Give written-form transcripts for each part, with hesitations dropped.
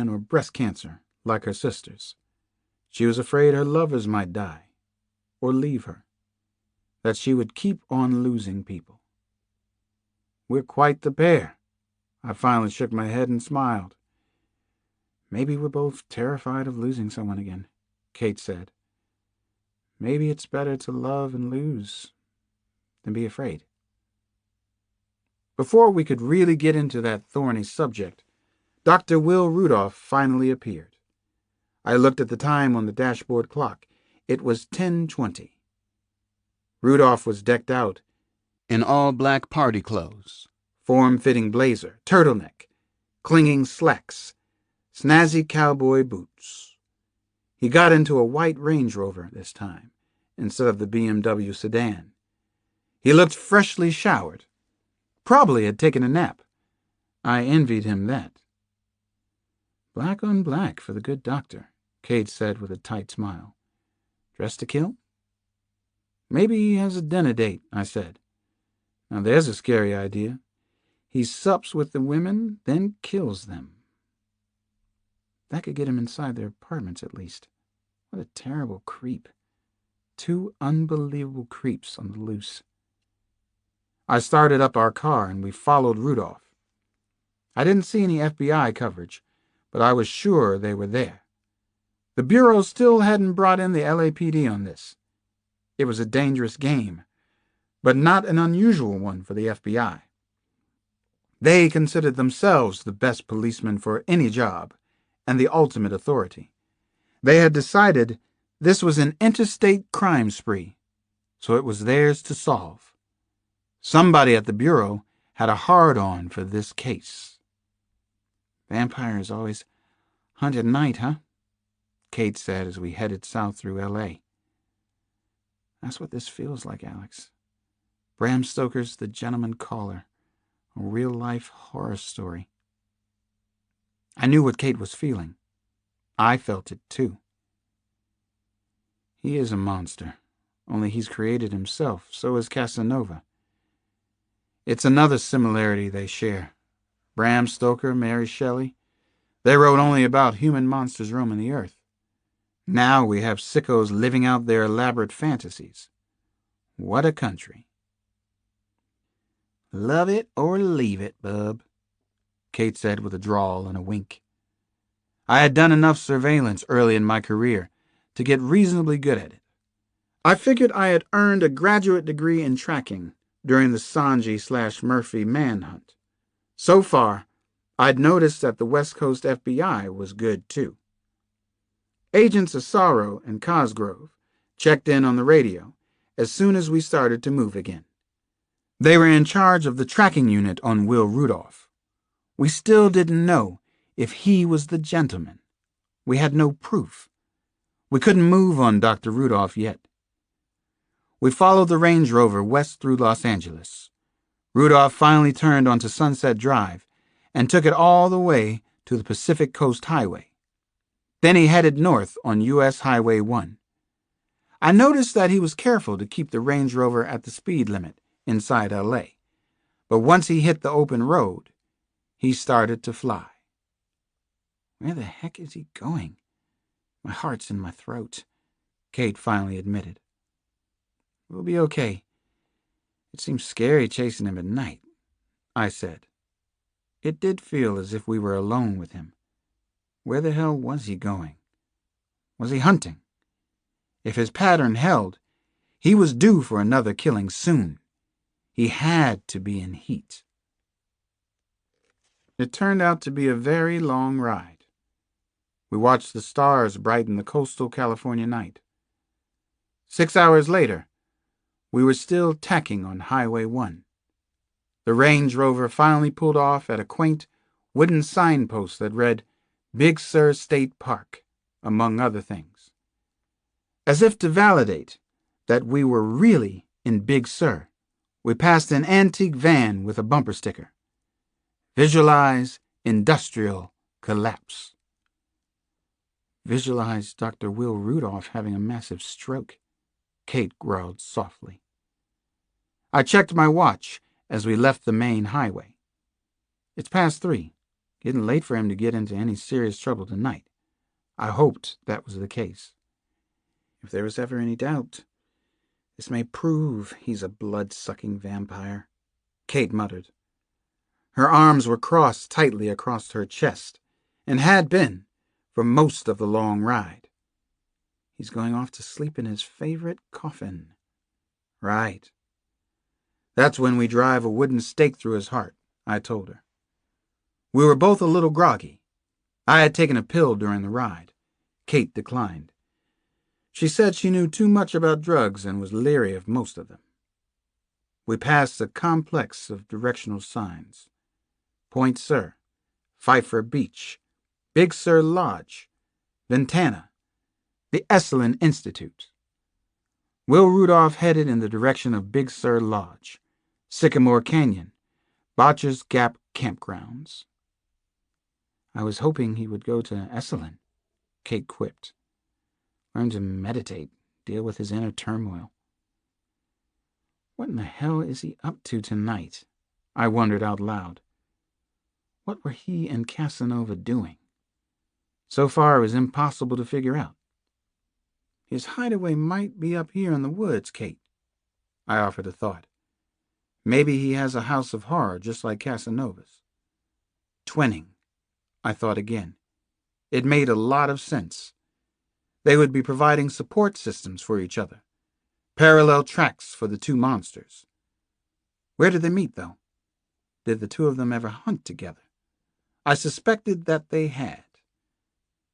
treatment or breast cancer, like her sisters. She was afraid her lovers might die, or leave her, that she would keep on losing people. We're quite the pair. I finally shook my head and smiled. Maybe we're both terrified of losing someone again, Kate said. Maybe it's better to love and lose than be afraid. Before we could really get into that thorny subject, Dr. Will Rudolph finally appeared. I looked at the time on the dashboard clock. It was 10:20. Rudolph was decked out in all-black party clothes, form-fitting blazer, turtleneck, clinging slacks, snazzy cowboy boots. He got into a white Range Rover this time, instead of the BMW sedan. He looked freshly showered. Probably had taken a nap. I envied him that. Black on black for the good doctor, Cade said with a tight smile. Dressed to kill? Maybe he has a dinner date, I said. Now there's a scary idea. He sups with the women, then kills them. That could get him inside their apartments at least. What a terrible creep. 2 unbelievable creeps on the loose. I started up our car and we followed Rudolph. I didn't see any FBI coverage, but I was sure they were there. The Bureau still hadn't brought in the LAPD on this. It was a dangerous game, but not an unusual one for the FBI. They considered themselves the best policemen for any job and the ultimate authority. They had decided this was an interstate crime spree, so it was theirs to solve. Somebody at the Bureau had a hard-on for this case. Vampires always hunt at night, huh? Kate said as we headed south through L.A. That's what this feels like, Alex. Bram Stoker's The Gentleman Caller, a real-life horror story. I knew what Kate was feeling. I felt it, too. He is a monster, only he's created himself, so is Casanova. It's another similarity they share. Bram Stoker, Mary Shelley, they wrote only about human monsters roaming the earth. Now we have sickos living out their elaborate fantasies. What a country. Love it or leave it, bub, Kate said with a drawl and a wink. I had done enough surveillance early in my career to get reasonably good at it. I figured I had earned a graduate degree in tracking during the Sanji/Murphy manhunt. So far, I'd noticed that the West Coast FBI was good, too. Agents Asaro and Cosgrove checked in on the radio as soon as we started to move again. They were in charge of the tracking unit on Will Rudolph. We still didn't know if he was the gentleman. We had no proof. We couldn't move on Dr. Rudolph yet. We followed the Range Rover west through Los Angeles. Rudolph finally turned onto Sunset Drive and took it all the way to the Pacific Coast Highway. Then he headed north on U.S. Highway 1. I noticed that he was careful to keep the Range Rover at the speed limit inside L.A., but once he hit the open road, he started to fly. Where the heck is he going? My heart's in my throat, Kate finally admitted. We'll be okay. It seems scary chasing him at night, I said. It did feel as if we were alone with him. Where the hell was he going? Was he hunting? If his pattern held, he was due for another killing soon. He had to be in heat. It turned out to be a very long ride. We watched the stars brighten the coastal California night. 6 hours later, we were still tacking on Highway 1. The Range Rover finally pulled off at a quaint wooden signpost that read, Big Sur State Park, among other things. As if to validate that we were really in Big Sur, we passed an antique van with a bumper sticker. Visualize industrial collapse. Visualize Dr. Will Rudolph having a massive stroke, Kate growled softly. I checked my watch as we left the main highway. It's past 3. Getting late for him to get into any serious trouble tonight. I hoped that was the case. If there was ever any doubt, this may prove he's a blood-sucking vampire, Kate muttered. Her arms were crossed tightly across her chest, and had been for most of the long ride. He's going off to sleep in his favorite coffin. Right. That's when we drive a wooden stake through his heart, I told her. We were both a little groggy. I had taken a pill during the ride. Kate declined. She said she knew too much about drugs and was leery of most of them. We passed a complex of directional signs. Point Sur, Pfeiffer Beach, Big Sur Lodge, Ventana, the Esalen Institute. Will Rudolph headed in the direction of Big Sur Lodge, Sycamore Canyon, Botcher's Gap campgrounds. I was hoping he would go to Esalen, Kate quipped. Learn to meditate, deal with his inner turmoil. What in the hell is he up to tonight? I wondered out loud. What were he and Casanova doing? So far it was impossible to figure out. His hideaway might be up here in the woods, Kate. I offered a thought. Maybe he has a house of horror just like Casanova's. Twinning, I thought again. It made a lot of sense. They would be providing support systems for each other. Parallel tracks for the two monsters. Where did they meet, though? Did the two of them ever hunt together? I suspected that they had.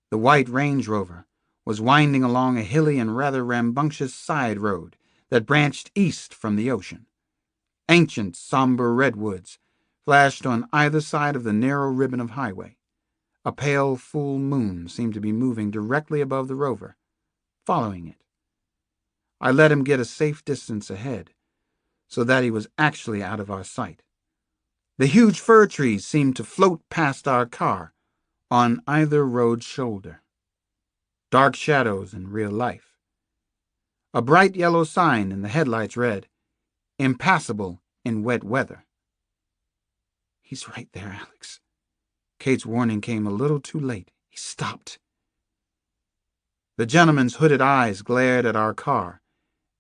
The white Range Rover was winding along a hilly and rather rambunctious side road that branched east from the ocean. Ancient, somber redwoods flashed on either side of the narrow ribbon of highway. A pale full moon seemed to be moving directly above the Rover, following it. I let him get a safe distance ahead, so that he was actually out of our sight. The huge fir trees seemed to float past our car on either road's shoulder. Dark shadows in real life. A bright yellow sign in the headlights read, "Impassable in wet weather." He's right there, Alex. Kate's warning came a little too late. He stopped. The gentleman's hooded eyes glared at our car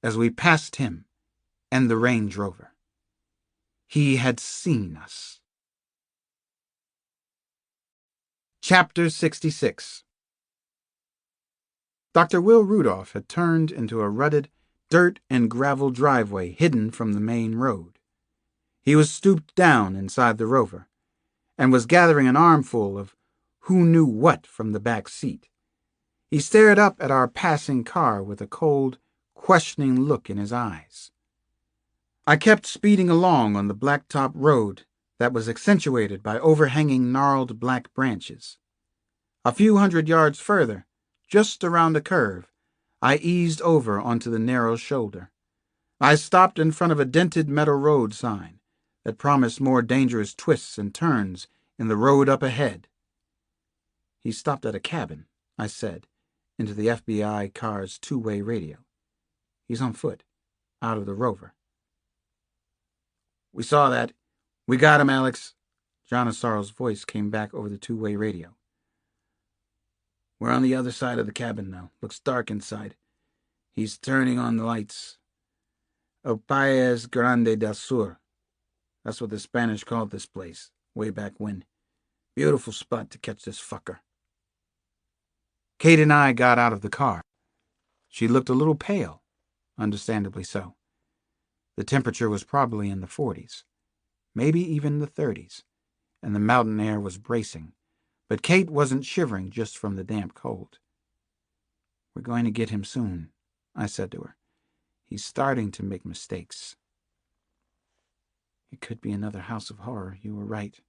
as we passed him and the Range Rover. He had seen us. Chapter 66. Dr. Will Rudolph had turned into a rutted dirt and gravel driveway hidden from the main road. He was stooped down inside the Rover and was gathering an armful of who knew what from the back seat. He stared up at our passing car with a cold, questioning look in his eyes. I kept speeding along on the blacktop road that was accentuated by overhanging gnarled black branches. A few hundred yards further, just around a curve, I eased over onto the narrow shoulder. I stopped in front of a dented metal road sign that promised more dangerous twists and turns in the road up ahead. He stopped at a cabin, I said, into the FBI car's two-way radio. He's on foot, out of the Rover. We saw that. We got him, Alex. John Assaro's voice came back over the two-way radio. We're on the other side of the cabin now. Looks dark inside. He's turning on the lights. El País Grande del Sur. That's what the Spanish called this place, way back when. Beautiful spot to catch this fucker. Kate and I got out of the car. She looked a little pale, understandably so. The temperature was probably in the 40s, maybe even the 30s, and the mountain air was bracing, but Kate wasn't shivering just from the damp cold. We're going to get him soon, I said to her. He's starting to make mistakes. It could be another house of horror, you were right,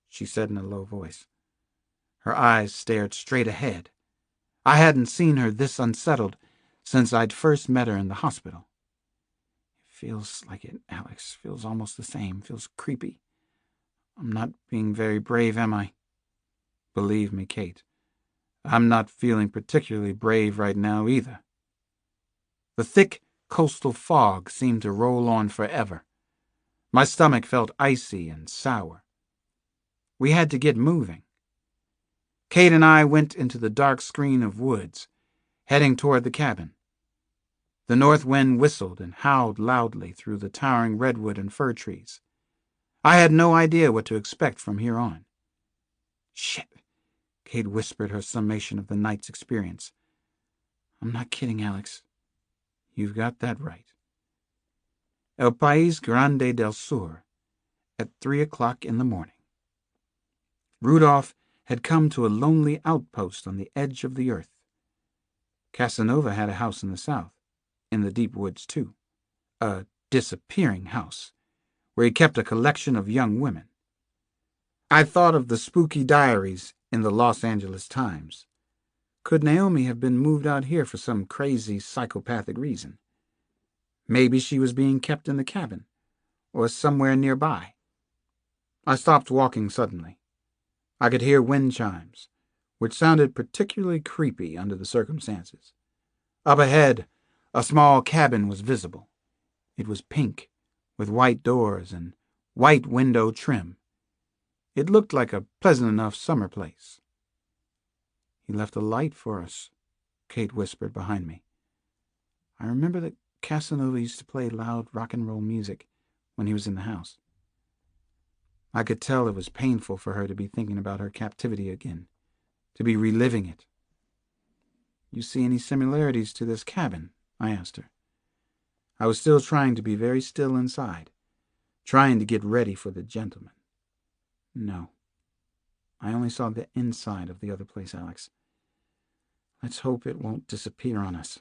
she said in a low voice. Her eyes stared straight ahead. I hadn't seen her this unsettled since I'd first met her in the hospital. It feels like it, Alex. Feels almost the same. Feels creepy. I'm not being very brave, am I? Believe me, Kate, I'm not feeling particularly brave right now either. The thick coastal fog seemed to roll on forever. My stomach felt icy and sour. We had to get moving. Kate and I went into the dark screen of woods, heading toward the cabin. The north wind whistled and howled loudly through the towering redwood and fir trees. I had no idea what to expect from here on. "Shit," Kate whispered her summation of the night's experience. "I'm not kidding, Alex. You've got that right." El País Grande del Sur, at 3 o'clock in the morning. Rudolph had come to a lonely outpost on the edge of the earth. Casanova had a house in the south, in the deep woods too, a disappearing house, where he kept a collection of young women. I thought of the spooky diaries in the Los Angeles Times. Could Naomi have been moved out here for some crazy psychopathic reason? Maybe she was being kept in the cabin, or somewhere nearby. I stopped walking suddenly. I could hear wind chimes, which sounded particularly creepy under the circumstances. Up ahead, a small cabin was visible. It was pink, with white doors and white window trim. It looked like a pleasant enough summer place. "He left a light for us," Kate whispered behind me. I remember that Casanova used to play loud rock and roll music when he was in the house. I could tell it was painful for her to be thinking about her captivity again, to be reliving it. "You see any similarities to this cabin?" I asked her. I was still trying to be very still inside, trying to get ready for the gentleman. "No. I only saw the inside of the other place, Alex. Let's hope it won't disappear on us."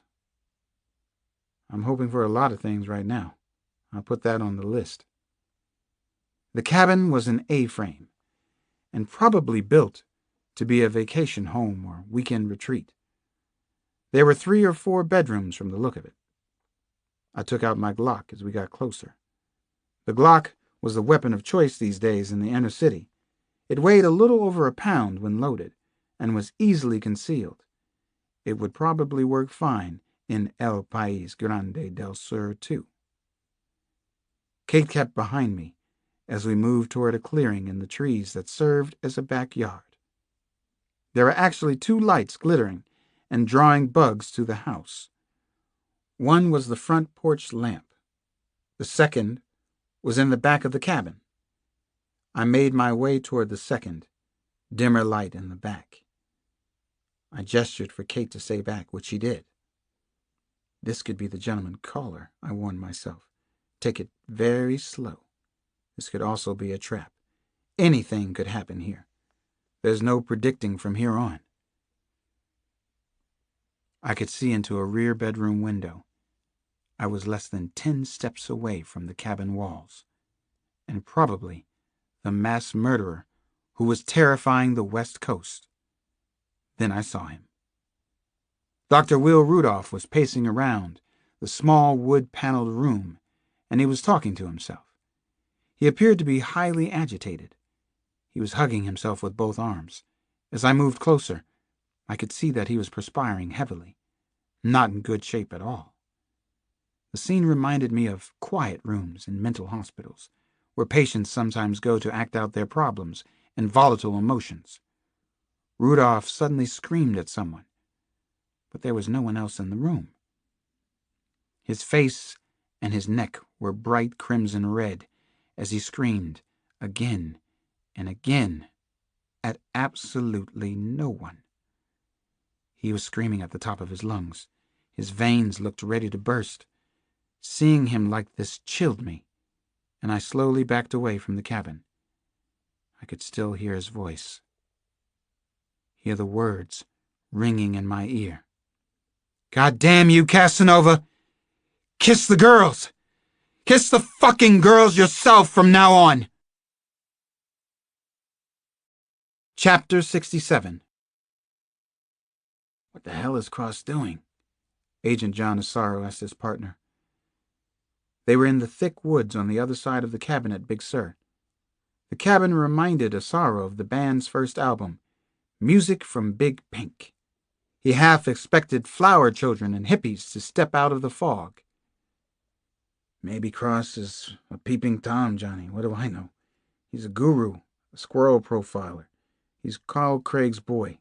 "I'm hoping for a lot of things right now. I'll put that on the list." The cabin was an A-frame, and probably built to be a vacation home or weekend retreat. There were 3 or 4 bedrooms from the look of it. I took out my Glock as we got closer. The Glock was the weapon of choice these days in the inner city. It weighed a little over a pound when loaded, and was easily concealed. It would probably work fine in El País Grande del Sur, too. Kate kept behind me as we moved toward a clearing in the trees that served as a backyard. There were actually 2 lights glittering and drawing bugs to the house. One was the front porch lamp. The second was in the back of the cabin. I made my way toward the second, dimmer light in the back. I gestured for Kate to stay back, which she did. This could be the gentleman caller, I warned myself. Take it very slow. This could also be a trap. Anything could happen here. There's no predicting from here on. I could see into a rear bedroom window. I was less than 10 steps away from the cabin walls, and probably the mass murderer who was terrifying the West Coast. Then I saw him. Dr. Will Rudolph was pacing around the small wood-paneled room, and he was talking to himself. He appeared to be highly agitated. He was hugging himself with both arms. As I moved closer, I could see that he was perspiring heavily, not in good shape at all. The scene reminded me of quiet rooms in mental hospitals, where patients sometimes go to act out their problems and volatile emotions. Rudolph suddenly screamed at someone, but there was no one else in the room. His face and his neck were bright crimson red as he screamed again and again at absolutely no one. He was screaming at the top of his lungs. His veins looked ready to burst. Seeing him like this chilled me, and I slowly backed away from the cabin. I could still hear his voice, hear the words ringing in my ear. "God damn you, Casanova! Kiss the girls! Kiss the fucking girls yourself from now on!" Chapter 67. "What the hell is Cross doing?" Agent John Asaro asked his partner. They were in the thick woods on the other side of the cabin at Big Sur. The cabin reminded Asaro of the band's first album, Music from Big Pink. He half expected flower children and hippies to step out of the fog. "Maybe Cross is a peeping Tom, Johnny. What do I know? He's a guru, A squirrel profiler. He's Carl Craig's boy,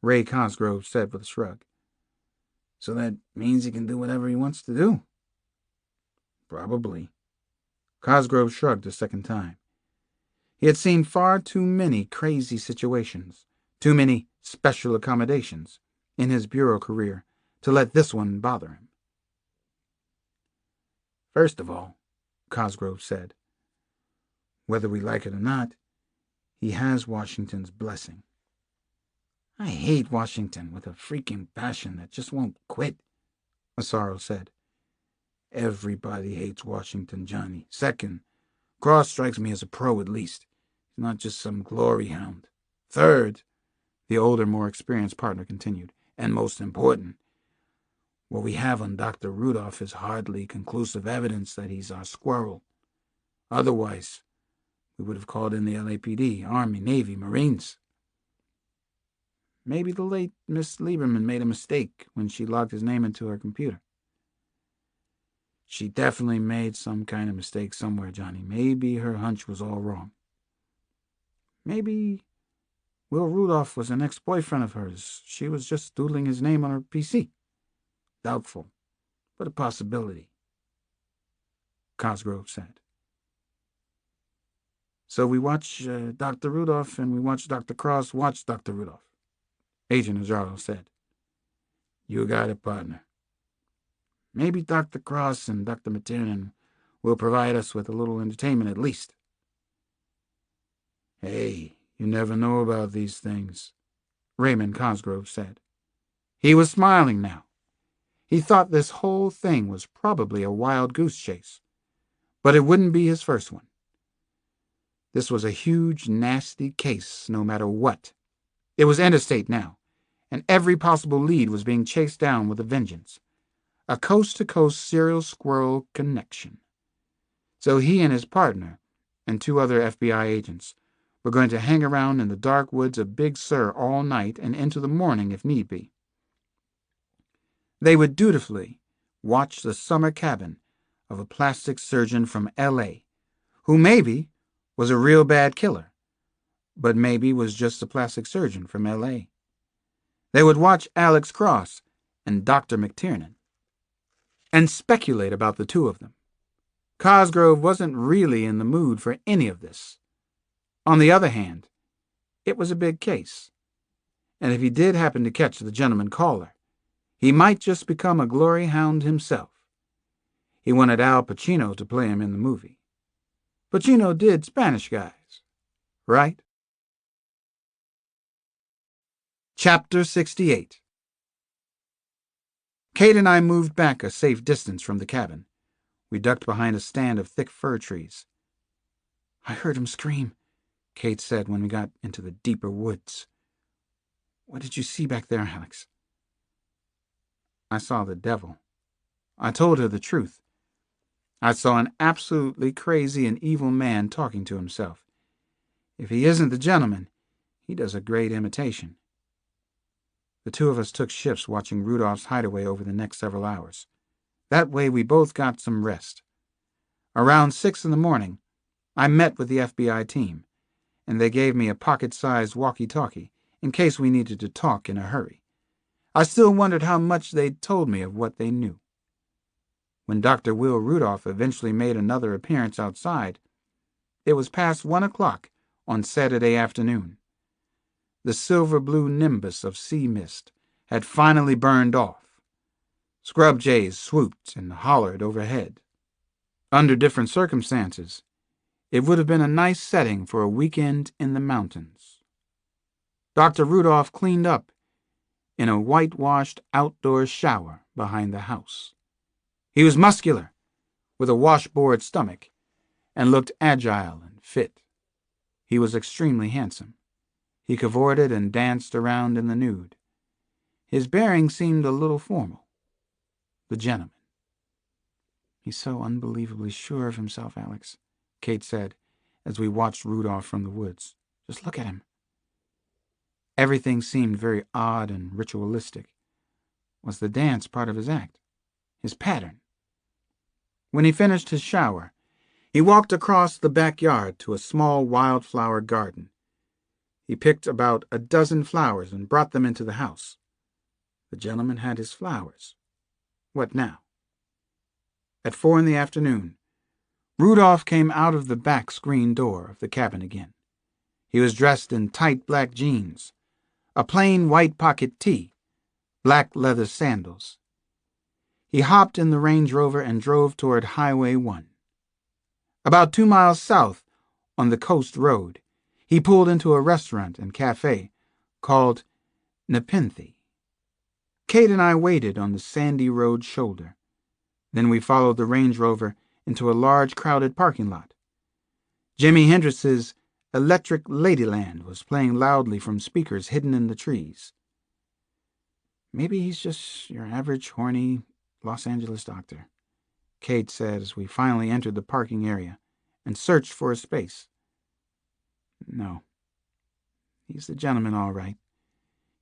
Ray Cosgrove said with a shrug. So that means he can do whatever he wants to do? Probably. Cosgrove shrugged a second time. He had seen far too many crazy situations, too many special accommodations in his bureau career to let this one bother him. First of all, Cosgrove said, whether we like it or not, he has Washington's blessing. I hate Washington with a freaking passion that just won't quit, Asaro said. Everybody hates Washington, Johnny. Second, Cross strikes me as a pro at least. He's not just some glory hound. Third, the older, more experienced partner continued, and most important, what we have on Dr. Rudolph is hardly conclusive evidence that he's our squirrel. Otherwise, we would have called in the LAPD, Army, Navy, Marines. Maybe the late Miss Lieberman made a mistake when she logged his name into her computer. She definitely made some kind of mistake somewhere, Johnny. Maybe her hunch was all wrong. Maybe Will Rudolph was an ex-boyfriend of hers. She was just doodling his name on her PC. Doubtful, but a possibility, Cosgrove said. So we watch Dr. Rudolph and we watch Dr. Cross watch Dr. Rudolph, Agent Azaro said. You got it, partner. Maybe Dr. Cross and Dr. McTiernan will provide us with a little entertainment at least. Hey, you never know about these things, Raymond Cosgrove said. He was smiling now. He thought this whole thing was probably a wild goose chase, but it wouldn't be his first one. This was a huge, nasty case no matter what. It was interstate now, and every possible lead was being chased down with a vengeance. A coast-to-coast serial squirrel connection. So he and his partner, and 2 other FBI agents, were going to hang around in the dark woods of Big Sur all night and into the morning if need be. They would dutifully watch the summer cabin of a plastic surgeon from L.A., who maybe was a real bad killer, but maybe was just a plastic surgeon from L.A. They would watch Alex Cross and Dr. McTiernan and speculate about the 2 of them. Cosgrove wasn't really in the mood for any of this. On the other hand, it was a big case, and if he did happen to catch the gentleman caller, he might just become a glory hound himself. He wanted Al Pacino to play him in the movie. Pacino did Spanish Guys, right? Chapter 68. Kate and I moved back a safe distance from the cabin. We ducked behind a stand of thick fir trees. I heard him scream, Kate said when we got into the deeper woods. What did you see back there, Alex? I saw the devil. I told her the truth. I saw an absolutely crazy and evil man talking to himself. If he isn't the gentleman, he does a great imitation. The 2 of us took shifts watching Rudolph's hideaway over the next several hours. That way we both got some rest. Around 6 in the morning, I met with the FBI team, and they gave me a pocket-sized walkie-talkie in case we needed to talk in a hurry. I still wondered how much they'd told me of what they knew. When Dr. Will Rudolph eventually made another appearance outside, it was past 1 o'clock on Saturday afternoon. The silver-blue nimbus of sea mist had finally burned off. Scrub jays swooped and hollered overhead. Under different circumstances, it would have been a nice setting for a weekend in the mountains. Dr. Rudolph cleaned up in a whitewashed outdoor shower behind the house. He was muscular, with a washboard stomach, and looked agile and fit. He was extremely handsome. He cavorted and danced around in the nude. His bearing seemed a little formal. The gentleman. He's so unbelievably sure of himself, Alex, Kate said, as we watched Rudolph from the woods. Just look at him. Everything seemed very odd and ritualistic. Was the dance part of his act? His pattern? When he finished his shower, He walked across the backyard to a small wildflower garden. He picked about a dozen flowers and brought them into the house. The gentleman had his flowers. What now? At 4 in the afternoon, Rudolph came out of the back screen door of the cabin again. He was dressed in tight black jeans, a plain white pocket tee, black leather sandals. He hopped in the Range Rover and drove toward Highway 1. About 2 miles south, on the coast road, he pulled into a restaurant and cafe called Nepenthe. Kate and I waited on the sandy road shoulder. Then we followed the Range Rover into a large crowded parking lot. Jimi Hendrix's Electric Ladyland was playing loudly from speakers hidden in the trees. "Maybe he's just your average horny Los Angeles doctor," Kate said as we finally entered the parking area and searched for a space. "No. He's the gentleman, all right.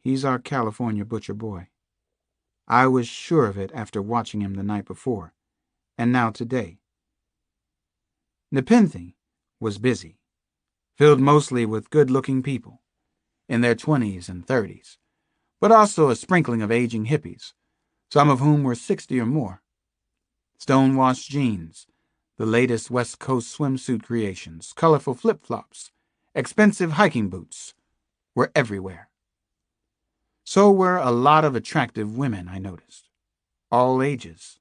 He's our California butcher boy. I was sure of it after watching him the night before, and now today." Nepenthe was busy, filled mostly with good-looking people, in their 20s and 30s, but also a sprinkling of aging hippies, some of whom were 60 or more. Stonewashed jeans, the latest West Coast swimsuit creations, colorful flip-flops, expensive hiking boots were everywhere. So were a lot of attractive women, I noticed. All ages,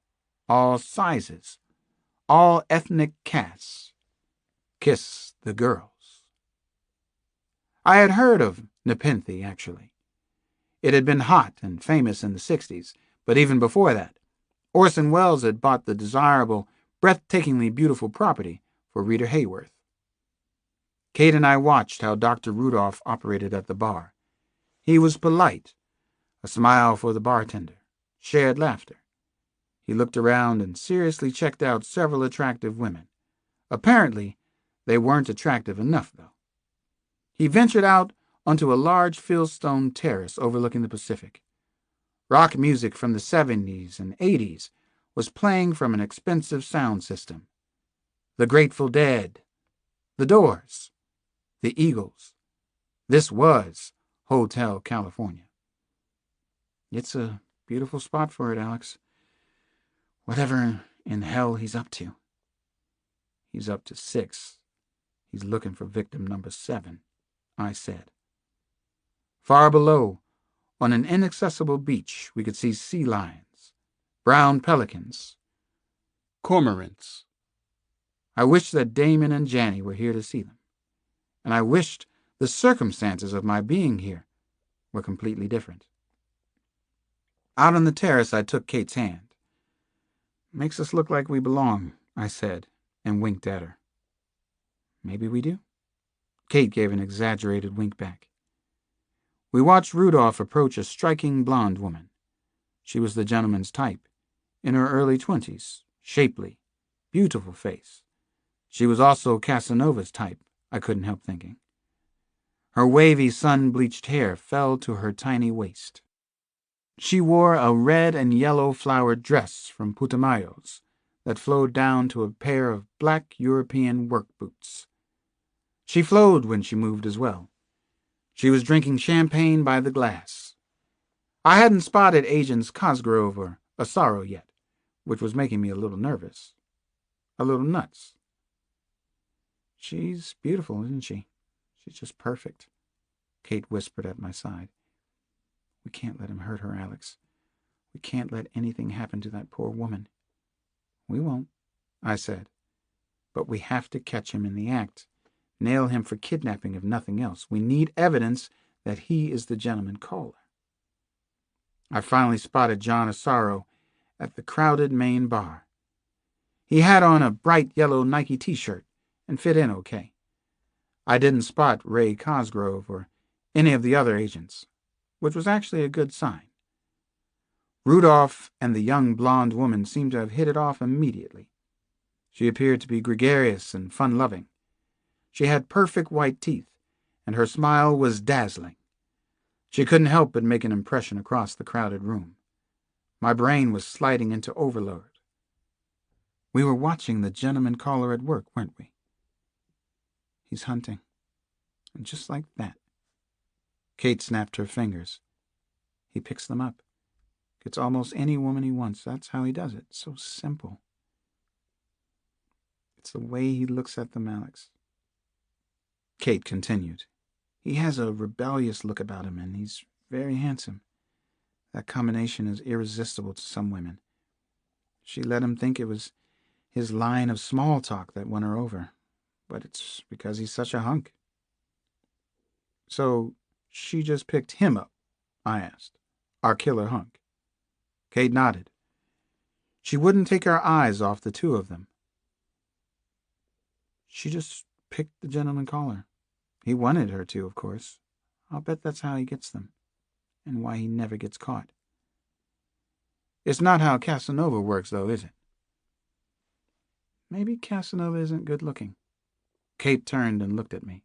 all sizes, all ethnic castes. Kiss the girls. I had heard of Nepenthe, actually. It had been hot and famous in the 60s, but even before that, Orson Welles had bought the desirable, breathtakingly beautiful property for Rita Hayworth. Kate and I watched how Dr. Rudolph operated at the bar. He was polite, a smile for the bartender, shared laughter. He looked around and seriously checked out several attractive women. Apparently, they weren't attractive enough, though. He ventured out onto a large fieldstone terrace overlooking the Pacific. Rock music from the 70s and 80s was playing from an expensive sound system. The Grateful Dead, The Doors, The Eagles. This was Hotel California. "It's a beautiful spot for it, Alex. Whatever in hell he's up to." "He's up to 6. He's looking for victim number 7, I said. Far below, on an inaccessible beach, we could see sea lions, brown pelicans, cormorants. I wished that Damon and Janny were here to see them, and I wished the circumstances of my being here were completely different. Out on the terrace, I took Kate's hand. "Makes us look like we belong," I said, and winked at her. "Maybe we do." Kate gave an exaggerated wink back. We watched Rudolph approach a striking blonde woman. She was the gentleman's type, in her early 20s, shapely, beautiful face. She was also Casanova's type, I couldn't help thinking. Her wavy, sun-bleached hair fell to her tiny waist. She wore a red and yellow flowered dress from Putumayo's that flowed down to a pair of black European work boots. She flowed when she moved as well. She was drinking champagne by the glass. I hadn't spotted Agents Cosgrove or Asaro yet, which was making me a little nervous. A little nuts. "She's beautiful, isn't she? She's just perfect," Kate whispered at my side. "We can't let him hurt her, Alex. We can't let anything happen to that poor woman." "We won't," I said. "But we have to catch him in the act. Nail him for kidnapping if nothing else. We need evidence that he is the gentleman caller." I finally spotted John Asaro at the crowded main bar. He had on a bright yellow Nike t-shirt and fit in okay. I didn't spot Ray Cosgrove or any of the other agents, which was actually a good sign. Rudolph and the young blonde woman seemed to have hit it off immediately. She appeared to be gregarious and fun-loving. She had perfect white teeth, and her smile was dazzling. She couldn't help but make an impression across the crowded room. My brain was sliding into overload. We were watching the gentleman caller at work, weren't we? He's hunting. And just like that. Kate snapped her fingers. He picks them up. Gets almost any woman he wants. That's how he does it. So simple. It's the way he looks at them, Alex. Kate continued. He has a rebellious look about him, and he's very handsome. That combination is irresistible to some women. She let him think it was his line of small talk that won her over, but it's because he's such a hunk. So she just picked him up, I asked. Our killer hunk. Kate nodded. She wouldn't take her eyes off the two of them. She just picked the gentleman caller. He wanted her to, of course. I'll bet that's how he gets them, and why he never gets caught. It's not how Casanova works, though, is it? Maybe Casanova isn't good-looking. Kate turned and looked at me.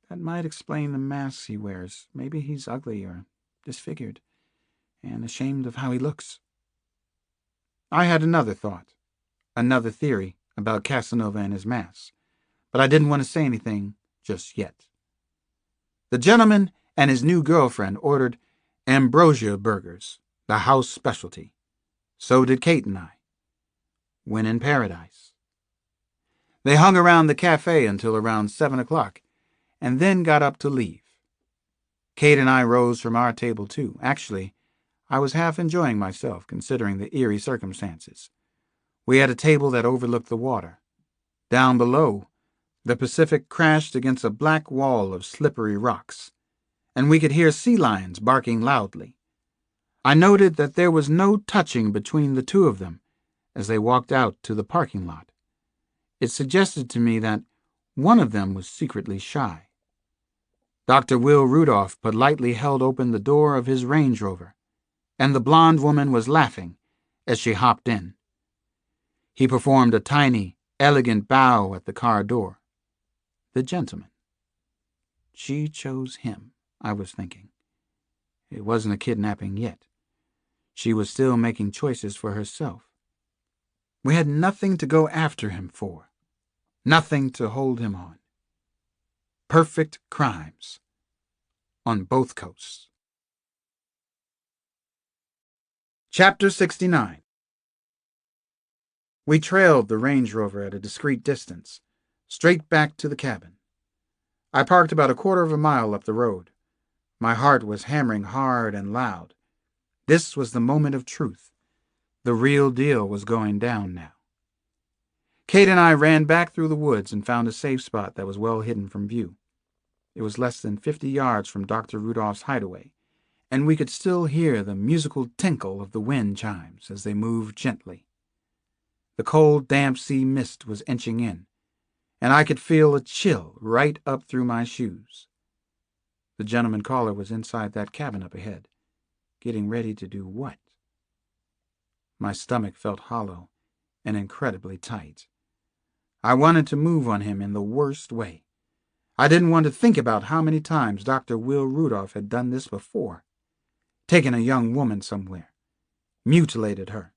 That might explain the masks he wears. Maybe he's ugly or disfigured and ashamed of how he looks. I had another thought, another theory about Casanova and his masks, but I didn't want to say anything just yet. The gentleman and his new girlfriend ordered ambrosia burgers, the house specialty. So did Kate and I. When in paradise. They hung around the cafe until around 7 o'clock, and then got up to leave. Kate and I rose from our table too. Actually, I was half enjoying myself, considering the eerie circumstances. We had a table that overlooked the water. Down below, the Pacific crashed against a black wall of slippery rocks, and we could hear sea lions barking loudly. I noted that there was no touching between the two of them as they walked out to the parking lot. It suggested to me that one of them was secretly shy. Dr. Will Rudolph politely held open the door of his Range Rover, and the blonde woman was laughing as she hopped in. He performed a tiny, elegant bow at the car door. The gentleman. She chose him, I was thinking. It wasn't a kidnapping yet. She was still making choices for herself. We had nothing to go after him for, nothing to hold him on. Perfect crimes on both coasts. Chapter 69. We trailed the Range Rover at a discreet distance, straight back to the cabin. I parked about a quarter of a mile up the road. My heart was hammering hard and loud. This was the moment of truth. The real deal was going down now. Kate and I ran back through the woods and found a safe spot that was well hidden from view. It was less than 50 yards from Dr. Rudolph's hideaway, and we could still hear the musical tinkle of the wind chimes as they moved gently. The cold, damp sea mist was inching in, and I could feel a chill right up through my shoes. The gentleman caller was inside that cabin up ahead, getting ready to do what? My stomach felt hollow and incredibly tight. I wanted to move on him in the worst way. I didn't want to think about how many times Dr. Will Rudolph had done this before. Taken a young woman somewhere, mutilated her,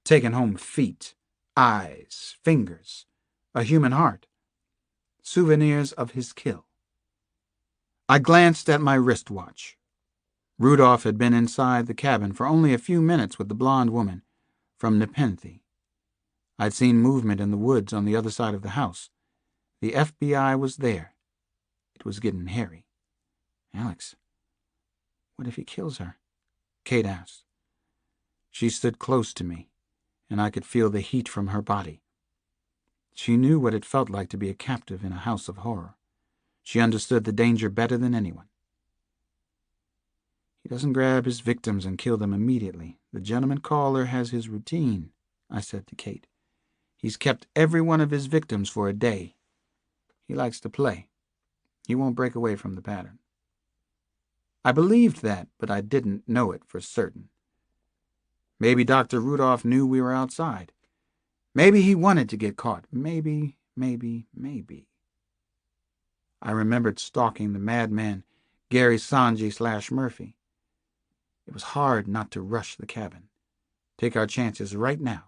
taken home feet, eyes, fingers, a human heart, souvenirs of his kill. I glanced at my wristwatch. Rudolph had been inside the cabin for only a few minutes with the blonde woman from Nepenthe. I'd seen movement in the woods on the other side of the house. The FBI was there. It was getting hairy. Alex, what if he kills her? Kate asked. She stood close to me, and I could feel the heat from her body. She knew what it felt like to be a captive in a house of horror. She understood the danger better than anyone. He doesn't grab his victims and kill them immediately. The gentleman caller has his routine, I said to Kate. He's kept every one of his victims for a day. He likes to play. He won't break away from the pattern. I believed that, but I didn't know it for certain. Maybe Dr. Rudolph knew we were outside. Maybe he wanted to get caught. Maybe. I remembered stalking the madman Gary Sanji/Murphy. It was hard not to rush the cabin. Take our chances right now.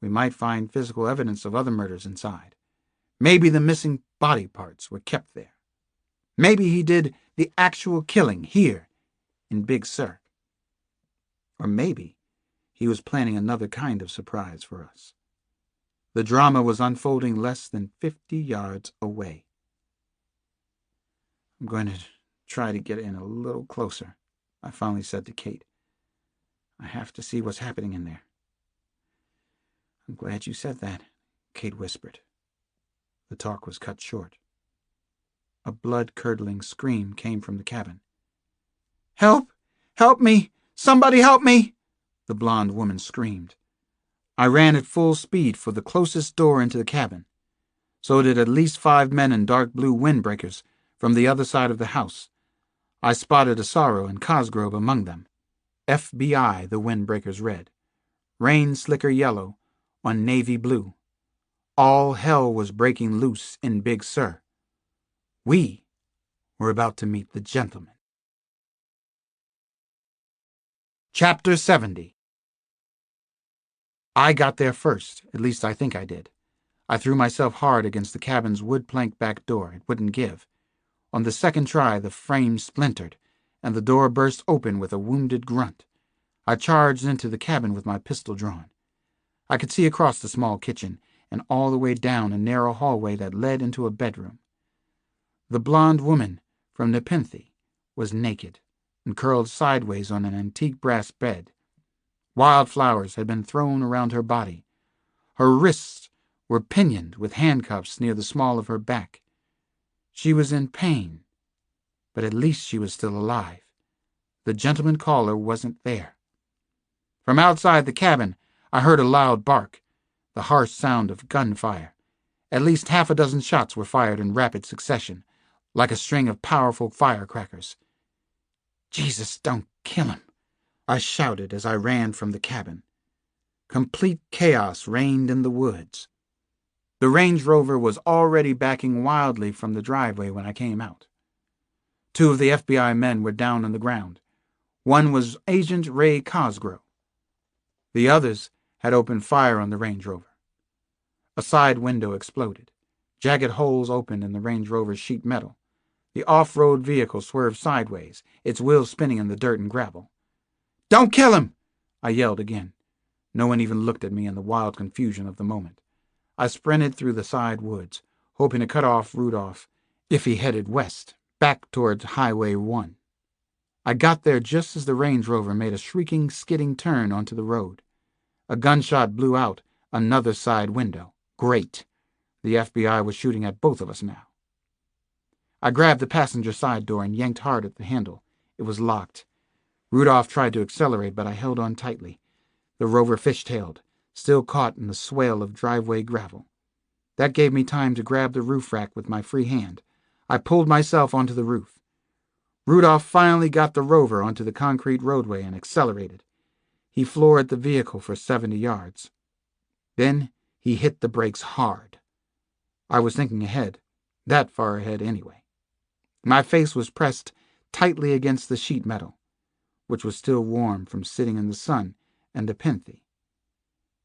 We might find physical evidence of other murders inside. Maybe the missing body parts were kept there. Maybe he did the actual killing here in Big Sur. Or maybe he was planning another kind of surprise for us. The drama was unfolding less than 50 yards away. I'm going to try to get in a little closer, I finally said to Kate. I have to see what's happening in there. I'm glad you said that, Kate whispered. The talk was cut short. A blood-curdling scream came from the cabin. Help! Help me! Somebody help me! The blonde woman screamed. I ran at full speed for the closest door into the cabin. So did at least 5 men in dark blue windbreakers from the other side of the house. I spotted Asaro and Cosgrove among them. FBI, the windbreakers read. Rain slicker yellow on navy blue. All hell was breaking loose in Big Sur. We were about to meet the gentleman. Chapter 70. I got there first, at least I think I did. I threw myself hard against the cabin's wood plank back door. It wouldn't give. On the second try, the frame splintered, and the door burst open with a wounded grunt. I charged into the cabin with my pistol drawn. I could see across the small kitchen and all the way down a narrow hallway that led into a bedroom. The blonde woman from Nepenthe was naked and curled sideways on an antique brass bed. Wildflowers had been thrown around her body. Her wrists were pinioned with handcuffs near the small of her back. She was in pain, but at least she was still alive. The gentleman caller wasn't there. From outside the cabin, I heard a loud bark, the harsh sound of gunfire. At least 6 shots were fired in rapid succession, like a string of powerful firecrackers. Jesus, don't kill him, I shouted as I ran from the cabin. Complete chaos reigned in the woods. The Range Rover was already backing wildly from the driveway when I came out. 2 of the FBI men were down on the ground. One was Agent Ray Cosgrove. The others had opened fire on the Range Rover. A side window exploded. Jagged holes opened in the Range Rover's sheet metal. The off-road vehicle swerved sideways, its wheels spinning in the dirt and gravel. "Don't kill him!" I yelled again. No one even looked at me in the wild confusion of the moment. I sprinted through the side woods, hoping to cut off Rudolph if he headed west, back towards Highway 1. I got there just as the Range Rover made a shrieking, skidding turn onto the road. A gunshot blew out another side window. Great. The FBI was shooting at both of us now. I grabbed the passenger side door and yanked hard at the handle. It was locked. Rudolph tried to accelerate, but I held on tightly. The Rover fishtailed, still caught in the swale of driveway gravel. That gave me time to grab the roof rack with my free hand. I pulled myself onto the roof. Rudolph finally got the Rover onto the concrete roadway and accelerated. He floored the vehicle for 70 yards. Then he hit the brakes hard. I was thinking ahead, that far ahead anyway. My face was pressed tightly against the sheet metal, which was still warm from sitting in the sun and Nepenthe.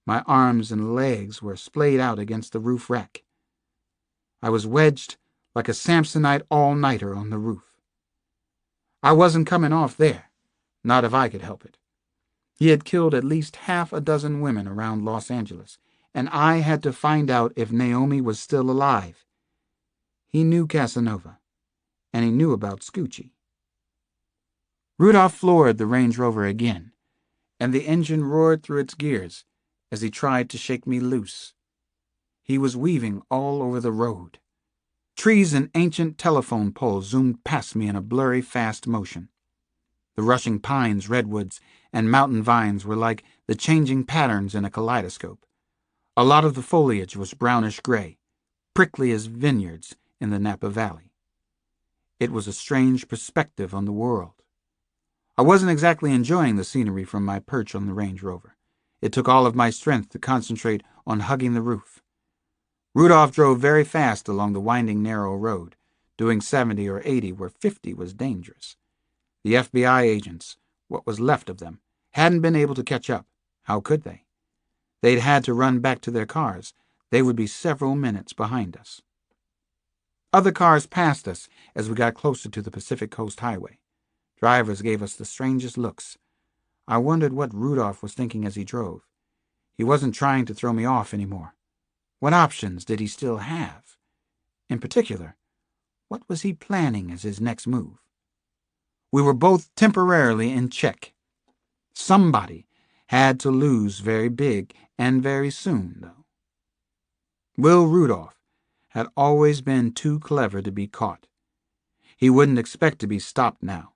My arms and legs were splayed out against the roof rack. I was wedged like a Samsonite all-nighter on the roof. I wasn't coming off there, not if I could help it. He had killed at least 6 women around Los Angeles, and I had to find out if Naomi was still alive. He knew Casanova, and he knew about Scoochie. Rudolph floored the Range Rover again, and the engine roared through its gears as he tried to shake me loose. He was weaving all over the road. Trees and ancient telephone poles zoomed past me in a blurry, fast motion. The rushing pines, redwoods, and mountain vines were like the changing patterns in a kaleidoscope. A lot of the foliage was brownish-gray, prickly as vineyards in the Napa Valley. It was a strange perspective on the world. I wasn't exactly enjoying the scenery from my perch on the Range Rover. It took all of my strength to concentrate on hugging the roof. Rudolph drove very fast along the winding, narrow road, doing 70 or 80 where 50 was dangerous. The FBI agents, what was left of them, hadn't been able to catch up. How could they? They'd had to run back to their cars. They would be several minutes behind us. Other cars passed us as we got closer to the Pacific Coast Highway. Drivers gave us the strangest looks. I wondered what Rudolph was thinking as he drove. He wasn't trying to throw me off anymore. What options did he still have? In particular, what was he planning as his next move? We were both temporarily in check. Somebody had to lose very big and very soon, though. Will Rudolph had always been too clever to be caught. He wouldn't expect to be stopped now.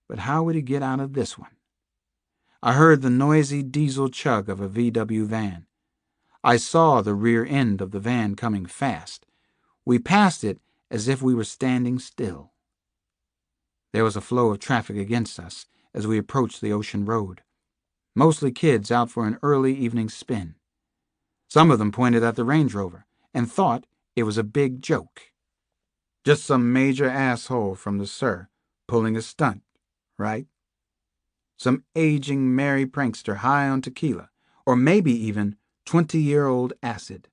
But how would he get out of this one? I heard the noisy diesel chug of a VW van. I saw the rear end of the van coming fast. We passed it as if we were standing still. There was a flow of traffic against us as we approached the ocean road. Mostly kids out for an early evening spin. Some of them pointed at the Range Rover and thought it was a big joke. Just some major asshole from the Sur pulling a stunt, right? Some aging merry prankster high on tequila, or maybe even 20-year-old acid.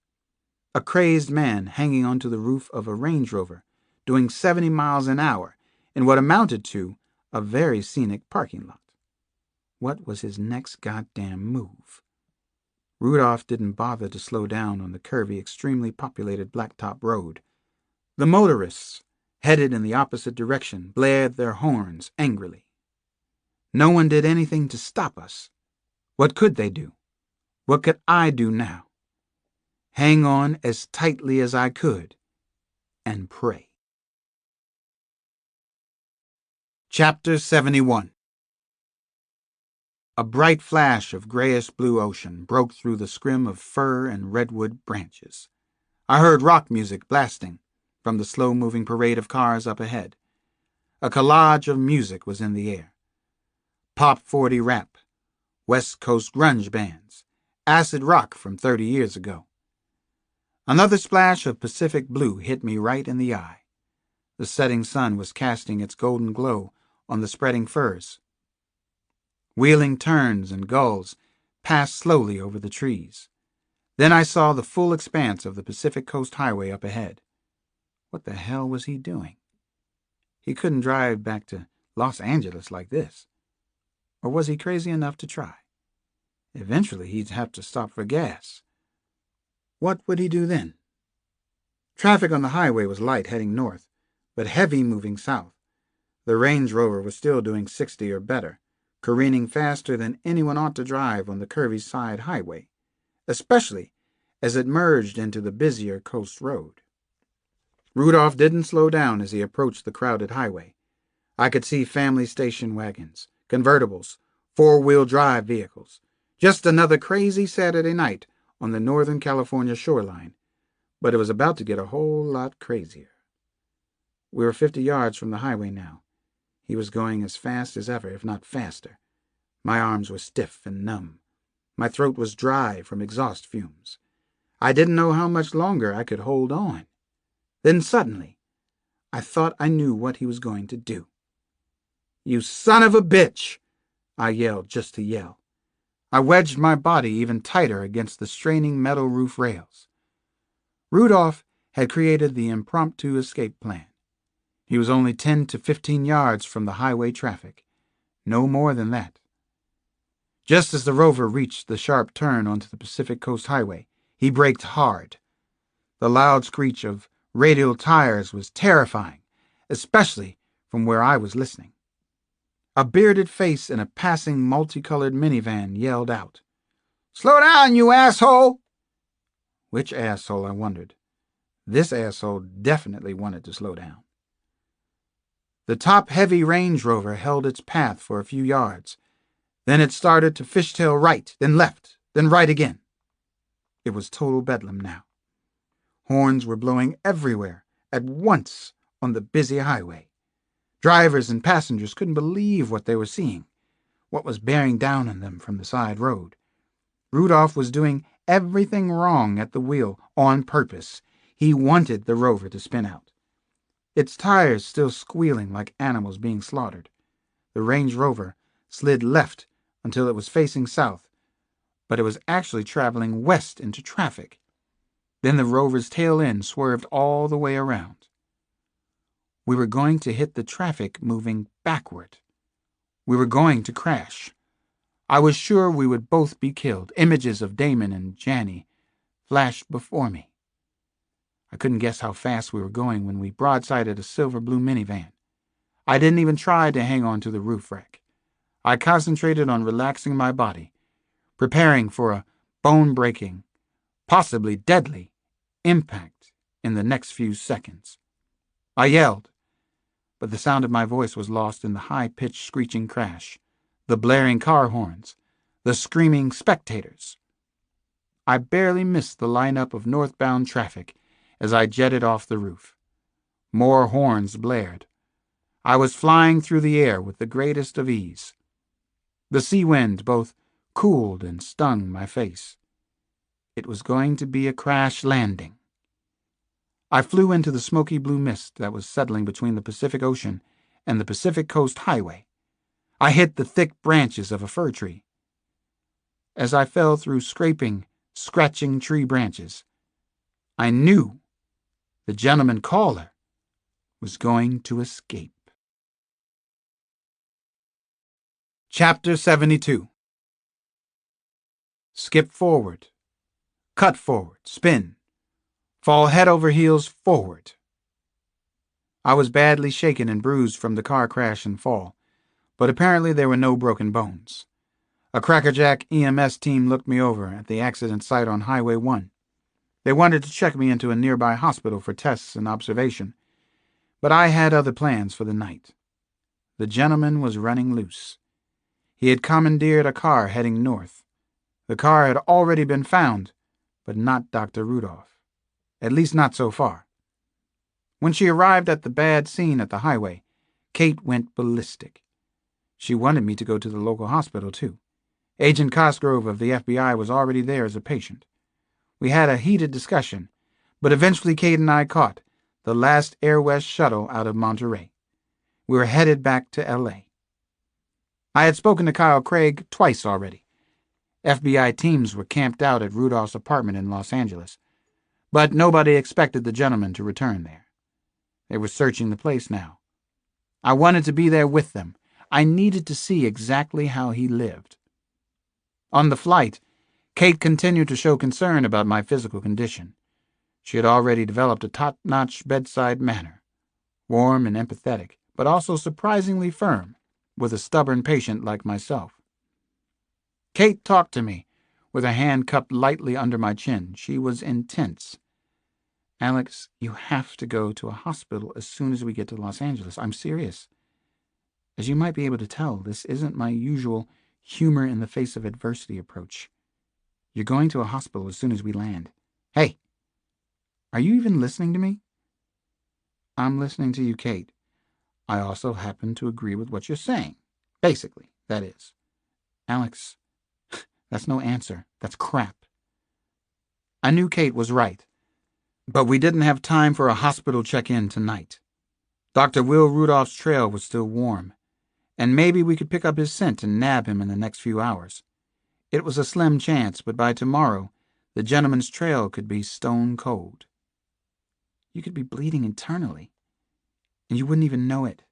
A crazed man hanging onto the roof of a Range Rover, doing 70 miles an hour in what amounted to a very scenic parking lot. What was his next goddamn move? Rudolph didn't bother to slow down on the curvy, extremely populated blacktop road. The motorists, headed in the opposite direction, blared their horns angrily. No one did anything to stop us. What could they do? What could I do now? Hang on as tightly as I could and pray. Chapter 71. A bright flash of grayish-blue ocean broke through the scrim of fir and redwood branches. I heard rock music blasting from the slow-moving parade of cars up ahead. A collage of music was in the air. Pop 40 rap, West Coast grunge bands, acid rock from 30 years ago. Another splash of Pacific blue hit me right in the eye. The setting sun was casting its golden glow on the spreading firs. Wheeling terns and gulls passed slowly over the trees. Then I saw the full expanse of the Pacific Coast Highway up ahead. What the hell was he doing? He couldn't drive back to Los Angeles like this. Or was he crazy enough to try? Eventually he'd have to stop for gas. What would he do then? Traffic on the highway was light heading north, but heavy moving south. The Range Rover was still doing 60 or better, careening faster than anyone ought to drive on the curvy side highway, especially as it merged into the busier coast road. Rudolph didn't slow down as he approached the crowded highway. I could see family station wagons, convertibles, four-wheel drive vehicles. Just another crazy Saturday night on the Northern California shoreline, but it was about to get a whole lot crazier. We were 50 yards from the highway now. He was going as fast as ever, if not faster. My arms were stiff and numb. My throat was dry from exhaust fumes. I didn't know how much longer I could hold on. Then suddenly, I thought I knew what he was going to do. "You son of a bitch!" I yelled just to yell. I wedged my body even tighter against the straining metal roof rails. Rudolph had created the impromptu escape plan. He was only 10 to 15 yards from the highway traffic. No more than that. Just as the Rover reached the sharp turn onto the Pacific Coast Highway, he braked hard. The loud screech of radial tires was terrifying, especially from where I was listening. A bearded face in a passing multicolored minivan yelled out, "Slow down, you asshole!" Which asshole, I wondered. This asshole definitely wanted to slow down. The top-heavy Range Rover held its path for a few yards. Then it started to fishtail right, then left, then right again. It was total bedlam now. Horns were blowing everywhere at once on the busy highway. Drivers and passengers couldn't believe what they were seeing, what was bearing down on them from the side road. Rudolph was doing everything wrong at the wheel on purpose. He wanted the Rover to spin out. Its tires still squealing like animals being slaughtered. The Range Rover slid left until it was facing south, but it was actually traveling west into traffic. Then the rover's tail end swerved all the way around. We were going to hit the traffic moving backward. We were going to crash. I was sure we would both be killed. Images of Damon and Janny flashed before me. I couldn't guess how fast we were going when we broadsided a silver-blue minivan. I didn't even try to hang on to the roof rack. I concentrated on relaxing my body, preparing for a bone-breaking, possibly deadly, impact in the next few seconds. I yelled, but the sound of my voice was lost in the high-pitched screeching crash, the blaring car horns, the screaming spectators. I barely missed the lineup of northbound traffic as I jetted off the roof. More horns blared. I was flying through the air with the greatest of ease. The sea wind both cooled and stung my face. It was going to be a crash landing. I flew into the smoky blue mist that was settling between the Pacific Ocean and the Pacific Coast Highway. I hit the thick branches of a fir tree. As I fell through scraping, scratching tree branches, I knew the gentleman caller was going to escape. Chapter 72. Skip forward. Cut forward. Spin. Fall head over heels forward. I was badly shaken and bruised from the car crash and fall, but apparently there were no broken bones. A crackerjack EMS team looked me over at the accident site on Highway 1. They wanted to check me into a nearby hospital for tests and observation, but I had other plans for the night. The gentleman was running loose. He had commandeered a car heading north. The car had already been found, but not Dr. Rudolph. At least not so far. When she arrived at the bad scene at the highway, Kate went ballistic. She wanted me to go to the local hospital, too. Agent Cosgrove of the FBI was already there as a patient. We had a heated discussion, but eventually Kate and I caught the last Air West shuttle out of Monterey. We were headed back to L.A. I had spoken to Kyle Craig twice already. FBI teams were camped out at Rudolph's apartment in Los Angeles, but nobody expected the gentleman to return there. They were searching the place now. I wanted to be there with them. I needed to see exactly how he lived. On the flight, Kate continued to show concern about my physical condition. She had already developed a top-notch bedside manner, warm and empathetic, but also surprisingly firm, with a stubborn patient like myself. Kate talked to me, with her hand cupped lightly under my chin. She was intense. "Alex, you have to go to a hospital as soon as we get to Los Angeles. I'm serious. As you might be able to tell, this isn't my usual humor in the face of adversity approach. You're going to a hospital as soon as we land. Hey, are you even listening to me?" "I'm listening to you, Kate. I also happen to agree with what you're saying. Basically, that is." "Alex, that's no answer. That's crap." I knew Kate was right, but we didn't have time for a hospital check-in tonight. Dr. Will Rudolph's trail was still warm, and maybe we could pick up his scent and nab him in the next few hours. It was a slim chance, but by tomorrow, the gentleman's trail could be stone cold. "You could be bleeding internally, and you wouldn't even know it,"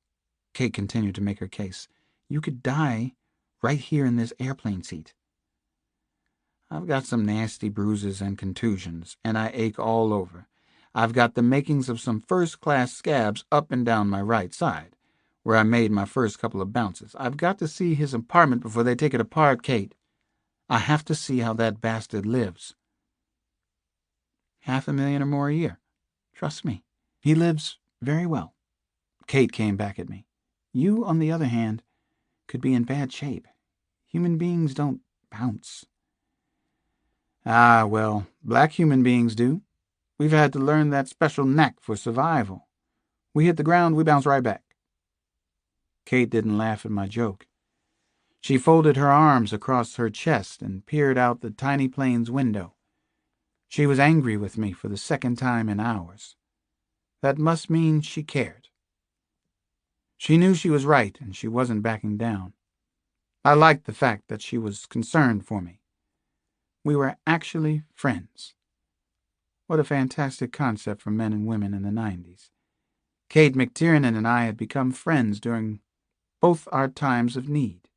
Kate continued to make her case. "You could die right here in this airplane seat." "I've got some nasty bruises and contusions, and I ache all over. I've got the makings of some first-class scabs up and down my right side, where I made my first couple of bounces. I've got to see his apartment before they take it apart, Kate. I have to see how that bastard lives." $500,000 or more a year. Trust me, he lives very well." Kate came back at me. "You, on the other hand, could be in bad shape. Human beings don't bounce." "Ah, well, black human beings do. We've had to learn that special knack for survival. We hit the ground, we bounce right back." Kate didn't laugh at my joke. She folded her arms across her chest and peered out the tiny plane's window. She was angry with me for the second time in hours. That must mean she cared. She knew she was right, and she wasn't backing down. I liked the fact that she was concerned for me. We were actually friends. What a fantastic concept for men and women in the 90s. Kate McTiernan and I had become friends during both our times of need.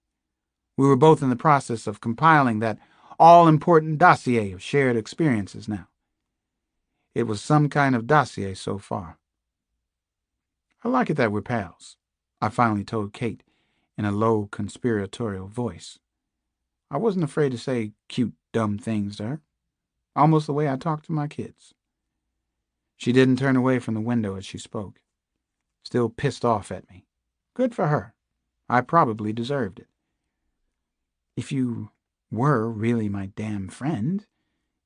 We were both in the process of compiling that all-important dossier of shared experiences now. It was some kind of dossier so far. I like it that we're pals, I finally told Kate in a low, conspiratorial voice. I wasn't afraid to say cute, dumb things to her, almost the way I talk to my kids. She didn't turn away from the window as she spoke, still pissed off at me. Good for her. I probably deserved it. If you were really my damn friend,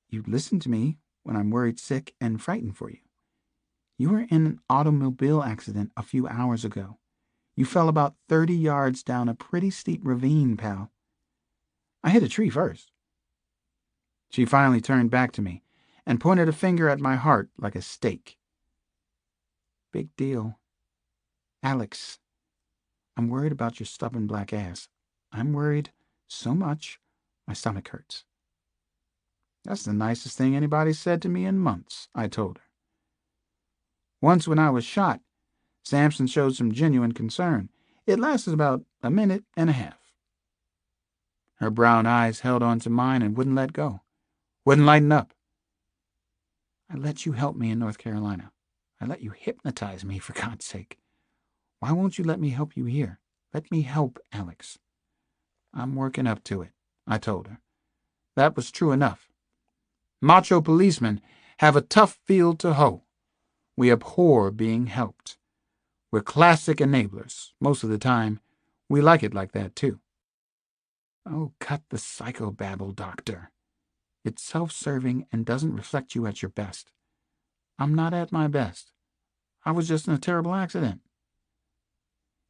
you'd listen to me when I'm worried sick and frightened for you. You were in an automobile accident a few hours ago. You fell about 30 yards down a pretty steep ravine, pal. I hit a tree first. She finally turned back to me and pointed a finger at my heart like a stake. Big deal. Alex, I'm worried about your stubborn black ass. I'm worried so much my stomach hurts. That's the nicest thing anybody's said to me in months, I told her. Once when I was shot, Sampson showed some genuine concern. It lasted about a minute and a half. Her brown eyes held on to mine and wouldn't let go. Wouldn't lighten up. I let you help me in North Carolina. I let you hypnotize me, for God's sake. Why won't you let me help you here? Let me help, Alex. I'm working up to it, I told her. That was true enough. Macho policemen have a tough field to hoe. We abhor being helped. We're classic enablers. Most of the time, we like it like that, too. Oh, cut the psychobabble, Doctor. It's self-serving and doesn't reflect you at your best. I'm not at my best. I was just in a terrible accident.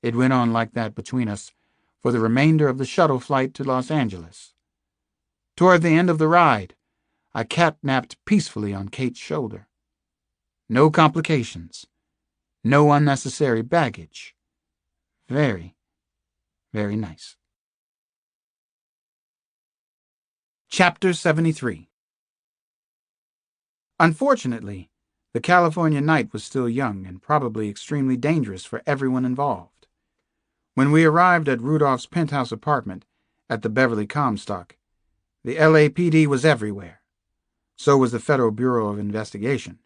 It went on like that between us for the remainder of the shuttle flight to Los Angeles. Toward the end of the ride, I catnapped peacefully on Kate's shoulder. No complications. No unnecessary baggage. Very, very nice. Chapter 73. Unfortunately, the California night was still young and probably extremely dangerous for everyone involved. When we arrived at Rudolph's penthouse apartment at the Beverly Comstock, the LAPD was everywhere. So was the Federal Bureau of Investigation.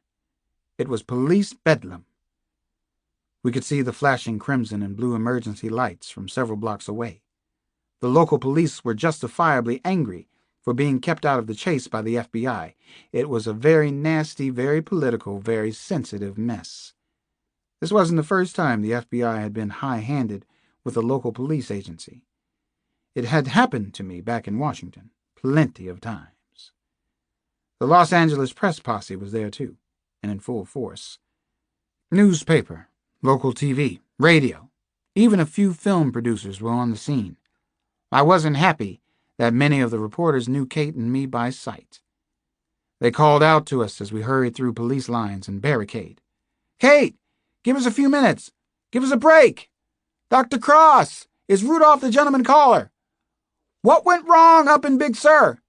It was police bedlam. We could see the flashing crimson and blue emergency lights from several blocks away. The local police were justifiably angry for being kept out of the chase by the FBI. It was a very nasty, very political, very sensitive mess. This wasn't the first time the FBI had been high-handed with a local police agency. It had happened to me back in Washington, plenty of times. The Los Angeles press posse was there too, and in full force. Newspaper, local TV, radio, even a few film producers were on the scene. I wasn't happy that many of the reporters knew Kate and me by sight. They called out to us as we hurried through police lines and barricade. "Kate, give us a few minutes. Give us a break. Dr. Cross, is Rudolph the gentleman caller? What went wrong up in Big Sur?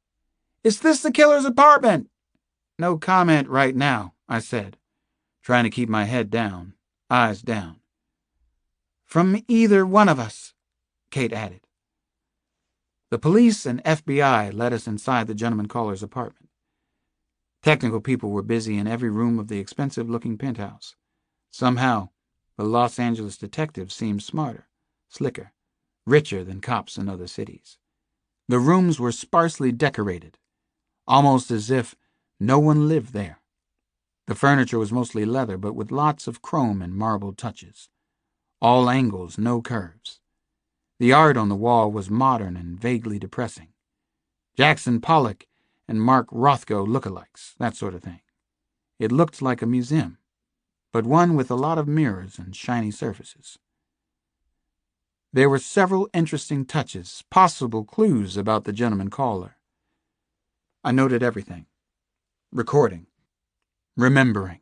Is this the killer's apartment?" "No comment right now," I said, trying to keep my head down, eyes down. "From either one of us," Kate added. The police and FBI led us inside the gentleman caller's apartment. Technical people were busy in every room of the expensive-looking penthouse. Somehow, the Los Angeles detectives seemed smarter, slicker, richer than cops in other cities. The rooms were sparsely decorated, almost as if no one lived there. The furniture was mostly leather, but with lots of chrome and marble touches. All angles, no curves. The art on the wall was modern and vaguely depressing. Jackson Pollock and Mark Rothko lookalikes, that sort of thing. It looked like a museum, but one with a lot of mirrors and shiny surfaces. There were several interesting touches, possible clues about the gentleman caller. I noted everything. Recording. Remembering.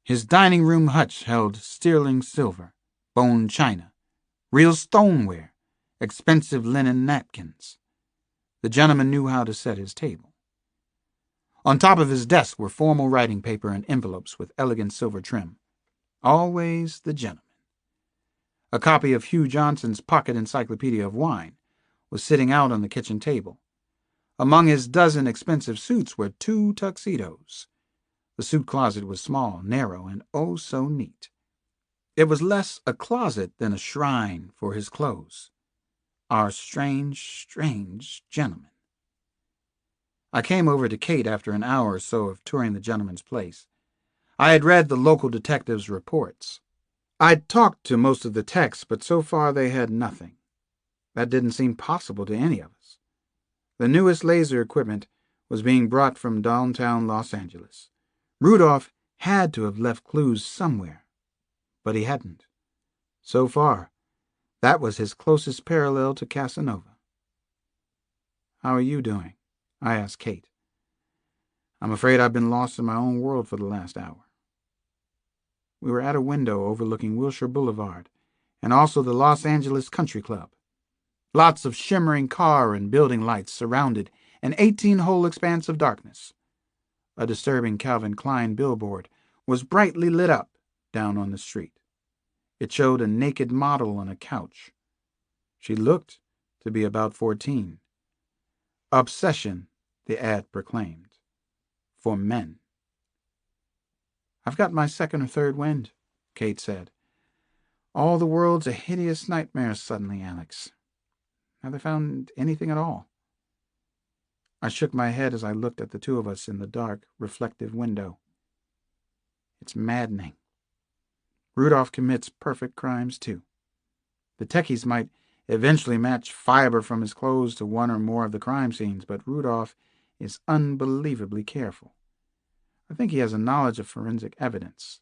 His dining room hutch held sterling silver, bone china, real stoneware, expensive linen napkins. The gentleman knew how to set his table. On top of his desk were formal writing paper and envelopes with elegant silver trim. Always the gentleman. A copy of Hugh Johnson's Pocket Encyclopedia of Wine was sitting out on the kitchen table. Among his dozen expensive suits were 2 tuxedos. The suit closet was small, narrow, and oh so neat. It was less a closet than a shrine for his clothes. Our strange, strange gentleman. I came over to Kate after an hour or so of touring the gentleman's place. I had read the local detectives' reports. I'd talked to most of the techs, but so far they had nothing. That didn't seem possible to any of us. The newest laser equipment was being brought from downtown Los Angeles. Rudolph had to have left clues somewhere, but he hadn't. So far, that was his closest parallel to Casanova. "How are you doing?" I asked Kate. "I'm afraid I've been lost in my own world for the last hour." We were at a window overlooking Wilshire Boulevard and also the Los Angeles Country Club. Lots of shimmering car and building lights surrounded an 18-hole expanse of darkness. A disturbing Calvin Klein billboard was brightly lit up down on the street. It showed a naked model on a couch. She looked to be about 14. Obsession, the ad proclaimed. For men. "I've got my second or third wind," Kate said. "All the world's a hideous nightmare suddenly, Alex. Have they found anything at all?" I shook my head as I looked at the two of us in the dark, reflective window. "It's maddening. Rudolph commits perfect crimes, too. The techies might eventually match fiber from his clothes to one or more of the crime scenes, but Rudolph is unbelievably careful. I think he has a knowledge of forensic evidence.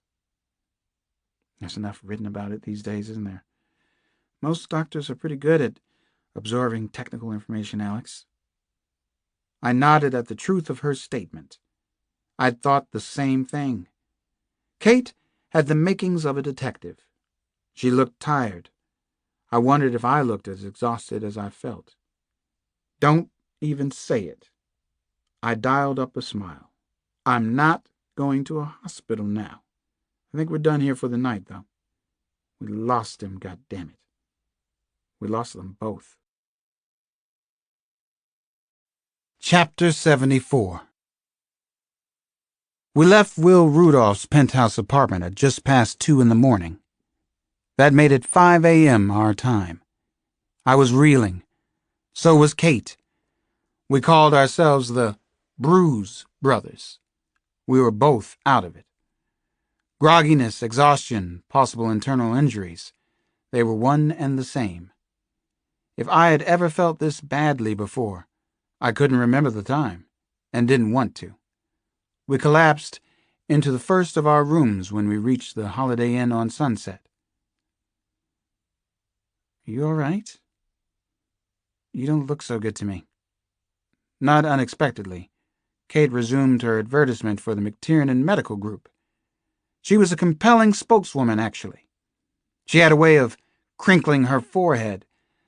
There's enough written about it these days, isn't there? Most doctors are pretty good at absorbing technical information, Alex." I nodded at the truth of her statement. I'd thought the same thing. Kate had the makings of a detective. She looked tired. I wondered if I looked as exhausted as I felt. "Don't even say it." I dialed up a smile. "I'm not going to a hospital now. I think we're done here for the night, though. We lost him, goddammit. We lost them both." Chapter 74. We left Will Rudolph's penthouse apartment at just past 2 in the morning. That made it 5 a.m. our time. I was reeling. So was Kate. We called ourselves the Bruise Brothers. We were both out of it. Grogginess, exhaustion, possible internal injuries. They were one and the same. If I had ever felt this badly before, I couldn't remember the time, and didn't want to. We collapsed into the first of our rooms when we reached the Holiday Inn on Sunset. "You all right? You don't look so good to me." Not unexpectedly, Kate resumed her advertisement for the McTiernan Medical Group. She was a compelling spokeswoman, actually. She had a way of crinkling her forehead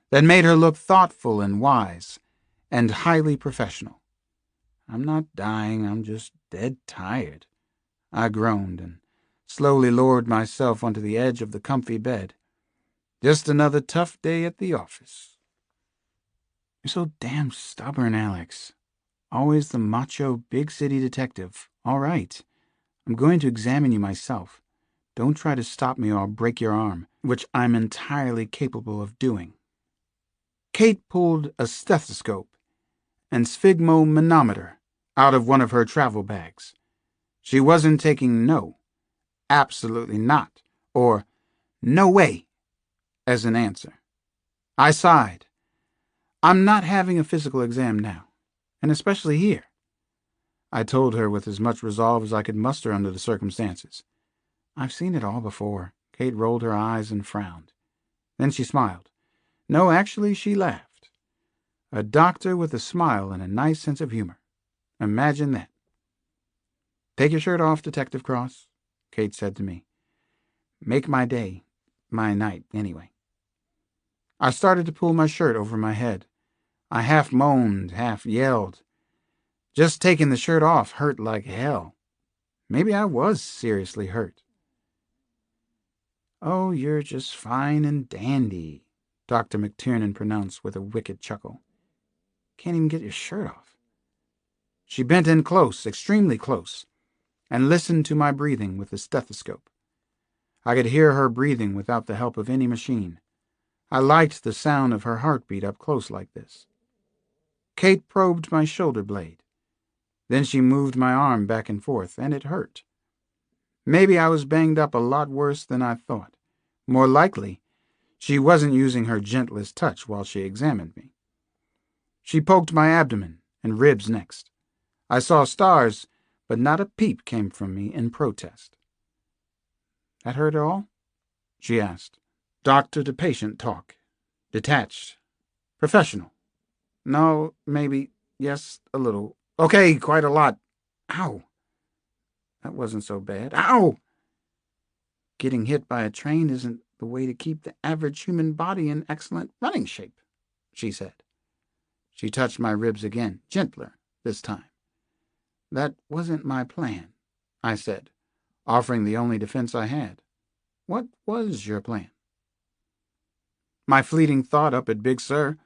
that made her look thoughtful and wise, and highly professional. "I'm not dying, I'm just dead tired," I groaned and slowly lowered myself onto the edge of the comfy bed. "Just another tough day at the office." "You're so damn stubborn, Alex. Always the macho big city detective. All right. I'm going to examine you myself. Don't try to stop me or I'll break your arm, which I'm entirely capable of doing." Kate pulled a stethoscope and sphygmomanometer out of one of her travel bags. She wasn't taking no, absolutely not, or no way as an answer. I sighed. I'm not having a physical exam now, and especially here. I told her with as much resolve as I could muster under the circumstances. I've seen it all before. Kate rolled her eyes and frowned. Then she smiled. No, actually, she laughed. A doctor with a smile and a nice sense of humor. Imagine that. "Take your shirt off, Detective Cross," Kate said to me. "Make my day, my night, anyway." I started to pull my shirt over my head. I half moaned, half yelled. Just taking the shirt off hurt like hell. Maybe I was seriously hurt. "Oh, you're just fine and dandy," Dr. McTiernan pronounced with a wicked chuckle. "Can't even get your shirt off." She bent in close, extremely close, and listened to my breathing with the stethoscope. I could hear her breathing without the help of any machine. I liked the sound of her heartbeat up close like this. Kate probed my shoulder blade. Then she moved my arm back and forth, and it hurt. Maybe I was banged up a lot worse than I thought. More likely, she wasn't using her gentlest touch while she examined me. She poked my abdomen and ribs next. I saw stars, but not a peep came from me in protest. "That hurt at all?" she asked. Doctor to patient talk. Detached. Professional. "No, maybe. Yes, a little. Okay, quite a lot. Ow. That wasn't so bad. Ow! Getting hit by a train isn't the way to keep the average human body in excellent running shape," she said. She touched my ribs again, gentler this time. "That wasn't my plan," I said, offering the only defense I had. "What was your plan?" My fleeting thought up at Big Sir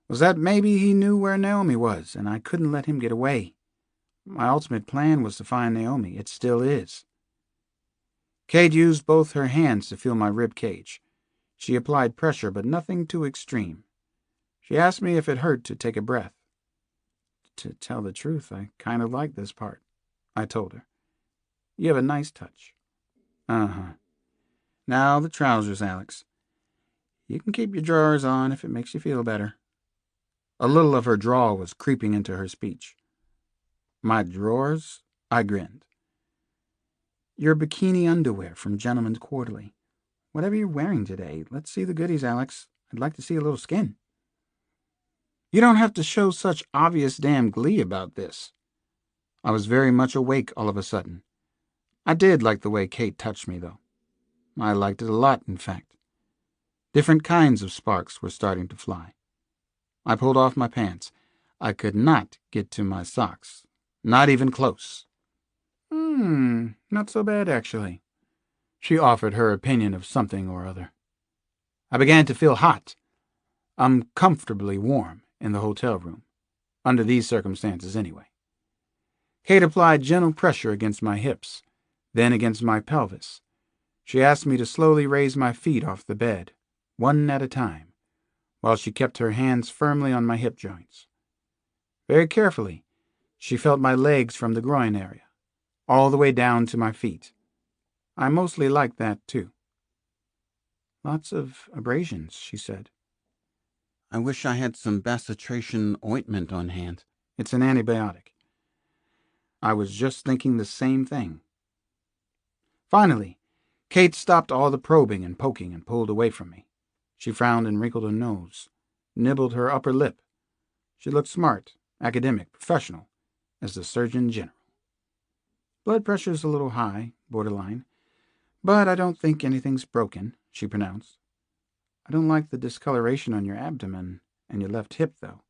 was that maybe he knew where Naomi was, and I couldn't let him get away. My ultimate plan was to find Naomi. It still is. Kate used both her hands to feel my rib cage. She applied pressure, but nothing too extreme. She asked me if it hurt to take a breath. "To tell the truth, I kind of like this part," I told her. "You have a nice touch." "Uh-huh. Now the trousers, Alex. You can keep your drawers on if it makes you feel better." A little of her drawl was creeping into her speech. "My drawers?" I grinned. "Your bikini underwear from Gentleman's Quarterly. Whatever you're wearing today, let's see the goodies, Alex. I'd like to see a little skin." "You don't have to show such obvious damn glee about this." I was very much awake all of a sudden. I did like the way Kate touched me, though. I liked it a lot, in fact. Different kinds of sparks were starting to fly. I pulled off my pants. I could not get to my socks. Not even close. Not so bad, actually." She offered her opinion of something or other. I began to feel hot, uncomfortably warm in the hotel room, under these circumstances anyway. Kate applied gentle pressure against my hips, then against my pelvis. She asked me to slowly raise my feet off the bed, one at a time, while she kept her hands firmly on my hip joints. Very carefully, she felt my legs from the groin area, all the way down to my feet. I mostly liked that, too. "Lots of abrasions," she said. "I wish I had some bacitracin ointment on hand. It's an antibiotic." I was just thinking the same thing. Finally, Kate stopped all the probing and poking and pulled away from me. She frowned and wrinkled her nose, nibbled her upper lip. She looked smart, academic, professional, as the Surgeon General. "Blood pressure's a little high, borderline, but I don't think anything's broken," she pronounced. "I don't like the discoloration on your abdomen and your left hip, though.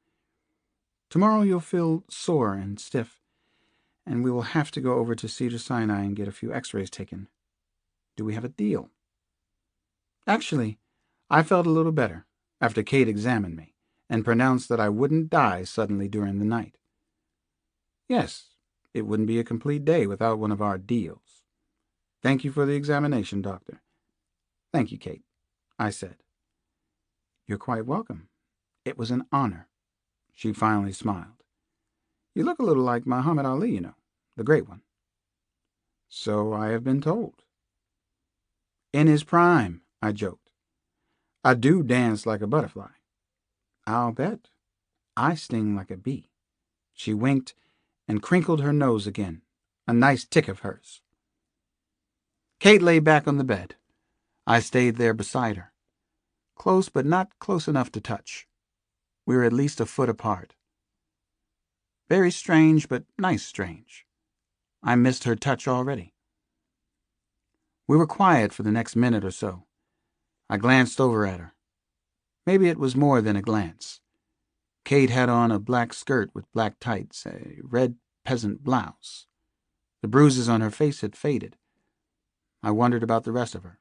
Tomorrow you'll feel sore and stiff, and we will have to go over to Cedars-Sinai and get a few x-rays taken. Do we have a deal?" Actually, I felt a little better after Kate examined me and pronounced that I wouldn't die suddenly during the night. Yes, it wouldn't be a complete day without one of our deals. "Thank you for the examination, Doctor." "Thank you, Kate," I said. "You're quite welcome. It was an honor." She finally smiled. "You look a little like Muhammad Ali, you know, the great one." "So I have been told." "In his prime," I joked. "I do dance like a butterfly." "I'll bet. I sting like a bee." She winked and crinkled her nose again, a nice tick of hers. Kate lay back on the bed. I stayed there beside her. Close, but not close enough to touch. We were at least a foot apart. Very strange, but nice strange. I missed her touch already. We were quiet for the next minute or so. I glanced over at her. Maybe it was more than a glance. Kate had on a black skirt with black tights, a red peasant blouse. The bruises on her face had faded. I wondered about the rest of her.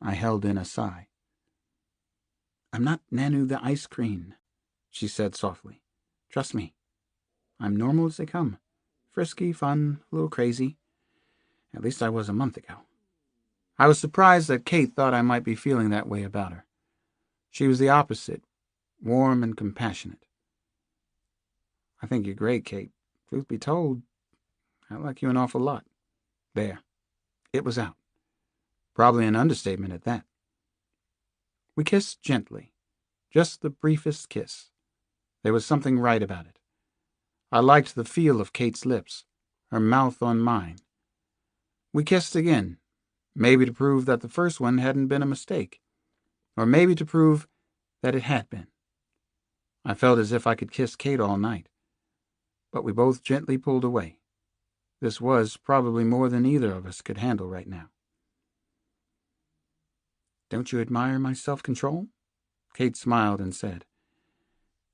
I held in a sigh. "I'm not Nanu the ice cream," she said softly. "Trust me. I'm normal as they come. Frisky, fun, a little crazy. At least I was a month ago." I was surprised that Kate thought I might be feeling that way about her. She was the opposite, warm and compassionate. "I think you're great, Kate. Truth be told, I like you an awful lot." There. It was out. Probably an understatement at that. We kissed gently. Just the briefest kiss. There was something right about it. I liked the feel of Kate's lips, her mouth on mine. We kissed again, maybe to prove that the first one hadn't been a mistake, or maybe to prove that it had been. I felt as if I could kiss Kate all night, but we both gently pulled away. This was probably more than either of us could handle right now. "Don't you admire my self-control?" Kate smiled and said.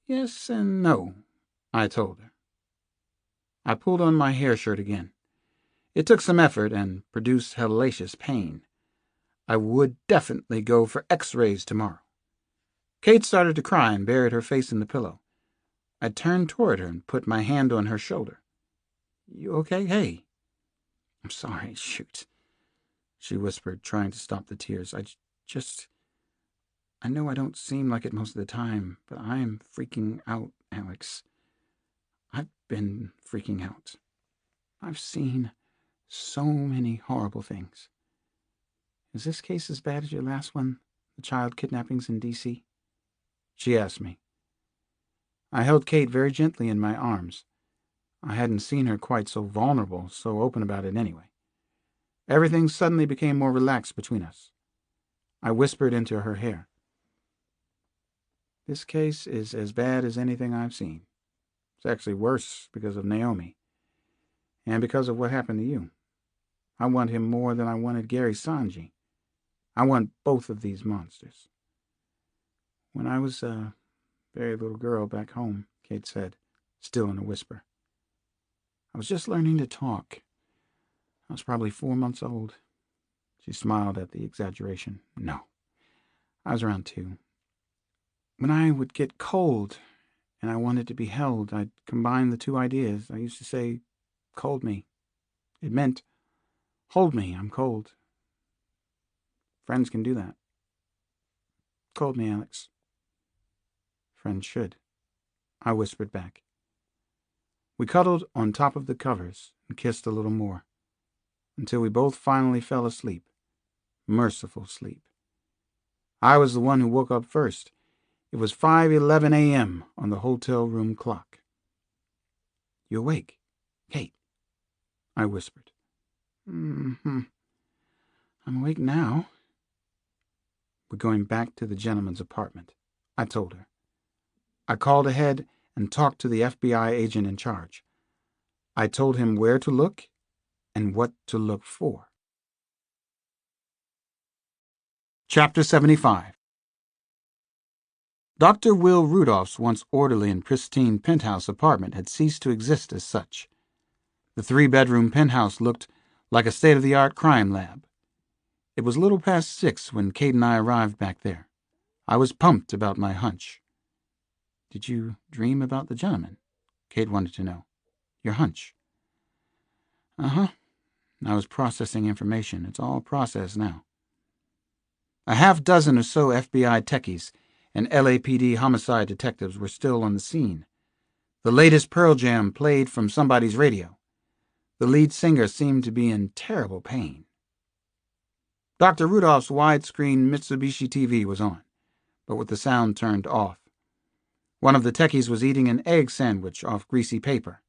"Yes and no," I told her. I pulled on my hair shirt again. It took some effort and produced hellacious pain. I would definitely go for X-rays tomorrow. Kate started to cry and buried her face in the pillow. I turned toward her and put my hand on her shoulder. "You okay? Hey." "I'm sorry, shoot," she whispered, trying to stop the tears. I know I don't seem like it most of the time, but I am freaking out, Alex. I've been freaking out. I've seen so many horrible things. Is this case as bad as your last one, the child kidnappings in D.C.? She asked me. I held Kate very gently in my arms. I hadn't seen her quite so vulnerable, so open about it anyway. Everything suddenly became more relaxed between us. I whispered into her hair. "This case is as bad as anything I've seen. It's actually worse because of Naomi. And because of what happened to you. I want him more than I wanted Gary Sanji. I want both of these monsters." "When I was a very little girl back home," Kate said, still in a whisper, "I was just learning to talk. I was probably 4 months old." She smiled at the exaggeration. "No, I was around 2. When I would get cold and I wanted to be held, I'd combine the two ideas. I used to say, 'Cold me.' It meant, 'Hold me, I'm cold.' Friends can do that. Cold me, Alex." "Friends should," I whispered back. We cuddled on top of the covers and kissed a little more, until we both finally fell asleep. Merciful sleep. I was the one who woke up first. It was 5:11 a.m. on the hotel room clock. "You awake, Kate?" I whispered. I'm awake now." "We're going back to the gentleman's apartment," I told her. I called ahead and talked to the FBI agent in charge. I told him where to look and what to look for. Chapter 75. Dr. Will Rudolph's once orderly and pristine penthouse apartment had ceased to exist as such. The 3-bedroom penthouse looked like a state-of-the-art crime lab. It was a little past 6 when Kate and I arrived back there. I was pumped about my hunch. "Did you dream about the gentleman?" Kate wanted to know. "Your hunch." "Uh-huh. I was processing information. It's all processed now." A half-dozen or so FBI techies and LAPD homicide detectives were still on the scene. The latest Pearl Jam played from somebody's radio. The lead singer seemed to be in terrible pain. Dr. Rudolph's widescreen Mitsubishi TV was on, but with the sound turned off. One of the techies was eating an egg sandwich off greasy paper.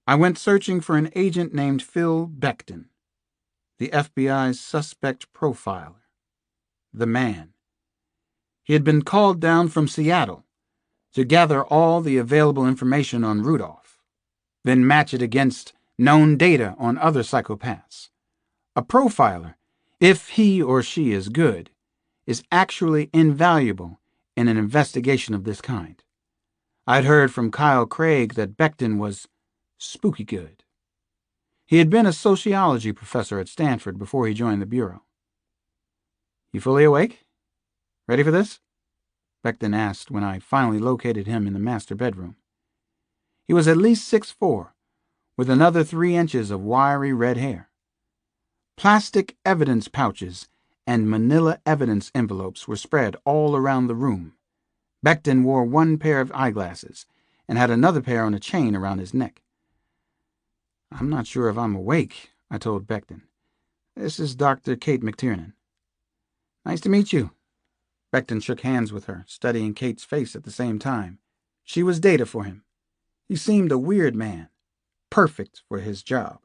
I went searching for an agent named Phil Becton, the FBI's suspect profiler. The man. He had been called down from Seattle to gather all the available information on Rudolph, then match it against known data on other psychopaths. A profiler, if he or she is good, is actually invaluable in an investigation of this kind. I'd heard from Kyle Craig that Becton was spooky good. He had been a sociology professor at Stanford before he joined the Bureau. "You fully awake? Ready for this?" Becton asked when I finally located him in the master bedroom. He was at least 6'4", with another 3 inches of wiry red hair. Plastic evidence pouches and manila evidence envelopes were spread all around the room. Becton wore one pair of eyeglasses and had another pair on a chain around his neck. "I'm not sure if I'm awake," I told Becton. "This is Dr. Kate McTiernan." "Nice to meet you." Becton shook hands with her, studying Kate's face at the same time. She was data for him. He seemed a weird man, perfect for his job.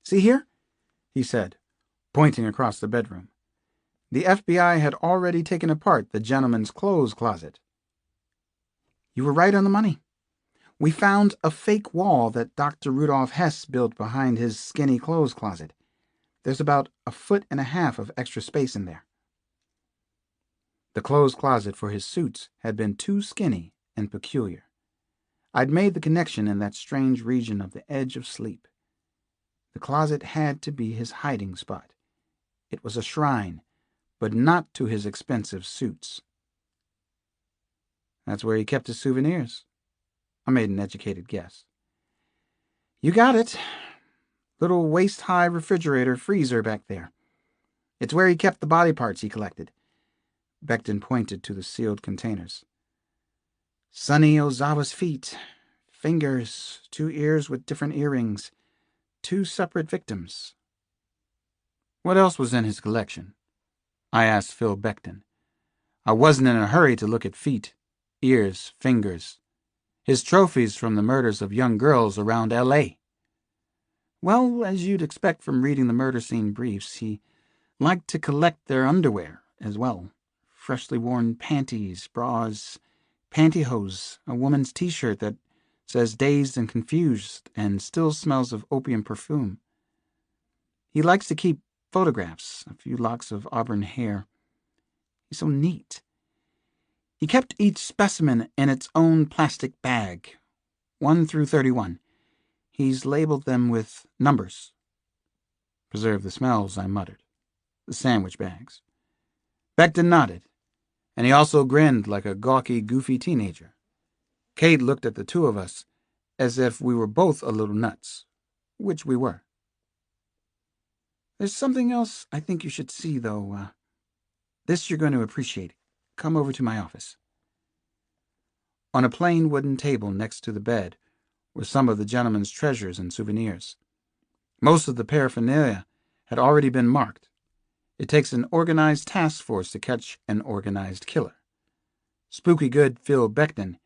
"See here?" he said, pointing across the bedroom. The FBI had already taken apart the gentleman's clothes closet. "You were right on the money. We found a fake wall that Dr. Rudolph Hess built behind his skinny clothes closet. There's about 1.5 feet of extra space in there." The clothes closet for his suits had been too skinny and peculiar. I'd made the connection in that strange region of the edge of sleep. The closet had to be his hiding spot. It was a shrine, but not to his expensive suits. "That's where he kept his souvenirs." I made an educated guess. "You got it. Little waist-high refrigerator freezer back there. It's where he kept the body parts he collected." Becton pointed to the sealed containers. "Sonny Ozawa's feet, fingers, 2 ears with different earrings, 2 separate victims." "What else was in his collection?" I asked Phil Becton. I wasn't in a hurry to look at feet, ears, fingers. His trophies from the murders of young girls around L.A. "Well, as you'd expect from reading the murder scene briefs, he liked to collect their underwear as well. Freshly worn panties, bras, pantyhose, a woman's t-shirt that says Dazed and Confused and still smells of opium perfume. He likes to keep photographs, a few locks of auburn hair. He's so neat. He kept each specimen in its own plastic bag, 1 through 31. He's labeled them with numbers." "Preserve the smells," I muttered. "The sandwich bags." Becton nodded, and he also grinned like a gawky, goofy teenager. Kate looked at the two of us as if we were both a little nuts, which we were. "There's something else I think you should see, though. This you're going to appreciate. Come over to my office." On a plain wooden table next to the bed were some of the gentleman's treasures and souvenirs. Most of the paraphernalia had already been marked. It takes an organized task force to catch an organized killer. Spooky good Phil Becton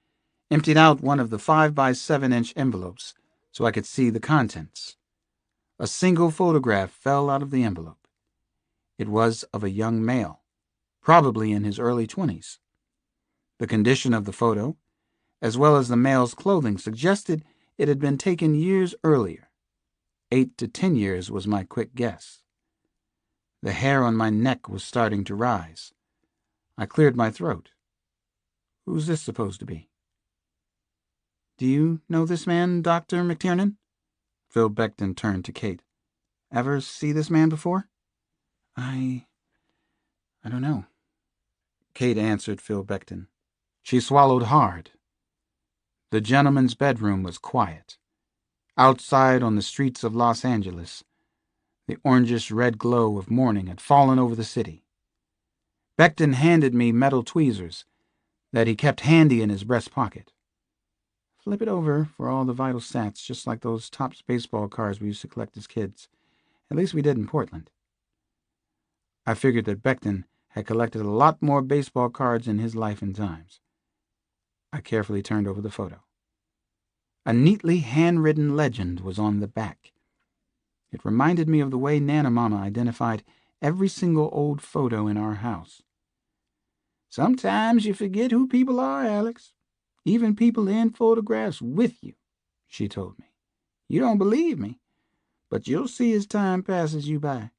emptied out one of the 5-by-7-inch envelopes so I could see the contents. A single photograph fell out of the envelope. It was of a young male, probably in his early 20s. The condition of the photo, as well as the male's clothing, suggested it had been taken years earlier. 8 to 10 years was my quick guess. The hair on my neck was starting to rise. I cleared my throat. "Who's this supposed to be?" "Do you know this man, Dr. McTiernan?" Phil Becton turned to Kate. "Ever see this man before?" I don't know," Kate answered Phil Becton. She swallowed hard. The gentleman's bedroom was quiet. Outside on the streets of Los Angeles, the orangish-red glow of morning had fallen over the city. Becton handed me metal tweezers that he kept handy in his breast pocket. "Flip it over for all the vital stats, just like those Topps baseball cards we used to collect as kids. At least we did in Portland." I figured that Becton had collected a lot more baseball cards in his life and times. I carefully turned over the photo. A neatly handwritten legend was on the back. It reminded me of the way Nana Mama identified every single old photo in our house. "Sometimes you forget who people are, Alex. Even people in photographs with you," she told me. "You don't believe me, but you'll see as time passes you by."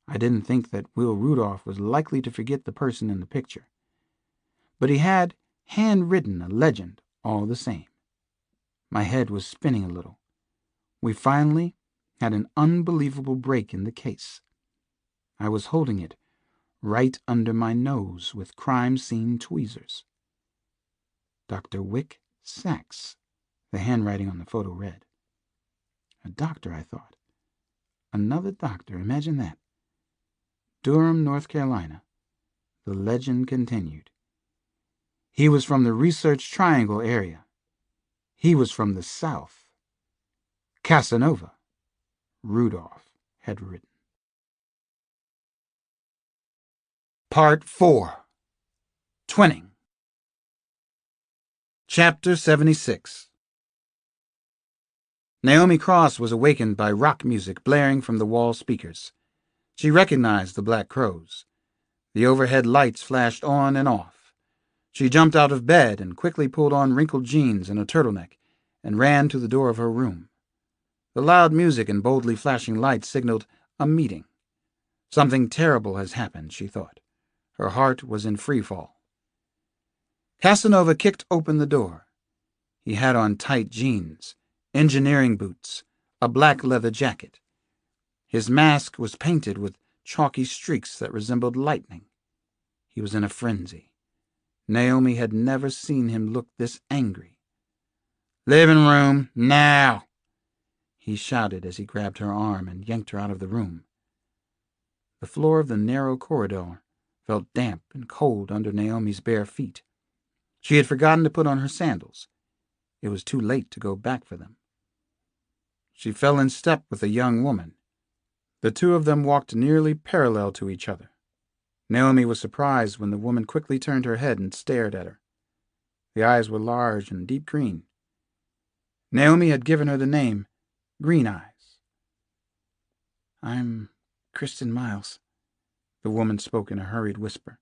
I didn't think that Will Rudolph was likely to forget the person in the picture. But he had handwritten a legend all the same. My head was spinning a little. We finally had an unbelievable break in the case. I was holding it right under my nose with crime scene tweezers. Dr. Wick Sachs, the handwriting on the photo read. A doctor, I thought. Another doctor, imagine that. Durham, North Carolina. The legend continued. He was from the Research Triangle area. He was from the South. Casanova, Rudolph had written. Part 4. Twinning. Chapter 76. Naomi Cross was awakened by rock music blaring from the wall speakers. She recognized the Black Crows. The overhead lights flashed on and off. She jumped out of bed and quickly pulled on wrinkled jeans and a turtleneck and ran to the door of her room. The loud music and boldly flashing lights signaled a meeting. Something terrible has happened, she thought. Her heart was in free fall. Casanova kicked open the door. He had on tight jeans, engineering boots, a black leather jacket. His mask was painted with chalky streaks that resembled lightning. He was in a frenzy. Naomi had never seen him look this angry. "Living room, now!" he shouted as he grabbed her arm and yanked her out of the room. The floor of the narrow corridor felt damp and cold under Naomi's bare feet. She had forgotten to put on her sandals. It was too late to go back for them. She fell in step with a young woman. The two of them walked nearly parallel to each other. Naomi was surprised when the woman quickly turned her head and stared at her. The eyes were large and deep green. Naomi had given her the name Green Eyes. "I'm Kristen Miles," the woman spoke in a hurried whisper.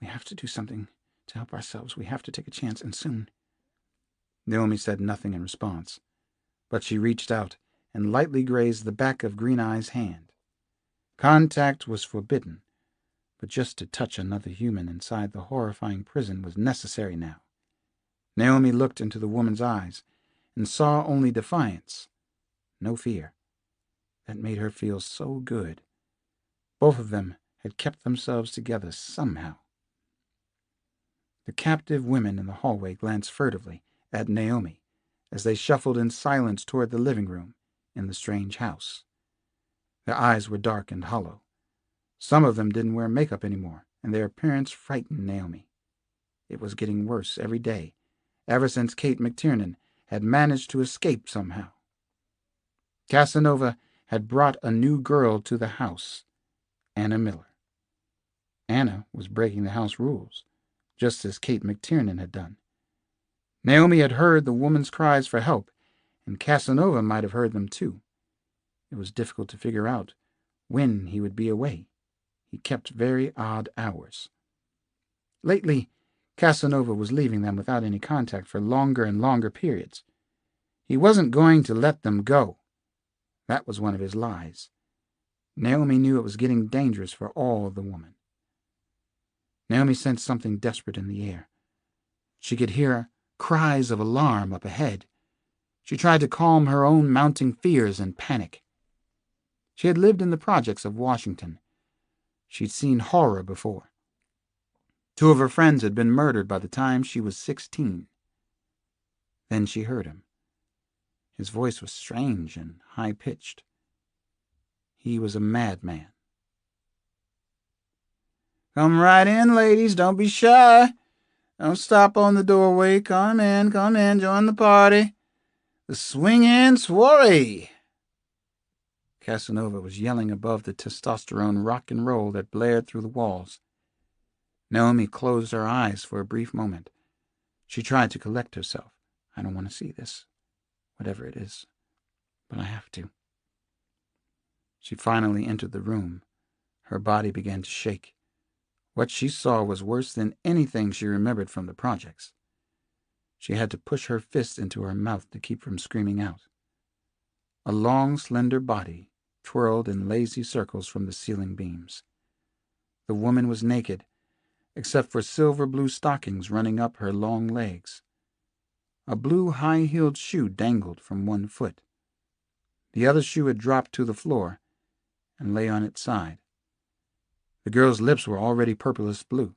"We have to do something to help ourselves. We have to take a chance, and soon." Naomi said nothing in response, but she reached out and lightly grazed the back of Green Eye's hand. Contact was forbidden, but just to touch another human inside the horrifying prison was necessary now. Naomi looked into the woman's eyes and saw only defiance, no fear. That made her feel so good. Both of them had kept themselves together somehow. The captive women in the hallway glanced furtively at Naomi as they shuffled in silence toward the living room in the strange house. Their eyes were dark and hollow. Some of them didn't wear makeup anymore, and their appearance frightened Naomi. It was getting worse every day, ever since Kate McTiernan had managed to escape somehow. Casanova had brought a new girl to the house, Anna Miller. Anna was breaking the house rules, just as Kate McTiernan had done. Naomi had heard the woman's cries for help, and Casanova might have heard them too. It was difficult to figure out when he would be away. He kept very odd hours. Lately, Casanova was leaving them without any contact for longer and longer periods. He wasn't going to let them go. That was one of his lies. Naomi knew it was getting dangerous for all of the woman. Naomi sensed something desperate in the air. She could hear cries of alarm up ahead. She tried to calm her own mounting fears and panic. She had lived in the projects of Washington. She'd seen horror before. 2 of her friends had been murdered by the time she was 16. Then she heard him. His voice was strange and high-pitched. He was a madman. "Come right in, ladies. Don't be shy. Don't stop on the doorway. Come in, join the party. The swingin' soiree." Casanova was yelling above the testosterone rock and roll that blared through the walls. Naomi closed her eyes for a brief moment. She tried to collect herself. "I don't want to see this, whatever it is, but I have to." She finally entered the room. Her body began to shake. What she saw was worse than anything she remembered from the projects. She had to push her fist into her mouth to keep from screaming out. A long, slender body twirled in lazy circles from the ceiling beams. The woman was naked, except for silver blue stockings running up her long legs. A blue high-heeled shoe dangled from one foot. The other shoe had dropped to the floor and lay on its side. The girl's lips were already purplish blue,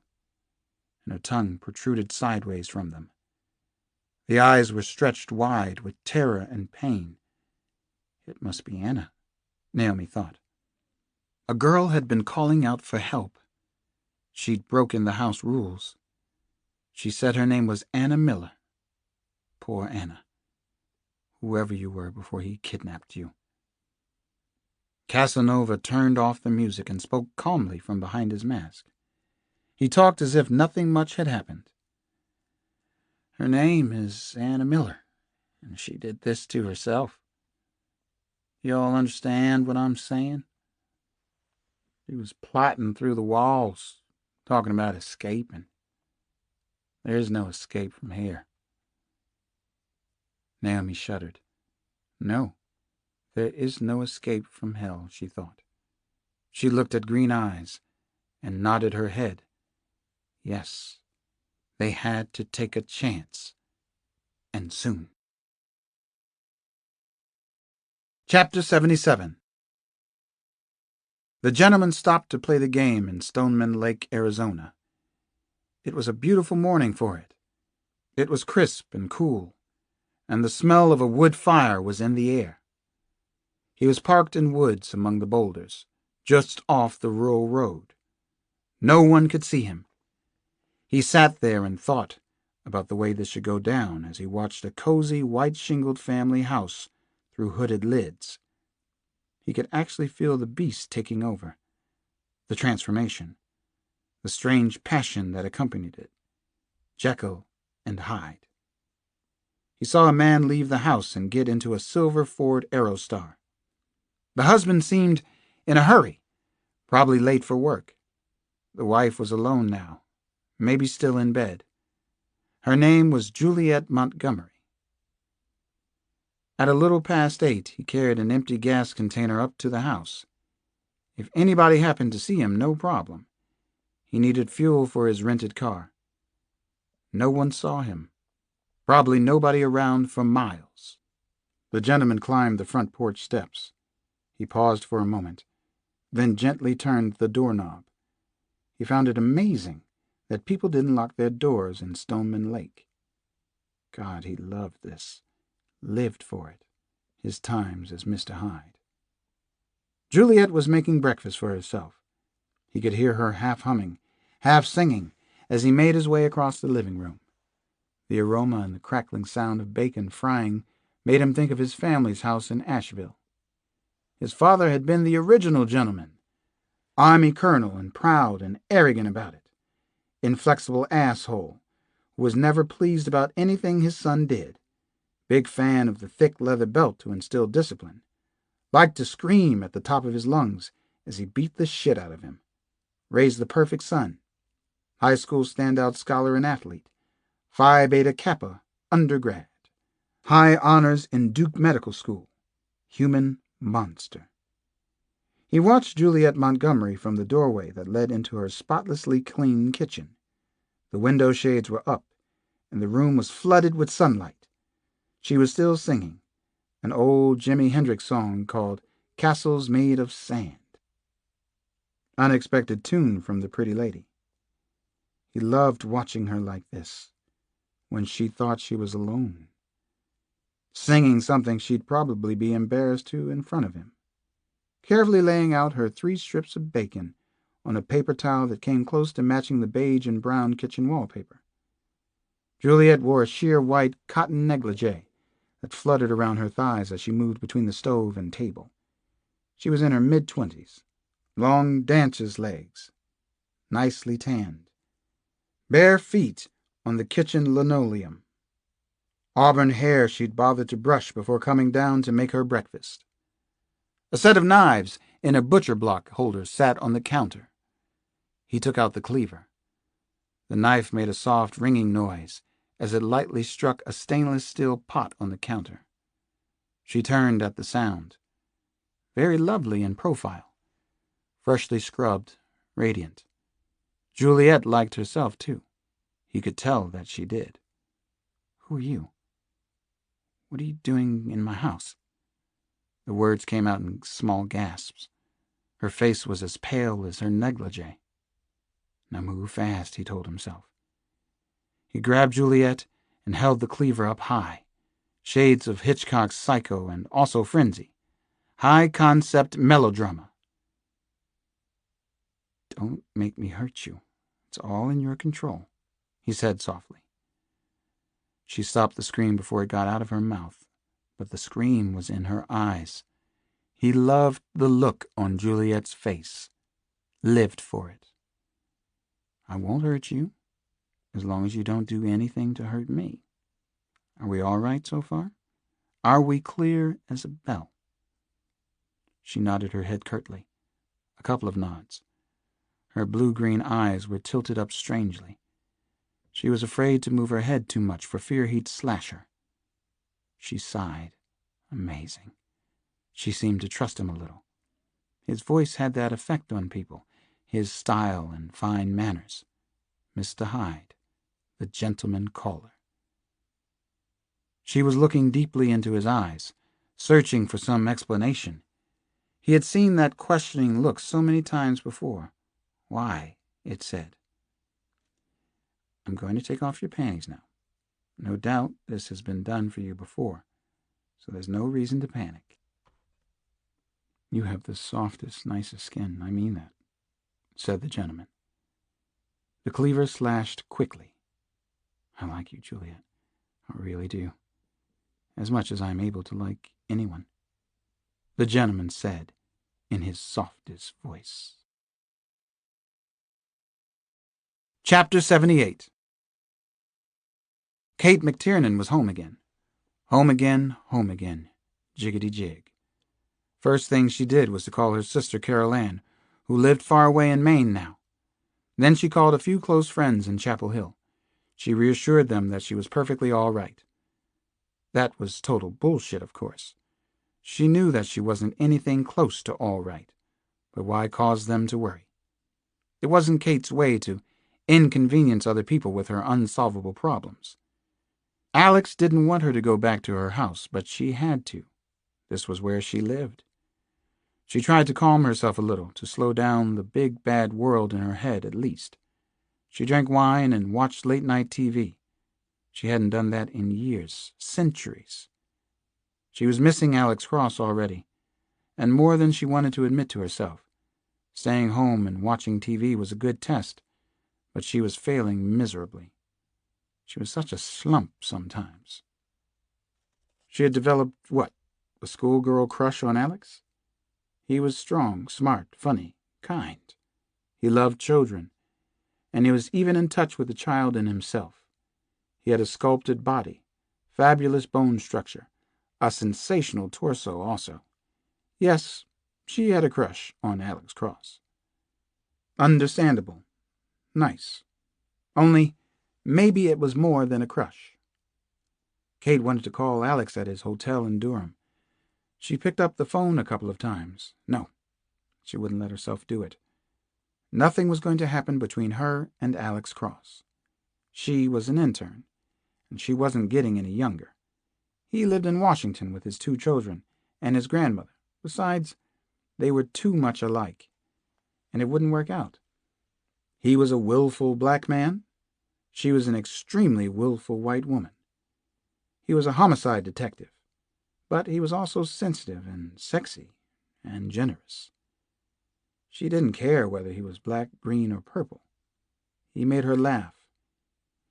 and her tongue protruded sideways from them. The eyes were stretched wide with terror and pain. It must be Anna, Naomi thought. A girl had been calling out for help. She'd broken the house rules. She said her name was Anna Miller. Poor Anna. Whoever you were before he kidnapped you. Casanova turned off the music and spoke calmly from behind his mask. He talked as if nothing much had happened. Her name is Anna Miller, and she did this to herself. You all understand what I'm saying? She was plotting through the walls, talking about escaping. There's no escape from here. Naomi shuddered. No, there is no escape from hell, she thought. She looked at Green Eyes and nodded her head. Yes, they had to take a chance, and soon. Chapter 77. The gentlemen stopped to play the game in Stoneman Lake, Arizona. It was a beautiful morning for it. It was crisp and cool, and the smell of a wood fire was in the air. He was parked in woods among the boulders, just off the rural road. No one could see him. He sat there and thought about the way this should go down as he watched a cozy, white-shingled family house through hooded lids. He could actually feel the beast taking over, the transformation, the strange passion that accompanied it. Jekyll and Hyde. He saw a man leave the house and get into a silver Ford Aerostar. The husband seemed in a hurry, probably late for work. The wife was alone now, maybe still in bed. Her name was Juliet Montgomery. At a little past 8, he carried an empty gas container up to the house. If anybody happened to see him, no problem. He needed fuel for his rented car. No one saw him. Probably nobody around for miles. The gentleman climbed the front porch steps. He paused for a moment, then gently turned the doorknob. He found it amazing that people didn't lock their doors in Stoneman Lake. God, he loved this. Lived for it, his times as Mr. Hyde. Juliet was making breakfast for herself. He could hear her half humming, half singing, as he made his way across the living room. The aroma and the crackling sound of bacon frying made him think of his family's house in Asheville. His father had been the original gentleman, Army colonel and proud and arrogant about it, inflexible asshole who was never pleased about anything his son did. Big fan of the thick leather belt to instill discipline. Liked to scream at the top of his lungs as he beat the shit out of him. Raised the perfect son. High school standout scholar and athlete. Phi Beta Kappa undergrad. High honors in Duke Medical School. Human monster. He watched Juliet Montgomery from the doorway that led into her spotlessly clean kitchen. The window shades were up, and the room was flooded with sunlight. She was still singing, an old Jimi Hendrix song called Castles Made of Sand. Unexpected tune from the pretty lady. He loved watching her like this, when she thought she was alone, singing something she'd probably be embarrassed to in front of him, carefully laying out her 3 strips of bacon on a paper towel that came close to matching the beige and brown kitchen wallpaper. Juliet wore a sheer white cotton negligee that fluttered around her thighs as she moved between the stove and table. She was in her mid-20s, long dancer's legs, nicely tanned, bare feet on the kitchen linoleum, auburn hair she'd bothered to brush before coming down to make her breakfast. A set of knives in a butcher block holder sat on the counter. He took out the cleaver. The knife made a soft ringing noise as it lightly struck a stainless steel pot on the counter. She turned at the sound. Very lovely in profile, freshly scrubbed, radiant. Juliet liked herself, too. He could tell that she did. "Who are you? What are you doing in my house?" The words came out in small gasps. Her face was as pale as her negligee. "Now move fast," he told himself. He grabbed Juliet and held the cleaver up high. Shades of Hitchcock's Psycho and also Frenzy. High-concept melodrama. "Don't make me hurt you. It's all in your control," he said softly. She stopped the scream before it got out of her mouth, but the scream was in her eyes. He loved the look on Juliet's face, lived for it. "I won't hurt you, as long as you don't do anything to hurt me. Are we all right so far? Are we clear as a bell?" She nodded her head curtly. A couple of nods. Her blue-green eyes were tilted up strangely. She was afraid to move her head too much for fear he'd slash her. She sighed. Amazing. She seemed to trust him a little. His voice had that effect on people, his style and fine manners. Mr. Hyde, the gentleman caller. She was looking deeply into his eyes, searching for some explanation. He had seen that questioning look so many times before. "Why?" it said. "I'm going to take off your panties now. No doubt this has been done for you before, so there's no reason to panic. You have the softest, nicest skin, I mean that," said the gentleman. The cleaver slashed quickly. "I like you, Juliet. I really do. As much as I'm able to like anyone," the gentleman said in his softest voice. Chapter 78. Kate McTiernan was home again. Home again, home again. Jiggity-jig. First thing she did was to call her sister Carol Ann, who lived far away in Maine now. Then she called a few close friends in Chapel Hill. She reassured them that she was perfectly all right. That was total bullshit, of course. She knew that she wasn't anything close to all right, but why cause them to worry? It wasn't Kate's way to inconvenience other people with her unsolvable problems. Alex didn't want her to go back to her house, but she had to. This was where she lived. She tried to calm herself a little, to slow down the big bad world in her head at least. She drank wine and watched late-night TV. She hadn't done that in years, centuries. She was missing Alex Cross already, and more than she wanted to admit to herself. Staying home and watching TV was a good test, but she was failing miserably. She was such a slump sometimes. She had developed, what, a schoolgirl crush on Alex? He was strong, smart, funny, kind. He loved children, and he was even in touch with the child in himself. He had a sculpted body, fabulous bone structure, a sensational torso also. Yes, she had a crush on Alex Cross. Understandable. Nice. Only, maybe it was more than a crush. Kate wanted to call Alex at his hotel in Durham. She picked up the phone a couple of times. No, she wouldn't let herself do it. Nothing was going to happen between her and Alex Cross. She was an intern, and she wasn't getting any younger. He lived in Washington with his 2 children and his grandmother. Besides, they were too much alike, and it wouldn't work out. He was a willful black man. She was an extremely willful white woman. He was a homicide detective, but he was also sensitive and sexy and generous. She didn't care whether he was black, green, or purple. He made her laugh.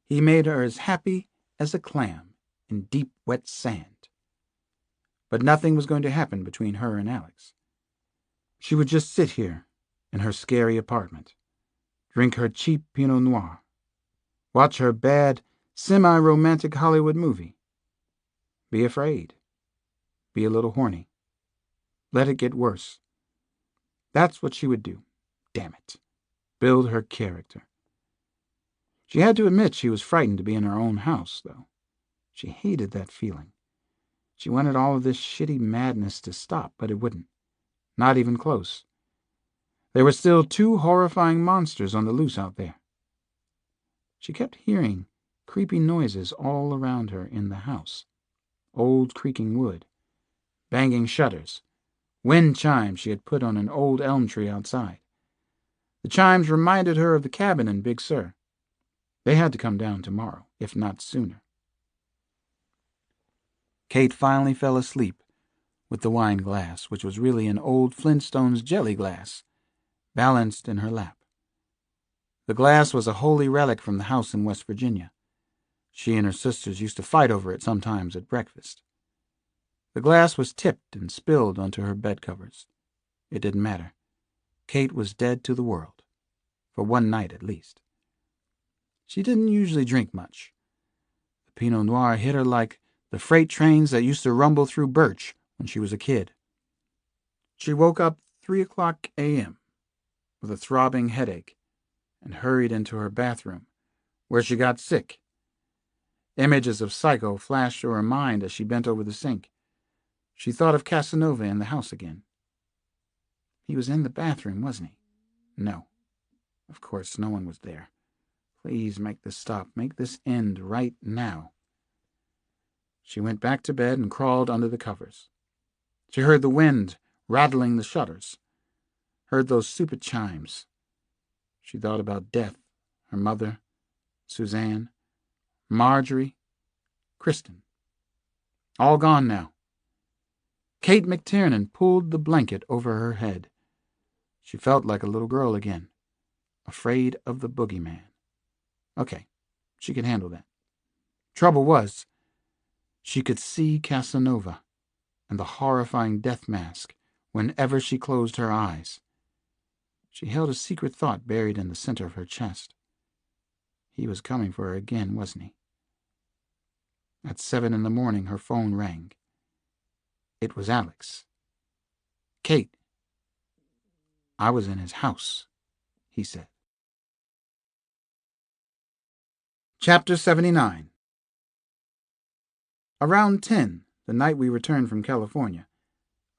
He made her as happy as a clam in deep, wet sand. But nothing was going to happen between her and Alex. She would just sit here in her scary apartment, drink her cheap Pinot Noir, watch her bad, semi-romantic Hollywood movie, be afraid, be a little horny, let it get worse. That's what she would do. Damn it. Build her character. She had to admit she was frightened to be in her own house, though. She hated that feeling. She wanted all of this shitty madness to stop, but it wouldn't. Not even close. There were still 2 horrifying monsters on the loose out there. She kept hearing creepy noises all around her in the house. Old creaking wood, banging shutters, wind chimes she had put on an old elm tree outside. The chimes reminded her of the cabin in Big Sur. They had to come down tomorrow, if not sooner. Kate finally fell asleep with the wine glass, which was really an old Flintstone's jelly glass, balanced in her lap. The glass was a holy relic from the house in West Virginia. She and her sisters used to fight over it sometimes at breakfast. The glass was tipped and spilled onto her bed covers. It didn't matter. Kate was dead to the world, for one night at least. She didn't usually drink much. The Pinot Noir hit her like the freight trains that used to rumble through Birch when she was a kid. She woke up 3:00 a.m. with a throbbing headache and hurried into her bathroom, where she got sick. Images of Psycho flashed through her mind as she bent over the sink. She thought of Casanova in the house again. He was in the bathroom, wasn't he? No. Of course, no one was there. Please make this stop. Make this end right now. She went back to bed and crawled under the covers. She heard the wind rattling the shutters, heard those stupid chimes. She thought about Death, her mother, Suzanne, Marjorie, Kristen. All gone now. Kate McTiernan pulled the blanket over her head. She felt like a little girl again, afraid of the boogeyman. Okay, she could handle that. Trouble was, she could see Casanova and the horrifying death mask whenever she closed her eyes. She held a secret thought buried in the center of her chest. He was coming for her again, wasn't he? At 7 a.m, her phone rang. It was Alex. "Kate, I was in his house," he said. Chapter 79. Around 10, the night we returned from California,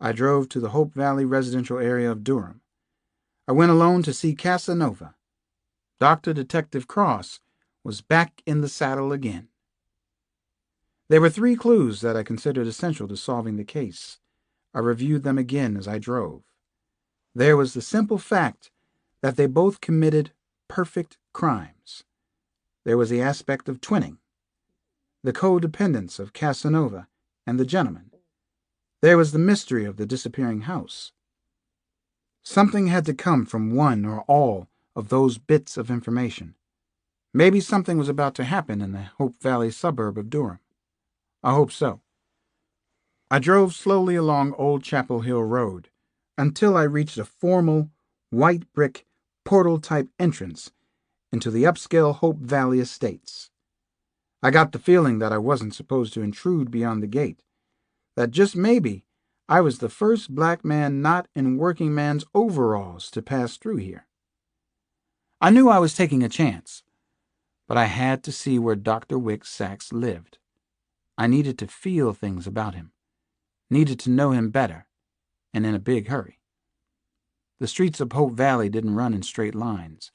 I drove to the Hope Valley residential area of Durham. I went alone to see Casanova. Dr. Detective Cross was back in the saddle again. There were 3 clues that I considered essential to solving the case. I reviewed them again as I drove. There was the simple fact that they both committed perfect crimes. There was the aspect of twinning, the codependence of Casanova and the gentleman. There was the mystery of the disappearing house. Something had to come from one or all of those bits of information. Maybe something was about to happen in the Hope Valley suburb of Durham. I hope so. I drove slowly along Old Chapel Hill Road until I reached a formal, white brick, portal-type entrance into the upscale Hope Valley estates. I got the feeling that I wasn't supposed to intrude beyond the gate, that just maybe I was the first black man not in working man's overalls to pass through here. I knew I was taking a chance, but I had to see where Dr. Wick Sachs lived. I needed to feel things about him, needed to know him better, and in a big hurry. The streets of Hope Valley didn't run in straight lines.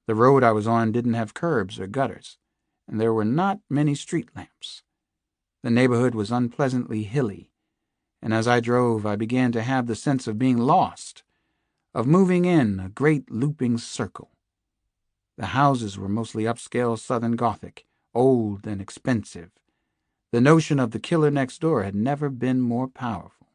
The road I was on didn't have curbs or gutters, and there were not many street lamps. The neighborhood was unpleasantly hilly, and as I drove, I began to have the sense of being lost, of moving in a great looping circle. The houses were mostly upscale Southern Gothic, old and expensive. The notion of the killer next door had never been more powerful.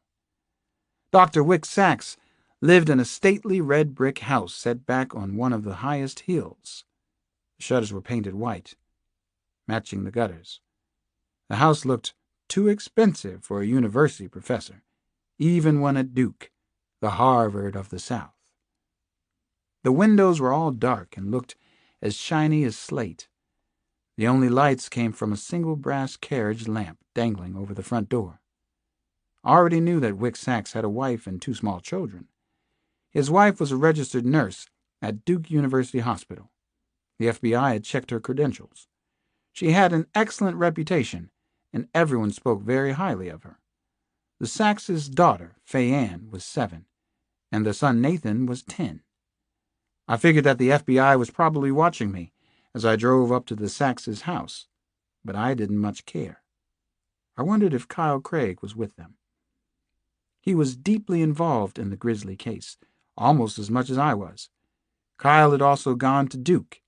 Dr. Wick Sachs lived in a stately red brick house set back on one of the highest hills. The shutters were painted white, matching the gutters. The house looked too expensive for a university professor, even one at Duke, the Harvard of the South. The windows were all dark and looked as shiny as slate. The only lights came from a single brass carriage lamp dangling over the front door. I already knew that Wick Sachs had a wife and 2 small children. His wife was a registered nurse at Duke University Hospital. The FBI had checked her credentials. She had an excellent reputation, and everyone spoke very highly of her. The Sachs' daughter, Fay Ann, was 7, and their son Nathan was 10. I figured that the FBI was probably watching me, as I drove up to the Sachses' house, but I didn't much care. I wondered if Kyle Craig was with them. He was deeply involved in the Grizzly case, almost as much as I was. Kyle had also gone to Duke.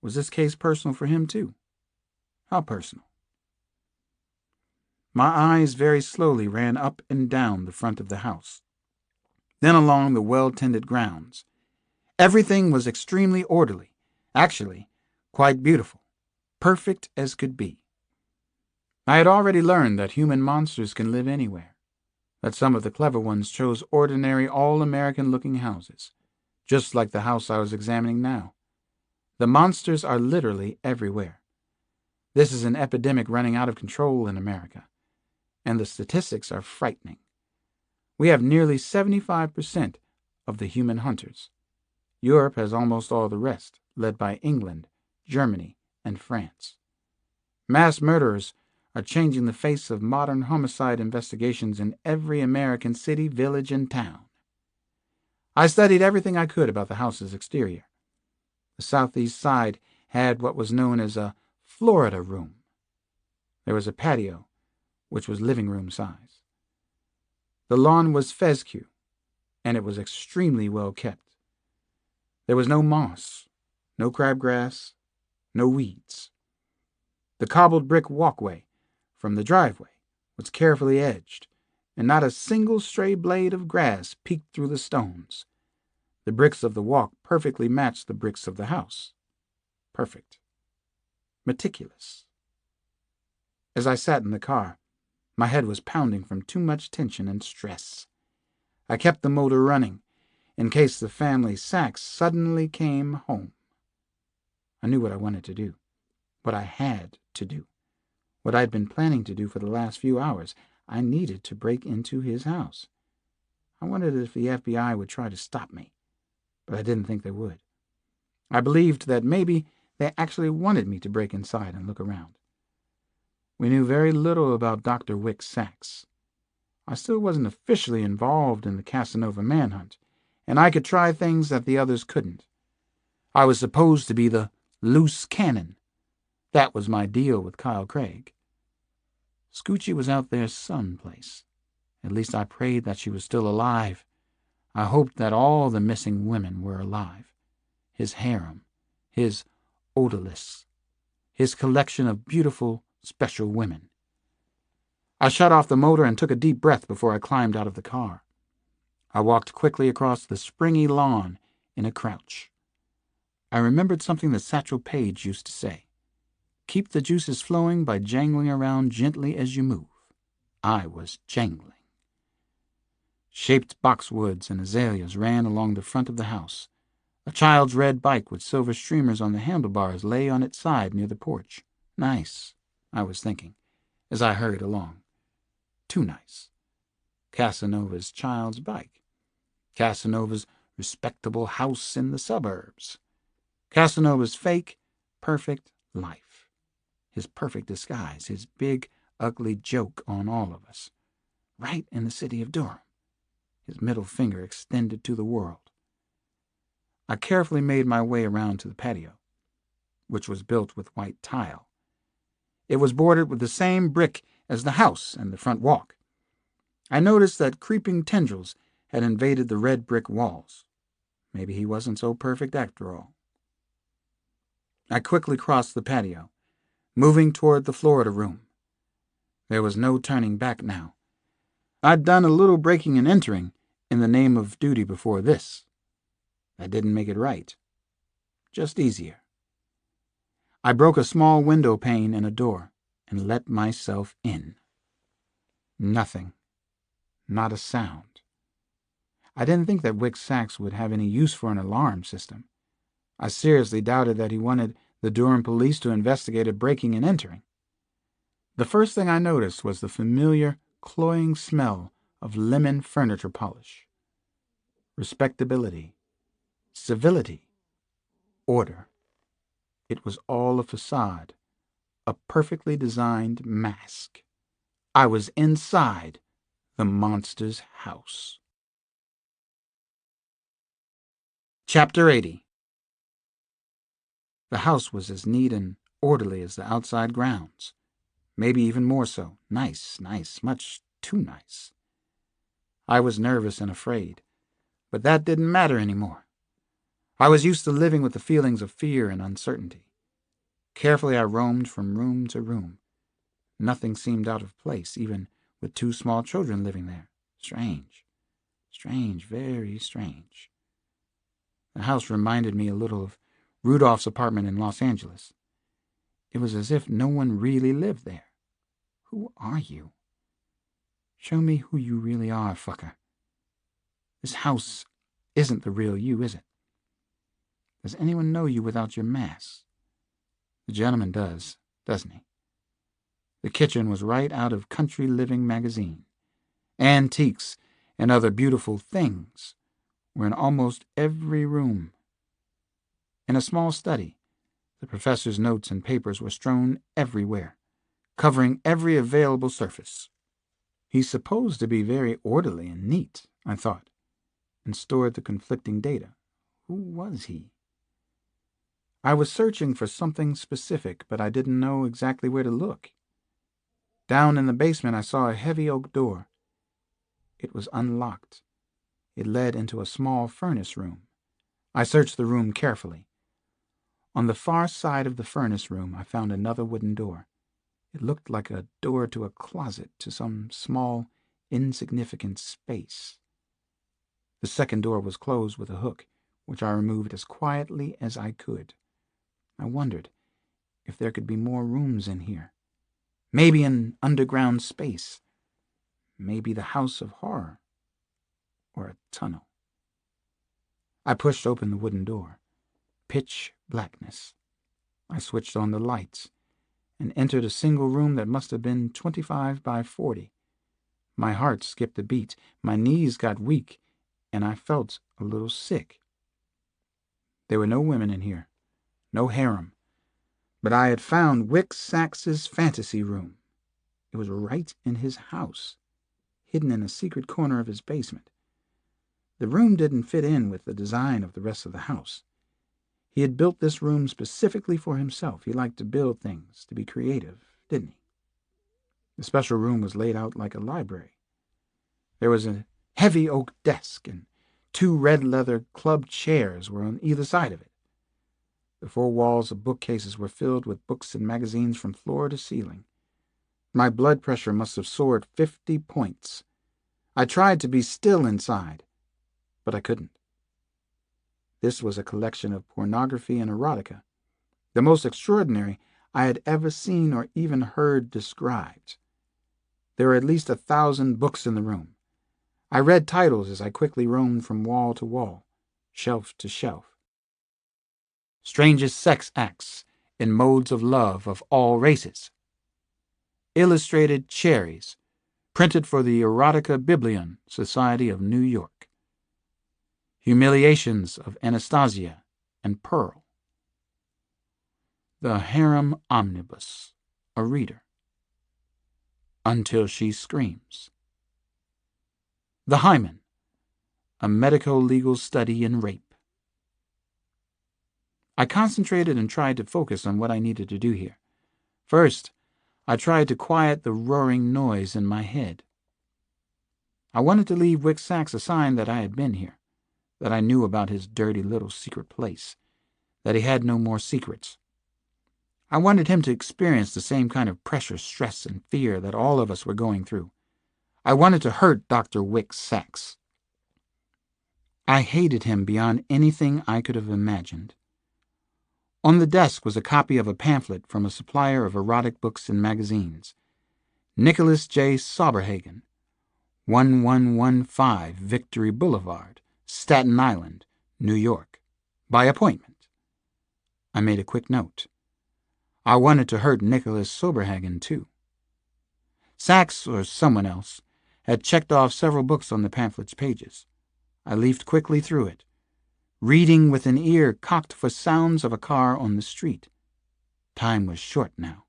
Was this case personal for him, too? How personal? My eyes very slowly ran up and down the front of the house, then along the well-tended grounds. Everything was extremely orderly, actually quite beautiful, perfect as could be. I had already learned that human monsters can live anywhere, that some of the clever ones chose ordinary, all-American-looking houses, just like the house I was examining now. The monsters are literally everywhere. This is an epidemic running out of control in America, and the statistics are frightening. We have nearly 75% of the human hunters. Europe has almost all the rest, led by England, Germany, and France. Mass murderers are changing the face of modern homicide investigations in every American city, village, and town. I studied everything I could about the house's exterior. The southeast side had what was known as a Florida room. There was a patio, which was living room size. The lawn was fescue, and it was extremely well kept. There was no moss, no crabgrass, no weeds. The cobbled brick walkway from the driveway was carefully edged, and not a single stray blade of grass peeked through the stones. The bricks of the walk perfectly matched the bricks of the house. Perfect. Meticulous. As I sat in the car, my head was pounding from too much tension and stress. I kept the motor running, in case the family Sachs suddenly came home. I knew what I wanted to do, what I had to do, what I'd been planning to do for the last few hours. I needed to break into his house. I wondered if the FBI would try to stop me, but I didn't think they would. I believed that maybe they actually wanted me to break inside and look around. We knew very little about Dr. Wick Sachs. I still wasn't officially involved in the Casanova manhunt, and I could try things that the others couldn't. I was supposed to be the loose cannon. That was my deal with Kyle Craig. Scoochie was out there someplace. At least I prayed that she was still alive. I hoped that all the missing women were alive. His harem, his odalisques, his collection of beautiful, special women. I shut off the motor and took a deep breath before I climbed out of the car. I walked quickly across the springy lawn in a crouch. I remembered something that Satchel Paige used to say. Keep the juices flowing by jangling around gently as you move. I was jangling. Shaped boxwoods and azaleas ran along the front of the house. A child's red bike with silver streamers on the handlebars lay on its side near the porch. Nice, I was thinking, as I hurried along. Too nice. Casanova's child's bike. Casanova's respectable house in the suburbs. Casanova's fake, perfect life. His perfect disguise, his big, ugly joke on all of us. Right in the city of Durham. His middle finger extended to the world. I carefully made my way around to the patio, which was built with white tile. It was bordered with the same brick as the house and the front walk. I noticed that creeping tendrils had invaded the red brick walls. Maybe he wasn't so perfect after all. I quickly crossed the patio, moving toward the Florida room. There was no turning back now. I'd done a little breaking and entering in the name of duty before this. That didn't make it right. Just easier. I broke a small window pane in a door and let myself in. Nothing. Not a sound. I didn't think that Wick Sachs would have any use for an alarm system. I seriously doubted that he wanted the Durham police to investigate a breaking and entering. The first thing I noticed was the familiar, cloying smell of lemon furniture polish. Respectability, civility, order. It was all a facade, a perfectly designed mask. I was inside the monster's house. Chapter 80. The house was as neat and orderly as the outside grounds. Maybe even more so. Nice, much too nice. I was nervous and afraid, but that didn't matter anymore. I was used to living with the feelings of fear and uncertainty. Carefully I roamed from room to room. Nothing seemed out of place, even with 2 small children living there. Strange, very strange. The house reminded me a little of Rudolph's apartment in Los Angeles. It was as if no one really lived there. Who are you? Show me who you really are, fucker. This house isn't the real you, is it? Does anyone know you without your mask? The gentleman does, doesn't he? The kitchen was right out of Country Living magazine. Antiques and other beautiful things were in almost every room. In a small study, the professor's notes and papers were strewn everywhere, covering every available surface. He's supposed to be very orderly and neat, I thought, and stored the conflicting data. Who was he? I was searching for something specific, but I didn't know exactly where to look. Down in the basement I saw a heavy oak door. It was unlocked. It led into a small furnace room. I searched the room carefully. On the far side of the furnace room I found another wooden door. It looked like a door to a closet, to some small, insignificant space. The second door was closed with a hook, which I removed as quietly as I could. I wondered if there could be more rooms in here. Maybe an underground space. Maybe the house of horror. Or a tunnel. I pushed open the wooden door. Pitch blackness. I switched on the lights and entered a single room that must have been 25 by 40. My heart skipped a beat, my knees got weak, and I felt a little sick. There were no women in here, no harem, but I had found Wick Sax's fantasy room. It was right in his house, hidden in a secret corner of his basement. The room didn't fit in with the design of the rest of the house. He had built this room specifically for himself. He liked to build things, to be creative, didn't he? The special room was laid out like a library. There was a heavy oak desk, and 2 red leather club chairs were on either side of it. The 4 walls of bookcases were filled with books and magazines from floor to ceiling. My blood pressure must have soared 50 points. I tried to be still inside, but I couldn't. This was a collection of pornography and erotica, the most extraordinary I had ever seen or even heard described. There were at least 1,000 books in the room. I read titles as I quickly roamed from wall to wall, shelf to shelf. Strangest Sex Acts in Modes of Love of All Races. Illustrated Cherries, printed for the Erotica Biblion Society of New York. Humiliations of Anastasia and Pearl. The Harem Omnibus, a reader. Until She Screams. The Hymen, a medico-legal study in rape. I concentrated and tried to focus on what I needed to do here. First, I tried to quiet the roaring noise in my head. I wanted to leave Wick Sax a sign that I had been here, that I knew about his dirty little secret place, that he had no more secrets. I wanted him to experience the same kind of pressure, stress, and fear that all of us were going through. I wanted to hurt Dr. Wick Sax. I hated him beyond anything I could have imagined. On the desk was a copy of a pamphlet from a supplier of erotic books and magazines. Nicholas J. Sauberhagen, 1115 Victory Boulevard, Staten Island, New York. By appointment. I made a quick note. I wanted to hurt Nicholas Sauberhagen, too. Sax, or someone else, had checked off several books on the pamphlet's pages. I leafed quickly through it, reading with an ear cocked for sounds of a car on the street. Time was short now.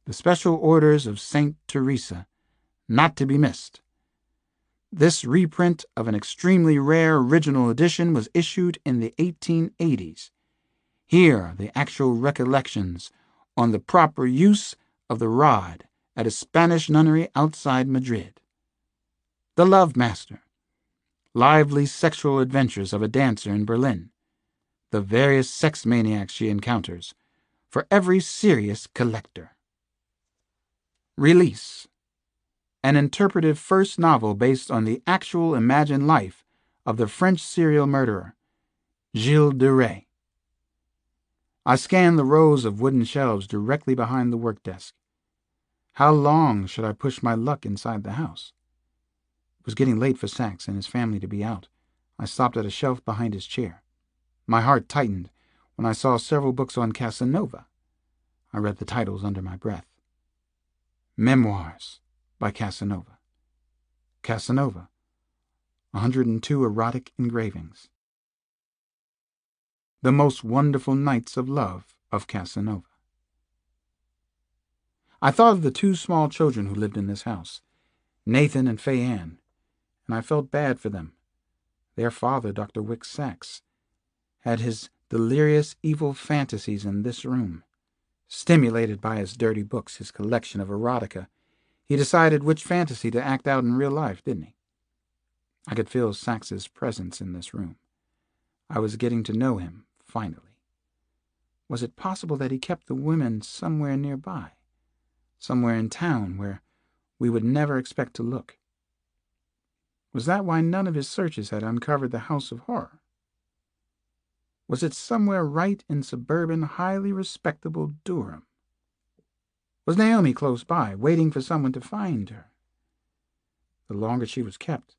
The Special Orders of St. Teresa, not to be missed. This reprint of an extremely rare original edition was issued in the 1880s. Here are the actual recollections on the proper use of the rod at a Spanish nunnery outside Madrid. The Love Master. Lively sexual adventures of a dancer in Berlin. The various sex maniacs she encounters. For every serious collector. Release. An interpretive first novel based on the actual imagined life of the French serial murderer, Gilles de Rais. I scanned the rows of wooden shelves directly behind the work desk. How long should I push my luck inside the house? It was getting late for Sachs and his family to be out. I stopped at a shelf behind his chair. My heart tightened when I saw several books on Casanova. I read the titles under my breath. Memoirs by Casanova. Casanova. 102 erotic engravings. The Most Wonderful Nights of Love of Casanova. I thought of the two small children who lived in this house, Nathan and Fay Ann, and I felt bad for them. Their father, Dr. Wick Sachs, had his delirious evil fantasies in this room. Stimulated by his dirty books, his collection of erotica, he decided which fantasy to act out in real life, didn't he? I could feel Sachs's presence in this room. I was getting to know him, finally. Was it possible that he kept the women somewhere nearby? Somewhere in town where we would never expect to look? Was that why none of his searches had uncovered the House of Horror? Was it somewhere right in suburban, highly respectable Durham? Was Naomi close by, waiting for someone to find her? The longer she was kept,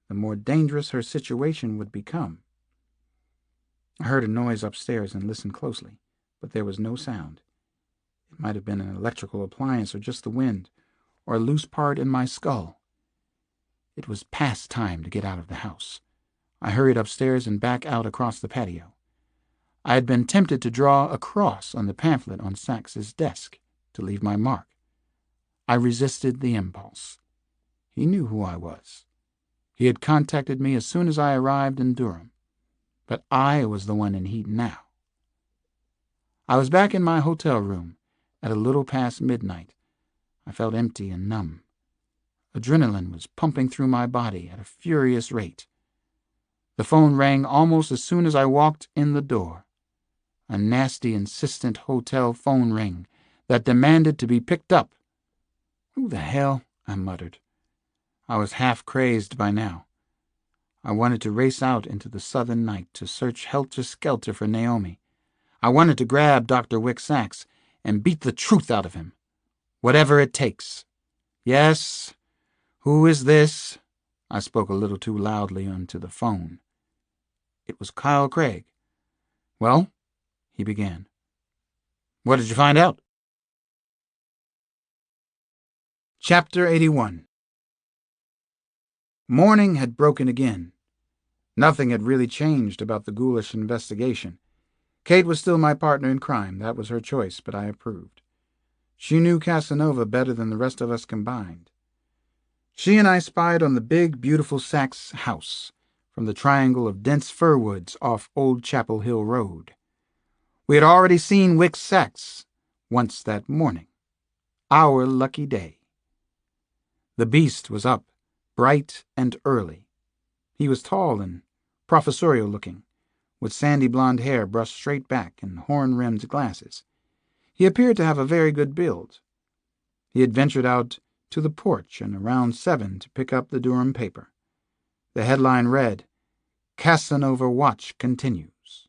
the more dangerous her situation would become. I heard a noise upstairs and listened closely, but there was no sound. It might have been an electrical appliance or just the wind, or a loose part in my skull. It was past time to get out of the house. I hurried upstairs and back out across the patio. I had been tempted to draw a cross on the pamphlet on Sachs's desk to leave my mark. I resisted the impulse. He knew who I was. He had contacted me as soon as I arrived in Durham. But I was the one in heat now. I was back in my hotel room at a little past midnight. I felt empty and numb. Adrenaline was pumping through my body at a furious rate. The phone rang almost as soon as I walked in the door. A nasty, insistent hotel phone ring that demanded to be picked up. Who the hell? I muttered. I was half crazed by now. I wanted to race out into the southern night to search helter-skelter for Naomi. I wanted to grab Dr. Wick Sachs and beat the truth out of him. Whatever it takes. Yes, who is this? I spoke a little too loudly onto the phone. It was Kyle Craig. Well, he began. What did you find out? Chapter 81. Morning had broken again. Nothing had really changed about the ghoulish investigation. Kate was still my partner in crime. That was her choice, but I approved. She knew Casanova better than the rest of us combined. She and I spied on the big, beautiful Sachs house from the triangle of dense fir woods off Old Chapel Hill Road. We had already seen Wick Sachs once that morning. Our lucky day. The beast was up, bright and early. He was tall and professorial-looking, with sandy blonde hair brushed straight back and horn-rimmed glasses. He appeared to have a very good build. He had ventured out to the porch and around 7 to pick up the Durham paper. The headline read, Casanova Watch Continues.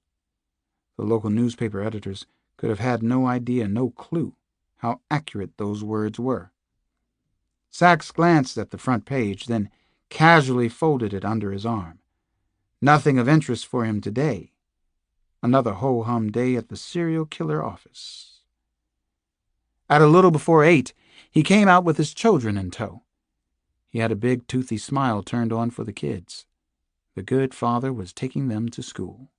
The local newspaper editors could have had no idea, no clue, how accurate those words were. Sachs glanced at the front page, then casually folded it under his arm. Nothing of interest for him today. Another ho-hum day at the serial killer office. At a little before 8, he came out with his children in tow. He had a big, toothy smile turned on for the kids. The good father was taking them to school.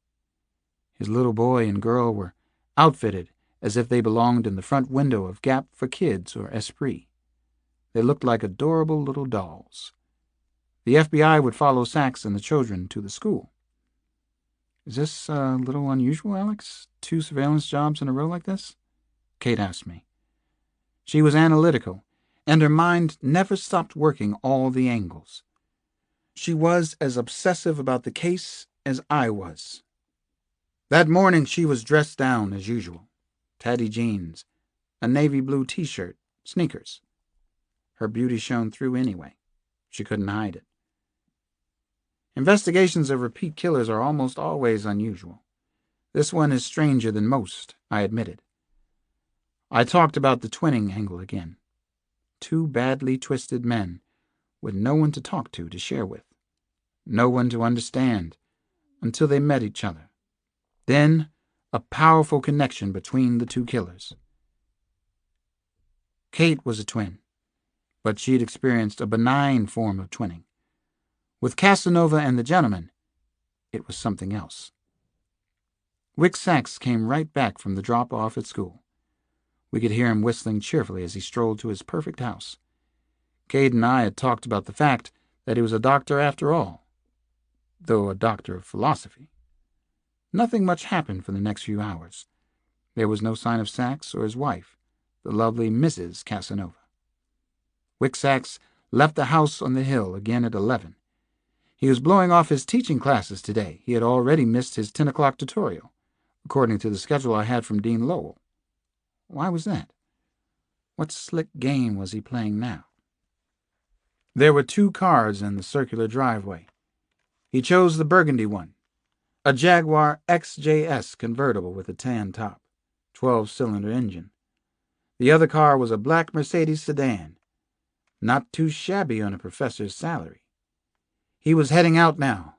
His little boy and girl were outfitted as if they belonged in the front window of Gap for Kids or Esprit. They looked like adorable little dolls. The FBI would follow Sachs and the children to the school. Is this a little unusual, Alex? 2 surveillance jobs in a row like this? Kate asked me. She was analytical, and her mind never stopped working all the angles. She was as obsessive about the case as I was. That morning she was dressed down as usual. Tatty jeans, a navy blue t-shirt, sneakers. Her beauty shone through anyway. She couldn't hide it. Investigations of repeat killers are almost always unusual. This one is stranger than most, I admitted. I talked about the twinning angle again. 2 badly twisted men with no one to talk to share with. No one to understand until they met each other. Then, a powerful connection between the 2 killers. Kate was a twin, but she'd experienced a benign form of twinning. With Casanova and the gentleman, it was something else. Wick Sachs came right back from the drop-off at school. We could hear him whistling cheerfully as he strolled to his perfect house. Kate and I had talked about the fact that he was a doctor after all, though a doctor of philosophy. Nothing much happened for the next few hours. There was no sign of Sachs or his wife, the lovely Mrs. Casanova. Wick Sachs left the house on the hill again at 11. He was blowing off his teaching classes today. He had already missed his 10 o'clock tutorial, according to the schedule I had from Dean Lowell. Why was that? What slick game was he playing now? There were 2 cars in the circular driveway. He chose the burgundy one, a Jaguar XJS convertible with a tan top, 12-cylinder engine. The other car was a black Mercedes sedan, not too shabby on a professor's salary. He was heading out now,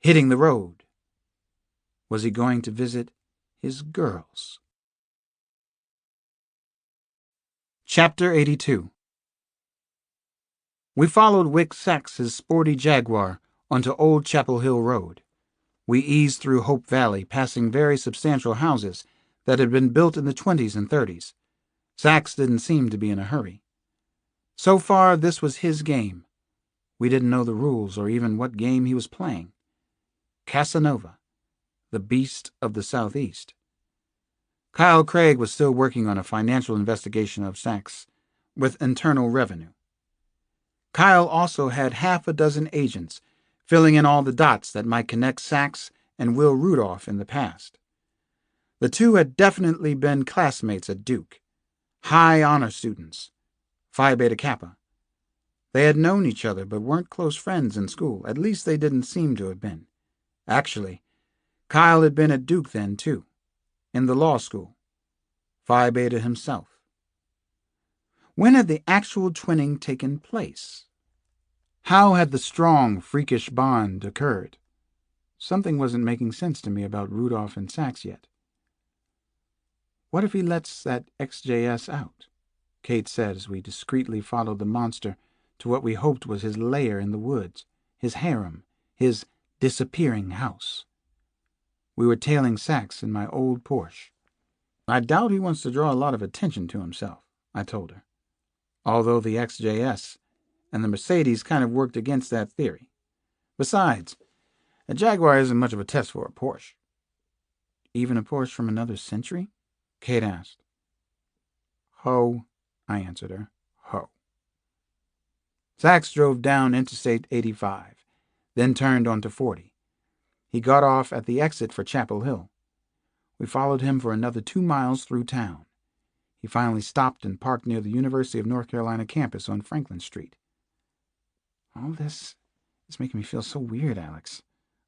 hitting the road. Was he going to visit his girls? Chapter 82. We followed Wick Sachs's sporty Jaguar onto Old Chapel Hill Road. We eased through Hope Valley, passing very substantial houses that had been built in the 20s and 30s. Sachs didn't seem to be in a hurry. So far, this was his game. We didn't know the rules or even what game he was playing. Casanova, the beast of the Southeast. Kyle Craig was still working on a financial investigation of Sachs with Internal Revenue. Kyle also had half a dozen agents filling in all the dots that might connect Sachs and Will Rudolph in the past. The 2 had definitely been classmates at Duke, high honor students, Phi Beta Kappa. They had known each other but weren't close friends in school. At least they didn't seem to have been. Actually, Kyle had been at Duke then, too, in the law school. Phi Beta himself. When had the actual twinning taken place? How had the strong, freakish bond occurred? Something wasn't making sense to me about Rudolph and Sachs yet. What if he lets that XJS out? Kate said as we discreetly followed the monster to what we hoped was his lair in the woods, his harem, his disappearing house. We were tailing Sachs in my old Porsche. I doubt he wants to draw a lot of attention to himself, I told her, although the XJS and the Mercedes kind of worked against that theory. Besides, a Jaguar isn't much of a test for a Porsche. Even a Porsche from another century? Kate asked. Ho, I answered her. Ho. Sachs drove down Interstate 85, then turned onto 40. He got off at the exit for Chapel Hill. We followed him for another 2 miles through town. He finally stopped and parked near the University of North Carolina campus on Franklin Street. All this is making me feel so weird, Alex.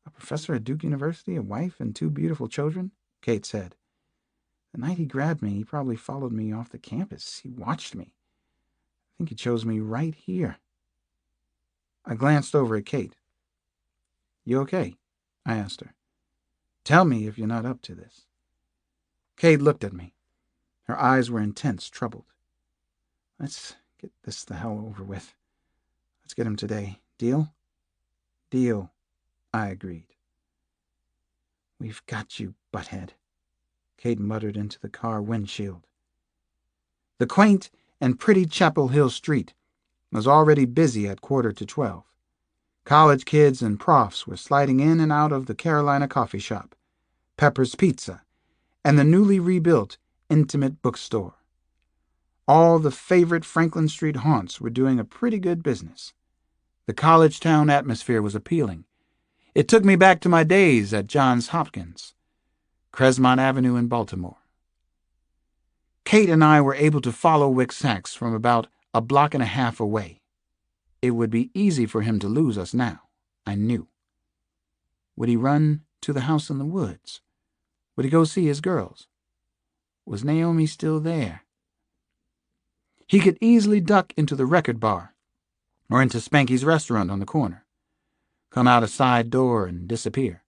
A professor at Duke University, a wife, and 2 beautiful children, Kate said. The night he grabbed me, he probably followed me off the campus. He watched me. I think he chose me right here. I glanced over at Kate. You okay? I asked her. Tell me if you're not up to this. Kate looked at me. Her eyes were intense, troubled. Let's get this the hell over with. Let's get him today. Deal? Deal, I agreed. We've got you, butthead, Kate muttered into the car windshield. The quaint and pretty Chapel Hill street was already busy at 11:45. College kids and profs were sliding in and out of the Carolina coffee shop, Pepper's Pizza, and the newly rebuilt Intimate Bookstore. All the favorite Franklin Street haunts were doing a pretty good business. The college town atmosphere was appealing. It took me back to my days at Johns Hopkins, Cresmont Avenue in Baltimore. Kate and I were able to follow Wick Sachs from about a block and a half away. It would be easy for him to lose us now, I knew. Would he run to the house in the woods? Would he go see his girls? Was Naomi still there? He could easily duck into the record bar or into Spanky's restaurant on the corner, come out a side door and disappear.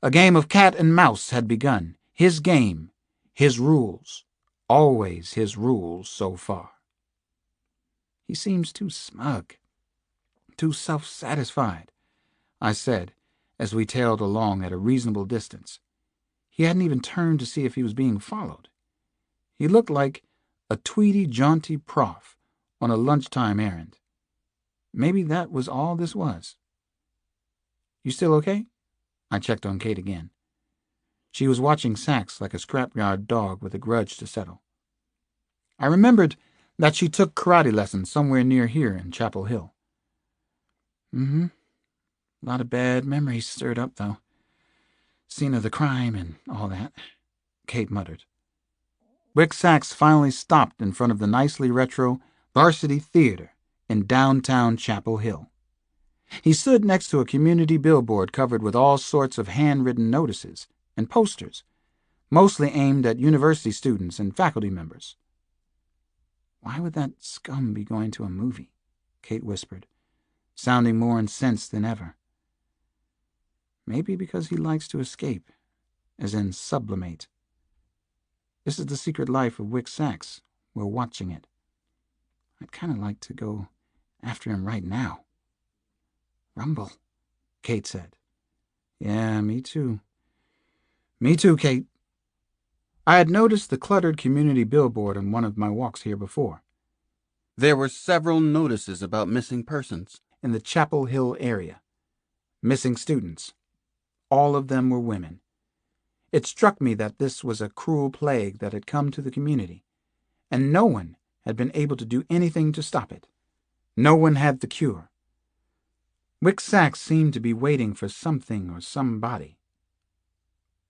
A game of cat and mouse had begun. His game, his rules, always his rules so far. He seems too smug, too self-satisfied, I said, as we tailed along at a reasonable distance. He hadn't even turned to see if he was being followed. He looked like a tweedy, jaunty prof on a lunchtime errand. Maybe that was all this was. You still okay? I checked on Kate again. She was watching Sachs like a scrapyard dog with a grudge to settle. I remembered that she took karate lessons somewhere near here in Chapel Hill. A lot of bad memories stirred up, though. Scene of the crime and all that, Kate muttered. Wick Sachs finally stopped in front of the nicely retro Varsity Theater in downtown Chapel Hill. He stood next to a community billboard covered with all sorts of handwritten notices and posters, mostly aimed at university students and faculty members. Why would that scum be going to a movie? Kate whispered, sounding more incensed than ever. Maybe because he likes to escape, as in sublimate. This is the secret life of Wick Sachs. We're watching it. I'd kind of like to go after him right now. Rumble, Kate said. Yeah, me too. Me too, Kate. I had noticed the cluttered community billboard on one of my walks here before. There were several notices about missing persons in the Chapel Hill area. Missing students. All of them were women. It struck me that this was a cruel plague that had come to the community, and no one had been able to do anything to stop it. No one had the cure. Wick Sachs seemed to be waiting for something or somebody.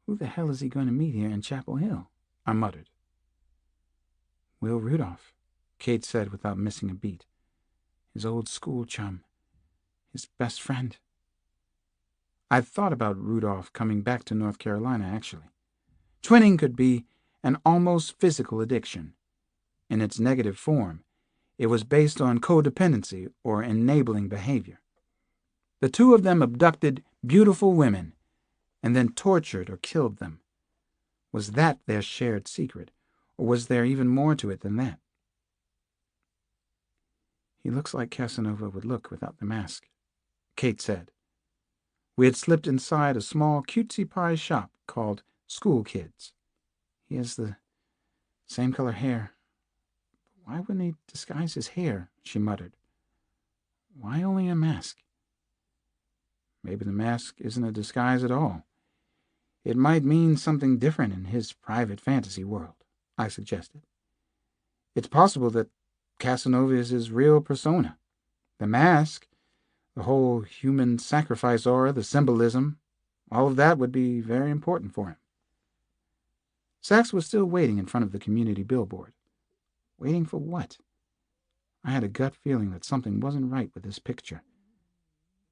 Who the hell is he going to meet here in Chapel Hill? I muttered. Will Rudolph, Kate said without missing a beat. His old school chum. His best friend. I'd thought about Rudolph coming back to North Carolina, actually. Twinning could be an almost physical addiction. In its negative form, it was based on codependency or enabling behavior. The two of them abducted beautiful women and then tortured or killed them. Was that their shared secret, or was there even more to it than that? He looks like Casanova would look without the mask, Kate said. We had slipped inside a small cutesy pie shop called School Kids. He has the same color hair. Why wouldn't he disguise his hair? She muttered. Why only a mask? Maybe the mask isn't a disguise at all. It might mean something different in his private fantasy world, I suggested. It's possible that Casanova is his real persona. The mask, the whole human sacrifice aura, the symbolism, all of that would be very important for him. Sachs was still waiting in front of the community billboard. Waiting for what? I had a gut feeling that something wasn't right with this picture.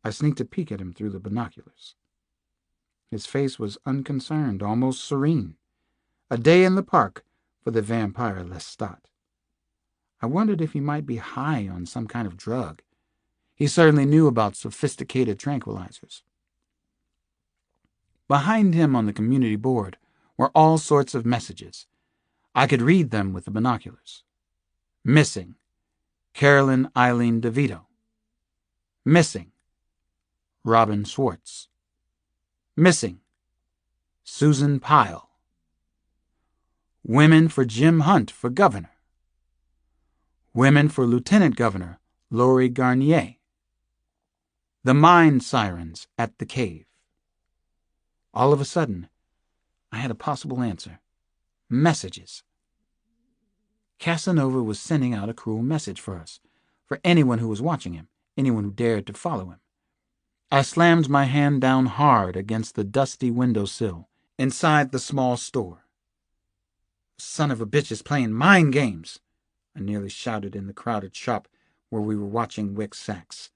I sneaked a peek at him through the binoculars. His face was unconcerned, almost serene. A day in the park for the vampire Lestat. I wondered if he might be high on some kind of drug. He certainly knew about sophisticated tranquilizers. Behind him on the community board were all sorts of messages. I could read them with the binoculars. Missing, Carolyn Eileen DeVito. Missing, Robin Schwartz. Missing, Susan Pyle. Women for Jim Hunt for governor. Women for Lieutenant Governor Lori Garnier. The mine sirens at the cave. All of a sudden, I had a possible answer. Messages. Casanova was sending out a cruel message for us, for anyone who was watching him, anyone who dared to follow him. I slammed my hand down hard against the dusty windowsill inside the small store. "Son of a bitch is playing mind games," I nearly shouted in the crowded shop where we were watching Wick Sacks.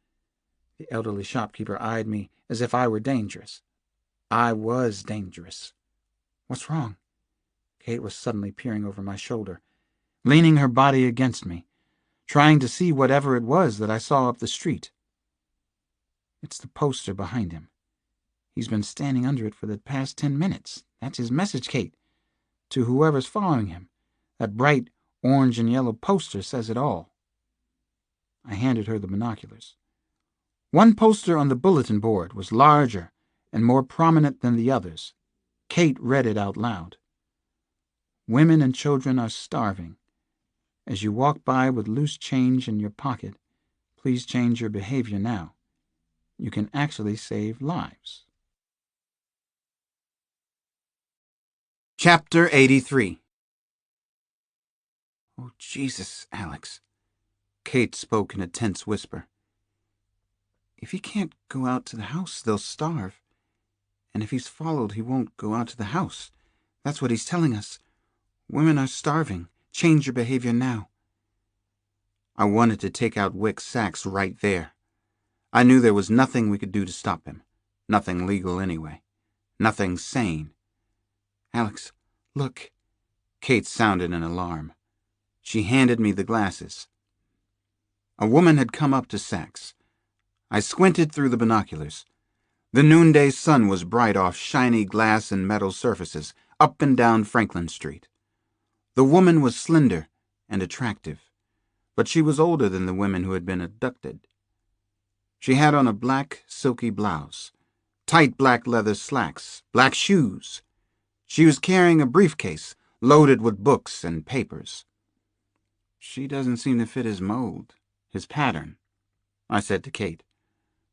The elderly shopkeeper eyed me as if I were dangerous. I was dangerous. "What's wrong?" Kate was suddenly peering over my shoulder, leaning her body against me, trying to see whatever it was that I saw up the street. "It's the poster behind him. He's been standing under it for the past 10 minutes. That's his message, Kate, to whoever's following him. That bright orange and yellow poster says it all." I handed her the binoculars. One poster on the bulletin board was larger and more prominent than the others. Kate read it out loud. "Women and children are starving. As you walk by with loose change in your pocket, please change your behavior now. You can actually save lives." Chapter 83. "Oh, Jesus, Alex," Kate spoke in a tense whisper. "If he can't go out to the house, they'll starve. And if he's followed, he won't go out to the house. That's what he's telling us. Women are starving. Change your behavior now." I wanted to take out Wick Sacks right there. I knew there was nothing we could do to stop him. Nothing legal anyway. Nothing sane. "Alex, look." Kate sounded in alarm. She handed me the glasses. A woman had come up to Sacks. I squinted through the binoculars. The noonday sun was bright off shiny glass and metal surfaces up and down Franklin Street. The woman was slender and attractive, but she was older than the women who had been abducted. She had on a black, silky blouse, tight black leather slacks, black shoes. She was carrying a briefcase loaded with books and papers. "She doesn't seem to fit his mold, his pattern," I said to Kate.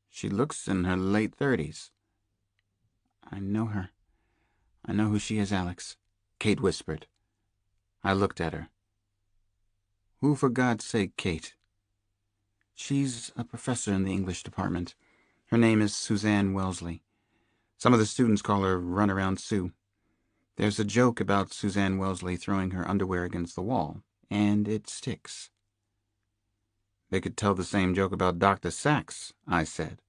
"She looks in her late 30s. "I know her. I know who she is, Alex," Kate whispered. I looked at her. "Who, for God's sake, Kate?" "She's a professor in the English department. Her name is Suzanne Wellesley. Some of the students call her Runaround Sue. There's a joke about Suzanne Wellesley throwing her underwear against the wall, and it sticks." "They could tell the same joke about Dr. Sacks," I said.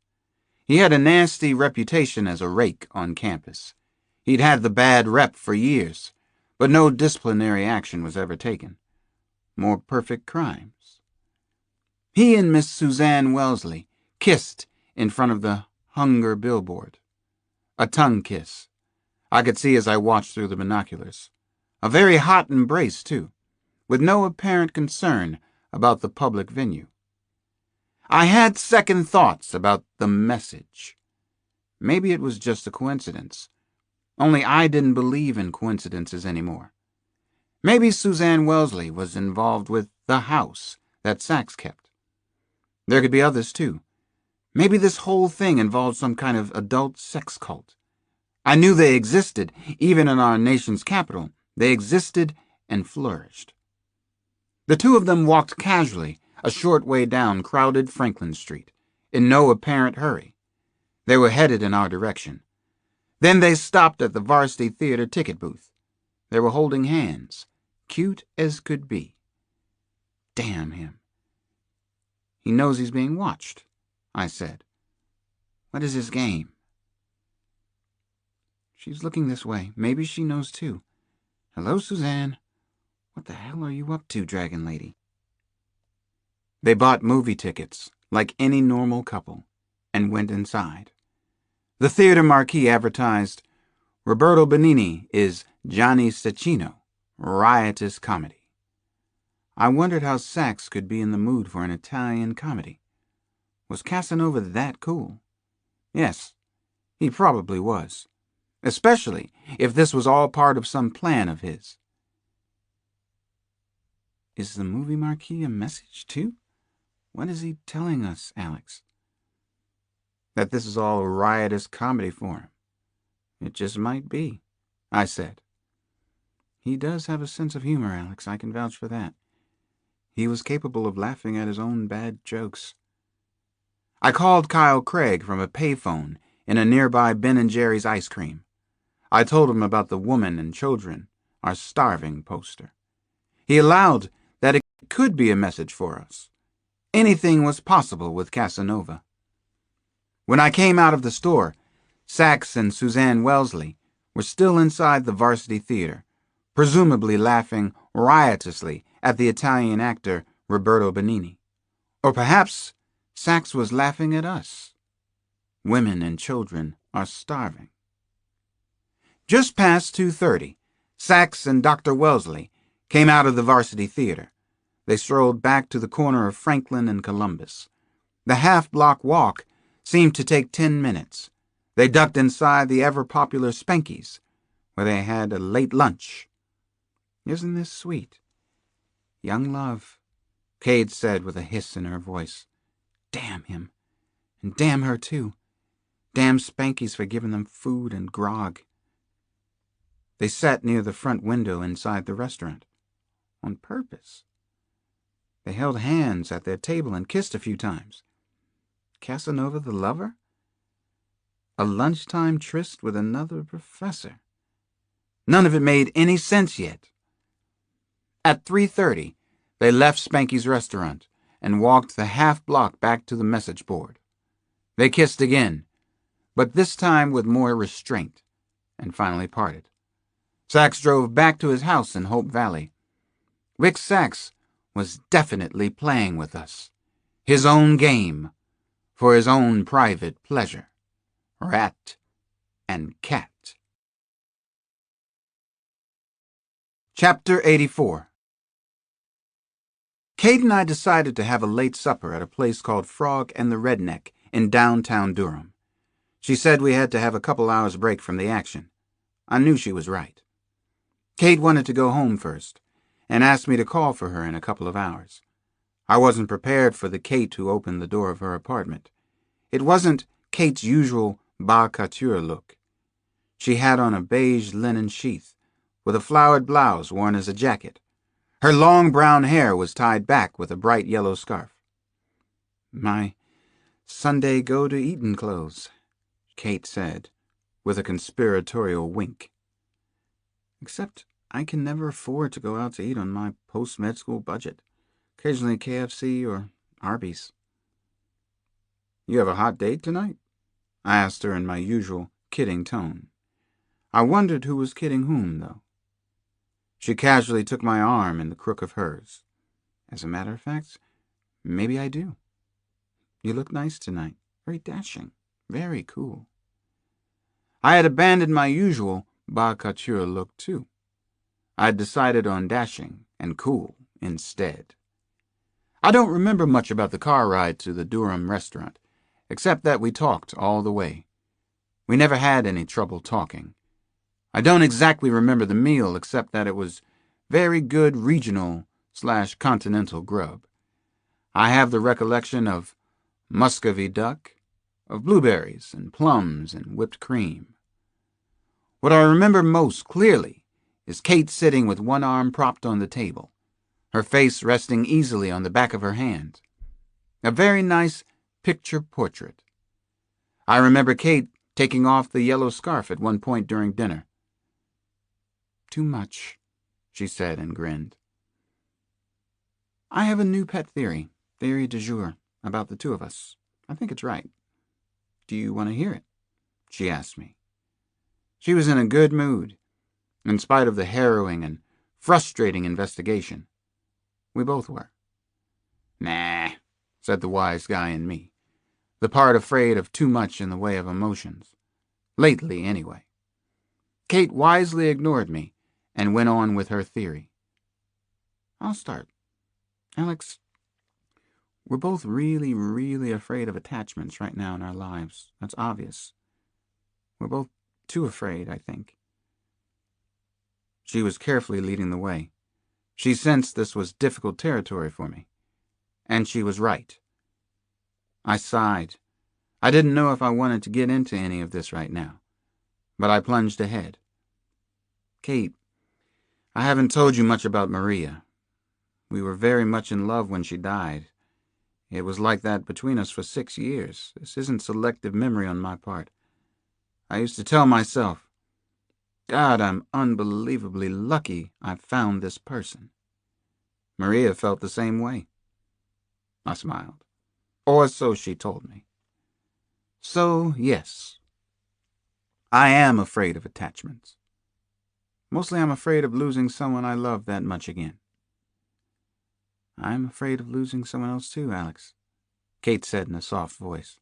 "He had a nasty reputation as a rake on campus. He'd had the bad rep for years, but no disciplinary action was ever taken. More perfect crimes. He and Miss Suzanne Wellesley kissed in front of the hunger billboard. A tongue kiss. I could see as I watched through the binoculars. A very hot embrace, too, with no apparent concern about the public venue. I had second thoughts about the message. Maybe it was just a coincidence. Only I didn't believe in coincidences anymore. Maybe Suzanne Wellesley was involved with the house that Sacks kept. There could be others, too. Maybe this whole thing involved some kind of adult sex cult. I knew they existed, even in our nation's capital. They existed and flourished. The two of them walked casually a short way down crowded Franklin Street, in no apparent hurry. They were headed in our direction. Then they stopped at the Varsity Theater ticket booth. They were holding hands, cute as could be. Damn him. "He knows he's being watched," I said. "What is his game?" "She's looking this way. Maybe she knows too. Hello, Suzanne. What the hell are you up to, Dragon Lady?" They bought movie tickets, like any normal couple, and went inside. The theater marquee advertised, "Roberto Benigni is Johnny Cecchino, riotous comedy." I wondered how Sacks could be in the mood for an Italian comedy. Was Casanova that cool? Yes, he probably was, especially if this was all part of some plan of his. Is the movie marquee a message, too? What is he telling us, Alex? that this is all a riotous comedy for him. It just might be, I said. He does have a sense of humor, Alex. I can vouch for that. He was capable of laughing at his own bad jokes. I called Kyle Craig from a payphone in a nearby Ben & Jerry's ice cream. I told him about the woman and children are starving poster. He allowed that it could be a message for us. Anything was possible with Casanova. When I came out of the store, Sachs and Suzanne Wellesley were still inside the Varsity Theater, presumably laughing riotously at the Italian actor Roberto Benigni. Or perhaps Sachs was laughing at us. Women and children are starving. Just past 2:30, Sachs and Dr. Wellesley came out of the Varsity Theater. They strolled back to the corner of Franklin and Columbus. The half-block walk seemed to take 10 minutes. They ducked inside the ever-popular Spanky's, where they had a late lunch. Isn't this sweet? Young love, Cade said with a hiss in her voice. Damn him. And damn her, too. Damn Spanky's for giving them food and grog. They sat near the front window inside the restaurant. On purpose. They held hands at their table and kissed a few times. Casanova the lover? A lunchtime tryst with another professor. None of it made any sense yet. At 3:30, they left Spanky's restaurant and walked the half-block back to the message board. They kissed again, but this time with more restraint, and finally parted. Sachs drove back to his house in Hope Valley. Rick Sachs was definitely playing with us. His own game, for his own private pleasure. Rat and cat. Chapter 84. Kate and I decided to have a late supper at a place called Frog and the Redneck in downtown Durham. She said we had to have a couple hours break from the action. I knew she was right. Kate wanted to go home first, and asked me to call for her in a couple of hours. I wasn't prepared for the Kate who opened the door of her apartment. It wasn't Kate's usual bas couture look. She had on a beige linen sheath, with a flowered blouse worn as a jacket. Her long brown hair was tied back with a bright yellow scarf. My Sunday go-to-eatin' clothes, Kate said, with a conspiratorial wink. Except I can never afford to go out to eat on my post-med school budget. Occasionally KFC or Arby's. You have a hot date tonight? I asked her in my usual kidding tone. I wondered who was kidding whom, though. She casually took my arm in the crook of hers. As a matter of fact, maybe I do. You look nice tonight. Very dashing. Very cool. I had abandoned my usual bas couture look, too. I'd decided on dashing and cool instead. I don't remember much about the car ride to the Durham restaurant, except that we talked all the way. We never had any trouble talking. I don't exactly remember the meal, except that it was very good regional/continental grub. I have the recollection of Muscovy duck, of blueberries and plums and whipped cream. What I remember most clearly is Kate sitting with one arm propped on the table, her face resting easily on the back of her hand. A very nice picture portrait. I remember Kate taking off the yellow scarf at one point during dinner. Too much, she said and grinned. I have a new pet theory du jour, about the two of us. I think it's right. Do you want to hear it? She asked me. She was in a good mood, in spite of the harrowing and frustrating investigation. We both were. Nah, said the wise guy in me, the part afraid of too much in the way of emotions. Lately, anyway. Kate wisely ignored me and went on with her theory. I'll start. Alex, we're both really, really afraid of attachments right now in our lives. That's obvious. We're both too afraid, I think. She was carefully leading the way. She sensed this was difficult territory for me. And she was right. I sighed. I didn't know if I wanted to get into any of this right now, but I plunged ahead. Kate, I haven't told you much about Maria. We were very much in love when she died. It was like that between us for 6 years. This isn't selective memory on my part. I used to tell myself, God, I'm unbelievably lucky I found this person. Maria felt the same way. I smiled. Or so she told me. So, yes, I am afraid of attachments. Mostly I'm afraid of losing someone I love that much again. I'm afraid of losing someone else too, Alex, Kate said in a soft voice.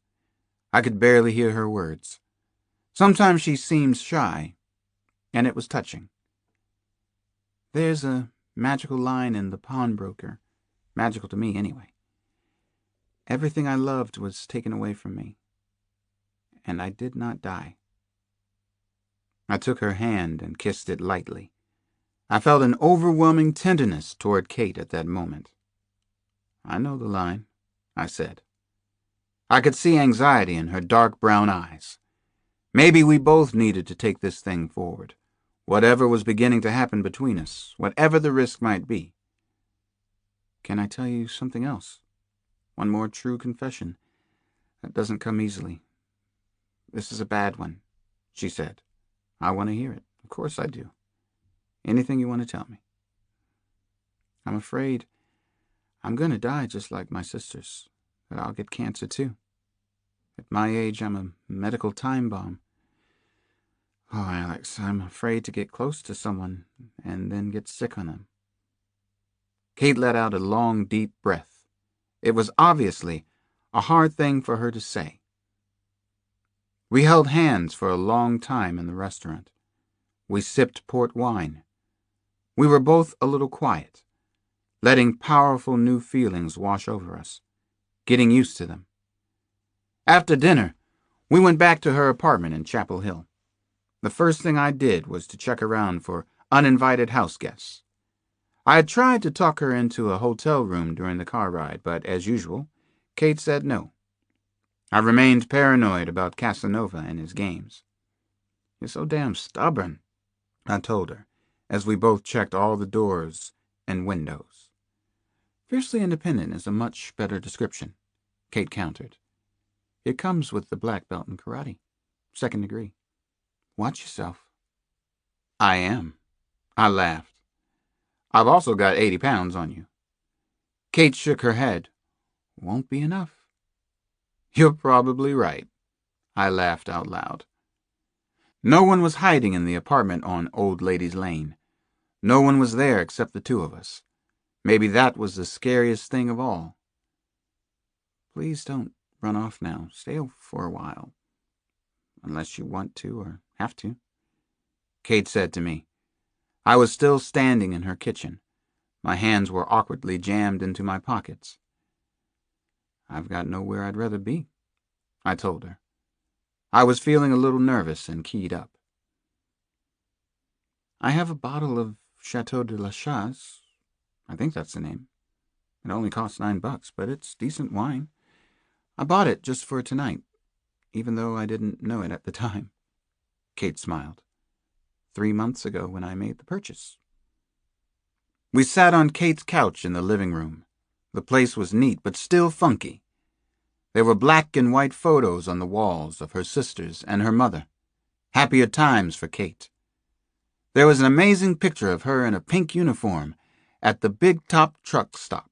I could barely hear her words. Sometimes she seemed shy, and it was touching. There's a magical line in The Pawnbroker, magical to me anyway. Everything I loved was taken away from me, and I did not die. I took her hand and kissed it lightly. I felt an overwhelming tenderness toward Kate at that moment. I know the line, I said. I could see anxiety in her dark brown eyes. Maybe we both needed to take this thing forward. Whatever was beginning to happen between us, whatever the risk might be. Can I tell you something else? One more true confession. That doesn't come easily. This is a bad one, she said. I want to hear it. Of course I do. Anything you want to tell me. I'm afraid I'm going to die just like my sisters, that I'll get cancer too. At my age, I'm a medical time bomb. Oh, Alex, I'm afraid to get close to someone and then get sick on them. Kate let out a long, deep breath. It was obviously a hard thing for her to say. We held hands for a long time in the restaurant. We sipped port wine. We were both a little quiet, letting powerful new feelings wash over us, getting used to them. After dinner, we went back to her apartment in Chapel Hill. The first thing I did was to check around for uninvited house guests. I had tried to talk her into a hotel room during the car ride, but as usual, Kate said no. I remained paranoid about Casanova and his games. You're so damn stubborn, I told her, as we both checked all the doors and windows. Fiercely independent is a much better description, Kate countered. It comes with the black belt in karate, 2nd degree. Watch yourself. I am. I laughed. I've also got 80 pounds on you. Kate shook her head. Won't be enough. You're probably right. I laughed out loud. No one was hiding in the apartment on Old Ladies Lane. No one was there except the two of us. Maybe that was the scariest thing of all. Please don't run off now. Stay for a while. Unless you want to or have to, Kate said to me. I was still standing in her kitchen. My hands were awkwardly jammed into my pockets. I've got nowhere I'd rather be, I told her. I was feeling a little nervous and keyed up. I have a bottle of Chateau de la Chasse. I think that's the name. It only costs $9, but it's decent wine. I bought it just for tonight, even though I didn't know it at the time. Kate smiled. 3 months ago when I made the purchase. We sat on Kate's couch in the living room. The place was neat, but still funky. There were black and white photos on the walls of her sisters and her mother. Happier times for Kate. There was an amazing picture of her in a pink uniform at the Big Top truck stop,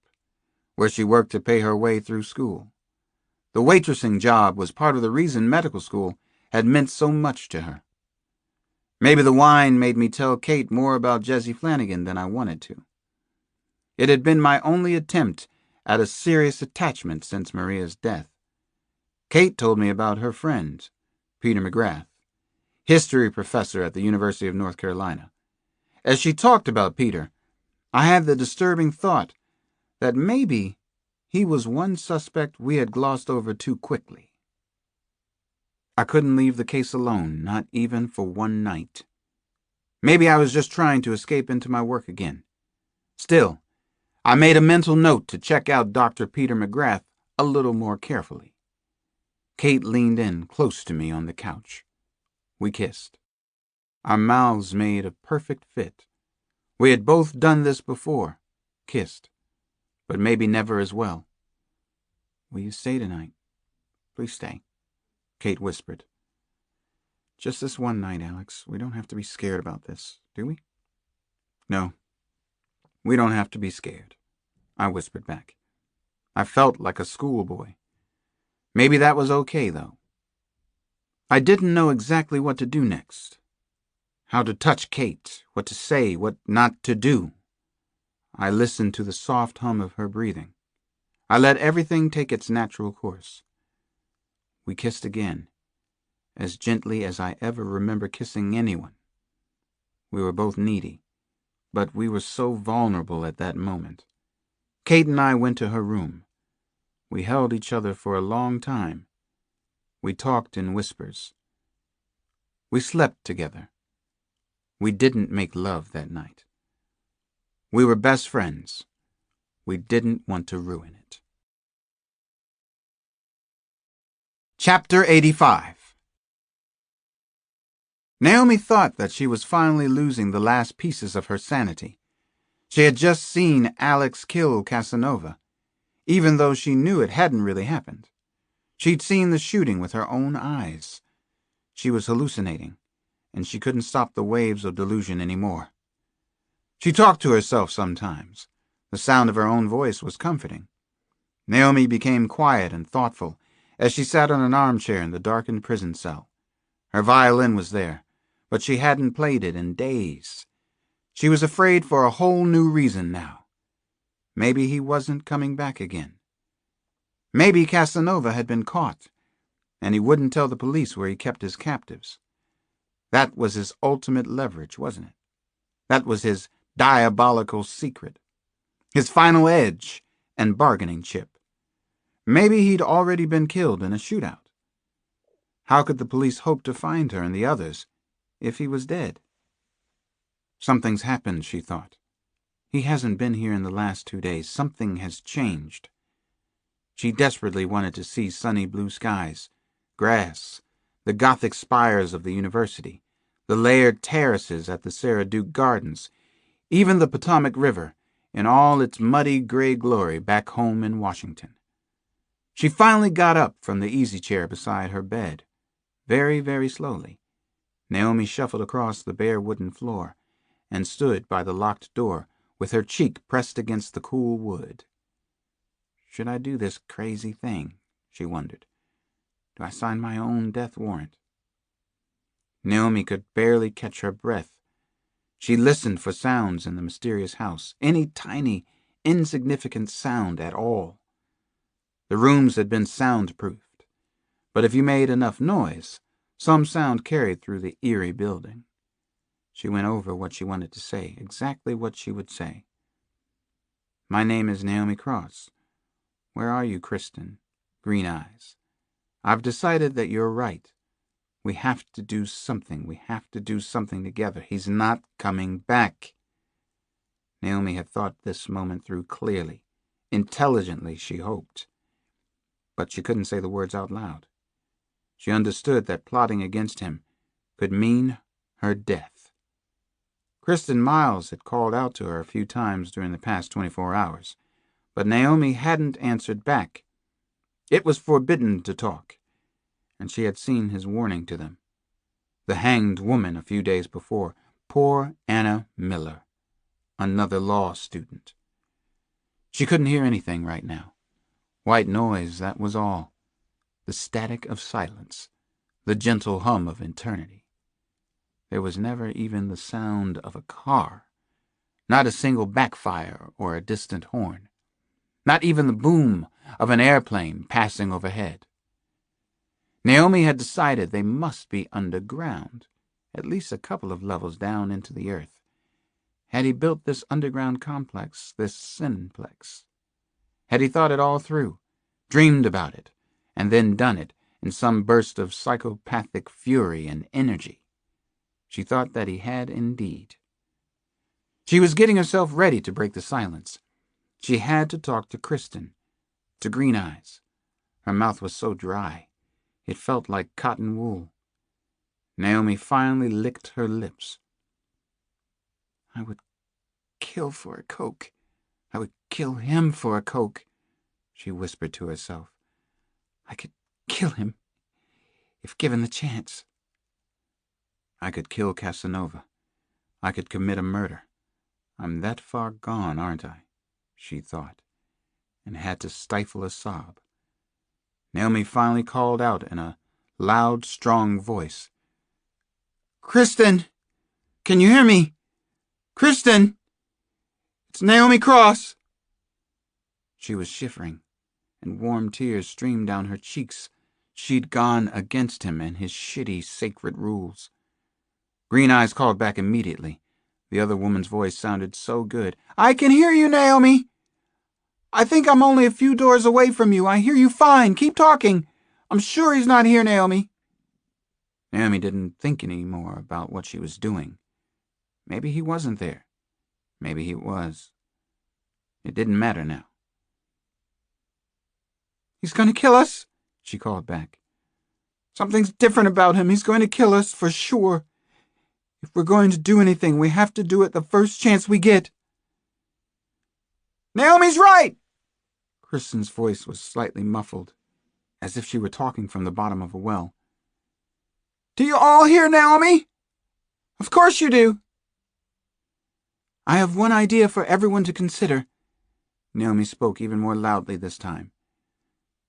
where she worked to pay her way through school. The waitressing job was part of the reason medical school had meant so much to her. Maybe the wine made me tell Kate more about Jesse Flanagan than I wanted to. It had been my only attempt at a serious attachment since Maria's death. Kate told me about her friend, Peter McGrath, history professor at the University of North Carolina. As she talked about Peter, I had the disturbing thought that maybe he was one suspect we had glossed over too quickly. I couldn't leave the case alone, not even for one night. Maybe I was just trying to escape into my work again. Still, I made a mental note to check out Dr. Peter McGrath a little more carefully. Kate leaned in close to me on the couch. We kissed. Our mouths made a perfect fit. We had both done this before, kissed, but maybe never as well. "Will you stay tonight? Please stay," Kate whispered. "Just this one night, Alex. We don't have to be scared about this, do we?" "No, we don't have to be scared," I whispered back. I felt like a schoolboy. Maybe that was okay, though. I didn't know exactly what to do next. How to touch Kate, what to say, what not to do. I listened to the soft hum of her breathing. I let everything take its natural course. We kissed again, as gently as I ever remember kissing anyone. We were both needy, but we were so vulnerable at that moment. Kate and I went to her room. We held each other for a long time. We talked in whispers. We slept together. We didn't make love that night. We were best friends. We didn't want to ruin it. Chapter 85. Naomi thought that she was finally losing the last pieces of her sanity. She had just seen Alex kill Casanova, even though she knew it hadn't really happened. She'd seen the shooting with her own eyes. She was hallucinating, and she couldn't stop the waves of delusion anymore. She talked to herself sometimes. The sound of her own voice was comforting. Naomi became quiet and thoughtful as she sat on an armchair in the darkened prison cell. Her violin was there, but she hadn't played it in days. She was afraid for a whole new reason now. Maybe he wasn't coming back again. Maybe Casanova had been caught, and he wouldn't tell the police where he kept his captives. That was his ultimate leverage, wasn't it? That was his diabolical secret, his final edge and bargaining chip. Maybe he'd already been killed in a shootout. How could the police hope to find her and the others if he was dead? Something's happened, she thought. He hasn't been here in the last 2 days. Something has changed. She desperately wanted to see sunny blue skies, grass, the Gothic spires of the university, the layered terraces at the Sarah Duke Gardens, even the Potomac River in all its muddy gray glory back home in Washington. She finally got up from the easy chair beside her bed, very, very slowly. Naomi shuffled across the bare wooden floor and stood by the locked door with her cheek pressed against the cool wood. Should I do this crazy thing? She wondered. Do I sign my own death warrant? Naomi could barely catch her breath. She listened for sounds in the mysterious house, any tiny, insignificant sound at all. The rooms had been soundproofed, but if you made enough noise, some sound carried through the eerie building. She went over what she wanted to say, exactly what she would say. My name is Naomi Cross. Where are you, Kristen? Green Eyes. I've decided that you're right. We have to do something. We have to do something together. He's not coming back. Naomi had thought this moment through clearly, intelligently, she hoped. But she couldn't say the words out loud. She understood that plotting against him could mean her death. Kristen Miles had called out to her a few times during the past 24 hours, but Naomi hadn't answered back. It was forbidden to talk, and she had seen his warning to them. The hanged woman a few days before, poor Anna Miller, another law student. She couldn't hear anything right now. White noise, that was all. The static of silence, the gentle hum of eternity. There was never even the sound of a car, not a single backfire or a distant horn, not even the boom of an airplane passing overhead. Naomi had decided they must be underground, at least a couple of levels down into the earth. Had he built this underground complex, this Cineplex? Had he thought it all through, dreamed about it, and then done it in some burst of psychopathic fury and energy? She thought that he had indeed. She was getting herself ready to break the silence. She had to talk to Kristen, to Green Eyes. Her mouth was so dry. It felt like cotton wool. Naomi finally licked her lips. I would kill for a Coke. I would kill him for a Coke, she whispered to herself. I could kill him, if given the chance. I could kill Casanova. I could commit a murder. I'm that far gone, aren't I? She thought, and had to stifle a sob. Naomi finally called out in a loud, strong voice. Kristen! Can you hear me? Kristen! It's Naomi Cross! She was shivering, and warm tears streamed down her cheeks. She'd gone against him and his shitty, sacred rules. Green Eyes called back immediately. The other woman's voice sounded so good. I can hear you, Naomi! I think I'm only a few doors away from you. I hear you fine. Keep talking. I'm sure he's not here, Naomi. Naomi didn't think any more about what she was doing. Maybe he wasn't there. Maybe he was. It didn't matter now. He's going to kill us, she called back. Something's different about him. He's going to kill us for sure. If we're going to do anything, we have to do it the first chance we get. Naomi's right! Kristen's voice was slightly muffled, as if she were talking from the bottom of a well. Do you all hear Naomi? Of course you do. I have one idea for everyone to consider. Naomi spoke even more loudly this time.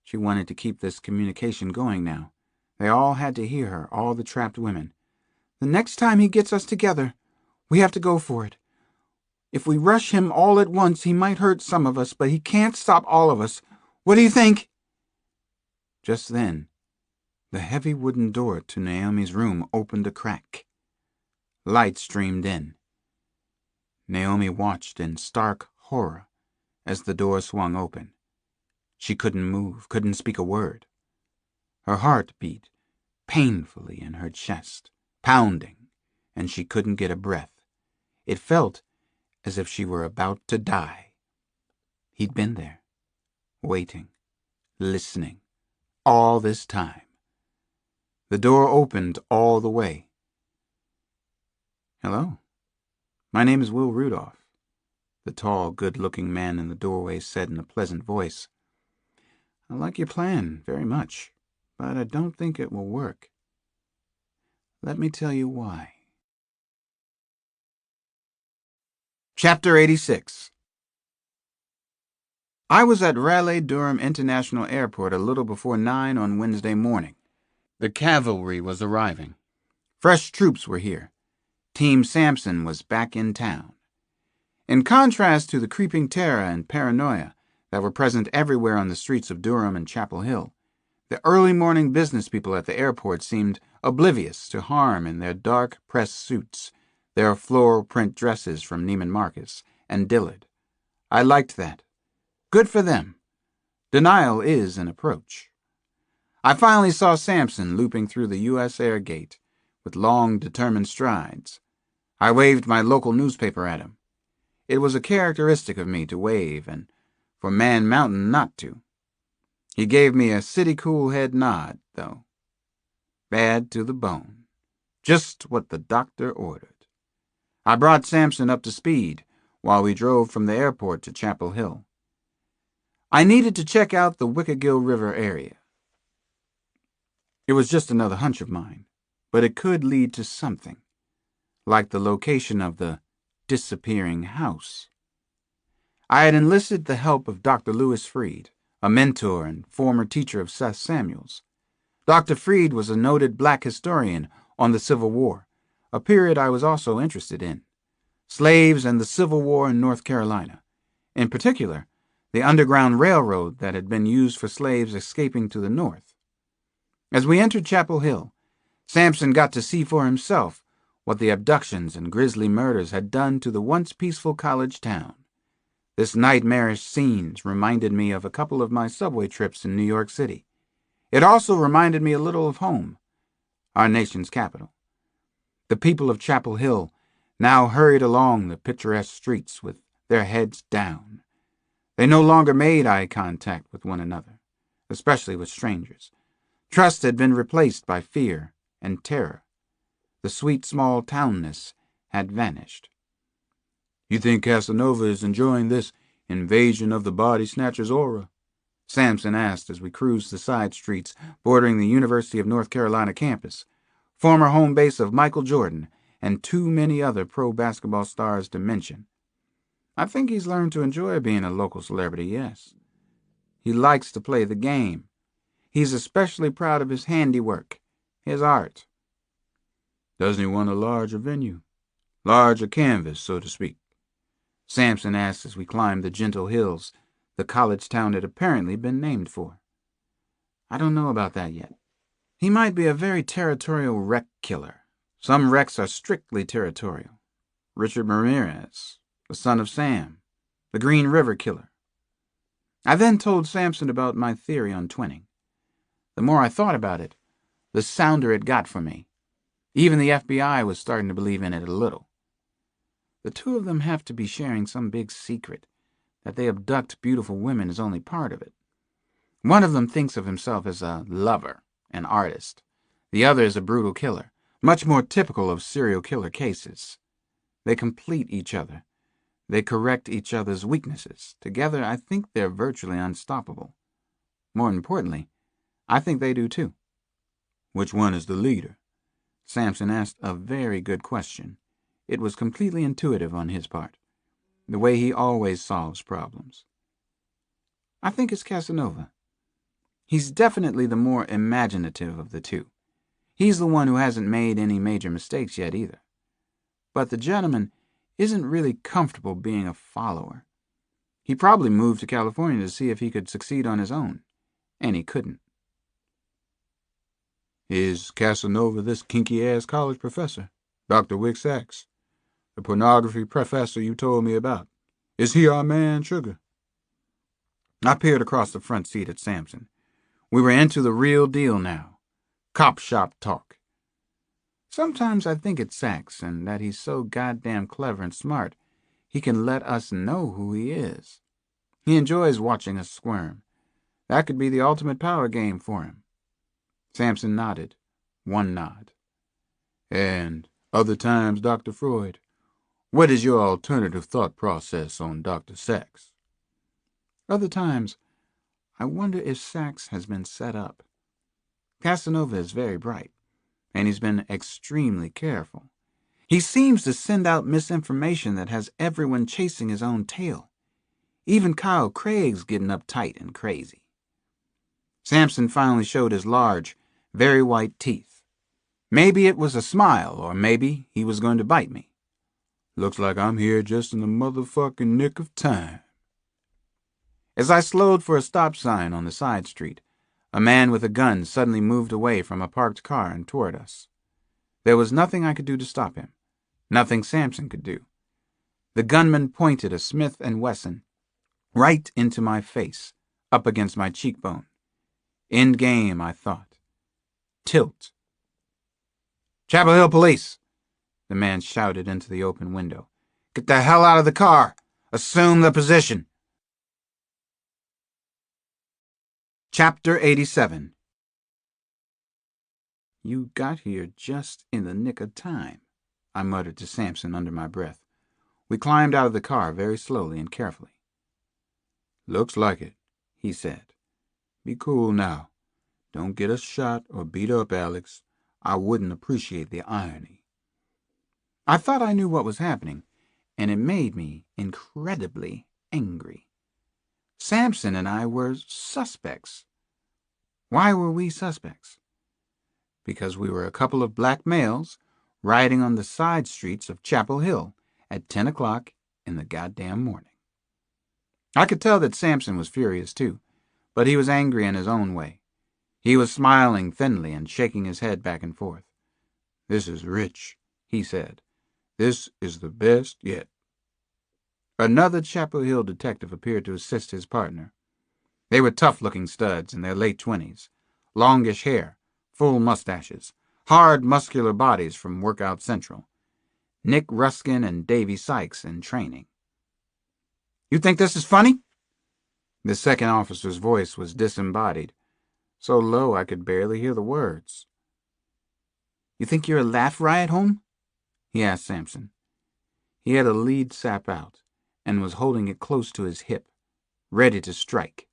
She wanted to keep this communication going now. They all had to hear her, all the trapped women. The next time he gets us together, we have to go for it. If we rush him all at once, he might hurt some of us, but he can't stop all of us. What do you think? Just then, the heavy wooden door to Naomi's room opened a crack. Light streamed in. Naomi watched in stark horror as the door swung open. She couldn't move, couldn't speak a word. Her heart beat painfully in her chest, pounding, and she couldn't get a breath. It felt as if she were about to die. He'd been there, waiting, listening, all this time. The door opened all the way. Hello, my name is Will Rudolph, the tall, good-looking man in the doorway said in a pleasant voice. I like your plan very much, but I don't think it will work. Let me tell you why. Chapter 86. I was at Raleigh-Durham International Airport a little before 9 on Wednesday morning. The cavalry was arriving. Fresh troops were here. Team Sampson was back in town. In contrast to the creeping terror and paranoia that were present everywhere on the streets of Durham and Chapel Hill, the early morning business people at the airport seemed oblivious to harm in their dark press suits, their floral print dresses from Neiman Marcus and Dillard. I liked that. Good for them. Denial is an approach. I finally saw Sampson looping through the U.S. Air Gate with long, determined strides. I waved my local newspaper at him. It was a characteristic of me to wave, and for Man Mountain not to. He gave me a city-cool head nod, though. Bad to the bone. Just what the doctor ordered. I brought Sampson up to speed while we drove from the airport to Chapel Hill. I needed to check out the Wickagill River area. It was just another hunch of mine, but it could lead to something, like the location of the disappearing house. I had enlisted the help of Dr. Lewis Freed, a mentor and former teacher of Seth Samuels. Dr. Freed was a noted black historian on the Civil War, a period I was also interested in. Slaves and the Civil War in North Carolina. In particular, the Underground Railroad that had been used for slaves escaping to the north. As we entered Chapel Hill, Sampson got to see for himself what the abductions and grisly murders had done to the once peaceful college town. This nightmarish scenes reminded me of a couple of my subway trips in New York City. It also reminded me a little of home, our nation's capital. The people of Chapel Hill now hurried along the picturesque streets with their heads down. They no longer made eye contact with one another, especially with strangers. Trust had been replaced by fear and terror. The sweet small townness had vanished. "You think Casanova is enjoying this invasion of the body snatcher's aura?" Sampson asked as we cruised the side streets bordering the University of North Carolina campus, former home base of Michael Jordan and too many other pro basketball stars to mention. "I think he's learned to enjoy being a local celebrity, yes. He likes to play the game. He's especially proud of his handiwork, his art." "Doesn't he want a larger venue? Larger canvas, so to speak?" Sampson asked as we climbed the gentle hills the college town had apparently been named for. "I don't know about that yet. He might be a very territorial wreck killer. Some wrecks are strictly territorial. Richard Ramirez, the son of Sam, the Green River Killer." I then told Sampson about my theory on twinning. The more I thought about it, the sounder it got for me. Even the FBI was starting to believe in it a little. The two of them have to be sharing some big secret. That they abduct beautiful women is only part of it. One of them thinks of himself as a lover, an artist. The other is a brutal killer, much more typical of serial killer cases. They complete each other. They correct each other's weaknesses. Together, I think they're virtually unstoppable. More importantly, I think they do too. "Which one is the leader?" Sampson asked a very good question. It was completely intuitive on his part, the way he always solves problems. "I think it's Casanova. He's definitely the more imaginative of the two. He's the one who hasn't made any major mistakes yet either. But the gentleman isn't really comfortable being a follower. He probably moved to California to see if he could succeed on his own, and he couldn't." "Is Casanova this kinky-ass college professor, Dr. Wick Sachs, the pornography professor you told me about? Is he our man, Sugar?" I peered across the front seat at Sampson. We were into the real deal now. Cop shop talk. "Sometimes I think it's Sachs, and that he's so goddamn clever and smart, he can let us know who he is. He enjoys watching us squirm. That could be the ultimate power game for him." Sampson nodded. One nod. "And other times, Dr. Freud, what is your alternative thought process on Dr. Sachs?" "Other times, I wonder if Sachs has been set up. Casanova is very bright, and he's been extremely careful. He seems to send out misinformation that has everyone chasing his own tail. Even Kyle Craig's getting uptight and crazy." Sampson finally showed his large, very white teeth. Maybe it was a smile, or maybe he was going to bite me. "Looks like I'm here just in the motherfucking nick of time." As I slowed for a stop sign on the side street, a man with a gun suddenly moved away from a parked car and toward us. There was nothing I could do to stop him. Nothing Sampson could do. The gunman pointed a Smith & Wesson right into my face, up against my cheekbone. End game, I thought. Tilt. "Chapel Hill Police!" the man shouted into the open window. "Get the hell out of the car! Assume the position!" Chapter 87. "You got here just in the nick of time," I muttered to Sampson under my breath. We climbed out of the car very slowly and carefully. "Looks like it," he said. "Be cool now. Don't get us shot or beat up, Alex. I wouldn't appreciate the irony." I thought I knew what was happening, and it made me incredibly angry. Sampson and I were suspects. Why were we suspects? Because we were a couple of black males riding on the side streets of Chapel Hill at 10 o'clock in the goddamn morning. I could tell that Sampson was furious too, but he was angry in his own way. He was smiling thinly and shaking his head back and forth. "This is rich," he said. "This is the best yet." Another Chapel Hill detective appeared to assist his partner. They were tough-looking studs in their late 20s, longish hair, full mustaches, hard, muscular bodies from Workout Central. Nick Ruskin and Davy Sykes in training. "You think this is funny?" The second officer's voice was disembodied. so low I could barely hear the words. "You think you're a laugh riot, home?" he asked Samson. He had a lead sap out and was holding it close to his hip, ready to strike.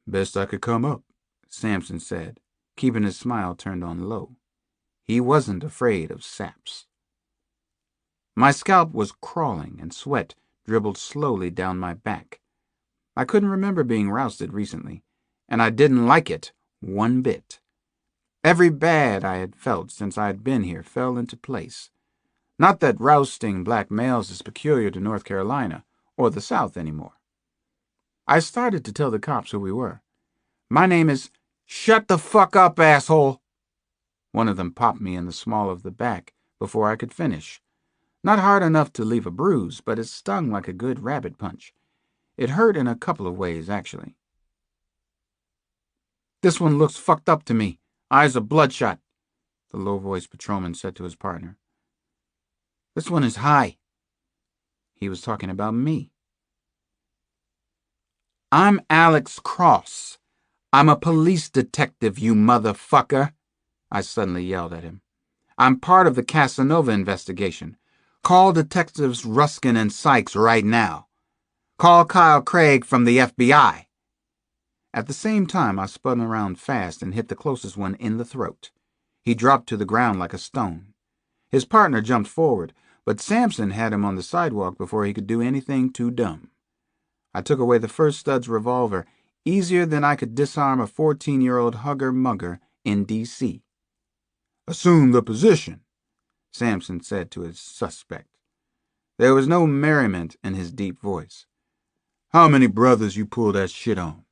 "Best I could come up," Samson said, keeping his smile turned on low. He wasn't afraid of saps. My scalp was crawling and sweat dribbled slowly down my back. I couldn't remember being rousted recently, and I didn't like it one bit. Every bad I had felt since I had been here fell into place. Not that rousting black males is peculiar to North Carolina or the South anymore. I started to tell the cops who we were. "My name is—" "Shut the fuck up, asshole!" One of them popped me in the small of the back before I could finish. Not hard enough to leave a bruise, but it stung like a good rabbit punch. It hurt in a couple of ways, actually. "This one looks fucked up to me. Eyes are bloodshot," the low-voiced patrolman said to his partner. "This one is high." He was talking about me. "I'm Alex Cross. I'm a police detective, you motherfucker," I suddenly yelled at him. "I'm part of the Casanova investigation. Call Detectives Ruskin and Sykes right now. Call Kyle Craig from the FBI." At the same time, I spun around fast and hit the closest one in the throat. He dropped to the ground like a stone. His partner jumped forward, but Samson had him on the sidewalk before he could do anything too dumb. I took away the first stud's revolver, easier than I could disarm a 14-year-old hugger-mugger in D.C. "Assume the position," Samson said to his suspect. There was no merriment in his deep voice. "How many brothers you pull that shit on?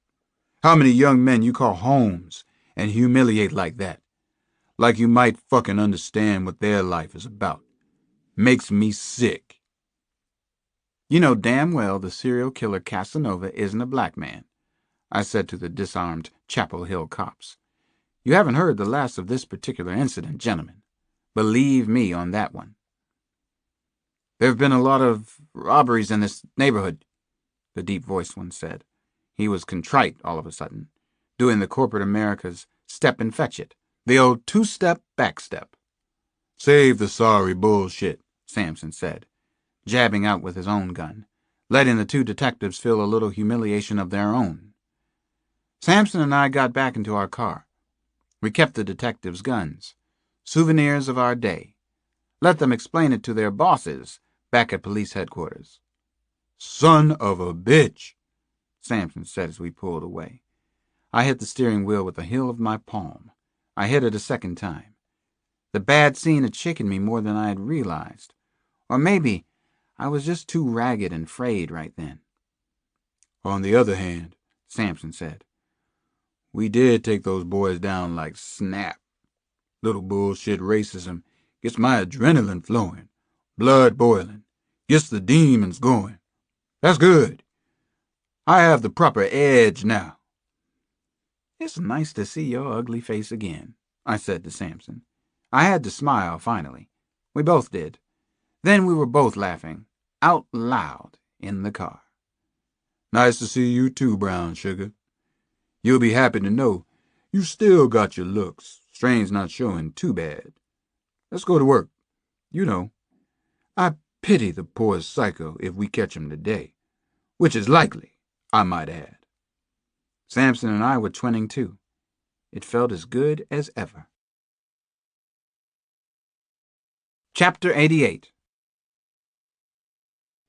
How many young men you call homes and humiliate like that? Like you might fucking understand what their life is about. Makes me sick." "You know damn well the serial killer Casanova isn't a black man," I said to the disarmed Chapel Hill cops. "You haven't heard the last of this particular incident, gentlemen. Believe me on that one." "There have been a lot of robberies in this neighborhood," the deep-voiced one said. He was contrite all of a sudden, doing the corporate America's step and fetch it, the old two-step backstep. "Save the sorry bullshit," Samson said, jabbing out with his own gun, letting the two detectives feel a little humiliation of their own. Samson and I got back into our car. We kept the detectives' guns, souvenirs of our day. Let them explain it to their bosses back at police headquarters. "Son of a bitch," Samson said as we pulled away. I hit the steering wheel with the heel of my palm. I hit it a second time. The bad scene had shaken me more than I had realized. Or maybe I was just too ragged and frayed right then. "On the other hand," Samson said, "we did take those boys down like snap. Little bullshit racism gets my adrenaline flowing, blood boiling, gets the demons going. That's good. I have the proper edge now." "It's nice to see your ugly face again," I said to Samson. I had to smile, finally. We both did. Then we were both laughing, out loud, in the car. "Nice to see you too, brown sugar. You'll be happy to know you still got your looks, strain's not showing too bad. Let's go to work. You know, I pity the poor psycho if we catch him today, which is likely, I might add." Samson and I were twinning too. It felt as good as ever. Chapter 88.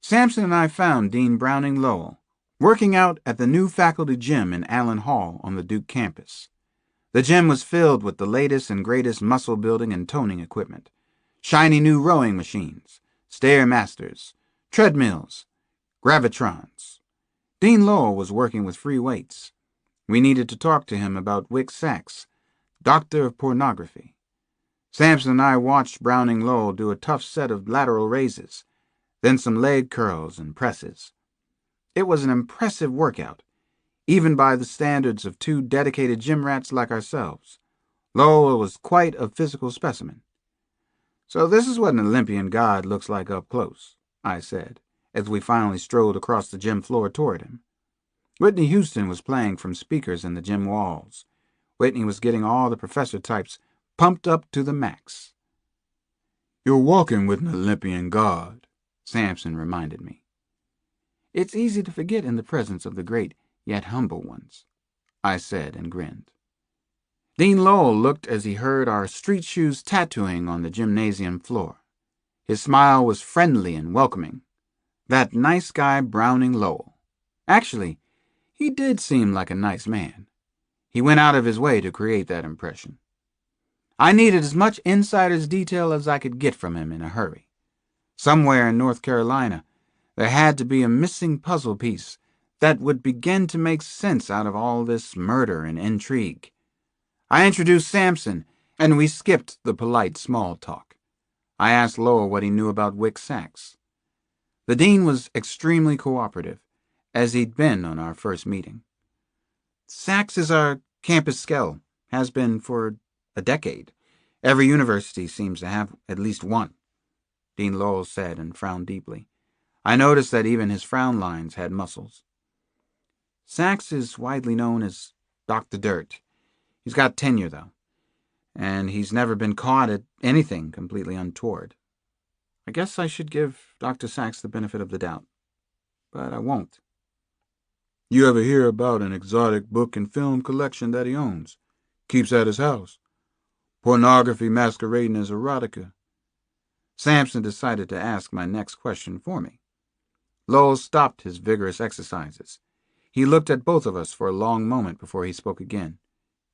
Samson and I found Dean Browning Lowell working out at the new faculty gym in Allen Hall on the Duke campus. The gym was filled with the latest and greatest muscle building and toning equipment. Shiny new rowing machines, stairmasters, treadmills, gravitrons. Dean Lowell was working with free weights. We needed to talk to him about Wick Sachs, doctor of pornography. Samson and I watched Browning Lowell do a tough set of lateral raises, then some leg curls and presses. It was an impressive workout, even by the standards of two dedicated gym rats like ourselves. Lowell was quite a physical specimen. "So this is what an Olympian god looks like up close," I said, as we finally strolled across the gym floor toward him. Whitney Houston was playing from speakers in the gym walls. Whitney was getting all the professor types pumped up to the max. "You're walking with an Olympian god," Sampson reminded me. "It's easy to forget in the presence of the great, yet humble ones," I said and grinned. Dean Lowell looked as he heard our street shoes tattooing on the gymnasium floor. His smile was friendly and welcoming. That nice guy Browning Lowell. Actually, he did seem like a nice man. He went out of his way to create that impression. I needed as much insider's detail as I could get from him in a hurry. Somewhere in North Carolina, there had to be a missing puzzle piece that would begin to make sense out of all this murder and intrigue. I introduced Sampson, and we skipped the polite small talk. I asked Lowell what he knew about Wick Sachs. The dean was extremely cooperative, as he'd been on our first meeting. "Sachs is our campus skell, has been for a decade. Every university seems to have at least one," Dean Lowell said and frowned deeply. I noticed that even his frown lines had muscles. "Sachs is widely known as Dr. Dirt. He's got tenure, though, and he's never been caught at anything completely untoward. I guess I should give Dr. Sachs the benefit of the doubt, but I won't." "You ever hear about an exotic book and film collection that he owns? Keeps at his house? Pornography masquerading as erotica?" Sampson decided to ask my next question for me. Lowell stopped his vigorous exercises. He looked at both of us for a long moment before he spoke again.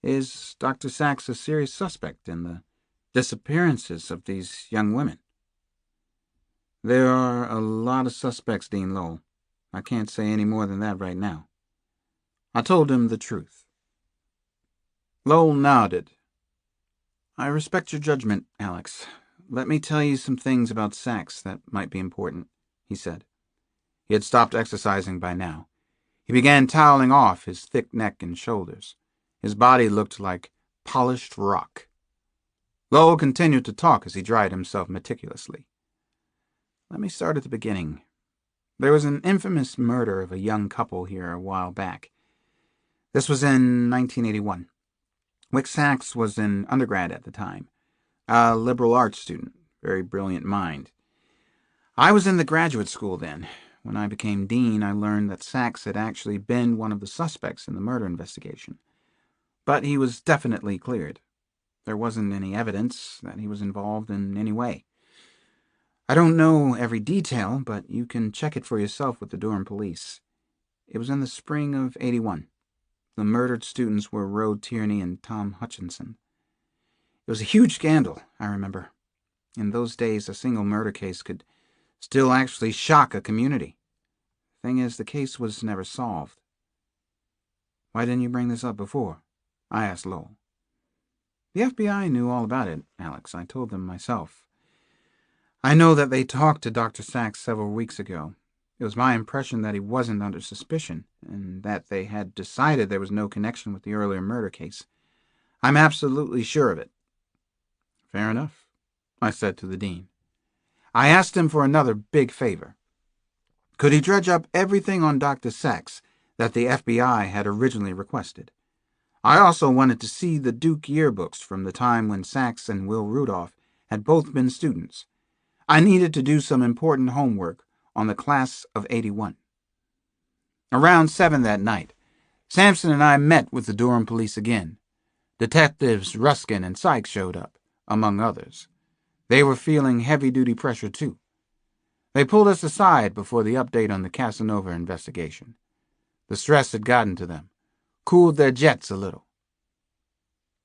"Is Dr. Sachs a serious suspect in the disappearances of these young women?" "There are a lot of suspects, Dean Lowell. I can't say any more than that right now." I told him the truth. Lowell nodded. "I respect your judgment, Alex. Let me tell you some things about Sachs that might be important," he said. He had stopped exercising by now. He began toweling off his thick neck and shoulders. His body looked like polished rock. Lowell continued to talk as he dried himself meticulously. "Let me start at the beginning. There was an infamous murder of a young couple here a while back. This was in 1981. Wick Sachs was an undergrad at the time, a liberal arts student, very brilliant mind. I was in the graduate school then. When I became dean, I learned that Sachs had actually been one of the suspects in the murder investigation. But he was definitely cleared. There wasn't any evidence that he was involved in any way. I don't know every detail, but you can check it for yourself with the Durham police. It was in the spring of '81. The murdered students were Rode Tierney and Tom Hutchinson. It was a huge scandal, I remember. In those days, a single murder case could still actually shock a community. Thing is, the case was never solved." "Why didn't you bring this up before?" I asked Lowell. "The FBI knew all about it, Alex. I told them myself. I know that they talked to Dr. Sachs several weeks ago. It was my impression that he wasn't under suspicion, and that they had decided there was no connection with the earlier murder case. I'm absolutely sure of it." "Fair enough," I said to the dean. I asked him for another big favor. Could he dredge up everything on Dr. Sachs that the FBI had originally requested? I also wanted to see the Duke yearbooks from the time when Sachs and Will Rudolph had both been students. I needed to do some important homework on the class of '81. Around 7 that night, Sampson and I met with the Durham police again. Detectives Ruskin and Sykes showed up, among others. They were feeling heavy-duty pressure, too. They pulled us aside before the update on the Casanova investigation. The stress had gotten to them, cooled their jets a little.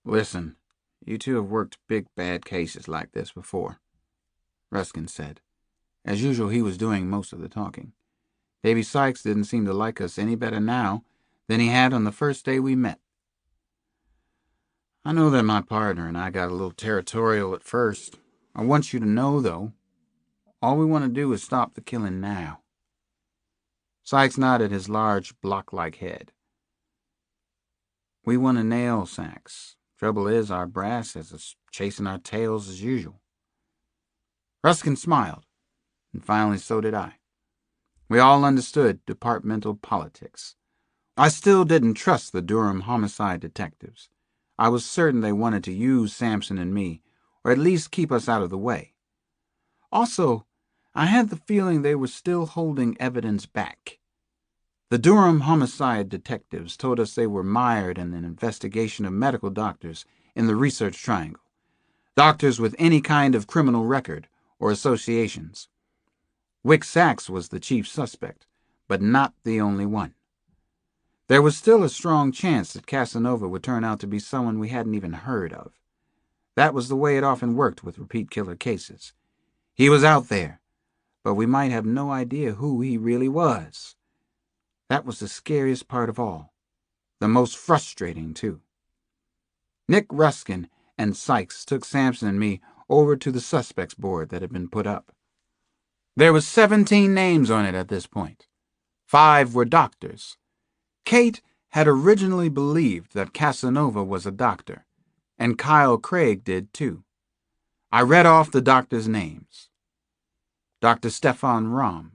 "Listen, you two have worked big bad cases like this before," Ruskin said. As usual, he was doing most of the talking. Davy Sykes didn't seem to like us any better now than he had on the first day we met. "I know that my partner and I got a little territorial at first. I want you to know, though, all we want to do is stop the killing now." Sykes nodded his large, block-like head. "We want to nail Sachs. Trouble is, our brass has us chasing our tails as usual." Ruskin smiled, and finally so did I. We all understood departmental politics. I still didn't trust the Durham homicide detectives. I was certain they wanted to use Sampson and me, or at least keep us out of the way. Also, I had the feeling they were still holding evidence back. The Durham homicide detectives told us they were mired in an investigation of medical doctors in the Research Triangle, doctors with any kind of criminal record or associations. Wick Sachs was the chief suspect, but not the only one. There was still a strong chance that Casanova would turn out to be someone we hadn't even heard of. That was the way it often worked with repeat killer cases. He was out there, but we might have no idea who he really was. That was the scariest part of all. The most frustrating, too. Nick Ruskin and Sykes took Sampson and me over to the suspects board that had been put up. There was 17 names on it at this point. 5 were doctors. Kate had originally believed that Casanova was a doctor, and Kyle Craig did too. I read off the doctors' names. Dr. Stefan Rahm,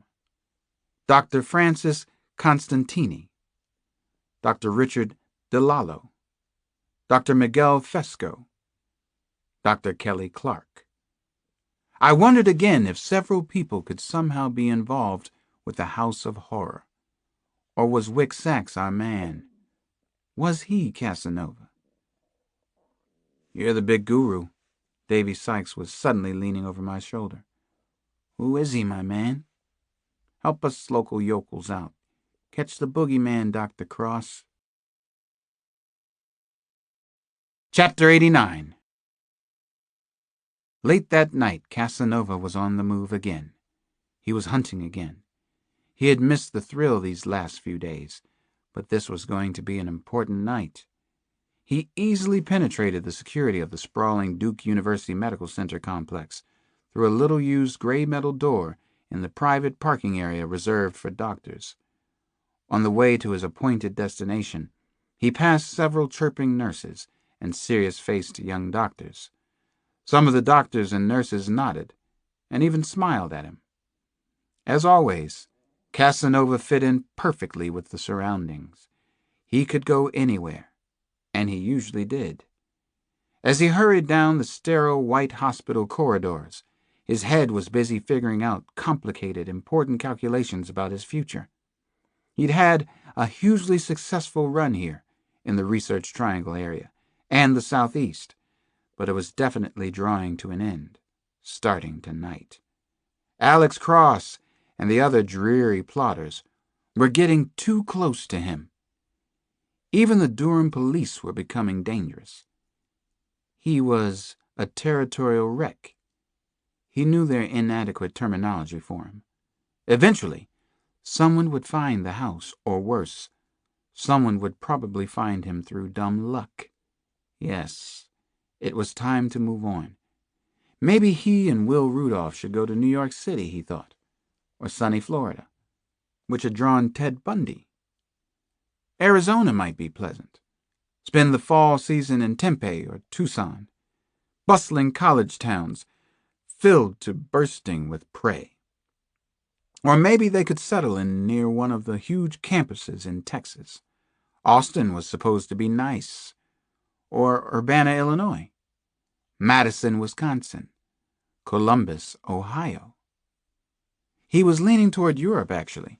Dr. Francis Constantini, Dr. Richard DeLallo, Dr. Miguel Fesco, Dr. Kelly Clark. I wondered again if several people could somehow be involved with the House of Horror. Or was Wick Sachs our man? Was he Casanova? You're the big guru. Davy Sykes was suddenly leaning over my shoulder. Who is he, my man? Help us local yokels out. Catch the boogeyman, Dr. Cross. Chapter 89. Late that night, Casanova was on the move again. He was hunting again. He had missed the thrill these last few days, but this was going to be an important night. He easily penetrated the security of the sprawling Duke University Medical Center complex through a little-used gray metal door in the private parking area reserved for doctors. On the way to his appointed destination, he passed several chirping nurses and serious-faced young doctors. Some of the doctors and nurses nodded and even smiled at him. As always, Casanova fit in perfectly with the surroundings. He could go anywhere, and he usually did. As he hurried down the sterile white hospital corridors, his head was busy figuring out complicated, important calculations about his future. He'd had a hugely successful run here in the Research Triangle area and the Southeast, but it was definitely drawing to an end, starting tonight. Alex Cross and the other dreary plotters were getting too close to him. Even the Durham police were becoming dangerous. He was a territorial wreck. He knew their inadequate terminology for him. Eventually, someone would find the house, or worse, someone would probably find him through dumb luck. Yes, it was time to move on. Maybe he and Will Rudolph should go to New York City, he thought, or sunny Florida, which had drawn Ted Bundy. Arizona might be pleasant. Spend the fall season in Tempe or Tucson, bustling college towns filled to bursting with prey. Or maybe they could settle in near one of the huge campuses in Texas. Austin was supposed to be nice. Or Urbana, Illinois. Madison, Wisconsin. Columbus, Ohio. He was leaning toward Europe, actually.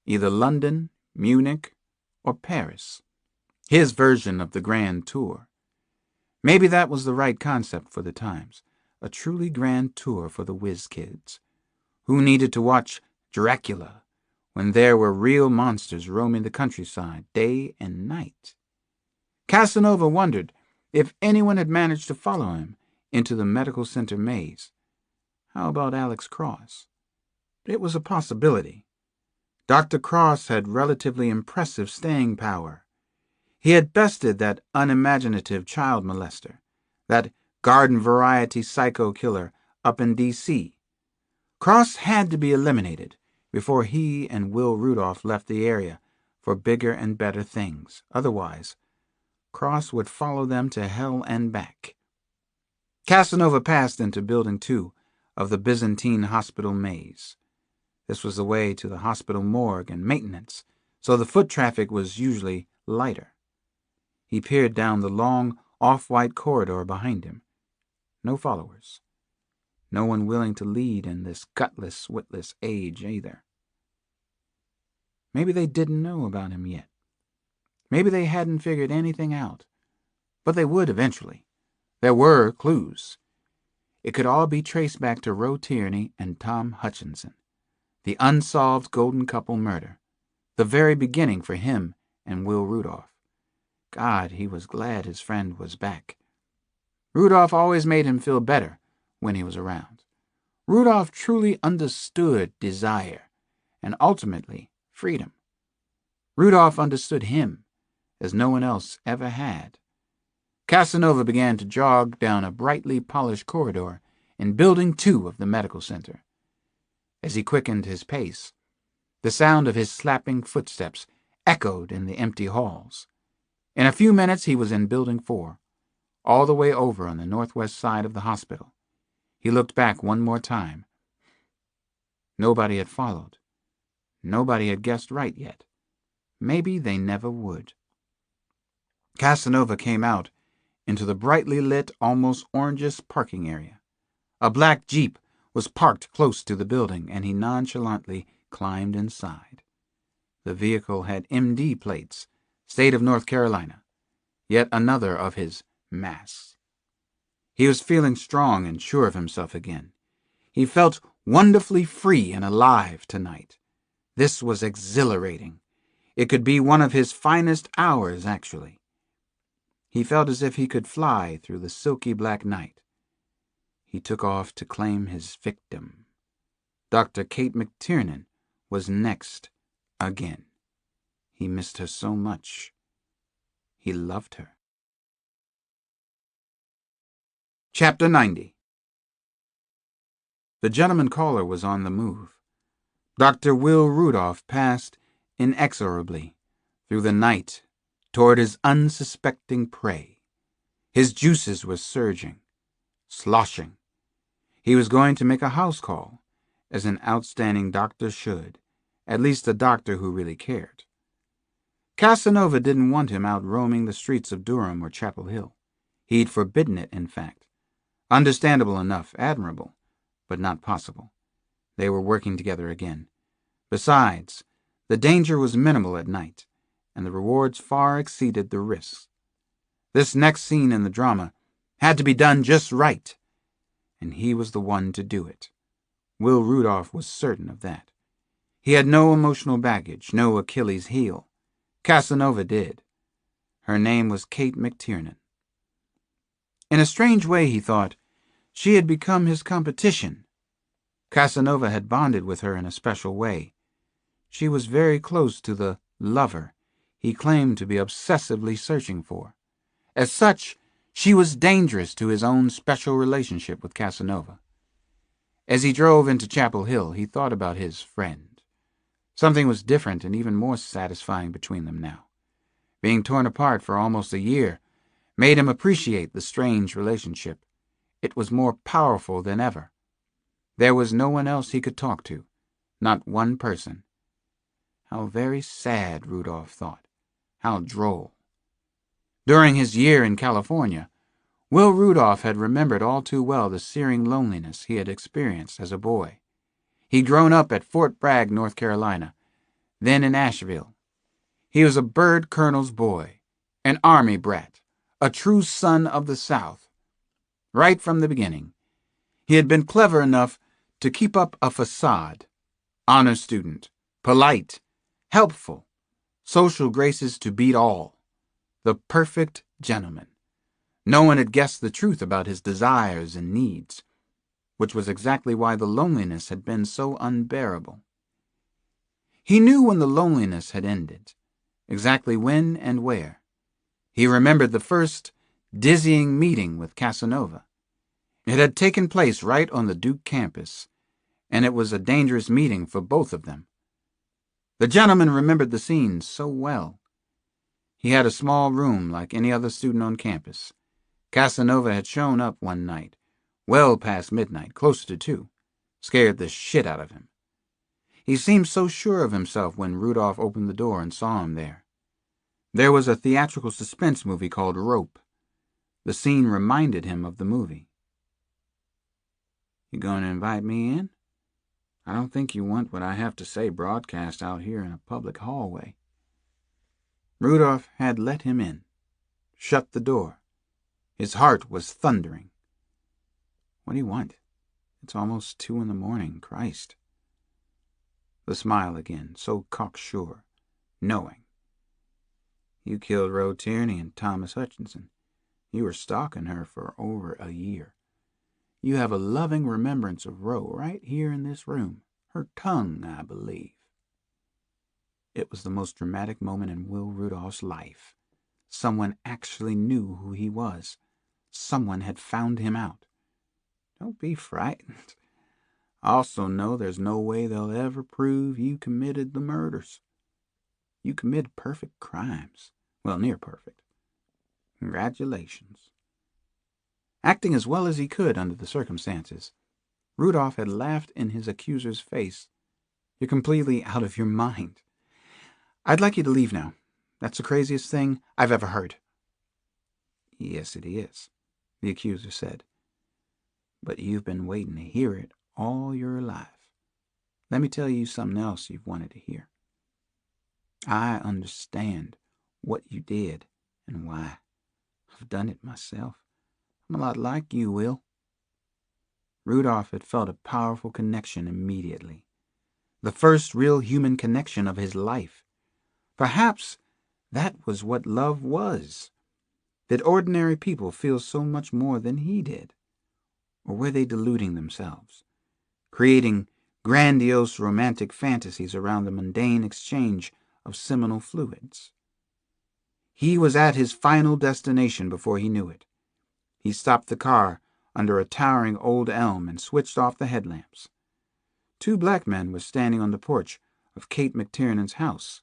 Either London, Munich, or Paris. His version of the grand tour. Maybe that was the right concept for the times. A truly grand tour for the whiz kids. Who needed to watch Dracula when there were real monsters roaming the countryside day and night? Casanova wondered if anyone had managed to follow him into the medical center maze. How about Alex Cross? It was a possibility. Dr. Cross had relatively impressive staying power. He had bested that unimaginative child molester, that garden-variety psycho killer up in D.C. Cross had to be eliminated before he and Will Rudolph left the area for bigger and better things. Otherwise, Cross would follow them to hell and back. Casanova passed into Building 2 of the Byzantine Hospital maze. This was the way to the hospital morgue and maintenance, so the foot traffic was usually lighter. He peered down the long, off-white corridor behind him. No followers. No one willing to lead in this gutless, witless age either. Maybe they didn't know about him yet. Maybe they hadn't figured anything out. But they would eventually. There were clues. It could all be traced back to Roe Tierney and Tom Hutchinson, the unsolved Golden Couple murder, the very beginning for him and Will Rudolph. God, he was glad his friend was back. Rudolph always made him feel better when he was around. Rudolph truly understood desire and ultimately freedom. Rudolph understood him as no one else ever had. Casanova began to jog down a brightly polished corridor in Building 2 of the medical center. As he quickened his pace, the sound of his slapping footsteps echoed in the empty halls. In a few minutes he was in Building 4, all the way over on the northwest side of the hospital. He looked back one more time. Nobody had followed. Nobody had guessed right yet. Maybe they never would. Casanova came out into the brightly lit, almost orangish parking area. A black Jeep was parked close to the building, and he nonchalantly climbed inside. The vehicle had MD plates, State of North Carolina, yet another of his masks. He was feeling strong and sure of himself again. He felt wonderfully free and alive tonight. This was exhilarating. It could be one of his finest hours, actually. He felt as if he could fly through the silky black night. He took off to claim his victim. Dr. Kate McTiernan was next again. He missed her so much. He loved her. Chapter 90. The gentleman caller was on the move. Dr. Will Rudolph passed inexorably through the night toward his unsuspecting prey. His juices were surging, sloshing. He was going to make a house call, as an outstanding doctor should, at least a doctor who really cared. Casanova didn't want him out roaming the streets of Durham or Chapel Hill. He'd forbidden it, in fact. Understandable enough, admirable, but not possible. They were working together again. Besides, the danger was minimal at night, and the rewards far exceeded the risks. This next scene in the drama had to be done just right, and he was the one to do it. Will Rudolph was certain of that. He had no emotional baggage, no Achilles heel. Casanova did. Her name was Kate McTiernan. In a strange way, he thought, she had become his competition. Casanova had bonded with her in a special way. She was very close to the lover he claimed to be obsessively searching for. As such, she was dangerous to his own special relationship with Casanova. As he drove into Chapel Hill, he thought about his friend. Something was different and even more satisfying between them now. Being torn apart for almost a year made him appreciate the strange relationship. It was more powerful than ever. There was no one else he could talk to, not one person. How very sad, Rudolph thought. How droll. During his year in California, Will Rudolph had remembered all too well the searing loneliness he had experienced as a boy. He'd grown up at Fort Bragg, North Carolina, then in Asheville. He was a bird colonel's boy, an army brat, a true son of the South. Right from the beginning, he had been clever enough to keep up a facade. Honor student, polite, helpful, social graces to beat all. The perfect gentleman. No one had guessed the truth about his desires and needs, which was exactly why the loneliness had been so unbearable. He knew when the loneliness had ended, exactly when and where. He remembered the first dizzying meeting with Casanova. It had taken place right on the Duke campus, and it was a dangerous meeting for both of them. The gentleman remembered the scene so well. He had a small room like any other student on campus. Casanova had shown up one night, well past midnight, closer to 2, scared the shit out of him. He seemed so sure of himself when Rudolph opened the door and saw him there. There was a theatrical suspense movie called Rope. The scene reminded him of the movie. "You going to invite me in? I don't think you want what I have to say broadcast out here in a public hallway." Rudolph had let him in, shut the door. His heart was thundering. "What do you want? It's almost 2 a.m, Christ." The smile again, so cocksure, knowing. "You killed Roe Tierney and Thomas Hutchinson. You were stalking her for over a year. You have a loving remembrance of Roe right here in this room. Her tongue, I believe." It was the most dramatic moment in Will Rudolph's life. Someone actually knew who he was. Someone had found him out. Don't be frightened. Also know there's no way they'll ever prove you committed the murders. You committed perfect crimes. Well, near perfect. Congratulations. Acting as well as he could under the circumstances, Rudolph had laughed in his accuser's face. "You're completely out of your mind. I'd like you to leave now. That's the craziest thing I've ever heard." "Yes, it is," the accuser said. "But you've been waiting to hear it all your life. Let me tell you something else you've wanted to hear. I understand what you did and why. I've done it myself. I'm a lot like you, Will." Rudolph had felt a powerful connection immediately. The first real human connection of his life. Perhaps that was what love was. Did ordinary people feel so much more than he did? Or were they deluding themselves, creating grandiose romantic fantasies around the mundane exchange of seminal fluids? He was at his final destination before he knew it. He stopped the car under a towering old elm and switched off the headlamps. 2 black men were standing on the porch of Kate McTiernan's house.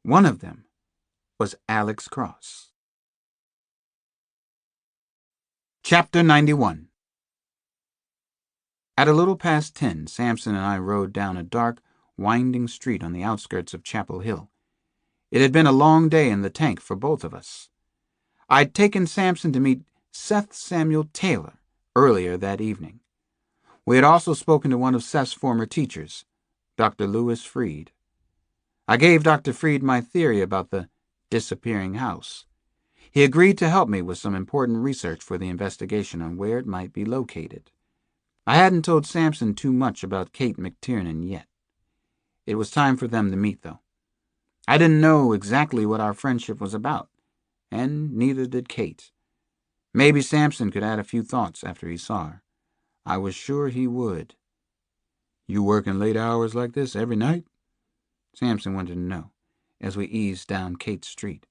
One of them was Alex Cross. Chapter 91. At a little past 10, Sampson and I rode down a dark, winding street on the outskirts of Chapel Hill. It had been a long day in the tank for both of us. I'd taken Sampson to meet Seth Samuel Taylor earlier that evening. We had also spoken to one of Seth's former teachers, Dr. Lewis Freed. I gave Dr. Freed my theory about the disappearing house. He agreed to help me with some important research for the investigation on where it might be located. I hadn't told Sampson too much about Kate McTiernan yet. It was time for them to meet, though. I didn't know exactly what our friendship was about, and neither did Kate. Maybe Sampson could add a few thoughts after he saw her. I was sure he would. "You working late hours like this every night?" Sampson wanted to know, as we eased down Kate Street,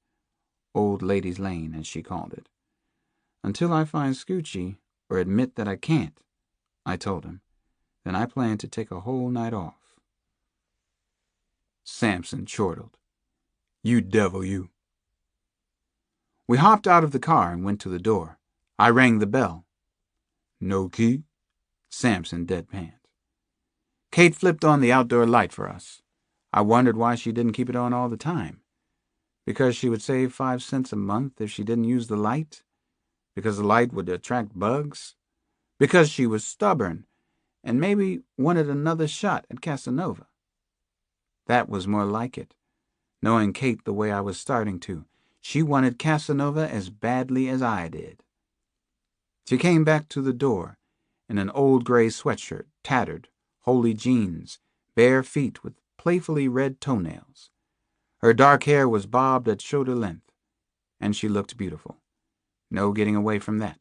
Old Ladies' Lane, as she called it. "Until I find Scoochie, or admit that I can't," I told him. "Then I plan to take a whole night off." Sampson chortled. "You devil, you." We hopped out of the car and went to the door. I rang the bell. "No key?" Sampson deadpanned. Kate flipped on the outdoor light for us. I wondered why she didn't keep it on all the time. Because she would save 5 cents a month if she didn't use the light? Because the light would attract bugs? Because she was stubborn and maybe wanted another shot at Casanova? That was more like it. Knowing Kate the way I was starting to, she wanted Casanova as badly as I did. She came back to the door in an old gray sweatshirt, tattered, holey jeans, bare feet with playfully red toenails. Her dark hair was bobbed at shoulder length, and she looked beautiful. No getting away from that.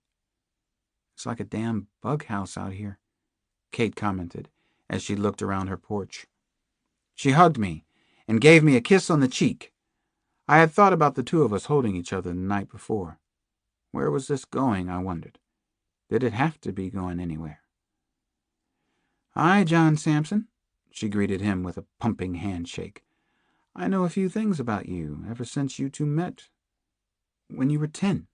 "It's like a damn bug house out here," Kate commented as she looked around her porch. She hugged me and gave me a kiss on the cheek. I had thought about the two of us holding each other the night before. Where was this going, I wondered. Did it have to be going anywhere? "Hi, John Sampson," she greeted him with a pumping handshake. "I know a few things about you ever since you two met when you were 10.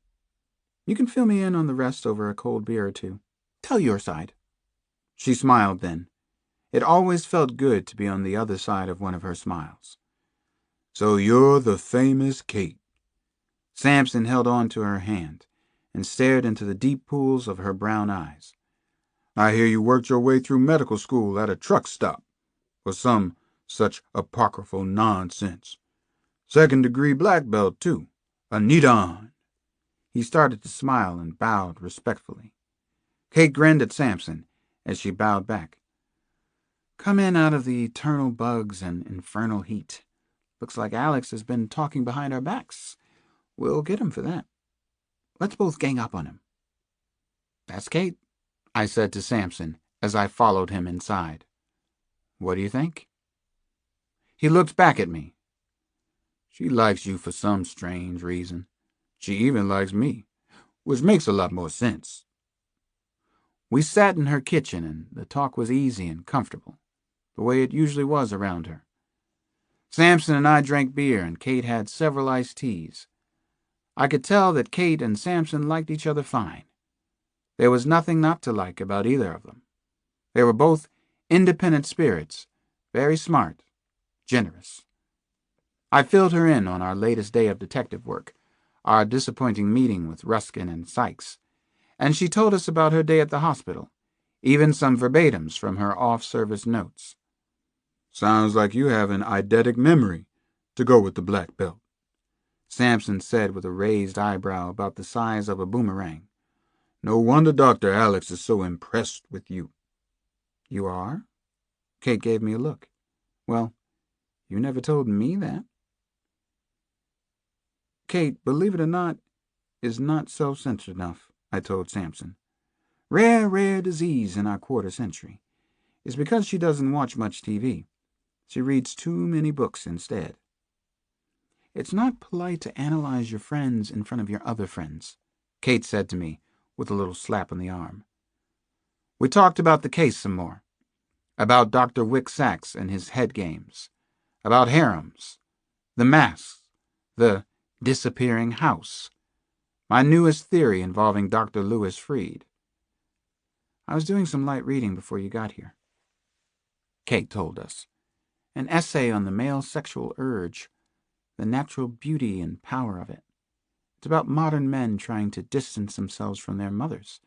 You can fill me in on the rest over a cold beer or two. Tell your side." She smiled then. It always felt good to be on the other side of one of her smiles. "So you're the famous Kate." Sampson held on to her hand and stared into the deep pools of her brown eyes. "I hear you worked your way through medical school at a truck stop, or some such apocryphal nonsense. Second-degree black belt, too. A neat-on." He started to smile and bowed respectfully. Kate grinned at Sampson as she bowed back. "Come in out of the eternal bugs and infernal heat. Looks like Alex has been talking behind our backs. We'll get him for that. Let's both gang up on him." "That's Kate," I said to Sampson as I followed him inside. "What do you think?" He looked back at me. "She likes you for some strange reason. She even likes me, which makes a lot more sense." We sat in her kitchen, and the talk was easy and comfortable, the way it usually was around her. Sampson and I drank beer, and Kate had several iced teas. I could tell that Kate and Sampson liked each other fine. There was nothing not to like about either of them. They were both independent spirits, very smart, generous. I filled her in on our latest day of detective work, our disappointing meeting with Ruskin and Sykes, and she told us about her day at the hospital, even some verbatims from her off-service notes. "Sounds like you have an eidetic memory to go with the black belt," Sampson said with a raised eyebrow about the size of a boomerang. "No wonder Dr. Alex is so impressed with you." "You are?" Kate gave me a look. "Well, you never told me that." "Kate, believe it or not, is not self-centered enough," I told Sampson. "Rare disease in our quarter century. It's because she doesn't watch much TV. She reads too many books instead." "It's not polite to analyze your friends in front of your other friends," Kate said to me with a little slap on the arm. We talked about the case some more, about Dr. Wick Sachs and his head games, about harems, the masks, the disappearing house, my newest theory involving Dr. Lewis Freed. "I was doing some light reading before you got here," Kate told us. "An essay on the male sexual urge, the natural beauty and power of it. It's about modern men trying to distance themselves from their mothers,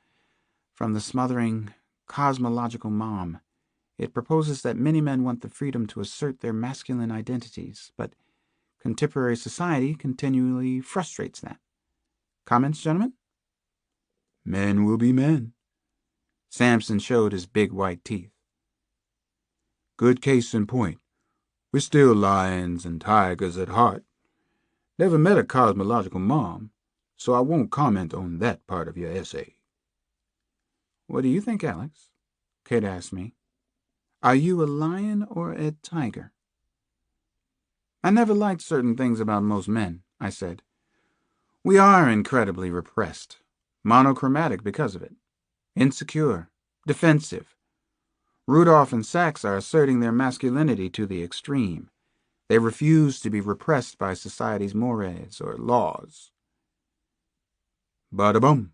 from the smothering, cosmological mom. It proposes that many men want the freedom to assert their masculine identities, but contemporary society continually frustrates that. Comments, gentlemen?" "Men will be men." Sampson showed his big white teeth. "Good case in point. We're still lions and tigers at heart. Never met a cosmological mom, so I won't comment on that part of your essay." "What do you think, Alex?" Kate asked me. "Are you a lion or a tiger?" "I never liked certain things about most men," I said. "We are incredibly repressed, monochromatic because of it, insecure, defensive. Rudolph and Sachs are asserting their masculinity to the extreme. They refuse to be repressed by society's mores or laws." "Bada-bum."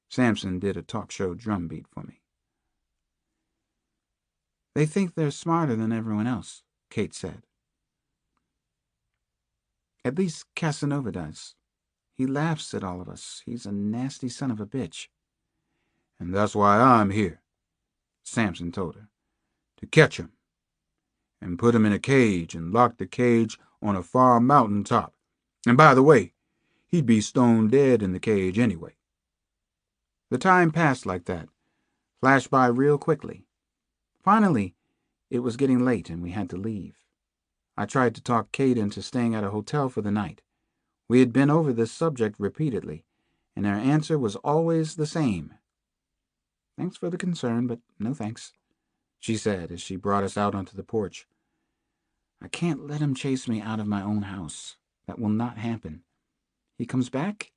Sampson did a talk show drumbeat for me. "They think they're smarter than everyone else," Kate said. "At least Casanova does. He laughs at all of us. He's a nasty son of a bitch." "And that's why I'm here," Sampson told her, "to catch him and put him in a cage and lock the cage on a far mountain top. And by the way, he'd be stone dead in the cage anyway." The time passed like that, flashed by real quickly. Finally, it was getting late and we had to leave. I tried to talk Kate into staying at a hotel for the night. We had been over this subject repeatedly, and her answer was always the same. "Thanks for the concern, but no thanks," she said as she brought us out onto the porch. "I can't let him chase me out of my own house. That will not happen. He comes back,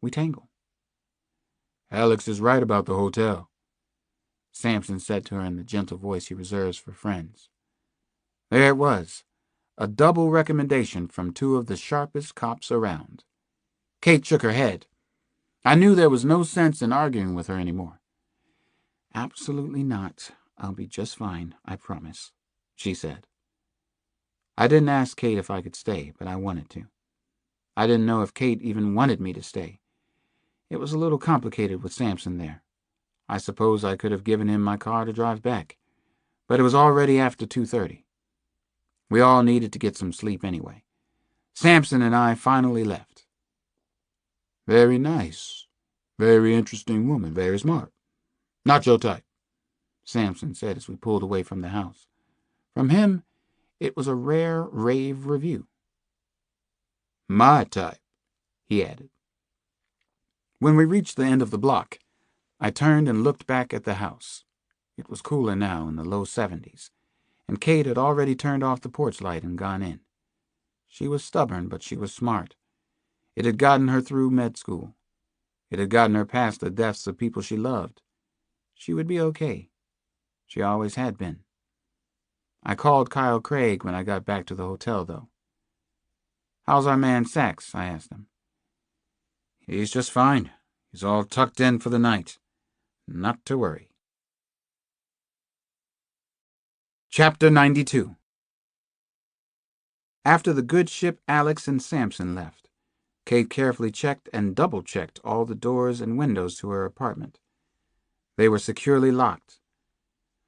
we tangle." "Alex is right about the hotel," Sampson said to her in the gentle voice he reserves for friends. There it was, a double recommendation from two of the sharpest cops around. Kate shook her head. I knew there was no sense in arguing with her anymore. "Absolutely not. I'll be just fine, I promise, she said. I didn't ask Kate if I could stay, but I wanted to. I didn't know if Kate even wanted me to stay. It was a little complicated with Sampson there. I suppose I could have given him my car to drive back, but it was already after 2:30. We all needed to get some sleep anyway. Sampson and I finally left. Very nice. Very interesting woman. Very smart. Not your type, Sampson said as we pulled away from the house. From him, it was a rare rave review. My type, he added. When we reached the end of the block, I turned and looked back at the house. It was cooler now, in the low 70s, and Kate had already turned off the porch light and gone in. She was stubborn, but she was smart. It had gotten her through med school. It had gotten her past the deaths of people she loved. She would be okay. She always had been. I called Kyle Craig when I got back to the hotel, though. "How's our man Sachs?" I asked him. He's just fine. He's all tucked in for the night. Not to worry. Chapter 92. After the good ship Alex and Sampson left, Kate carefully checked and double-checked all the doors and windows to her apartment. They were securely locked.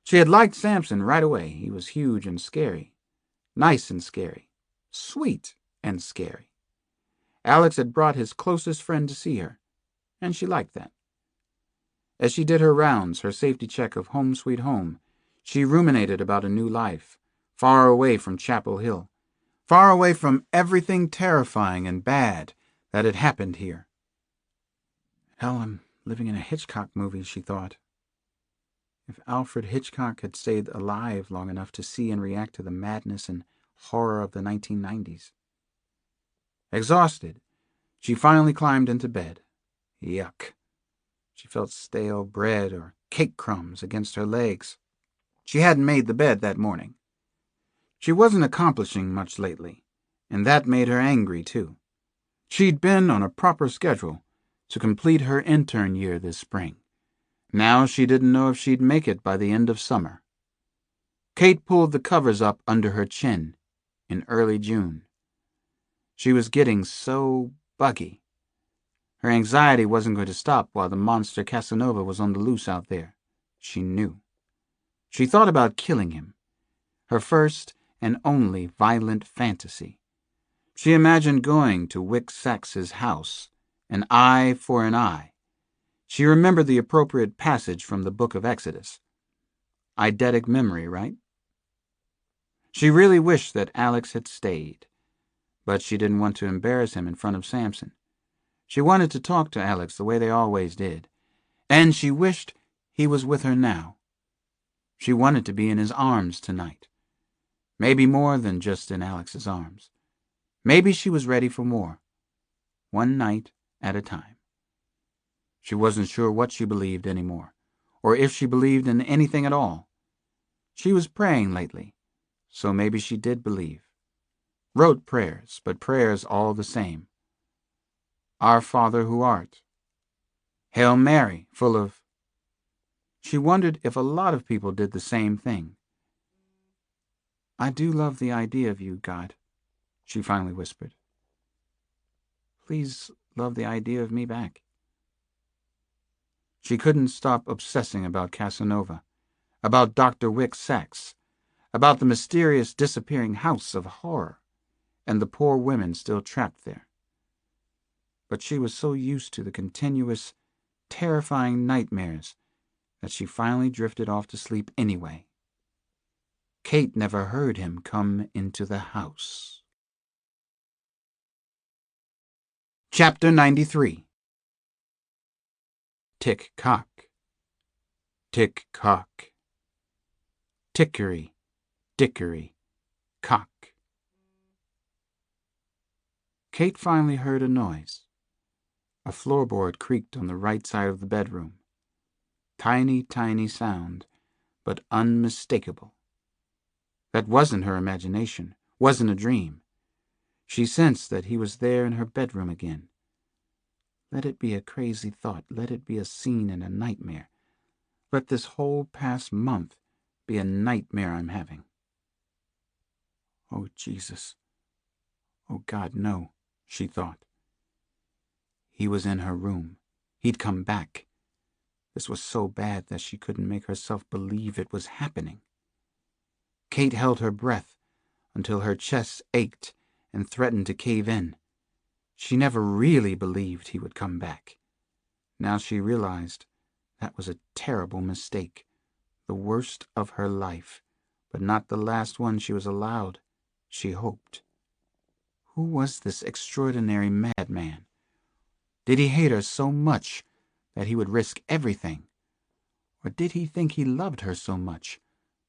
She had liked Sampson right away. He was huge and scary, nice and scary, sweet and scary. Alex had brought his closest friend to see her, and she liked that. As she did her rounds, her safety check of Home Sweet Home, she ruminated about a new life, far away from Chapel Hill, far away from everything terrifying and bad that had happened here. Hell, I'm living in a Hitchcock movie, she thought. If Alfred Hitchcock had stayed alive long enough to see and react to the madness and horror of the 1990s. Exhausted, she finally climbed into bed. Yuck. She felt stale bread or cake crumbs against her legs. She hadn't made the bed that morning. She wasn't accomplishing much lately, and that made her angry, too. She'd been on a proper schedule to complete her intern year this spring. Now she didn't know if she'd make it by the end of summer. Kate pulled the covers up under her chin in early June. She was getting so buggy. Her anxiety wasn't going to stop while the monster Casanova was on the loose out there. She knew. She thought about killing him, her first and only violent fantasy. She imagined going to Wick Sax's house, an eye for an eye. She remembered the appropriate passage from the book of Exodus. Eidetic memory, right? She really wished that Alex had stayed, but she didn't want to embarrass him in front of Sampson. She wanted to talk to Alex the way they always did, and she wished he was with her now. She wanted to be in his arms tonight. Maybe more than just in Alex's arms. Maybe she was ready for more. One night at a time. She wasn't sure what she believed anymore, or if she believed in anything at all. She was praying lately, so maybe she did believe. Wrote prayers, but prayers all the same. Our Father who art. Hail Mary, full of... She wondered if a lot of people did the same thing. I do love the idea of you, God, she finally whispered. Please love the idea of me back. She couldn't stop obsessing about Casanova, about Dr. Wick Sax, about the mysterious disappearing house of horror, and the poor women still trapped there. But she was so used to the continuous, terrifying nightmares that she finally drifted off to sleep anyway. Kate never heard him come into the house. Chapter 93. Tick-cock. Tick-cock. Tickery, dickory, cock. Kate finally heard a noise. A floorboard creaked on the right side of the bedroom. Tiny, tiny sound, but unmistakable. That wasn't her imagination, wasn't a dream. She sensed that he was there in her bedroom again. Let it be a crazy thought, let it be a scene in a nightmare. Let this whole past month be a nightmare I'm having. Oh, Jesus. Oh, God, no, she thought. He was in her room. He'd come back. This was so bad that she couldn't make herself believe it was happening. Kate held her breath until her chest ached and threatened to cave in. She never really believed he would come back. Now she realized that was a terrible mistake, the worst of her life, but not the last one she was allowed, she hoped. Who was this extraordinary madman? Did he hate her so much that he would risk everything? Or did he think he loved her so much,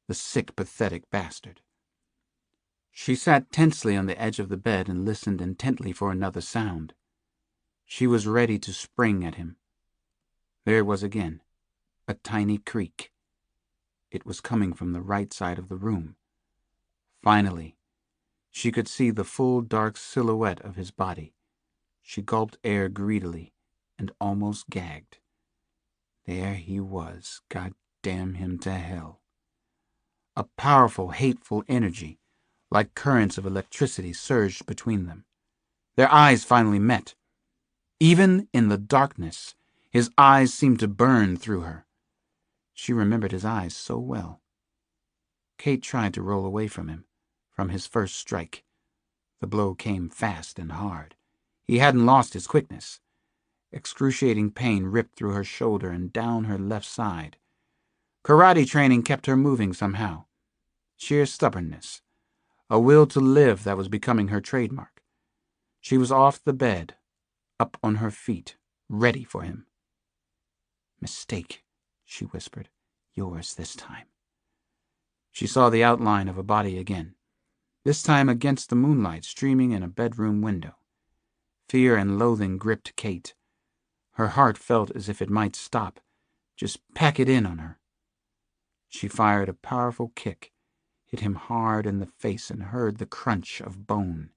the sick, pathetic bastard? She sat tensely on the edge of the bed and listened intently for another sound. She was ready to spring at him. There it was again, a tiny creak. It was coming from the right side of the room. Finally, she could see the full dark silhouette of his body. She gulped air greedily and almost gagged. There he was, God damn him to hell. A powerful, hateful energy, like currents of electricity, surged between them. Their eyes finally met. Even in the darkness, his eyes seemed to burn through her. She remembered his eyes so well. Kate tried to roll away from him, from his first strike. The blow came fast and hard. He hadn't lost his quickness. Excruciating pain ripped through her shoulder and down her left side. Karate training kept her moving somehow. Sheer stubbornness. A will to live that was becoming her trademark. She was off the bed, up on her feet, ready for him. "Mistake," she whispered. "Yours this time." She saw the outline of a body again, this time against the moonlight streaming in a bedroom window. Fear and loathing gripped Kate. Her heart felt as if it might stop, just pack it in on her. She fired a powerful kick, hit him hard in the face, and heard the crunch of bone.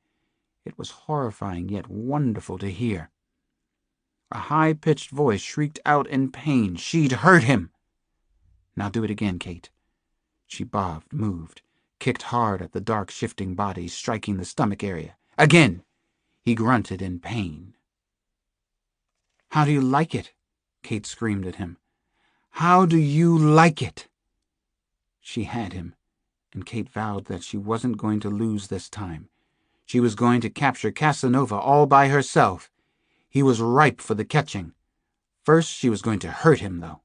It was horrifying yet wonderful to hear. A high-pitched voice shrieked out in pain. She'd hurt him. "Now do it again, Kate." She bobbed, moved, kicked hard at the dark, shifting body, striking the stomach area. Again! He grunted in pain. "How do you like it?" Kate screamed at him. "How do you like it?" She had him, and Kate vowed that she wasn't going to lose this time. She was going to capture Casanova all by herself. He was ripe for the catching. First, she was going to hurt him, though.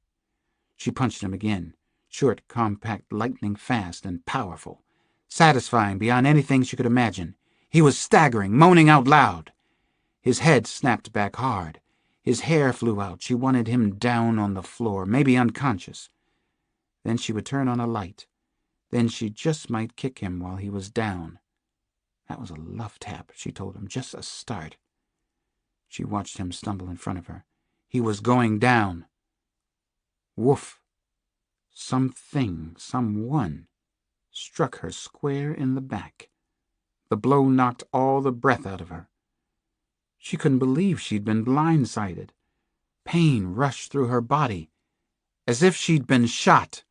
She punched him again, short, compact, lightning fast, and powerful, satisfying beyond anything she could imagine. He was staggering, moaning out loud. His head snapped back hard. His hair flew out. She wanted him down on the floor, maybe unconscious. Then she would turn on a light. Then she just might kick him while he was down. That was a love tap, she told him, just a start. She watched him stumble in front of her. He was going down. Woof! Something, someone, struck her square in the back. The blow knocked all the breath out of her. She couldn't believe she'd been blindsided. Pain rushed through her body, as if she'd been shot.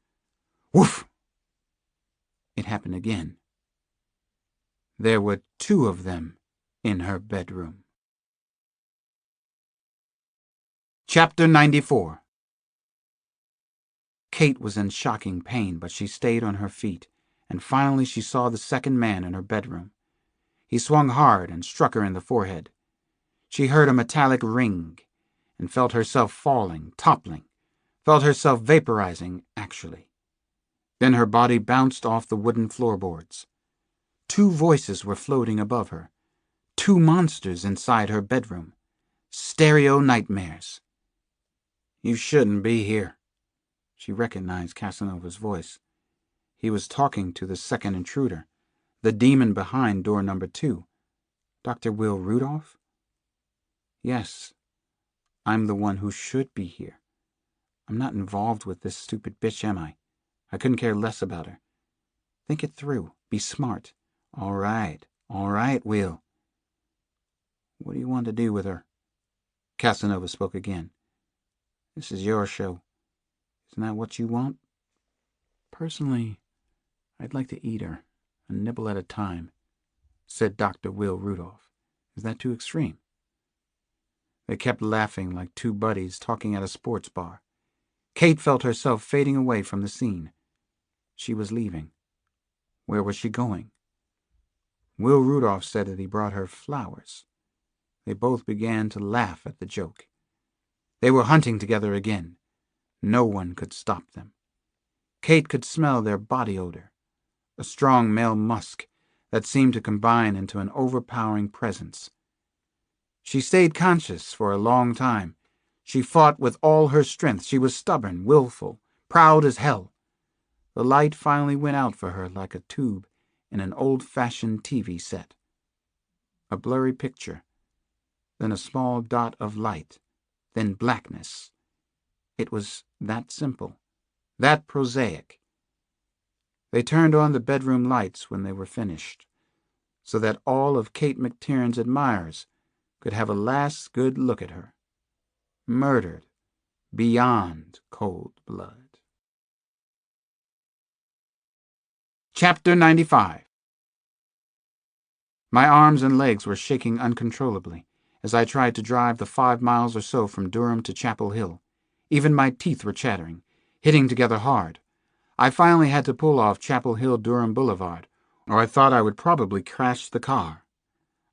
Woof! It happened again. There were two of them in her bedroom. Chapter 94. Kate was in shocking pain, but she stayed on her feet, and finally she saw the second man in her bedroom. He swung hard and struck her in the forehead. She heard a metallic ring and felt herself falling, toppling, felt herself vaporizing, actually. Then her body bounced off the wooden floorboards. Two voices were floating above her. Two monsters inside her bedroom. Stereo nightmares. "You shouldn't be here." She recognized Casanova's voice. He was talking to the second intruder, the demon behind door number 2. Dr. Will Rudolph? "Yes, I'm the one who should be here. I'm not involved with this stupid bitch, am I? I couldn't care less about her. Think it through. Be smart." All right, Will. "What do you want to do with her?" Casanova spoke again. "This is your show. Isn't that what you want?" Personally, I'd like to eat her, a nibble at a time, said Dr. Will Rudolph. Is that too extreme? They kept laughing like two buddies talking at a sports bar. Kate felt herself fading away from the scene. She was leaving. Where was she going? Will Rudolph said that he brought her flowers. They both began to laugh at the joke. They were hunting together again. No one could stop them. Kate could smell their body odor, a strong male musk that seemed to combine into an overpowering presence. She stayed conscious for a long time. She fought with all her strength. She was stubborn, willful, proud as hell. The light finally went out for her like a tube in an old-fashioned TV set. A blurry picture, then a small dot of light, then blackness. It was that simple, that prosaic. They turned on the bedroom lights when they were finished, so that all of Kate McTiern's admirers could have a last good look at her. Murdered beyond cold blood. Chapter 95. My arms and legs were shaking uncontrollably as I tried to drive the 5 miles or so from Durham to Chapel Hill. Even my teeth were chattering, hitting together hard. I finally had to pull off Chapel Hill-Durham Boulevard, or I thought I would probably crash the car.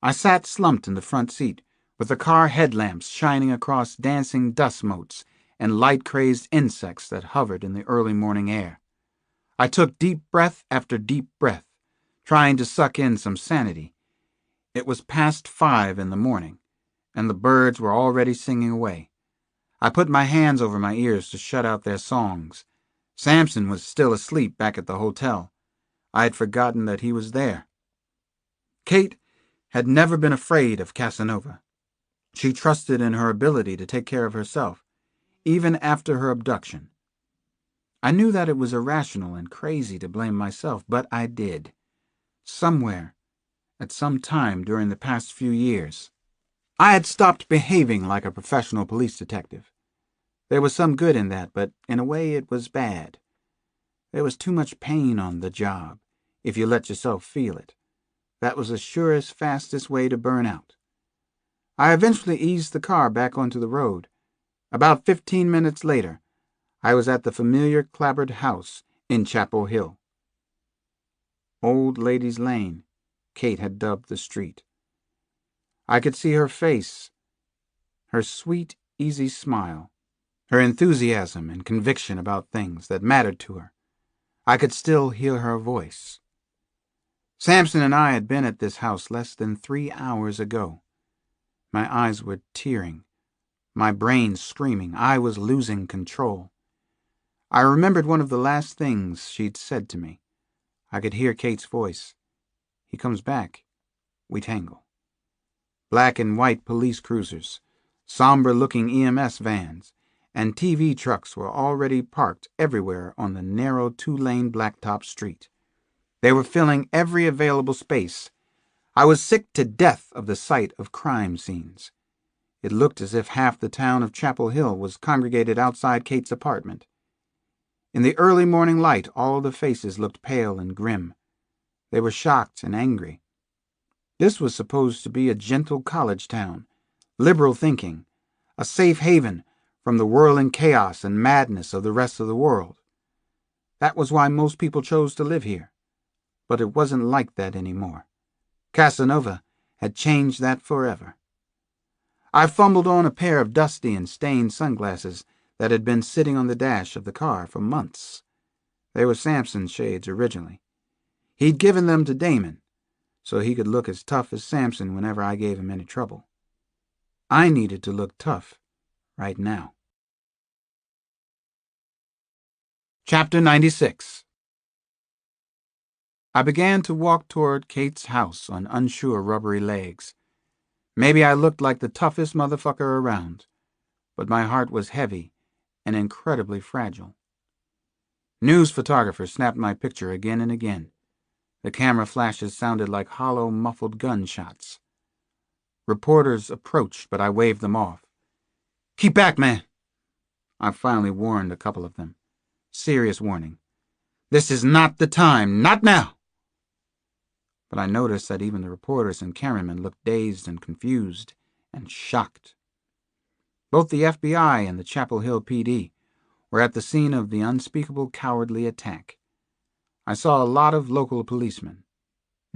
I sat slumped in the front seat, with the car headlamps shining across dancing dust motes and light-crazed insects that hovered in the early morning air. I took deep breath after deep breath, trying to suck in some sanity. It was past 5 in the morning, and the birds were already singing away. I put my hands over my ears to shut out their songs. Samson was still asleep back at the hotel. I had forgotten that he was there. Kate had never been afraid of Casanova. She trusted in her ability to take care of herself, even after her abduction. I knew that it was irrational and crazy to blame myself, but I did. Somewhere, at some time during the past few years, I had stopped behaving like a professional police detective. There was some good in that, but in a way it was bad. There was too much pain on the job, if you let yourself feel it. That was the surest, fastest way to burn out. I eventually eased the car back onto the road. About 15 minutes later, I was at the familiar clapboard house in Chapel Hill. Old Ladies' Lane, Kate had dubbed the street. I could see her face, her sweet, easy smile, her enthusiasm and conviction about things that mattered to her. I could still hear her voice. Samson and I had been at this house less than 3 hours ago. My eyes were tearing, my brain screaming. I was losing control. I remembered one of the last things she'd said to me. I could hear Kate's voice. He comes back. We tangle. Black and white police cruisers, somber-looking EMS vans, and TV trucks were already parked everywhere on the narrow 2-lane blacktop street. They were filling every available space. I was sick to death of the sight of crime scenes. It looked as if half the town of Chapel Hill was congregated outside Kate's apartment. In the early morning light, all the faces looked pale and grim. They were shocked and angry. This was supposed to be a gentle college town, liberal thinking, a safe haven from the whirling chaos and madness of the rest of the world. That was why most people chose to live here. But it wasn't like that anymore. Casanova had changed that forever. I fumbled on a pair of dusty and stained sunglasses that had been sitting on the dash of the car for months. They were Samson's shades originally. He'd given them to Damon, so he could look as tough as Samson whenever I gave him any trouble. I needed to look tough right now. Chapter 96. I began to walk toward Kate's house on unsure rubbery legs. Maybe I looked like the toughest motherfucker around, but my heart was heavy and incredibly fragile. News photographers snapped my picture again and again. The camera flashes sounded like hollow, muffled gunshots. Reporters approached, but I waved them off. "Keep back, man," I finally warned a couple of them. Serious warning. This is not the time. Not now. But I noticed that even the reporters and cameramen looked dazed and confused and shocked. Both the FBI and the Chapel Hill PD were at the scene of the unspeakable cowardly attack. I saw a lot of local policemen.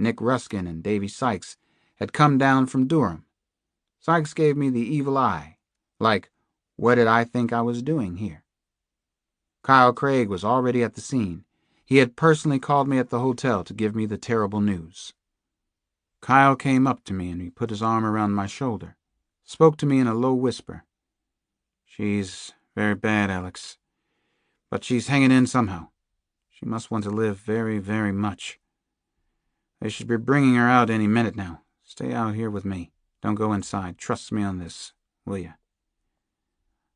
Nick Ruskin and Davy Sykes had come down from Durham. Sykes gave me the evil eye, like, what did I think I was doing here? Kyle Craig was already at the scene. He had personally called me at the hotel to give me the terrible news. Kyle came up to me and he put his arm around my shoulder, spoke to me in a low whisper. She's very bad, Alex, but she's hanging in somehow. She must want to live very, very much. They should be bringing her out any minute now. Stay out here with me. Don't go inside. Trust me on this, will you?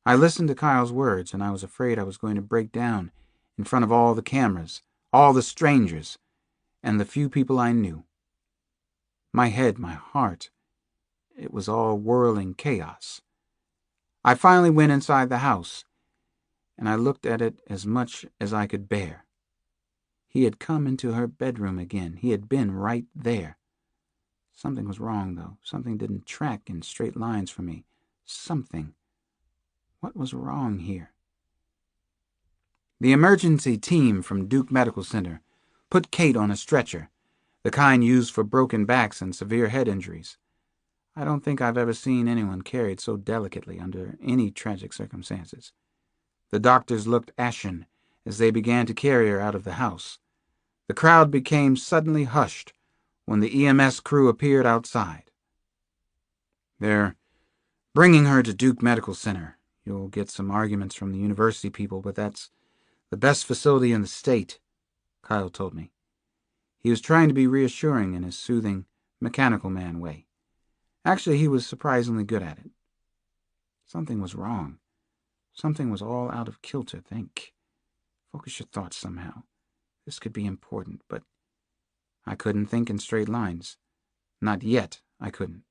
I listened to Kyle's words, and I was afraid I was going to break down in front of all the cameras, all the strangers, and the few people I knew. My head, my heart, it was all whirling chaos. I finally went inside the house, and I looked at it as much as I could bear. He had come into her bedroom again. He had been right there. Something was wrong, though. Something didn't track in straight lines for me. Something. What was wrong here? The emergency team from Duke Medical Center put Kate on a stretcher, the kind used for broken backs and severe head injuries. I don't think I've ever seen anyone carried so delicately under any tragic circumstances. The doctors looked ashen as they began to carry her out of the house. The crowd became suddenly hushed when the EMS crew appeared outside. They're bringing her to Duke Medical Center. You'll get some arguments from the university people, but that's the best facility in the state, Kyle told me. He was trying to be reassuring in his soothing, mechanical man way. Actually, he was surprisingly good at it. Something was wrong. Something was all out of kilter. Think. Focus your thoughts somehow. This could be important, but I couldn't think in straight lines. Not yet, I couldn't.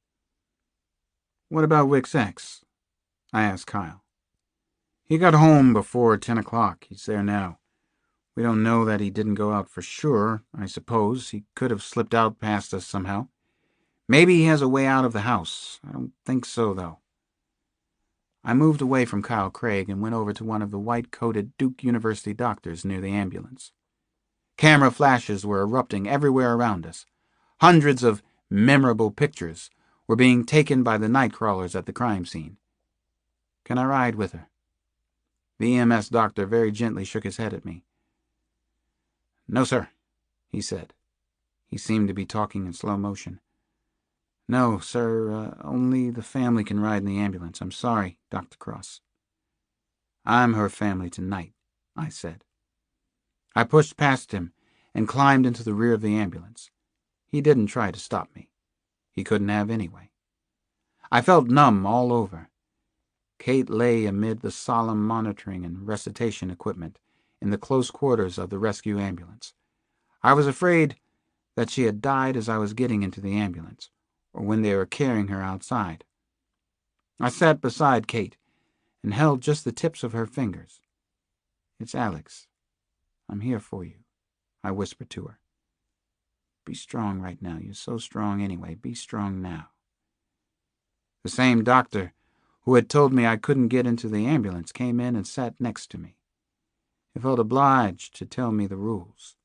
What about Wick's ex? I asked Kyle. He got home before 10 o'clock. He's there now. We don't know that he didn't go out for sure, I suppose. He could have slipped out past us somehow. Maybe he has a way out of the house. I don't think so, though. I moved away from Kyle Craig and went over to one of the white-coated Duke University doctors near the ambulance. Camera flashes were erupting everywhere around us. Hundreds of memorable pictures were being taken by the night crawlers at the crime scene. Can I ride with her? The EMS doctor very gently shook his head at me. No, sir, he said. He seemed to be talking in slow motion. No, sir, only the family can ride in the ambulance. I'm sorry, Dr. Cross. I'm her family tonight, I said. I pushed past him and climbed into the rear of the ambulance. He didn't try to stop me. He couldn't have anyway. I felt numb all over. Kate lay amid the solemn monitoring and resuscitation equipment in the close quarters of the rescue ambulance. I was afraid that she had died as I was getting into the ambulance, or when they were carrying her outside. I sat beside Kate and held just the tips of her fingers. It's Alex. I'm here for you, I whispered to her. Be strong right now. You're so strong anyway. Be strong now. The same doctor who had told me I couldn't get into the ambulance came in and sat next to me. He felt obliged to tell me the rules,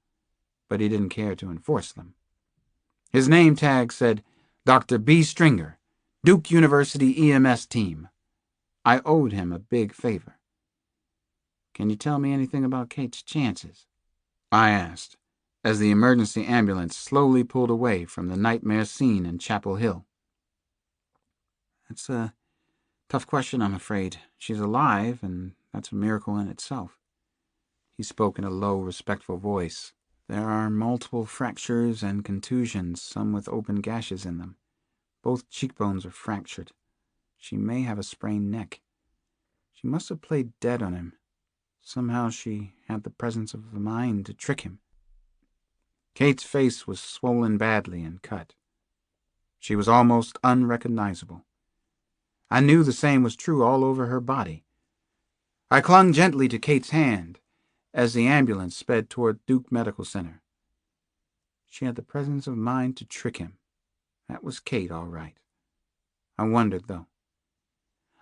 but he didn't care to enforce them. His name tag said, Dr. B. Stringer, Duke University EMS team. I owed him a big favor. Can you tell me anything about Kate's chances? I asked, as the emergency ambulance slowly pulled away from the nightmare scene in Chapel Hill. That's a tough question, I'm afraid. She's alive, and that's a miracle in itself. He spoke in a low, respectful voice. There are multiple fractures and contusions, some with open gashes in them. Both cheekbones are fractured. She may have a sprained neck. She must have played dead on him. Somehow she had the presence of the mind to trick him. Kate's face was swollen badly and cut. She was almost unrecognizable. I knew the same was true all over her body. I clung gently to Kate's hand as the ambulance sped toward Duke Medical Center. She had the presence of mind to trick him. That was Kate, all right. I wondered, though.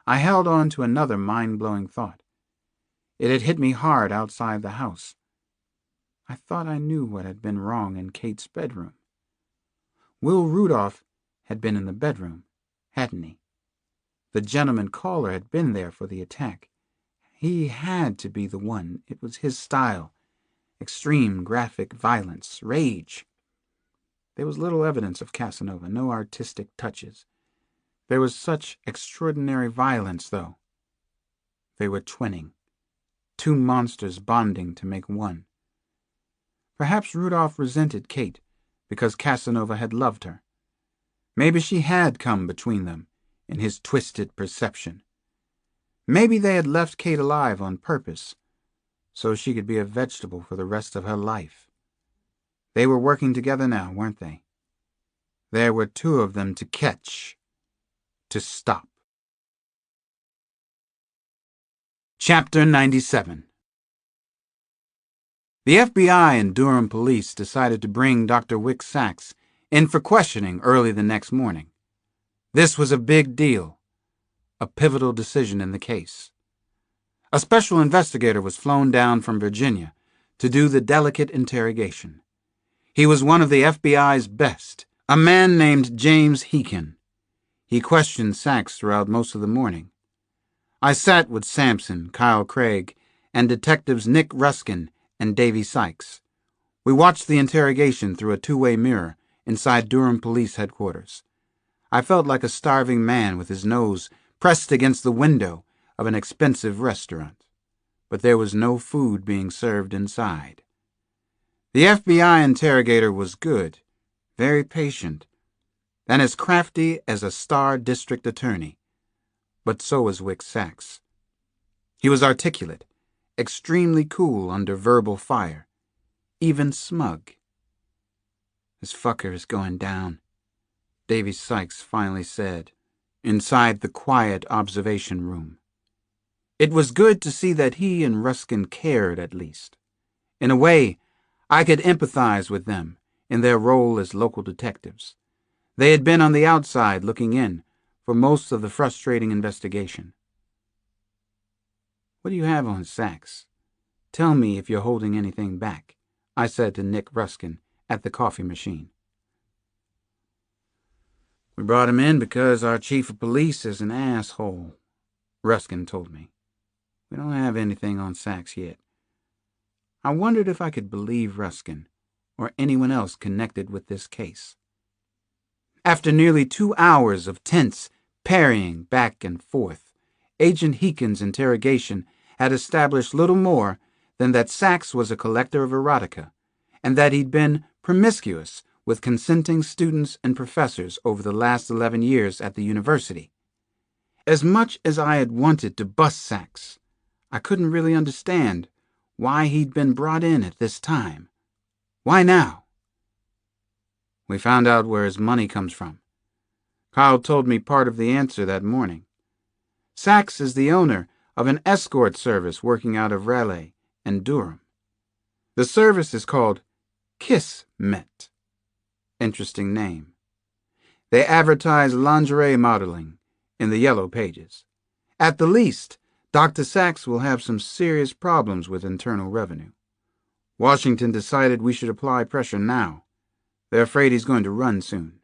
I held on to another mind-blowing thought. It had hit me hard outside the house. I thought I knew what had been wrong in Kate's bedroom. Will Rudolph had been in the bedroom, hadn't he? The gentleman caller had been there for the attack. He had to be the one. It was his style. Extreme graphic violence, rage. There was little evidence of Casanova, no artistic touches. There was such extraordinary violence, though. They were twinning. Two monsters bonding to make one. Perhaps Rudolph resented Kate because Casanova had loved her. Maybe she had come between them in his twisted perception. Maybe they had left Kate alive on purpose, so she could be a vegetable for the rest of her life. They were working together now, weren't they? There were two of them to catch, to stop. Chapter 97. The FBI and Durham police decided to bring Dr. Wick Sachs in for questioning early the next morning. This was a big deal, a pivotal decision in the case. A special investigator was flown down from Virginia to do the delicate interrogation. He was one of the FBI's best, a man named James Heekin. He questioned Sachs throughout most of the morning. I sat with Sampson, Kyle Craig, and detectives Nick Ruskin and Davy Sykes. We watched the interrogation through a two-way mirror inside Durham Police Headquarters. I felt like a starving man with his nose pressed against the window of an expensive restaurant. But there was no food being served inside. The FBI interrogator was good, very patient, and as crafty as a star district attorney. But so was Wick Sachs. He was articulate, extremely cool under verbal fire, even smug. "This fucker is going down," Davy Sykes finally said, inside the quiet observation room. It was good to see that he and Ruskin cared, at least. In a way, I could empathize with them in their role as local detectives. They had been on the outside looking in for most of the frustrating investigation. "What do you have on Sachs? Tell me if you're holding anything back," I said to Nick Ruskin at the coffee machine. "We brought him in because our chief of police is an asshole," Ruskin told me. "We don't have anything on Sachs yet." I wondered if I could believe Ruskin or anyone else connected with this case. After nearly 2 hours of tense parrying back and forth, Agent Heekin's interrogation had established little more than that Sachs was a collector of erotica and that he'd been promiscuous with consenting students and professors over the last 11 years at the university. As much as I had wanted to bust Sachs, I couldn't really understand why he'd been brought in at this time. Why now? We found out where his money comes from. Kyle told me part of the answer that morning. Sachs is the owner of an escort service working out of Raleigh and Durham. The service is called Kismet. Interesting name. They advertise lingerie modeling in the yellow pages. At the least, Dr. Sachs will have some serious problems with Internal Revenue. Washington decided we should apply pressure now. They're afraid he's going to run soon.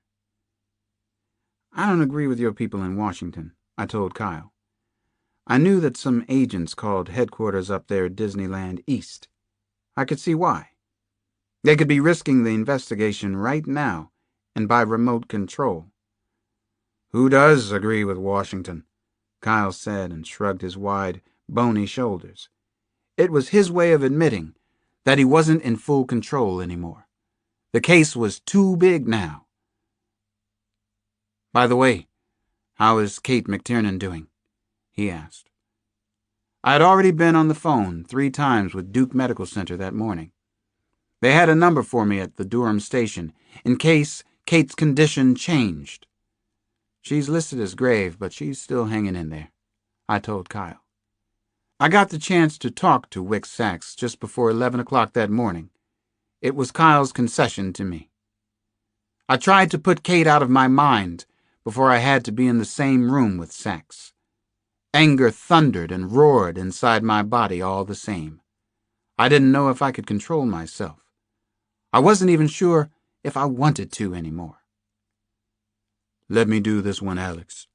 "I don't agree with your people in Washington," I told Kyle. I knew that some agents called headquarters up there at Disneyland East. I could see why. They could be risking the investigation right now and by remote control. "Who does agree with Washington?" Kyle said and shrugged his wide, bony shoulders. It was his way of admitting that he wasn't in full control anymore. The case was too big now. "By the way, how is Kate McTiernan doing?" he asked. I had already been on the phone 3 times with Duke Medical Center that morning. They had a number for me at the Durham station in case Kate's condition changed. "She's listed as grave, but she's still hanging in there," I told Kyle. I got the chance to talk to Wick Sachs just before 11 o'clock that morning. It was Kyle's concession to me. I tried to put Kate out of my mind before I had to be in the same room with Sachs. Anger thundered and roared inside my body all the same. I didn't know if I could control myself. I wasn't even sure if I wanted to anymore. Let me do this one, Alex.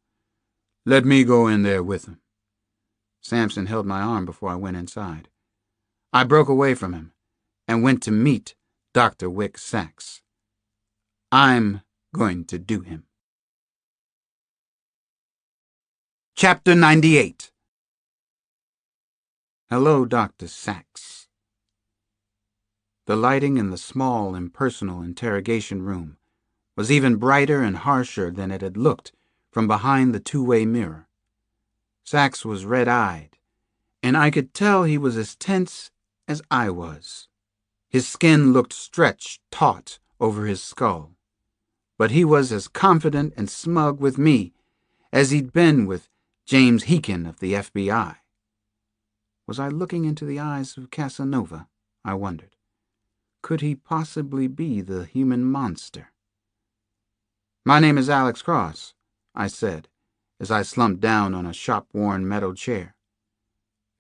Let me go in there with him. Sampson held my arm before I went inside. I broke away from him and went to meet Dr. Wick Sachs. I'm going to do him. Chapter 98. Hello, Dr. Sachs. The lighting in the small, impersonal interrogation room was even brighter and harsher than it had looked from behind the two-way mirror. Sachs was red-eyed, and I could tell he was as tense as I was. His skin looked stretched taut over his skull, but he was as confident and smug with me as he'd been with James Heekin of the FBI. Was I looking into the eyes of Casanova? I wondered. Could he possibly be the human monster? My name is Alex Cross, I said, as I slumped down on a shop-worn metal chair.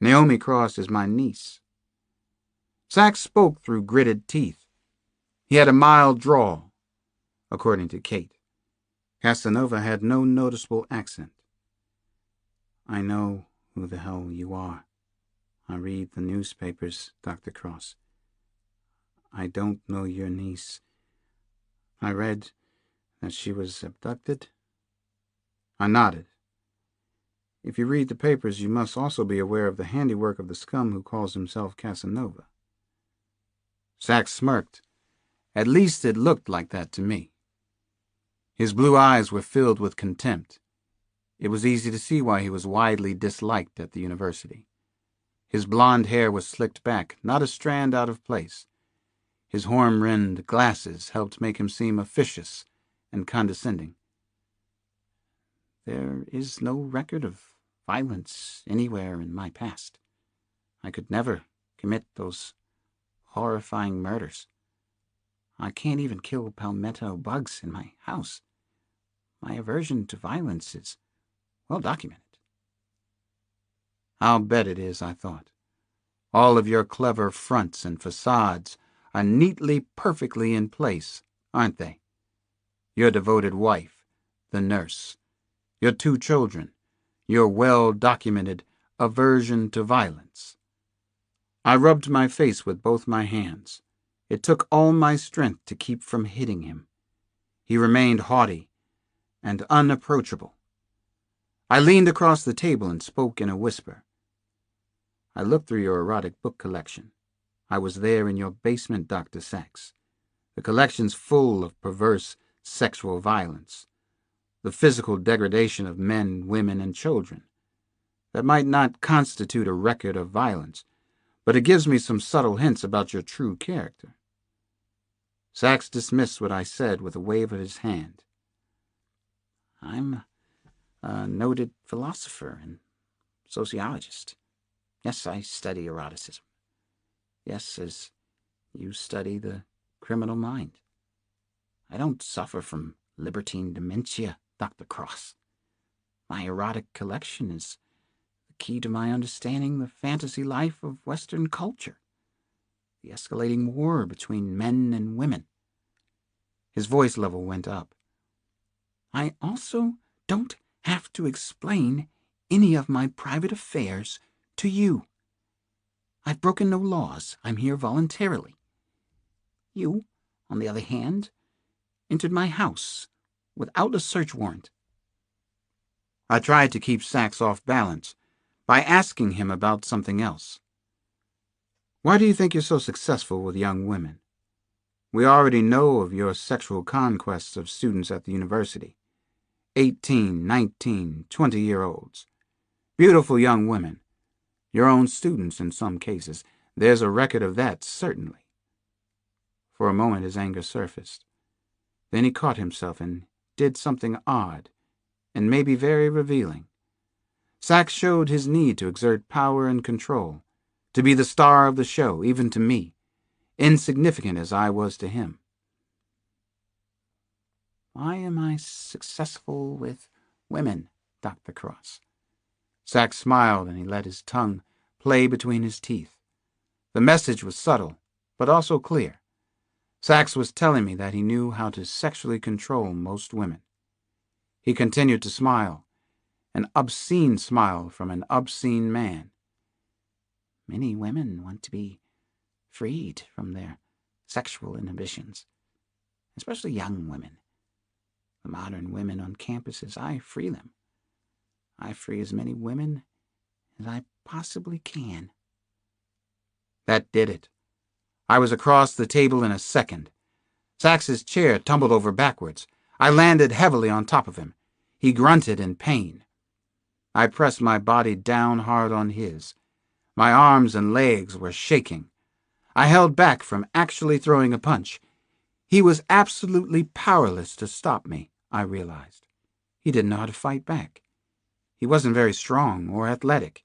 Naomi Cross is my niece. Sachs spoke through gritted teeth. He had a mild drawl, according to Kate. Casanova had no noticeable accent. I know who the hell you are. I read the newspapers, Dr. Cross. I don't know your niece. I read that she was abducted. I nodded. If you read the papers, you must also be aware of the handiwork of the scum who calls himself Casanova. Sachs smirked. At least it looked like that to me. His blue eyes were filled with contempt. It was easy to see why he was widely disliked at the university. His blonde hair was slicked back, not a strand out of place. His horn-rimmed glasses helped make him seem officious and condescending. There is no record of violence anywhere in my past. I could never commit those horrifying murders. I can't even kill palmetto bugs in my house. My aversion to violence is well documented. I'll bet it is, I thought. All of your clever fronts and facades are neatly, perfectly in place, aren't they? Your devoted wife, the nurse, your 2 children, your well-documented aversion to violence. I rubbed my face with both my hands. It took all my strength to keep from hitting him. He remained haughty and unapproachable. I leaned across the table and spoke in a whisper. I looked through your erotic book collection. I was there in your basement, Dr. Sachs. The collection's full of perverse sexual violence, the physical degradation of men, women, and children. That might not constitute a record of violence, but it gives me some subtle hints about your true character. Sachs dismissed what I said with a wave of his hand. I'm a noted philosopher and sociologist. Yes, I study eroticism. Yes, as you study the criminal mind. I don't suffer from libertine dementia, Dr. Cross. My erotic collection is the key to my understanding the fantasy life of Western culture, the escalating war between men and women. His voice level went up. I also don't have to explain any of my private affairs to you. I've broken no laws. I'm here voluntarily. You, on the other hand, entered my house without a search warrant. I tried to keep Sachs off balance by asking him about something else. Why do you think you're so successful with young women? We already know of your sexual conquests of students at the university. 18, 19, 20-year-olds. Beautiful young women. Your own students in some cases. There's a record of that, certainly. For a moment his anger surfaced. Then he caught himself and did something odd, and maybe very revealing. Sachs showed his need to exert power and control, to be the star of the show, even to me, insignificant as I was to him. Why am I successful with women, Dr. Cross? Sachs smiled, and he let his tongue play between his teeth. The message was subtle, but also clear. Sachs was telling me that he knew how to sexually control most women. He continued to smile, an obscene smile from an obscene man. Many women want to be freed from their sexual inhibitions, especially young women. The modern women on campuses, I free them. I free as many women as I possibly can. That did it. I was across the table in a second. Sachs's chair tumbled over backwards. I landed heavily on top of him. He grunted in pain. I pressed my body down hard on his. My arms and legs were shaking. I held back from actually throwing a punch. He was absolutely powerless to stop me, I realized. He didn't know how to fight back. He wasn't very strong or athletic.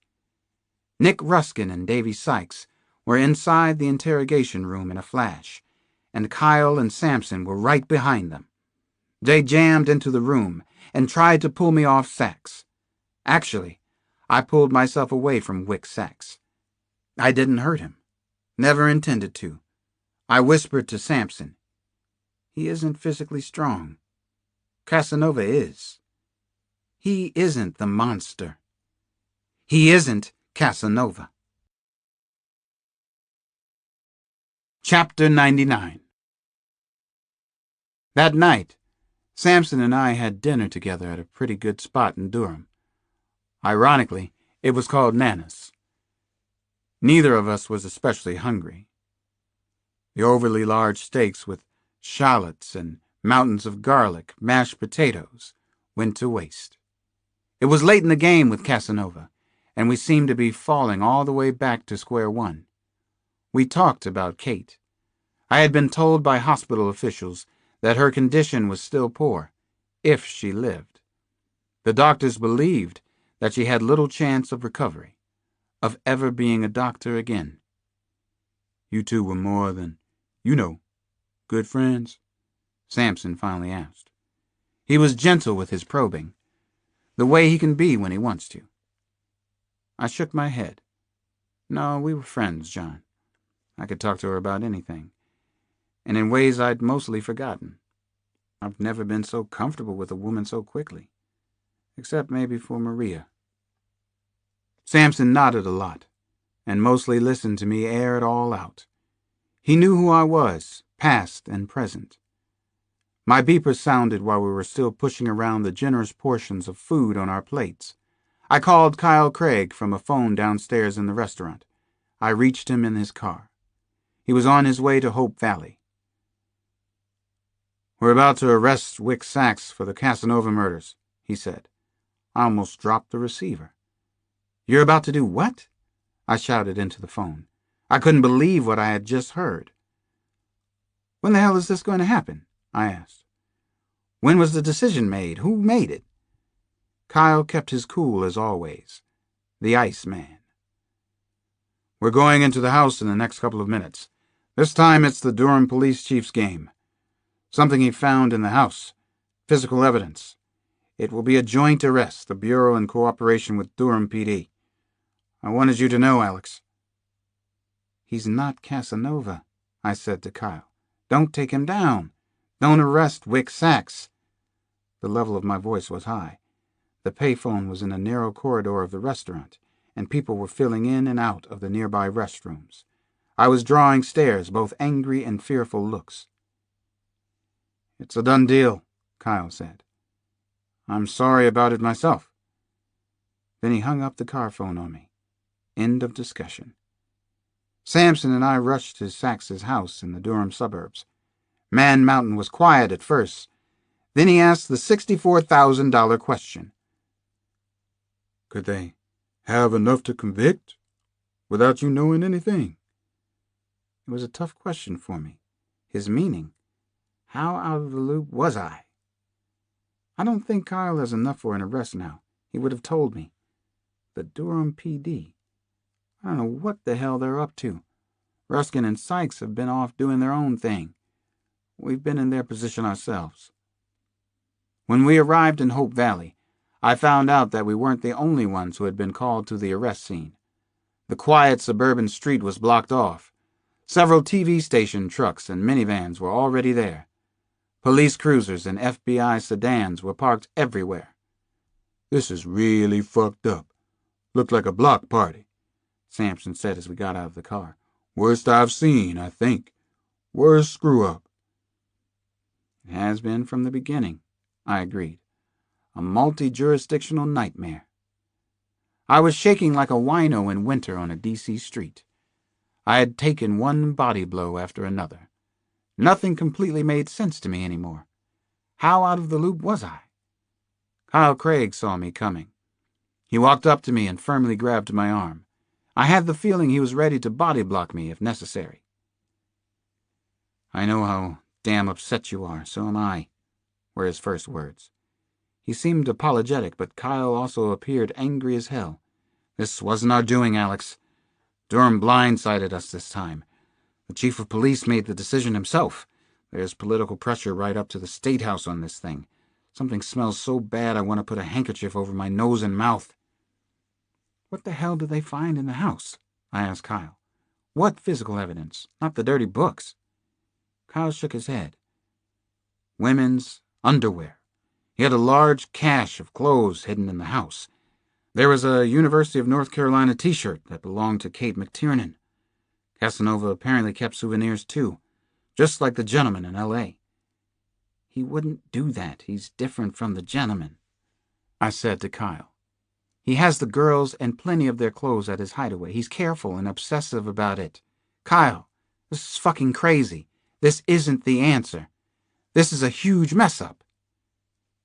Nick Ruskin and Davy Sykes were inside the interrogation room in a flash, and Kyle and Sampson were right behind them. They jammed into the room and tried to pull me off Sachs. Actually, I pulled myself away from Wick Sachs. I didn't hurt him. Never intended to. I whispered to Sampson. He isn't physically strong. Casanova is. He isn't the monster. He isn't Casanova. Chapter 99. That night, Sampson and I had dinner together at a pretty good spot in Durham. Ironically, it was called Nana's. Neither of us was especially hungry. The overly large steaks with shallots and mountains of garlic, mashed potatoes, went to waste. It was late in the game with Casanova, and we seemed to be falling all the way back to square one. We talked about Kate. I had been told by hospital officials that her condition was still poor, if she lived. The doctors believed that she had little chance of recovery, of ever being a doctor again. You two were more than, good friends? Sampson finally asked. He was gentle with his probing, the way he can be when he wants to. I shook my head. No, we were friends, John. I could talk to her about anything, and in ways I'd mostly forgotten. I've never been so comfortable with a woman so quickly, except maybe for Maria. Sampson nodded a lot, and mostly listened to me air it all out. He knew who I was, past and present. My beeper sounded while we were still pushing around the generous portions of food on our plates. I called Kyle Craig from a phone downstairs in the restaurant. I reached him in his car. He was on his way to Hope Valley. We're about to arrest Wick Sachs for the Casanova murders, he said. I almost dropped the receiver. You're about to do what? I shouted into the phone. I couldn't believe what I had just heard. When the hell is this going to happen? I asked. When was the decision made? Who made it? Kyle kept his cool as always. The Ice Man. We're going into the house in the next couple of minutes. This time it's the Durham police chief's game. Something he found in the house. Physical evidence. It will be a joint arrest, the Bureau in cooperation with Durham PD. I wanted you to know, Alex. He's not Casanova, I said to Kyle. Don't take him down. Don't arrest Wick Sachs. The level of my voice was high. The payphone was in a narrow corridor of the restaurant, and people were filing in and out of the nearby restrooms. I was drawing stares, both angry and fearful looks. It's a done deal, Kyle said. I'm sorry about it myself. Then he hung up the car phone on me. End of discussion. Sampson and I rushed to Sachs's house in the Durham suburbs. Man Mountain was quiet at first. Then he asked the $64,000 question. Could they have enough to convict without you knowing anything? It was a tough question for me. His meaning. How out of the loop was I? I don't think Kyle has enough for an arrest now. He would have told me. The Durham PD. I don't know what the hell they're up to. Ruskin and Sykes have been off doing their own thing. We've been in their position ourselves. When we arrived in Hope Valley, I found out that we weren't the only ones who had been called to the arrest scene. The quiet suburban street was blocked off. Several TV station trucks and minivans were already there. Police cruisers and FBI sedans were parked everywhere. "This is really fucked up. Looked like a block party," Sampson said as we got out of the car. "Worst I've seen, I think. Worst screw-up." It has been from the beginning, I agreed. A multi-jurisdictional nightmare. I was shaking like a wino in winter on a D.C. street. I had taken one body blow after another. Nothing completely made sense to me anymore. How out of the loop was I? Kyle Craig saw me coming. He walked up to me and firmly grabbed my arm. I had the feeling he was ready to body block me if necessary. "I know how damn upset you are, so am I," were his first words. He seemed apologetic, but Kyle also appeared angry as hell. "This wasn't our doing, Alex. Durham blindsided us this time. The chief of police made the decision himself. There's political pressure right up to the State House on this thing. Something smells so bad I want to put a handkerchief over my nose and mouth." "What the hell did they find in the house?" I asked Kyle. "What physical evidence? Not the dirty books." Kyle shook his head. "Women's underwear. He had a large cache of clothes hidden in the house. There was a University of North Carolina t-shirt that belonged to Kate McTiernan. Casanova apparently kept souvenirs too, just like the gentleman in L.A. "He wouldn't do that. He's different from the gentleman," I said to Kyle. "He has the girls and plenty of their clothes at his hideaway. He's careful and obsessive about it. Kyle, this is fucking crazy. This isn't the answer. This is a huge mess-up."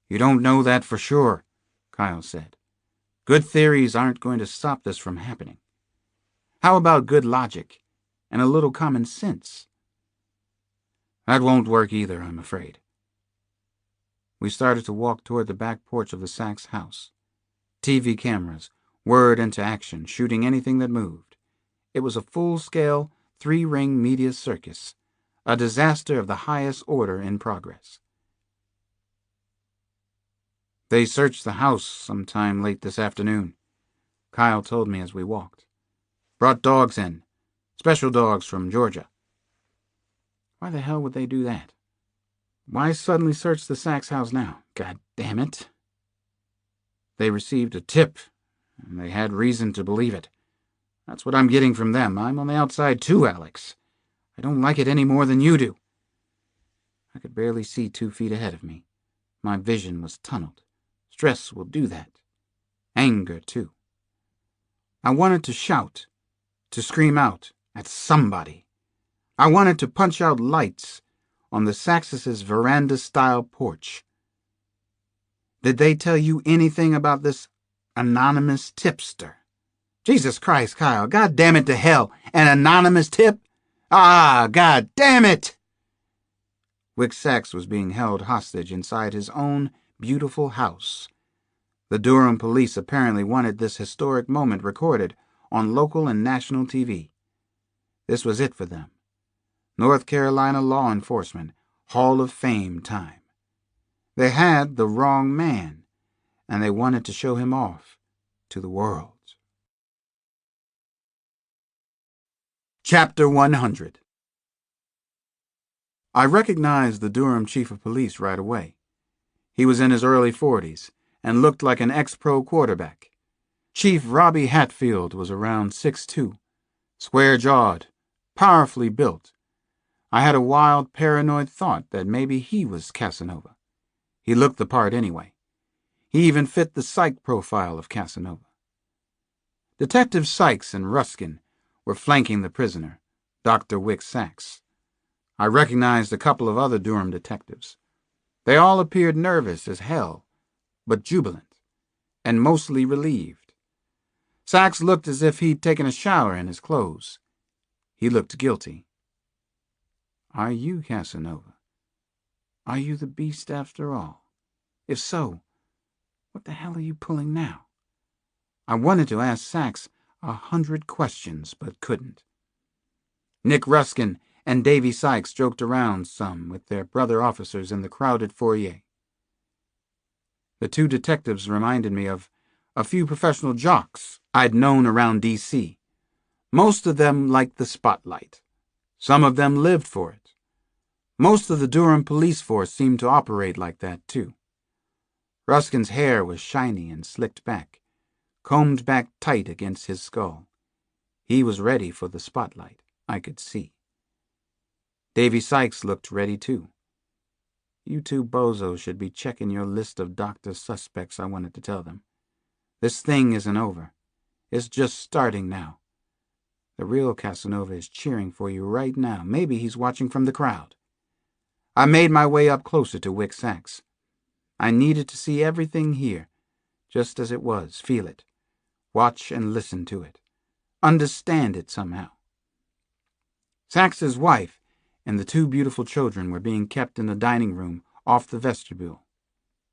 "You don't know that for sure," Kyle said. "Good theories aren't going to stop this from happening. How about good logic and a little common sense?" "That won't work either, I'm afraid." We started to walk toward the back porch of the Sachs house. TV cameras whirred into action, shooting anything that moved. It was a full-scale, three-ring media circus, a disaster of the highest order in progress. "They searched the house sometime late this afternoon," Kyle told me as we walked. "Brought dogs in. Special dogs from Georgia." Why the hell would they do that? Why suddenly search the Sachs house now? God damn it. "They received a tip, and they had reason to believe it. That's what I'm getting from them. I'm on the outside too, Alex. I don't like it any more than you do." I could barely see 2 feet ahead of me. My vision was tunneled. Stress will do that. Anger, too. I wanted to shout, to scream out at somebody. I wanted to punch out lights on the Saxes' veranda-style porch. "Did they tell you anything about this anonymous tipster?" Jesus Christ, Kyle, God damn it to hell, an anonymous tip? Ah, God damn it! Wick Sachs was being held hostage inside his own beautiful house. The Durham police apparently wanted this historic moment recorded on local and national TV. This was it for them. North Carolina law enforcement, Hall of Fame time. They had the wrong man, and they wanted to show him off to the world. Chapter 100. I recognized the Durham chief of police right away. He was in his early 40s and looked like an ex-pro quarterback. Chief Robbie Hatfield was around 6'2", square-jawed, powerfully built. I had a wild, paranoid thought that maybe he was Casanova. He looked the part anyway. He even fit the psych profile of Casanova. Detectives Sykes and Ruskin were flanking the prisoner, Dr. Wick Sachs. I recognized a couple of other Durham detectives. They all appeared nervous as hell, but jubilant, and mostly relieved. Sachs looked as if he'd taken a shower in his clothes. He looked guilty. Are you Casanova? Are you the beast after all? If so, what the hell are you pulling now? I wanted to ask Sachs 100 questions, but couldn't. Nick Ruskin and Davy Sykes joked around some with their brother officers in the crowded foyer. The two detectives reminded me of a few professional jocks I'd known around D.C. Most of them liked the spotlight. Some of them lived for it. Most of the Durham police force seemed to operate like that, too. Ruskin's hair was shiny and slicked back, combed back tight against his skull. He was ready for the spotlight, I could see. Davy Sykes looked ready, too. You two bozos should be checking your list of doctor suspects, I wanted to tell them. This thing isn't over. It's just starting now. The real Casanova is cheering for you right now. Maybe he's watching from the crowd. I made my way up closer to Wick Sachs. I needed to see everything here, just as it was, feel it, watch and listen to it, understand it somehow. Sachs's wife and the two beautiful children were being kept in the dining room off the vestibule.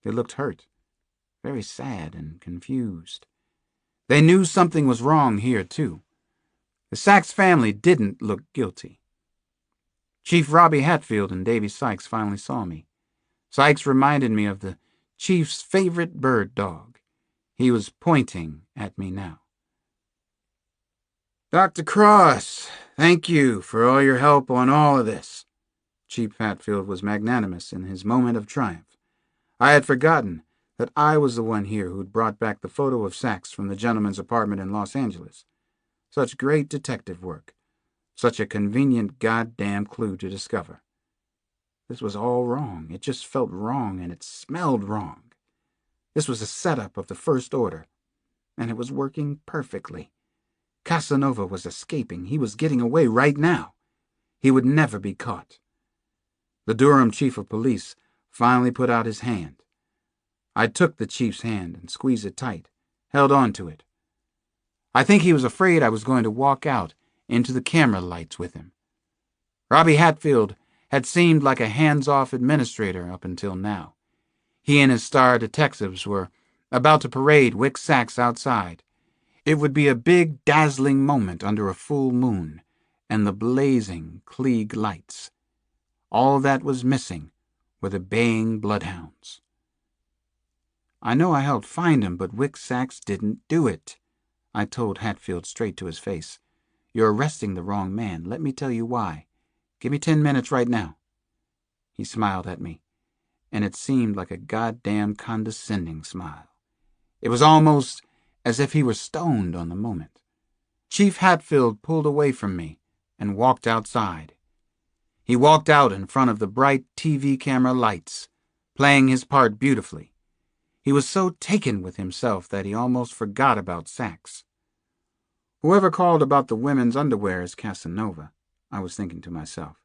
They looked hurt, very sad and confused. They knew something was wrong here, too. The Sachs family didn't look guilty. Chief Robbie Hatfield and Davy Sykes finally saw me. Sykes reminded me of the chief's favorite bird dog. He was pointing at me now. Dr. Cross, thank you for all your help on all of this. Chief Hatfield was magnanimous in his moment of triumph. I had forgotten that I was the one here who'd brought back the photo of Sachs from the gentleman's apartment in Los Angeles. Such great detective work. Such a convenient goddamn clue to discover. This was all wrong. It just felt wrong, and it smelled wrong. This was a setup of the first order, and it was working perfectly. Casanova was escaping. He was getting away right now. He would never be caught. The Durham chief of police finally put out his hand. I took the chief's hand and squeezed it tight, held on to it. I think he was afraid I was going to walk out into the camera lights with him. Robbie Hatfield had seemed like a hands-off administrator up until now. He and his star detectives were about to parade Wick Sachs outside. It would be a big, dazzling moment under a full moon and the blazing Klieg lights. All that was missing were the baying bloodhounds. I know I helped find him, but Wick Sachs didn't do it. I told Hatfield straight to his face. You're arresting the wrong man. Let me tell you why. Give me 10 minutes right now. He smiled at me, and it seemed like a goddamn condescending smile. It was almost as if he were stoned on the moment. Chief Hatfield pulled away from me and walked outside. He walked out in front of the bright TV camera lights, playing his part beautifully. He was so taken with himself that he almost forgot about Sachs. Whoever called about the women's underwear is Casanova, I was thinking to myself.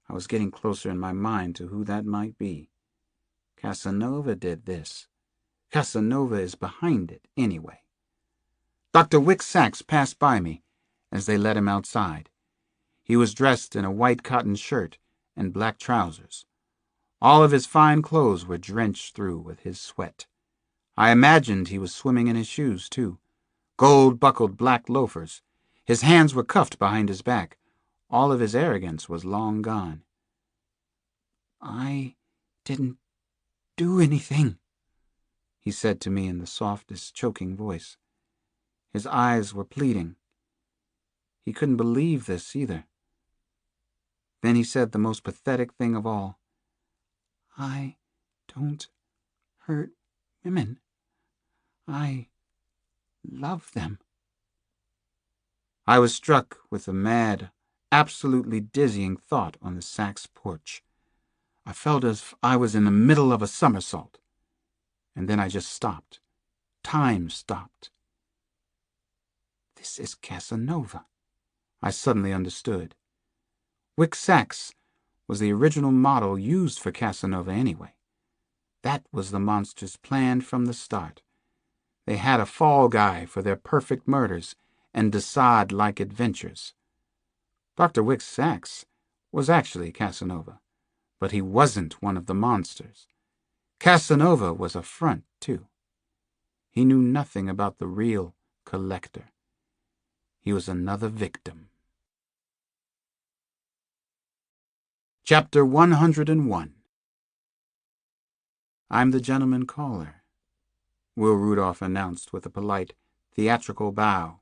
I was getting closer in my mind to who that might be. Casanova did this. Casanova is behind it, anyway. Dr. Wick Sachs passed by me as they led him outside. He was dressed in a white cotton shirt and black trousers. All of his fine clothes were drenched through with his sweat. I imagined he was swimming in his shoes, too. Gold-buckled black loafers. His hands were cuffed behind his back. All of his arrogance was long gone. I didn't do anything, he said to me in the softest, choking voice. His eyes were pleading. He couldn't believe this either. Then he said the most pathetic thing of all. I don't hurt women. I love them. I was struck with a mad, absolutely dizzying thought on the Sachs porch. I felt as if I was in the middle of a somersault. And then I just stopped. Time stopped. This is Casanova. I suddenly understood. Wick Sachs was the original model used for Casanova anyway. That was the monsters planned from the start. They had a fall guy for their perfect murders and Desaad-like adventures. Dr. Wick Sachs was actually Casanova, but he wasn't one of the monsters. Casanova was a front, too. He knew nothing about the real collector. He was another victim. Chapter 101. I'm the gentleman caller, Will Rudolph announced with a polite, theatrical bow.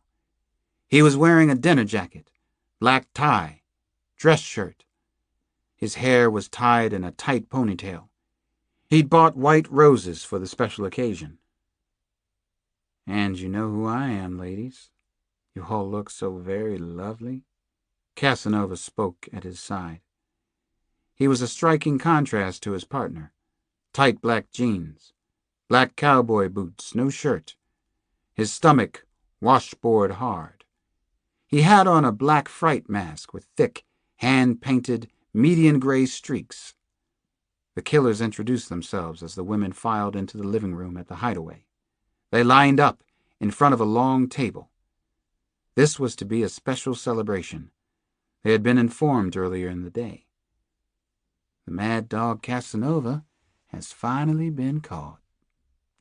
He was wearing a dinner jacket, black tie, dress shirt. His hair was tied in a tight ponytail. He'd bought white roses for the special occasion. And you know who I am, ladies. You all look so very lovely. Casanova spoke at his side. He was a striking contrast to his partner. Tight black jeans, black cowboy boots, no shirt. His stomach washboard hard. He had on a black fright mask with thick, hand-painted, median gray streaks. The killers introduced themselves as the women filed into the living room at the hideaway. They lined up in front of a long table. This was to be a special celebration. They had been informed earlier in the day. The mad dog Casanova has finally been caught,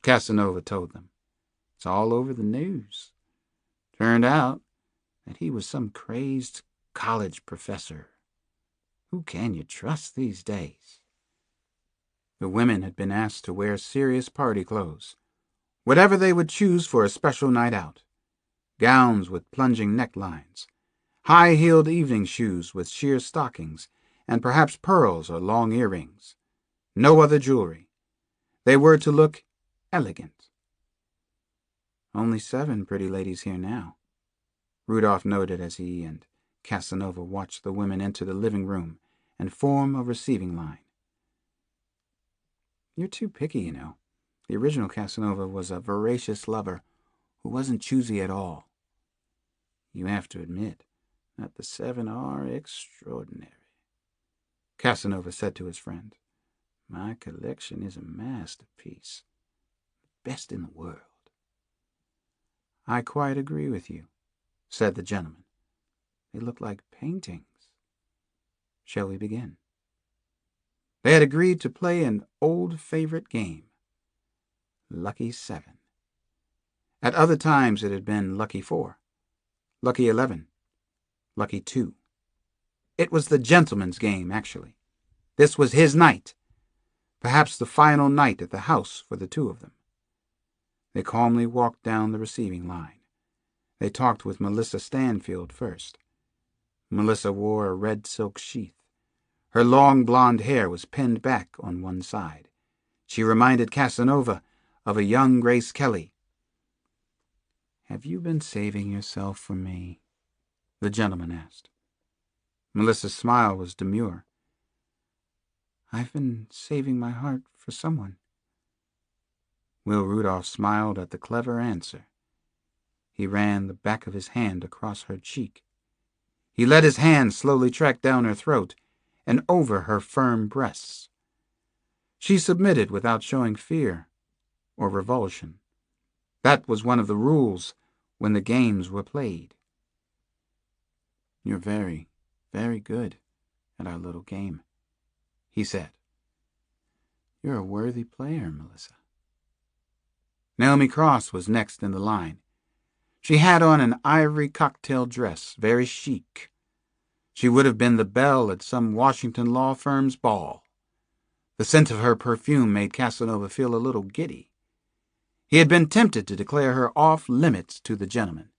Casanova told them. It's all over the news. Turned out that he was some crazed college professor. Who can you trust these days? The women had been asked to wear serious party clothes, whatever they would choose for a special night out. Gowns with plunging necklines, high-heeled evening shoes with sheer stockings, and perhaps pearls or long earrings. No other jewelry. They were to look elegant. Only 7 pretty ladies here now, Rudolph noted as he and Casanova watched the women enter the living room and form a receiving line. You're too picky, you know. The original Casanova was a voracious lover who wasn't choosy at all. You have to admit that the 7 are extraordinary, Casanova said to his friend. My collection is a masterpiece, the best in the world. I quite agree with you, said the gentleman. They look like paintings. Shall we begin? They had agreed to play an old favorite game, Lucky 7. At other times it had been Lucky 4, Lucky 11, Lucky 2. It was the gentleman's game, actually. This was his night, perhaps the final night at the house for the two of them. They calmly walked down the receiving line. They talked with Melissa Stanfield first. Melissa wore a red silk sheath. Her long blonde hair was pinned back on one side. She reminded Casanova of a young Grace Kelly. Have you been saving yourself for me? The gentleman asked. Melissa's smile was demure. I've been saving my heart for someone. Will Rudolph smiled at the clever answer. He ran the back of his hand across her cheek. He let his hand slowly track down her throat and over her firm breasts. She submitted without showing fear or revulsion. That was one of the rules when the games were played. You're very, very good at our little game, he said. You're a worthy player, Melissa. Naomi Cross was next in the line. She had on an ivory cocktail dress, very chic. She would have been the belle at some Washington law firm's ball. The scent of her perfume made Casanova feel a little giddy. He had been tempted to declare her off limits to the gentleman.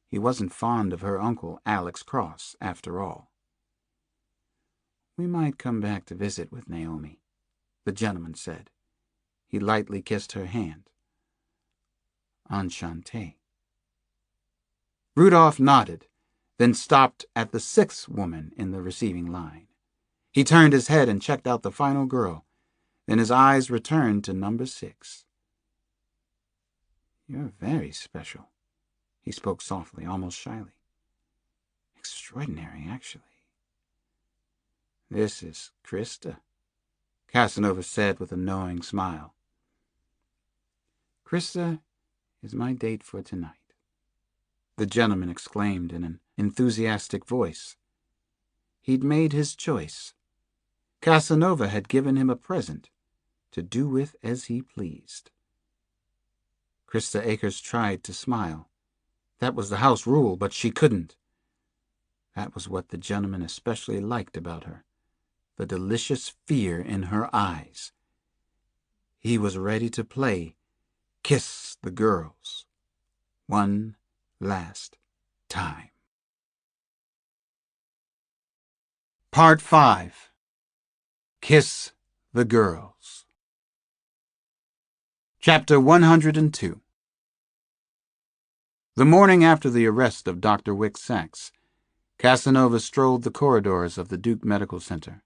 He wasn't fond of her uncle, Alex Cross, after all. We might come back to visit with Naomi, the gentleman said. He lightly kissed her hand. Enchanté. Rudolph nodded, then stopped at the 6th woman in the receiving line. He turned his head and checked out the final girl. Then his eyes returned to number 6. You're very special, he spoke softly, almost shyly. Extraordinary, actually. This is Krista, Casanova said with a knowing smile. Krista is my date for tonight, the gentleman exclaimed in an enthusiastic voice. He'd made his choice. Casanova had given him a present to do with as he pleased. Krista Akers tried to smile. That was the house rule, but she couldn't. That was what the gentleman especially liked about her, the delicious fear in her eyes. He was ready to play Kiss the Girls one last time. Part 5. Kiss the Girls. Chapter 102. The morning after the arrest of Dr. Wick Sachs, Casanova strolled the corridors of the Duke Medical Center.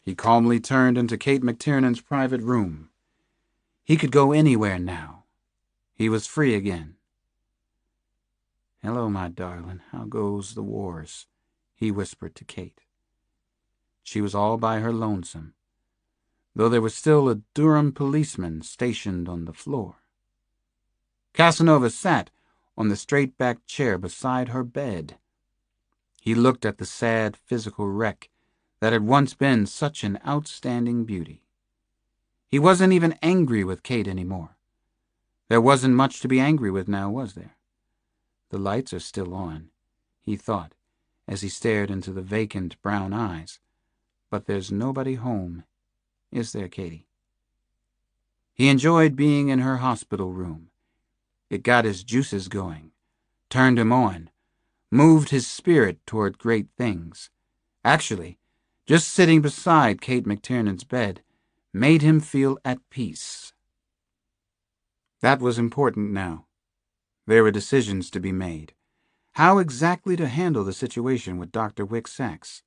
He calmly turned into Kate McTiernan's private room. He could go anywhere now. He was free again. "Hello, my darling. How goes the wars?" he whispered to Kate. She was all by her lonesome, though there was still a Durham policeman stationed on the floor. Casanova sat on the straight-backed chair beside her bed. He looked at the sad physical wreck that had once been such an outstanding beauty. He wasn't even angry with Kate anymore. There wasn't much to be angry with now, was there? The lights are still on, he thought, as he stared into the vacant brown eyes. But there's nobody home, is there, Katie? He enjoyed being in her hospital room. It got his juices going, turned him on, moved his spirit toward great things. Actually, just sitting beside Kate McTiernan's bed made him feel at peace. That was important now. There were decisions to be made. How exactly to handle the situation with Dr. Wick Sachs?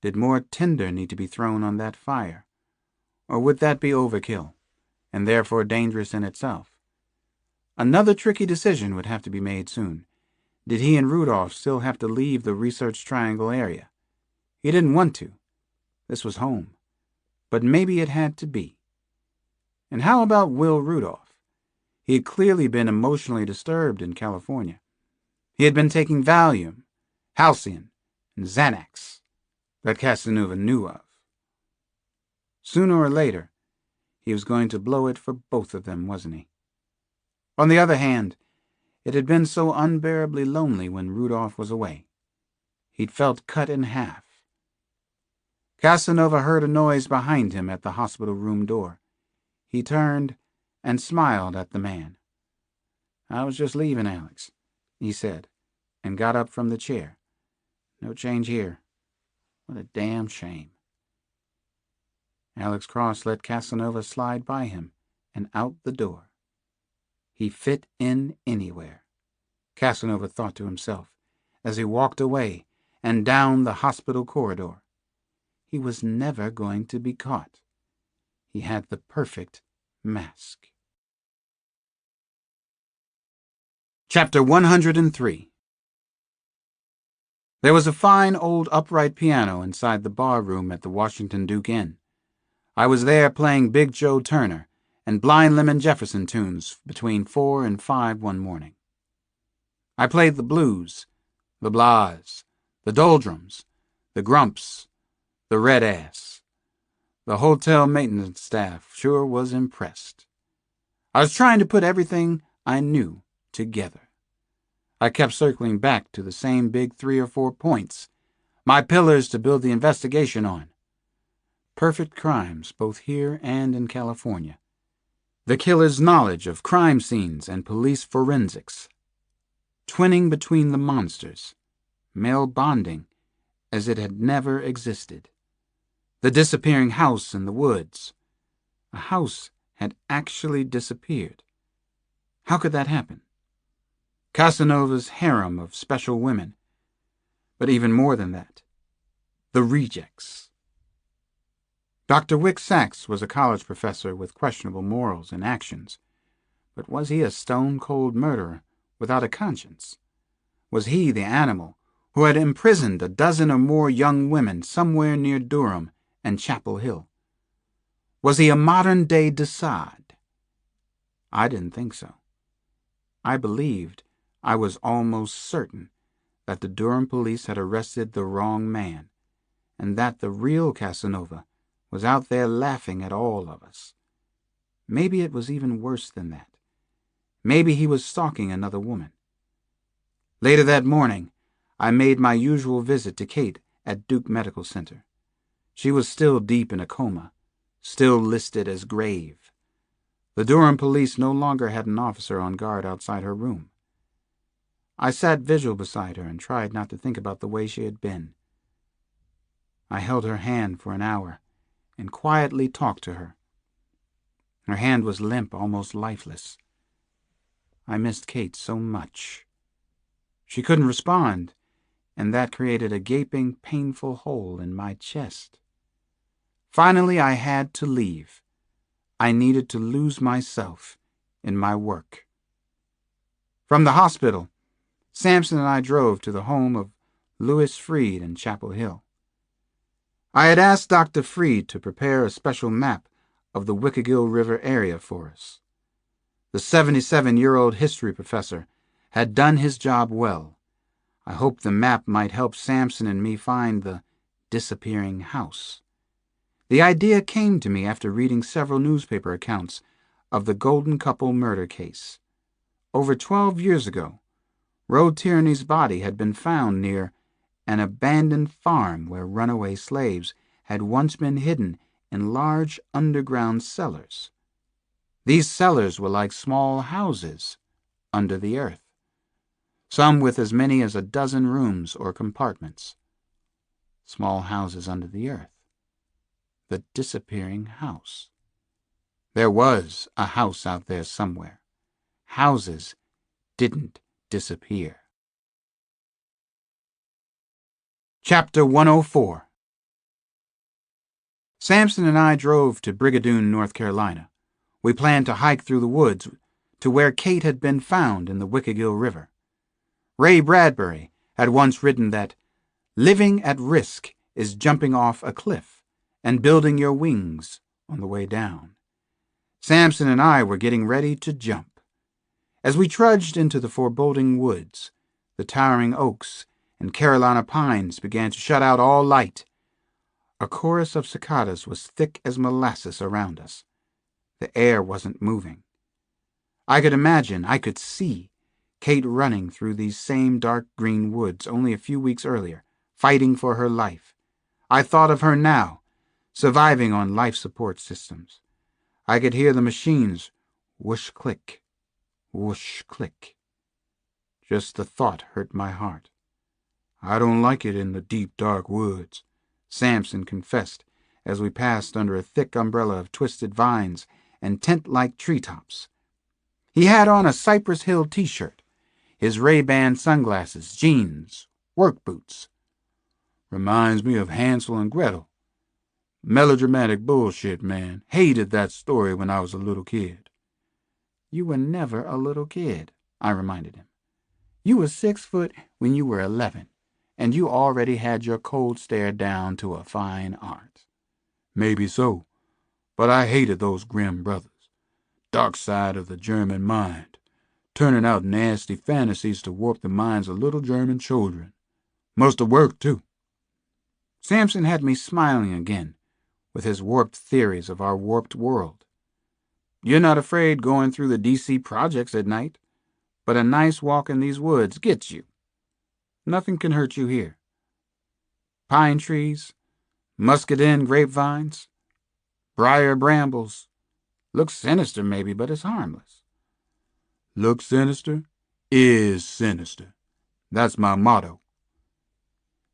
Did more tinder need to be thrown on that fire? Or would that be overkill, and therefore dangerous in itself? Another tricky decision would have to be made soon. Did he and Rudolph still have to leave the Research Triangle area? He didn't want to. This was home. But maybe it had to be. And how about Will Rudolph? He had clearly been emotionally disturbed in California. He had been taking Valium, Halcyon, and Xanax that Casanova knew of. Sooner or later, he was going to blow it for both of them, wasn't he? On the other hand, it had been so unbearably lonely when Rudolph was away. He'd felt cut in half. Casanova heard a noise behind him at the hospital room door. He turned and smiled at the man. "I was just leaving, Alex," he said, and got up from the chair. "No change here. What a damn shame." Alex Cross let Casanova slide by him and out the door. He fit in anywhere, Casanova thought to himself, as he walked away and down the hospital corridor. He was never going to be caught. He had the perfect mask. Chapter 103. There was a fine old upright piano inside the bar room at the Washington Duke Inn. I was there playing Big Joe Turner and Blind Lemon Jefferson tunes between 4 and 5 one morning. I played the blues, the blahs, the doldrums, the grumps, the red ass. The hotel maintenance staff sure was impressed. I was trying to put everything I knew together. I kept circling back to the same big 3 or 4 points, my pillars to build the investigation on. Perfect crimes both here and in California. The killer's knowledge of crime scenes and police forensics. Twinning between the monsters. Male bonding as it had never existed. The disappearing house in the woods. A house had actually disappeared. How could that happen? Casanova's harem of special women. But even more than that, the rejects. Dr. Wick Sachs was a college professor with questionable morals and actions. But was he a stone-cold murderer without a conscience? Was he the animal who had imprisoned a dozen or more young women somewhere near Durham and Chapel Hill? Was he a modern-day Desaad? I didn't think so. I believed, I was almost certain, that the Durham police had arrested the wrong man, and that the real Casanova was out there laughing at all of us. Maybe it was even worse than that. Maybe he was stalking another woman. Later that morning, I made my usual visit to Kate at Duke Medical Center. She was still deep in a coma, still listed as grave. The Durham police no longer had an officer on guard outside her room. I sat vigil beside her and tried not to think about the way she had been. I held her hand for an hour and quietly talked to her. Her hand was limp, almost lifeless. I missed Kate so much. She couldn't respond, and that created a gaping, painful hole in my chest. Finally, I had to leave. I needed to lose myself in my work. From the hospital, Sampson and I drove to the home of Louis Freed in Chapel Hill. I had asked Dr. Freed to prepare a special map of the Wickagill River area for us. The 77-year-old history professor had done his job well. I hoped the map might help Sampson and me find the disappearing house. The idea came to me after reading several newspaper accounts of the Golden Couple murder case. Over 12 years ago, Rhoda Tierney's body had been found near an abandoned farm where runaway slaves had once been hidden in large underground cellars. These cellars were like small houses under the earth, some with as many as a dozen rooms or compartments. Small houses under the earth. The disappearing house. There was a house out there somewhere. Houses didn't disappear. Chapter 104. Sampson and I drove to Brigadoon, North Carolina. We planned to hike through the woods to where Kate had been found in the Wickagill River. Ray Bradbury had once written that living at risk is jumping off a cliff and building your wings on the way down. Sampson and I were getting ready to jump. As we trudged into the foreboding woods, the towering oaks and Carolina pines began to shut out all light. A chorus of cicadas was thick as molasses around us. The air wasn't moving. I could see Kate running through these same dark green woods only a few weeks earlier, fighting for her life. I thought of her now, surviving on life support systems. I could hear the machines whoosh-click, whoosh-click. Just the thought hurt my heart. I don't like it in the deep, dark woods, Sampson confessed as we passed under a thick umbrella of twisted vines and tent-like treetops. He had on a Cypress Hill t-shirt, his Ray-Ban sunglasses, jeans, work boots. Reminds me of Hansel and Gretel. Melodramatic bullshit, man. Hated that story when I was a little kid. You were never a little kid, I reminded him. You were 6 foot when you were 11, and you already had your cold stare down to a fine art. Maybe so, but I hated those grim brothers. Dark side of the German mind, turning out nasty fantasies to warp the minds of little German children. Must have worked, too. Sampson had me smiling again, with his warped theories of our warped world. You're not afraid going through the D.C. projects at night, but a nice walk in these woods gets you. Nothing can hurt you here. Pine trees, muscadine grapevines, briar brambles. Looks sinister maybe, but it's harmless. Looks sinister, is sinister. That's my motto.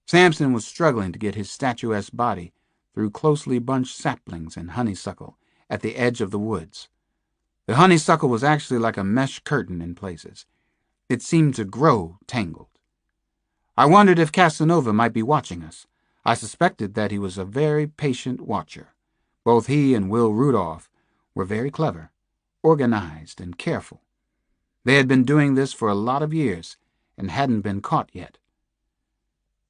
Sampson was struggling to get his statuesque body through closely bunched saplings and honeysuckle at the edge of the woods. The honeysuckle was actually like a mesh curtain in places. It seemed to grow tangled. I wondered if Casanova might be watching us. I suspected that he was a very patient watcher. Both he and Will Rudolph were very clever, organized, and careful. They had been doing this for a lot of years and hadn't been caught yet.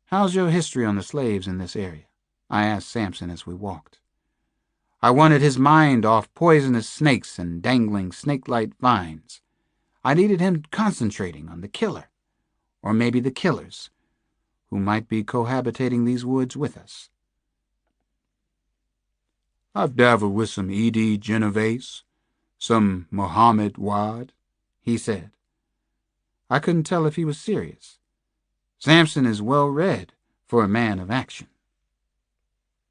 How's your history on the slaves in this area? I asked Sampson as we walked. I wanted his mind off poisonous snakes and dangling snake-like vines. I needed him concentrating on the killer, or maybe the killers, who might be cohabitating these woods with us. I've dabbled with some E.D. Genovese, Some Mohammed Wad, he said. I couldn't tell if he was serious. Sampson is well read for a man of action.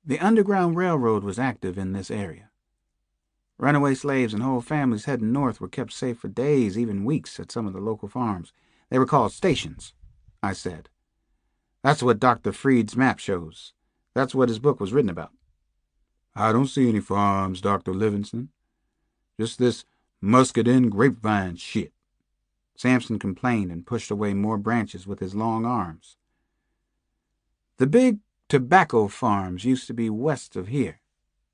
The Underground Railroad was active in this area. Runaway slaves and whole families heading north were kept safe for days, even weeks, at some of the local farms. They were called stations, I said. That's what Dr. Freed's map shows. That's what his book was written about. I don't see any farms, Dr. Livingston. Just this muscadine grapevine shit. Sampson complained and pushed away more branches with his long arms. The big tobacco farms used to be west of here.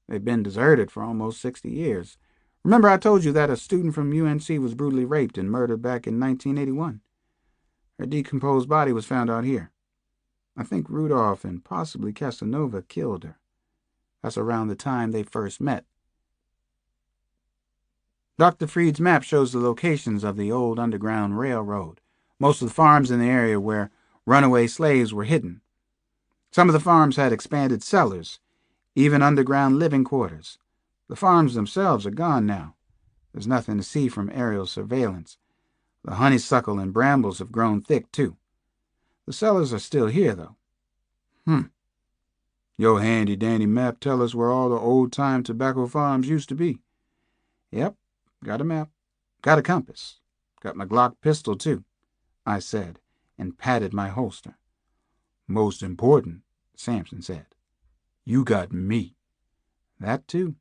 They've been deserted for almost 60 years. Remember I told you that a student from UNC was brutally raped and murdered back in 1981? Her decomposed body was found out here. I think Rudolph and possibly Casanova killed her. That's around the time they first met. Dr. Freed's map shows the locations of the old Underground Railroad, most of the farms in the area where runaway slaves were hidden. Some of the farms had expanded cellars, even underground living quarters. The farms themselves are gone now. There's nothing to see from aerial surveillance. The honeysuckle and brambles have grown thick, too. The cellars are still here, though. Your handy-dandy map tell us where all the old-time tobacco farms used to be. Yep, got a map. Got a compass. Got my Glock pistol, too, I said, and patted my holster. Most important, Sampson said, you got me. That, too.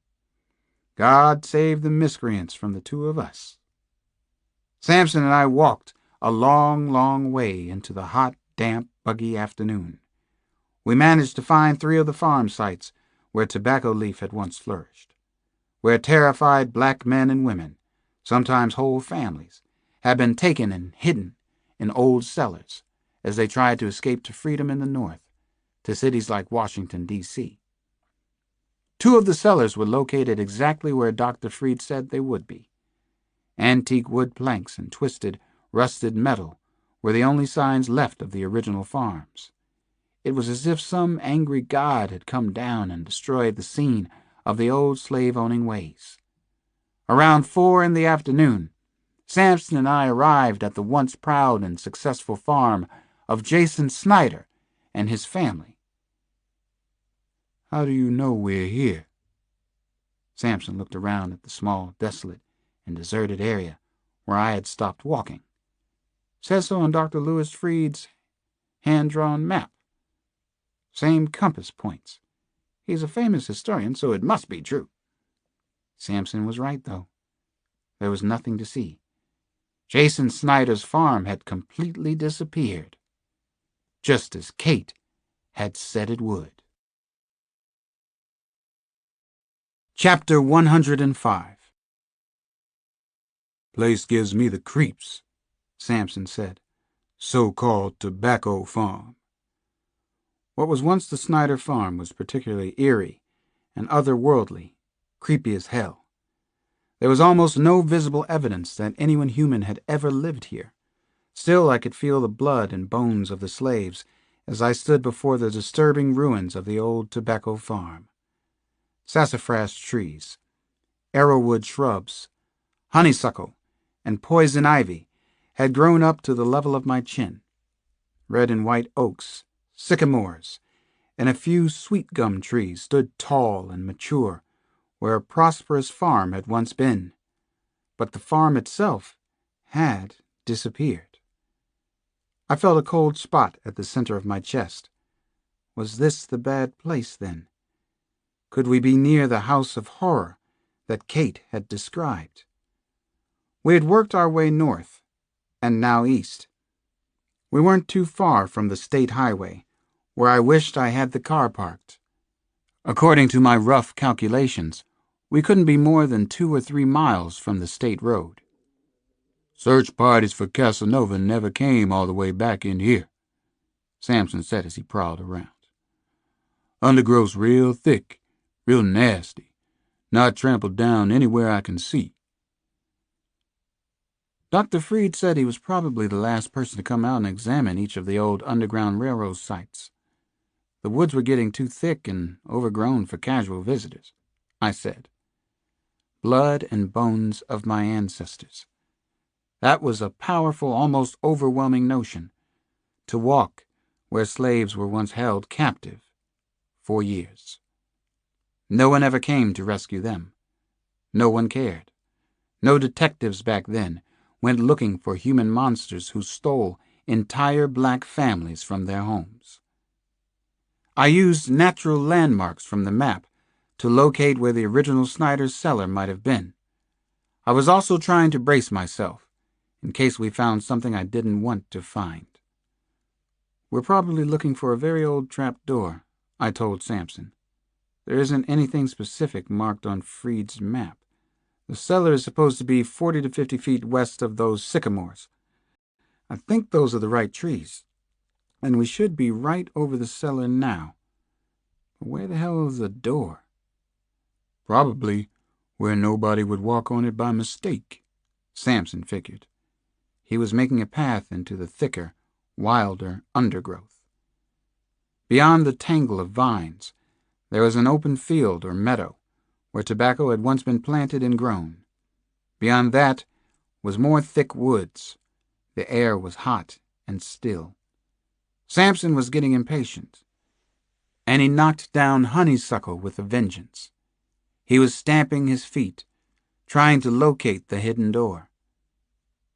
God save the miscreants from the two of us. Sampson and I walked a long, long way into the hot, damp, buggy afternoon. We managed to find 3 of the farm sites where tobacco leaf had once flourished, where terrified black men and women, sometimes whole families, had been taken and hidden in old cellars as they tried to escape to freedom in the north, to cities like Washington, D.C. 2 of the cellars were located exactly where Dr. Freed said they would be. Antique wood planks and twisted, rusted metal were the only signs left of the original farms. It was as if some angry god had come down and destroyed the scene of the old slave-owning ways. Around 4 in the afternoon, Sampson and I arrived at the once proud and successful farm of Jason Snyder and his family. How do you know we're here? Sampson looked around at the small, desolate, and deserted area where I had stopped walking. Says so on Dr. Louis Freed's hand-drawn map. Same compass points. He's a famous historian, so it must be true. Sampson was right, though. There was nothing to see. Jason Snyder's farm had completely disappeared, just as Kate had said it would. Chapter 105. Place gives me the creeps, Sampson said. So-called tobacco farm. What was once the Snyder farm was particularly eerie and otherworldly, creepy as hell. There was almost no visible evidence that anyone human had ever lived here. Still, I could feel the blood and bones of the slaves as I stood before the disturbing ruins of the old tobacco farm. Sassafras trees, arrowwood shrubs, honeysuckle, and poison ivy had grown up to the level of my chin. Red and white oaks, sycamores, and a few sweet gum trees stood tall and mature where a prosperous farm had once been, but the farm itself had disappeared. I felt a cold spot at the center of my chest. Was this the bad place, then? Could we be near the house of horror that Kate had described? We had worked our way north, and now east. We weren't too far from the state highway, where I wished I had the car parked. According to my rough calculations, we couldn't be more than 2 or 3 miles from the state road. Search parties for Casanova never came all the way back in here, Sampson said as he prowled around. Undergrowth's real thick, real nasty, not trampled down anywhere I can see. Dr. Freed said he was probably the last person to come out and examine each of the old Underground Railroad sites. The woods were getting too thick and overgrown for casual visitors, I said. blood and bones of my ancestors. That was a powerful, almost overwhelming notion, to walk where slaves were once held captive for years. No one ever came to rescue them. No one cared. No detectives back then went looking for human monsters who stole entire black families from their homes. I used natural landmarks from the map to locate where the original Snyder's cellar might have been. I was also trying to brace myself, in case we found something I didn't want to find. We're probably looking for a very old trap door, I told Sampson. There isn't anything specific marked on Freed's map. The cellar is supposed to be 40 to 50 feet west of those sycamores. I think those are the right trees, and we should be right over the cellar now. But where the hell is the door? Probably where nobody would walk on it by mistake, Sampson figured. He was making a path into the thicker, wilder undergrowth. Beyond the tangle of vines, there was an open field or meadow where tobacco had once been planted and grown. Beyond that was more thick woods. The air was hot and still. Sampson was getting impatient, and he knocked down honeysuckle with a vengeance. He was stamping his feet, trying to locate the hidden door.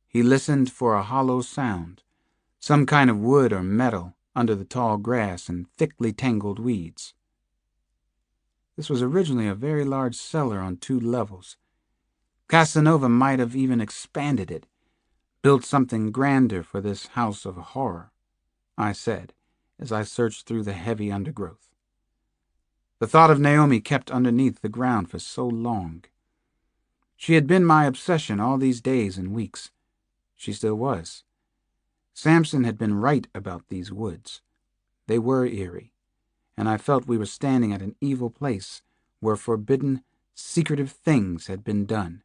He listened for a hollow sound, some kind of wood or metal under the tall grass and thickly tangled weeds. This was originally a very large cellar on 2 levels. Casanova might have even expanded it, built something grander for this house of horror, I said, as I searched through the heavy undergrowth. The thought of Naomi kept underneath the ground for so long. She had been my obsession all these days and weeks. She still was. Sampson had been right about these woods. They were eerie, and I felt we were standing at an evil place where forbidden, secretive things had been done.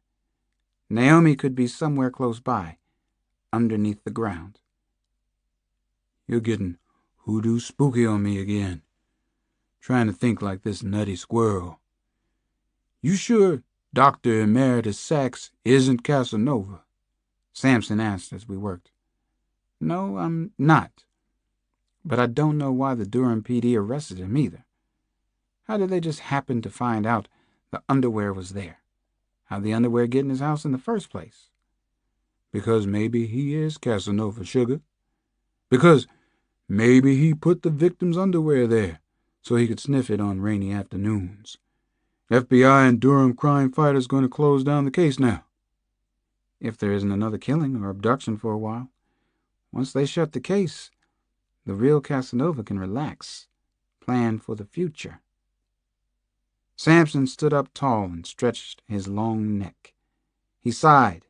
Naomi could be somewhere close by, underneath the ground. You're getting hoodoo spooky on me again. Trying to think like this nutty squirrel. You sure Dr. Emeritus Sachs isn't Casanova? Sampson asked as we worked. No, I'm not. But I don't know why the Durham PD arrested him either. How did they just happen to find out the underwear was there? How'd the underwear get in his house in the first place? Because maybe he is Casanova, sugar. Because maybe he put the victim's underwear there so he could sniff it on rainy afternoons. FBI and Durham crime fighters going to close down the case now. If there isn't another killing or abduction for a while. Once they shut the case, the real Casanova can relax, plan for the future. Sampson stood up tall and stretched his long neck. He sighed,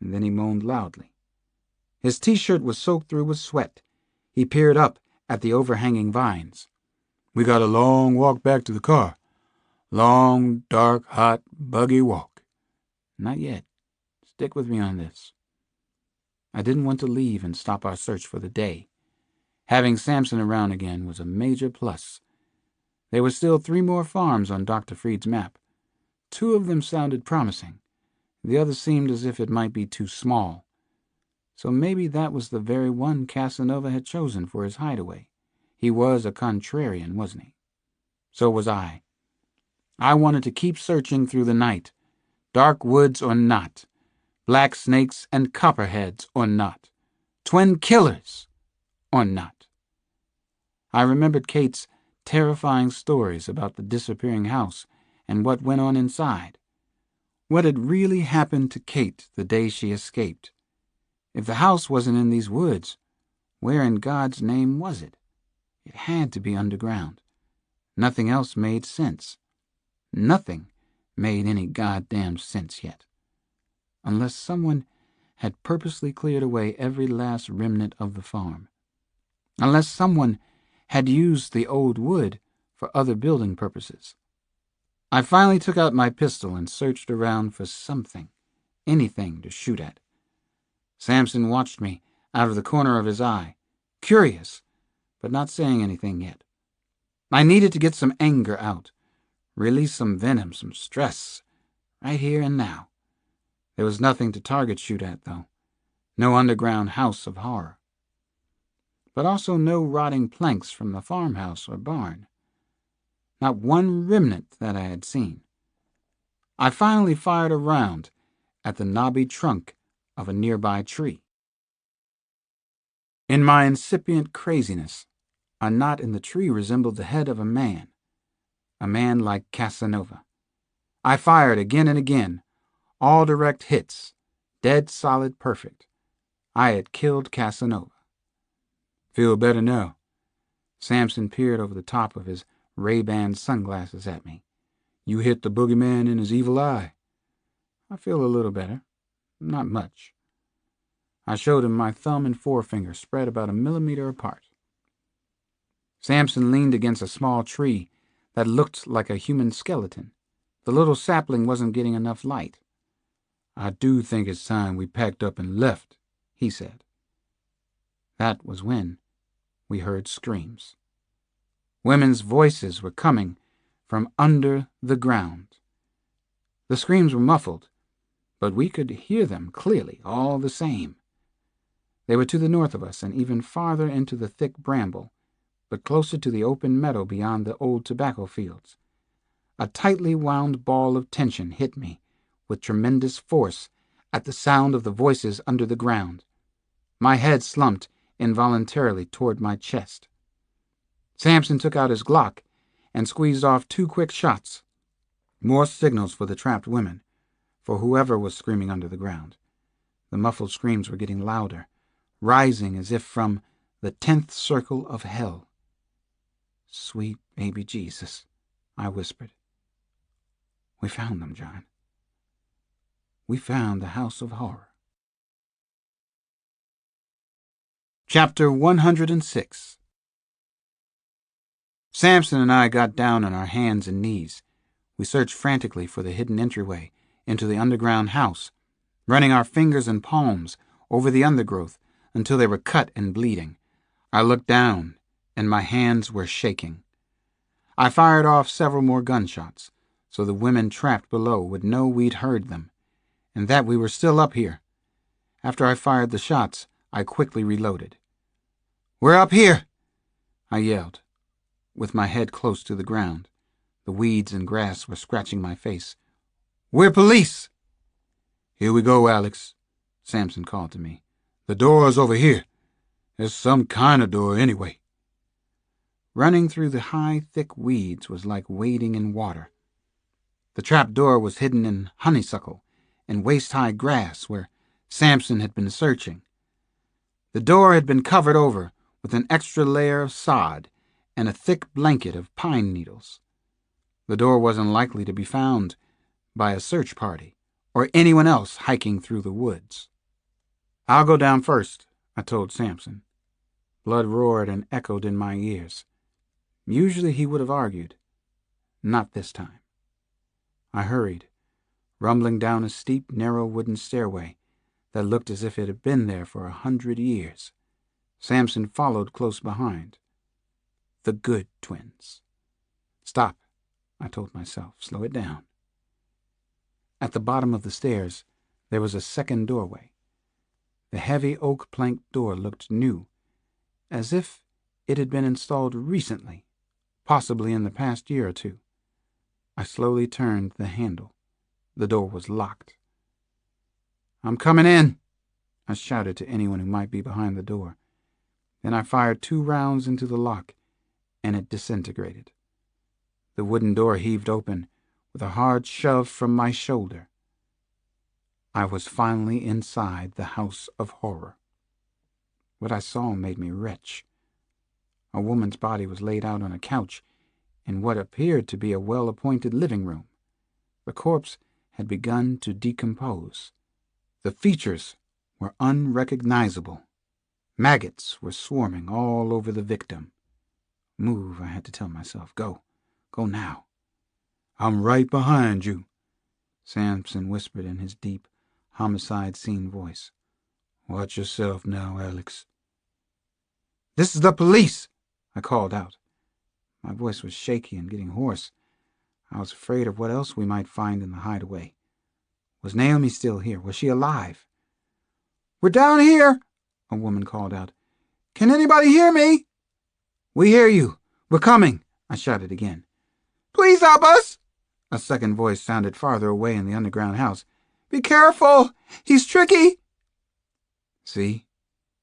and then he moaned loudly. His T-shirt was soaked through with sweat. He peered up at the overhanging vines. We got a long walk back to the car. Long, dark, hot, buggy walk. Not yet. Stick with me on this. I didn't want to leave and stop our search for the day. Having Sampson around again was a major plus. There were still 3 more farms on Dr. Freed's map. 2 of them sounded promising. The other seemed as if it might be too small. So maybe that was the very one Casanova had chosen for his hideaway. He was a contrarian, wasn't he? So was I. I wanted to keep searching through the night, dark woods or not, black snakes and copperheads or not, twin killers or not. I remembered Kate's terrifying stories about the disappearing house and what went on inside. What had really happened to Kate the day she escaped? If the house wasn't in these woods, where in God's name was it? It had to be underground. Nothing else made sense. Nothing made any goddamn sense yet. Unless someone had purposely cleared away every last remnant of the farm. Unless someone had used the old wood for other building purposes. I finally took out my pistol and searched around for something, anything to shoot at. Sampson watched me out of the corner of his eye, curious, but not saying anything yet. I needed to get some anger out, release some venom, some stress, right here and now. There was nothing to target shoot at, though. No underground house of horror. But also no rotting planks from the farmhouse or barn. Not one remnant that I had seen. I finally fired a round at the knobby trunk of a nearby tree. In my incipient craziness, a knot in the tree resembled the head of a man like Casanova. I fired again and again, all direct hits, dead solid perfect. I had killed Casanova. Feel better now? Samson peered over the top of his Ray-Ban sunglasses at me. You hit the boogeyman in his evil eye. I feel a little better. Not much. I showed him my thumb and forefinger spread about a millimeter apart. Samson leaned against a small tree that looked like a human skeleton. The little sapling wasn't getting enough light. I do think it's time we packed up and left, he said. That was when we heard screams. Women's voices were coming from under the ground. The screams were muffled, but we could hear them clearly all the same. They were to the north of us and even farther into the thick bramble, but closer to the open meadow beyond the old tobacco fields. A tightly wound ball of tension hit me with tremendous force at the sound of the voices under the ground. My head slumped involuntarily toward my chest. Samson took out his Glock and squeezed off 2 quick shots. More signals for the trapped women, for whoever was screaming under the ground. The muffled screams were getting louder, rising as if from the 10th circle of hell. "Sweet baby Jesus," I whispered. "We found them, John. We found the house of horror." Chapter 106. Samson and I got down on our hands and knees. We searched frantically for the hidden entryway into the underground house, running our fingers and palms over the undergrowth until they were cut and bleeding. I looked down, and my hands were shaking. I fired off several more gunshots, so the women trapped below would know we'd heard them, and that we were still up here. After I fired the shots, I quickly reloaded. "We're up here!" I yelled, with my head close to the ground. The weeds and grass were scratching my face. "We're police!" "Here we go, Alex," Samson called to me. "The door's over here. There's some kind of door anyway." Running through the high, thick weeds was like wading in water. The trap door was hidden in honeysuckle and waist-high grass where Samson had been searching. The door had been covered over with an extra layer of sod and a thick blanket of pine needles. The door wasn't likely to be found by a search party or anyone else hiking through the woods. "I'll go down first," I told Samson. Blood roared and echoed in my ears. Usually he would have argued. Not this time. I hurried, rumbling down a steep, narrow wooden stairway that looked as if it had been there for 100 years. Samson followed close behind. The good twins. "Stop," I told myself. "Slow it down." At the bottom of the stairs, there was a second doorway. The heavy oak plank door looked new, as if it had been installed recently, possibly in the past year or 2. I slowly turned the handle. The door was locked. "I'm coming in," I shouted to anyone who might be behind the door. Then I fired 2 rounds into the lock, and it disintegrated. The wooden door heaved open with a hard shove from my shoulder. I was finally inside the house of horror. What I saw made me retch. A woman's body was laid out on a couch in what appeared to be a well-appointed living room. The corpse had begun to decompose. The features were unrecognizable. Maggots were swarming all over the victim. "Move," I had to tell myself. "Go. Go now." "I'm right behind you," Samson whispered in his deep, homicide scene voice. "Watch yourself now, Alex." "This is the police," I called out. My voice was shaky and getting hoarse. I was afraid of what else we might find in the hideaway. Was Naomi still here? Was she alive? "We're down here," a woman called out. "Can anybody hear me?" "We hear you. We're coming," I shouted again. "Please help us," a second voice sounded farther away in the underground house. "Be careful. He's tricky." "See?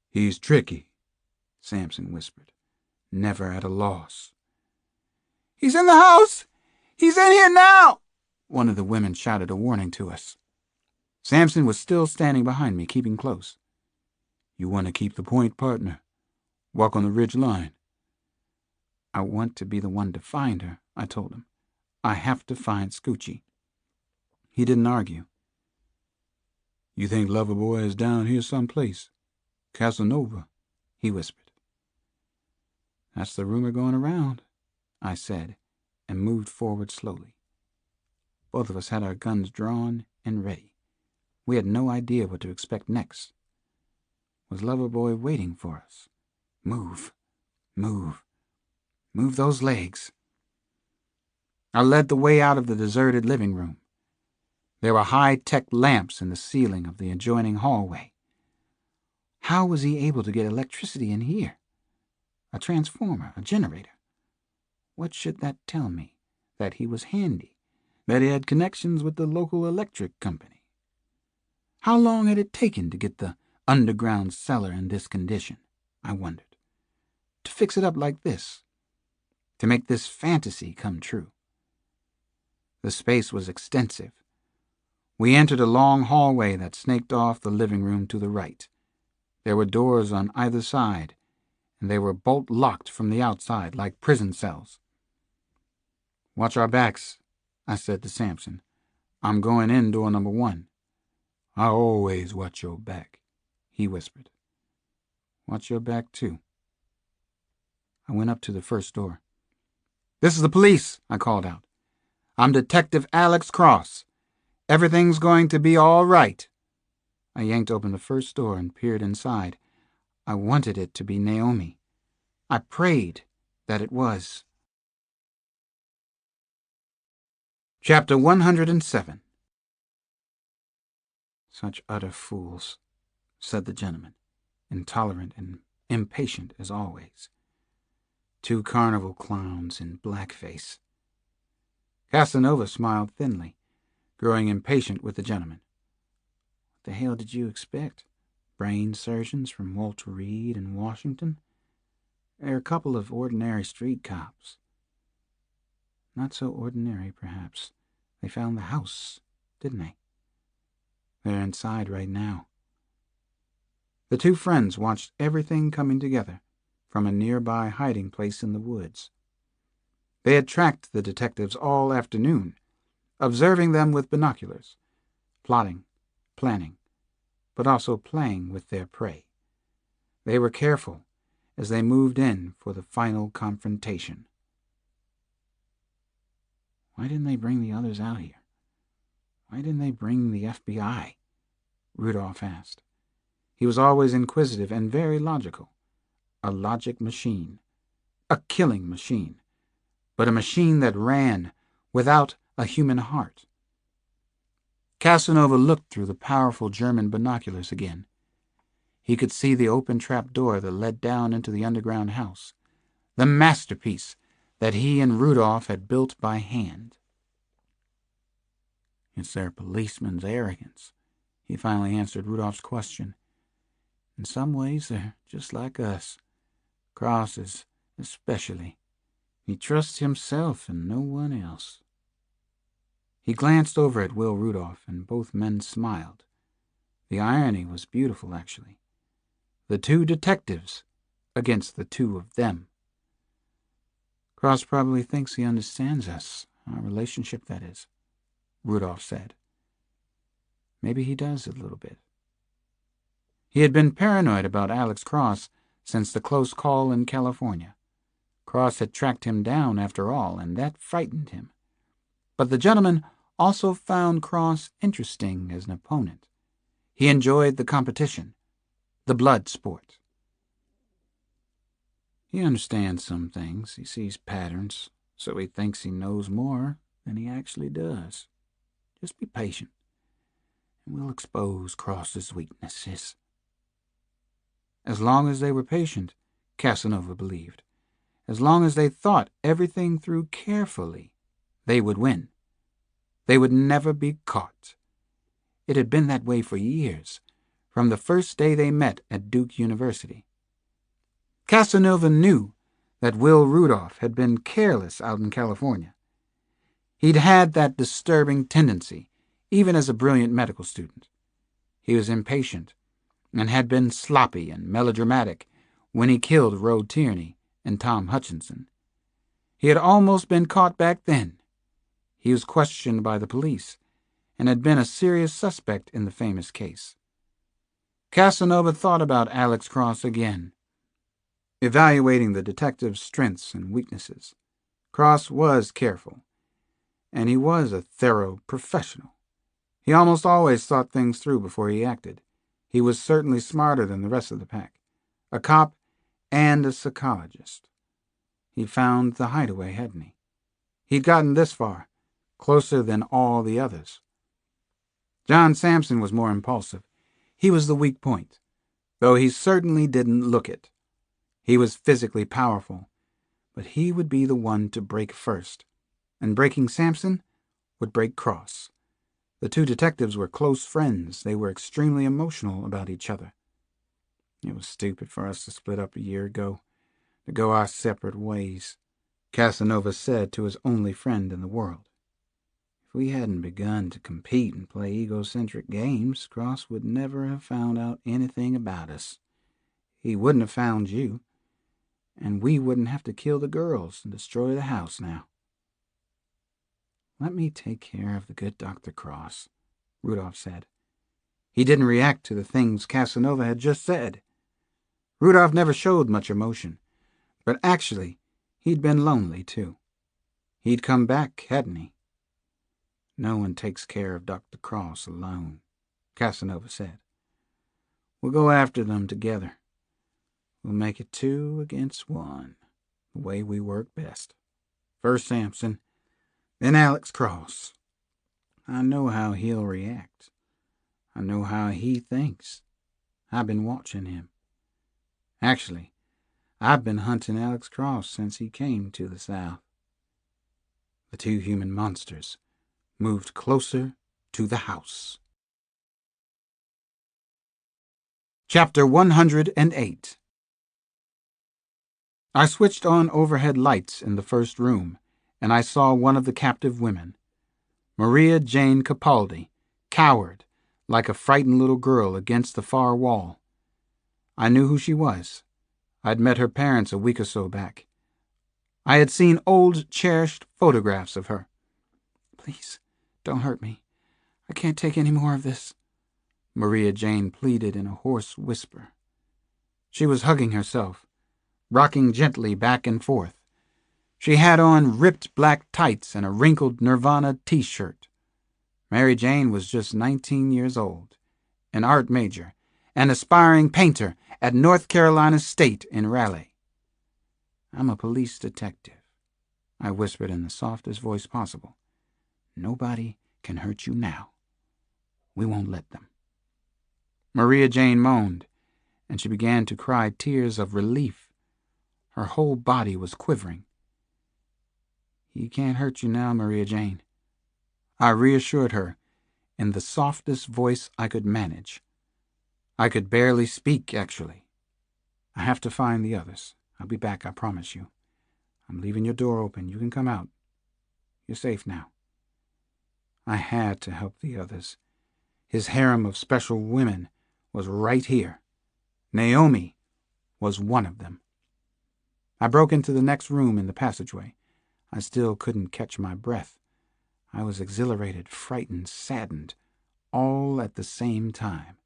He's tricky," Samson whispered, never at a loss. "He's in the house. He's in here now," one of the women shouted a warning to us. Samson was still standing behind me, keeping close. "You want to keep the point, partner? Walk on the ridge line." "I want to be the one to find her," I told him. "I have to find Scoochie." He didn't argue. "You think Loverboy is down here someplace? Casanova," he whispered. "That's the rumor going around," I said, and moved forward slowly. Both of us had our guns drawn and ready. We had no idea what to expect next. Was Loverboy waiting for us? Move. Move. Move those legs. I led the way out of the deserted living room. There were high-tech lamps in the ceiling of the adjoining hallway. How was he able to get electricity in here? A transformer, a generator. What should that tell me? That he was handy, that he had connections with the local electric company. How long had it taken to get the underground cellar in this condition? I wondered. To fix it up like this. To make this fantasy come true. The space was extensive. We entered a long hallway that snaked off the living room to the right. There were doors on either side, and they were bolt-locked from the outside like prison cells. "Watch our backs," I said to Samson. "I'm going in door number 1. "I always watch your back," he whispered. "Watch your back, too." I went up to the first door. "This is the police," I called out. "I'm Detective Alex Cross. Everything's going to be all right." I yanked open the first door and peered inside. I wanted it to be Naomi. I prayed that it was. Chapter 107. "Such utter fools," said the gentleman, intolerant and impatient as always. "Two carnival clowns in blackface." Casanova smiled thinly, growing impatient with the gentleman. "What the hell did you expect? Brain surgeons from Walter Reed and Washington? They're a couple of ordinary street cops." "Not so ordinary, perhaps. They found the house, didn't they? They're inside right now." The two friends watched everything coming together from a nearby hiding place in the woods. They had tracked the detectives all afternoon, observing them with binoculars, plotting, planning, but also playing with their prey. They were careful as they moved in for the final confrontation. "Why didn't they bring the others out here? Why didn't they bring the FBI?" Rudolph asked. He was always inquisitive and very logical. A logic machine. A killing machine. But a machine that ran without a human heart. Casanova looked through the powerful German binoculars again. He could see the open trap door that led down into the underground house. The masterpiece that he and Rudolph had built by hand. "It's their policeman's arrogance," he finally answered Rudolph's question. "In some ways, they're just like us. Cross especially. He trusts himself and no one else." He glanced over at Will Rudolph, and both men smiled. The irony was beautiful, actually. The two detectives against the two of them. "Cross probably thinks he understands us, our relationship, that is," Rudolph said. "Maybe he does a little bit." He had been paranoid about Alex Cross since the close call in California. Cross had tracked him down after all, and that frightened him. But the gentleman also found Cross interesting as an opponent. He enjoyed the competition, the blood sport. "He understands some things. He sees patterns, so he thinks he knows more than he actually does. Just be patient. We'll expose Cross's weaknesses. As long as they were patient, Casanova believed, as long as they thought everything through carefully, they would win. They would never be caught. It had been that way for years, from the first day they met at Duke University. Casanova knew that Will Rudolph had been careless out in California. He'd had that disturbing tendency, even as a brilliant medical student. He was impatient and had been sloppy and melodramatic when he killed Roe Tierney and Tom Hutchinson. He had almost been caught back then. He was questioned by the police and had been a serious suspect in the famous case. Casanova thought about Alex Cross again, evaluating the detective's strengths and weaknesses. Cross was careful, and he was a thorough professional. He almost always thought things through before he acted. He was certainly smarter than the rest of the pack, a cop and a psychologist. He'd found the hideaway, hadn't he? He'd gotten this far, closer than all the others. John Sampson was more impulsive. He was the weak point, though he certainly didn't look it. He was physically powerful, but he would be the one to break first, and breaking Sampson would break Cross. The two detectives were close friends. They were extremely emotional about each other. It was stupid for us to split up a year ago, to go our separate ways, Casanova said to his only friend in the world. If we hadn't begun to compete and play egocentric games, Cross would never have found out anything about us. He wouldn't have found you, and we wouldn't have to kill the girls and destroy the house now. Let me take care of the good Dr. Cross, Rudolph said. He didn't react to the things Casanova had just said. Rudolph never showed much emotion, but actually, he'd been lonely, too. He'd come back, hadn't he? No one takes care of Dr. Cross alone, Casanova said. We'll go after them together. We'll make it 2 against 1, the way we work best. First Sampson, then Alex Cross. I know how he'll react. I know how he thinks. I've been watching him. Actually, I've been hunting Alex Cross since he came to the South. The two human monsters moved closer to the house. Chapter 108. I switched on overhead lights in the first room, and I saw one of the captive women, Maria Jane Capaldi, cowered like a frightened little girl against the far wall. I knew who she was. I'd met her parents a week or so back. I had seen old, cherished photographs of her. Please, don't hurt me. I can't take any more of this, Maria Jane pleaded in a hoarse whisper. She was hugging herself, rocking gently back and forth. She had on ripped black tights and a wrinkled Nirvana t-shirt. Mary Jane was just 19 years old, an art major, an aspiring painter at North Carolina State in Raleigh. I'm a police detective, I whispered in the softest voice possible. Nobody can hurt you now. We won't let them. Maria Jane moaned, and she began to cry tears of relief. Her whole body was quivering. He can't hurt you now, Maria Jane, I reassured her in the softest voice I could manage. I could barely speak, actually. I have to find the others. I'll be back, I promise you. I'm leaving your door open. You can come out. You're safe now. I had to help the others. His harem of special women was right here. Naomi was one of them. I broke into the next room in the passageway. I still couldn't catch my breath. I was exhilarated, frightened, saddened, all at the same time.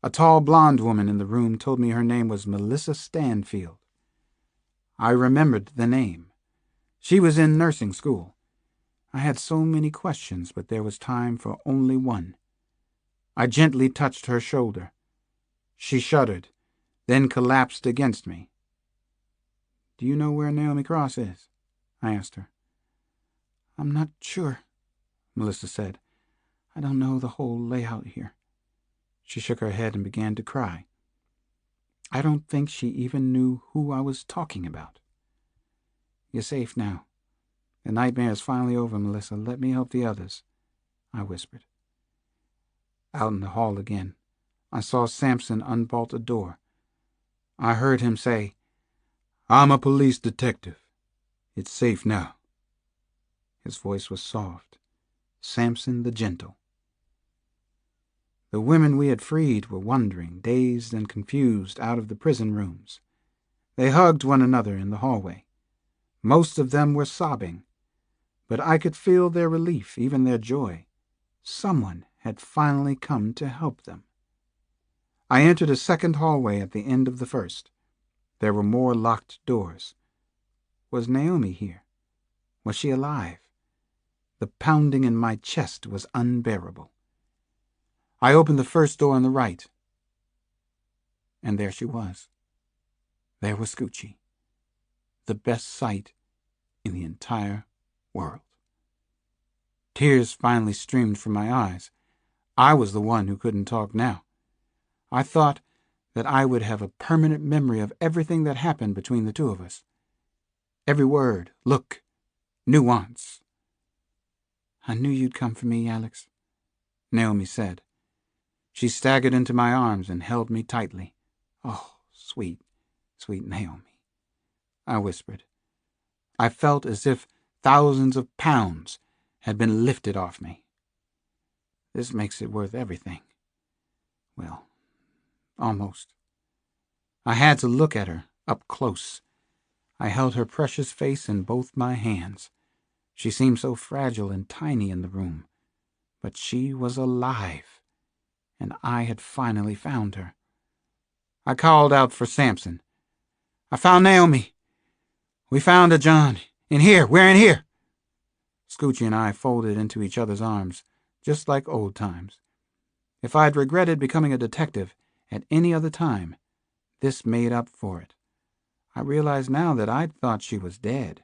A tall blonde woman in the room told me her name was Melissa Stanfield. I remembered the name. She was in nursing school. I had so many questions, but there was time for only one. I gently touched her shoulder. She shuddered, then collapsed against me. Do you know where Naomi Cross is? I asked her. I'm not sure, Melissa said. I don't know the whole layout here." She shook her head and began to cry. I don't think she even knew who I was talking about. "You're safe now. The nightmare is finally over, Melissa. Let me help the others," I whispered. Out in the hall again, I saw Sampson unbolt a door. I heard him say, "I'm a police detective. It's safe now." His voice was soft. Sampson the Gentle. The women we had freed were wandering, dazed and confused, out of the prison rooms. They hugged one another in the hallway. Most of them were sobbing, but I could feel their relief, even their joy. Someone had finally come to help them. I entered a second hallway at the end of the first. There were more locked doors. Was Naomi here? Was she alive? The pounding in my chest was unbearable. I opened the first door on the right, and there she was. There was Scoochie, the best sight in the entire world. Tears finally streamed from my eyes. I was the one who couldn't talk now. I thought that I would have a permanent memory of everything that happened between the two of us. Every word, look, nuance. "I knew you'd come for me, Alex," Naomi said. She staggered into my arms and held me tightly. "Oh, sweet, sweet Naomi," I whispered. I felt as if thousands of pounds had been lifted off me. This makes it worth everything. Well, almost. I had to look at her up close. I held her precious face in both my hands. She seemed so fragile and tiny in the room, but she was alive, and I had finally found her. I called out for Sampson. "I found Naomi. We found her, John. In here. We're in here." Scoochie and I folded into each other's arms, just like old times. If I'd regretted becoming a detective at any other time, this made up for it. I realized now that I'd thought she was dead.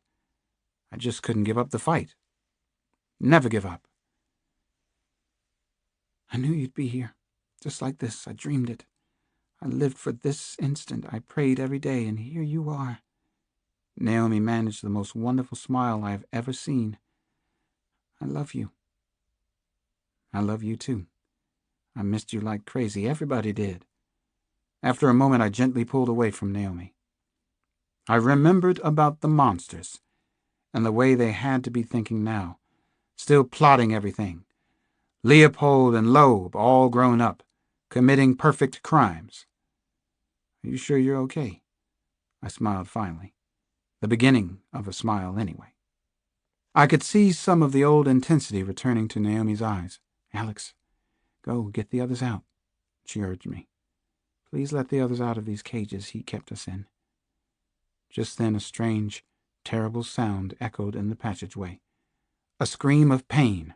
I just couldn't give up the fight. Never give up. "I knew you'd be here. Just like this. I dreamed it. I lived for this instant. I prayed every day, and here you are." Naomi managed the most wonderful smile I have ever seen. "I love you." "I love you too. I missed you like crazy. Everybody did." After a moment, I gently pulled away from Naomi. I remembered about the monsters and the way they had to be thinking now, still plotting everything. Leopold and Loeb, all grown up, committing perfect crimes. "Are you sure you're okay?" I smiled finally. The beginning of a smile, anyway. I could see some of the old intensity returning to Naomi's eyes. "Alex, go get the others out," she urged me. "Please let the others out of these cages he kept us in." Just then a strange, terrible sound echoed in the passageway. A scream of pain.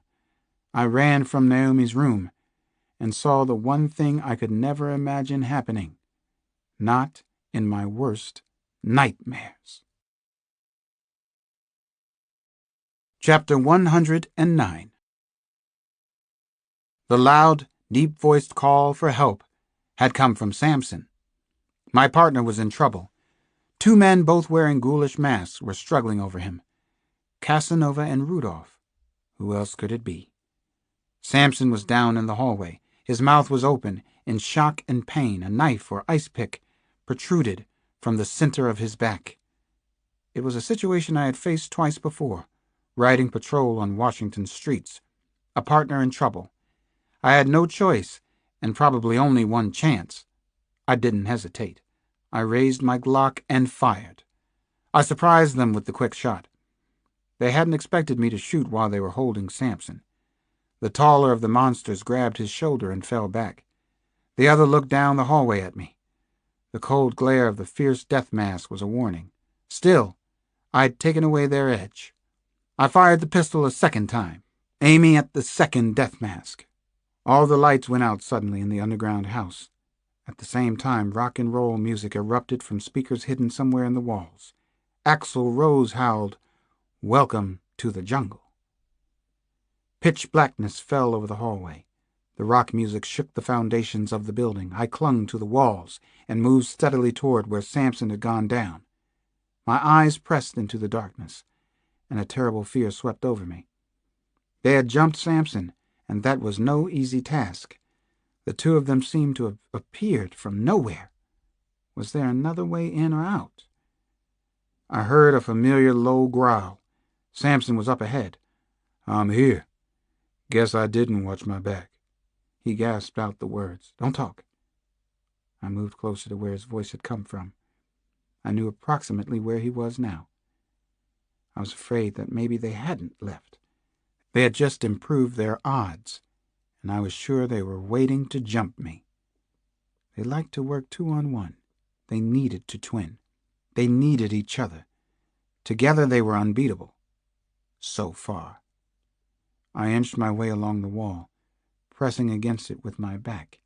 I ran from Naomi's room and saw the one thing I could never imagine happening. Not in my worst nightmares. Chapter 109. The loud, deep-voiced call for help had come from Sampson. My partner was in trouble. Two men, both wearing ghoulish masks, were struggling over him. Casanova and Rudolph. Who else could it be? Sampson was down in the hallway. His mouth was open, in shock and pain. A knife or ice pick protruded from the center of his back. It was a situation I had faced twice before, riding patrol on Washington streets. A partner in trouble. I had no choice, and probably only one chance. I didn't hesitate. I raised my Glock and fired. I surprised them with the quick shot. They hadn't expected me to shoot while they were holding Sampson. The taller of the monsters grabbed his shoulder and fell back. The other looked down the hallway at me. The cold glare of the fierce death mask was a warning. Still, I'd taken away their edge. I fired the pistol a second time, aiming at the second death mask. All the lights went out suddenly in the underground house. At the same time, rock and roll music erupted from speakers hidden somewhere in the walls. Axl Rose howled, "Welcome to the jungle." Pitch blackness fell over the hallway. The rock music shook the foundations of the building. I clung to the walls and moved steadily toward where Samson had gone down. My eyes pressed into the darkness, and a terrible fear swept over me. They had jumped Samson, and that was no easy task. The two of them seemed to have appeared from nowhere. Was there another way in or out? I heard a familiar low growl. Samson was up ahead. "I'm here. Guess I didn't watch my back." He gasped out the words. "Don't talk." I moved closer to where his voice had come from. I knew approximately where he was now. I was afraid that maybe they hadn't left. They had just improved their odds, and I was sure they were waiting to jump me. They liked to work 2-on-1. They needed to twin. They needed each other. Together they were unbeatable. So far. I inched my way along the wall, pressing against it with my back.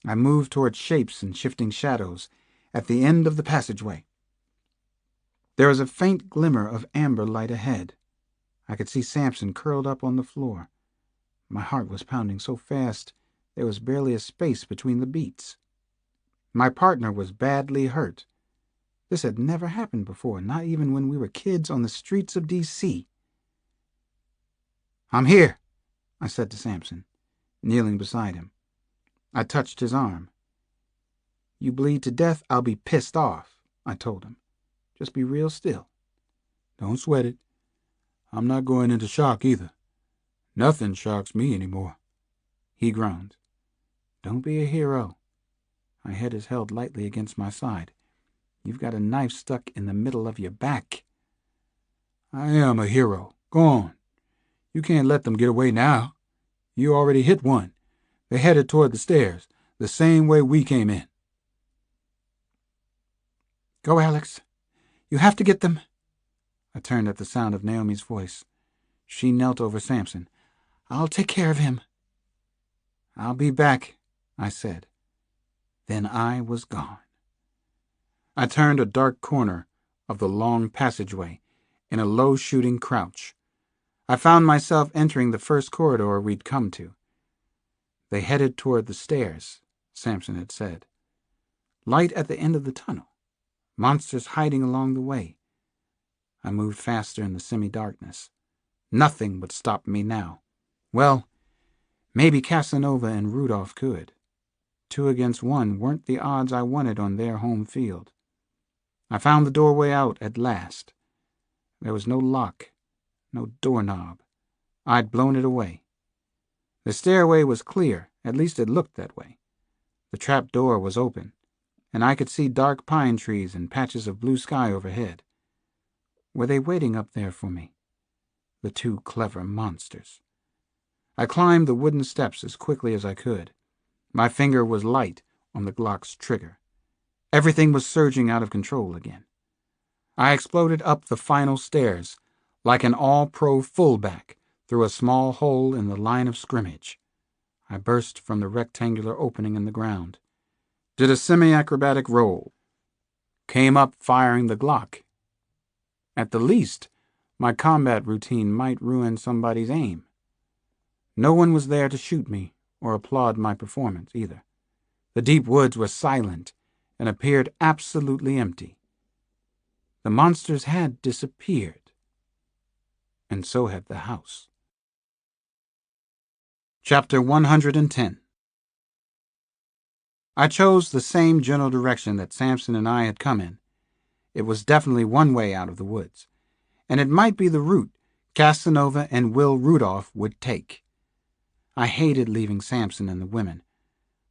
I moved toward shapes and shifting shadows at the end of the passageway. There was a faint glimmer of amber light ahead. I could see Samson curled up on the floor. My heart was pounding so fast there was barely a space between the beats. My partner was badly hurt. This had never happened before, not even when we were kids on the streets of D.C. "I'm here," I said to Samson, kneeling beside him. I touched his arm. "You bleed to death, I'll be pissed off," I told him. "Just be real still." "Don't sweat it. I'm not going into shock either. Nothing shocks me anymore." He groaned. "Don't be a hero." My head is held lightly against my side. "You've got a knife stuck in the middle of your back." "I am a hero. Go on. You can't let them get away now. You already hit one. They headed toward the stairs, the same way we came in." "Go, Alex. You have to get them." I turned at the sound of Naomi's voice. She knelt over Samson. "I'll take care of him." "I'll be back," I said. Then I was gone. I turned a dark corner of the long passageway in a low-shooting crouch. I found myself entering the first corridor we'd come to. They headed toward the stairs, Samson had said. Light at the end of the tunnel. Monsters hiding along the way. I moved faster in the semi-darkness. Nothing would stop me now. Well, maybe Casanova and Rudolph could. 2 against 1 weren't the odds I wanted on their home field. I found the doorway out at last. There was no lock, no doorknob. I'd blown it away. The stairway was clear, at least it looked that way. The trap door was open, and I could see dark pine trees and patches of blue sky overhead. Were they waiting up there for me? The 2 clever monsters. I climbed the wooden steps as quickly as I could. My finger was light on the Glock's trigger. Everything was surging out of control again. I exploded up the final stairs, like an all-pro fullback, through a small hole in the line of scrimmage. I burst from the rectangular opening in the ground, did a semi-acrobatic roll, came up firing the Glock. At the least, my combat routine might ruin somebody's aim. No one was there to shoot me or applaud my performance either. The deep woods were silent and appeared absolutely empty. The monsters had disappeared, and so had the house. Chapter 110. I chose the same general direction that Samson and I had come in. It was definitely one way out of the woods, and it might be the route Casanova and Will Rudolph would take. I hated leaving Samson and the women,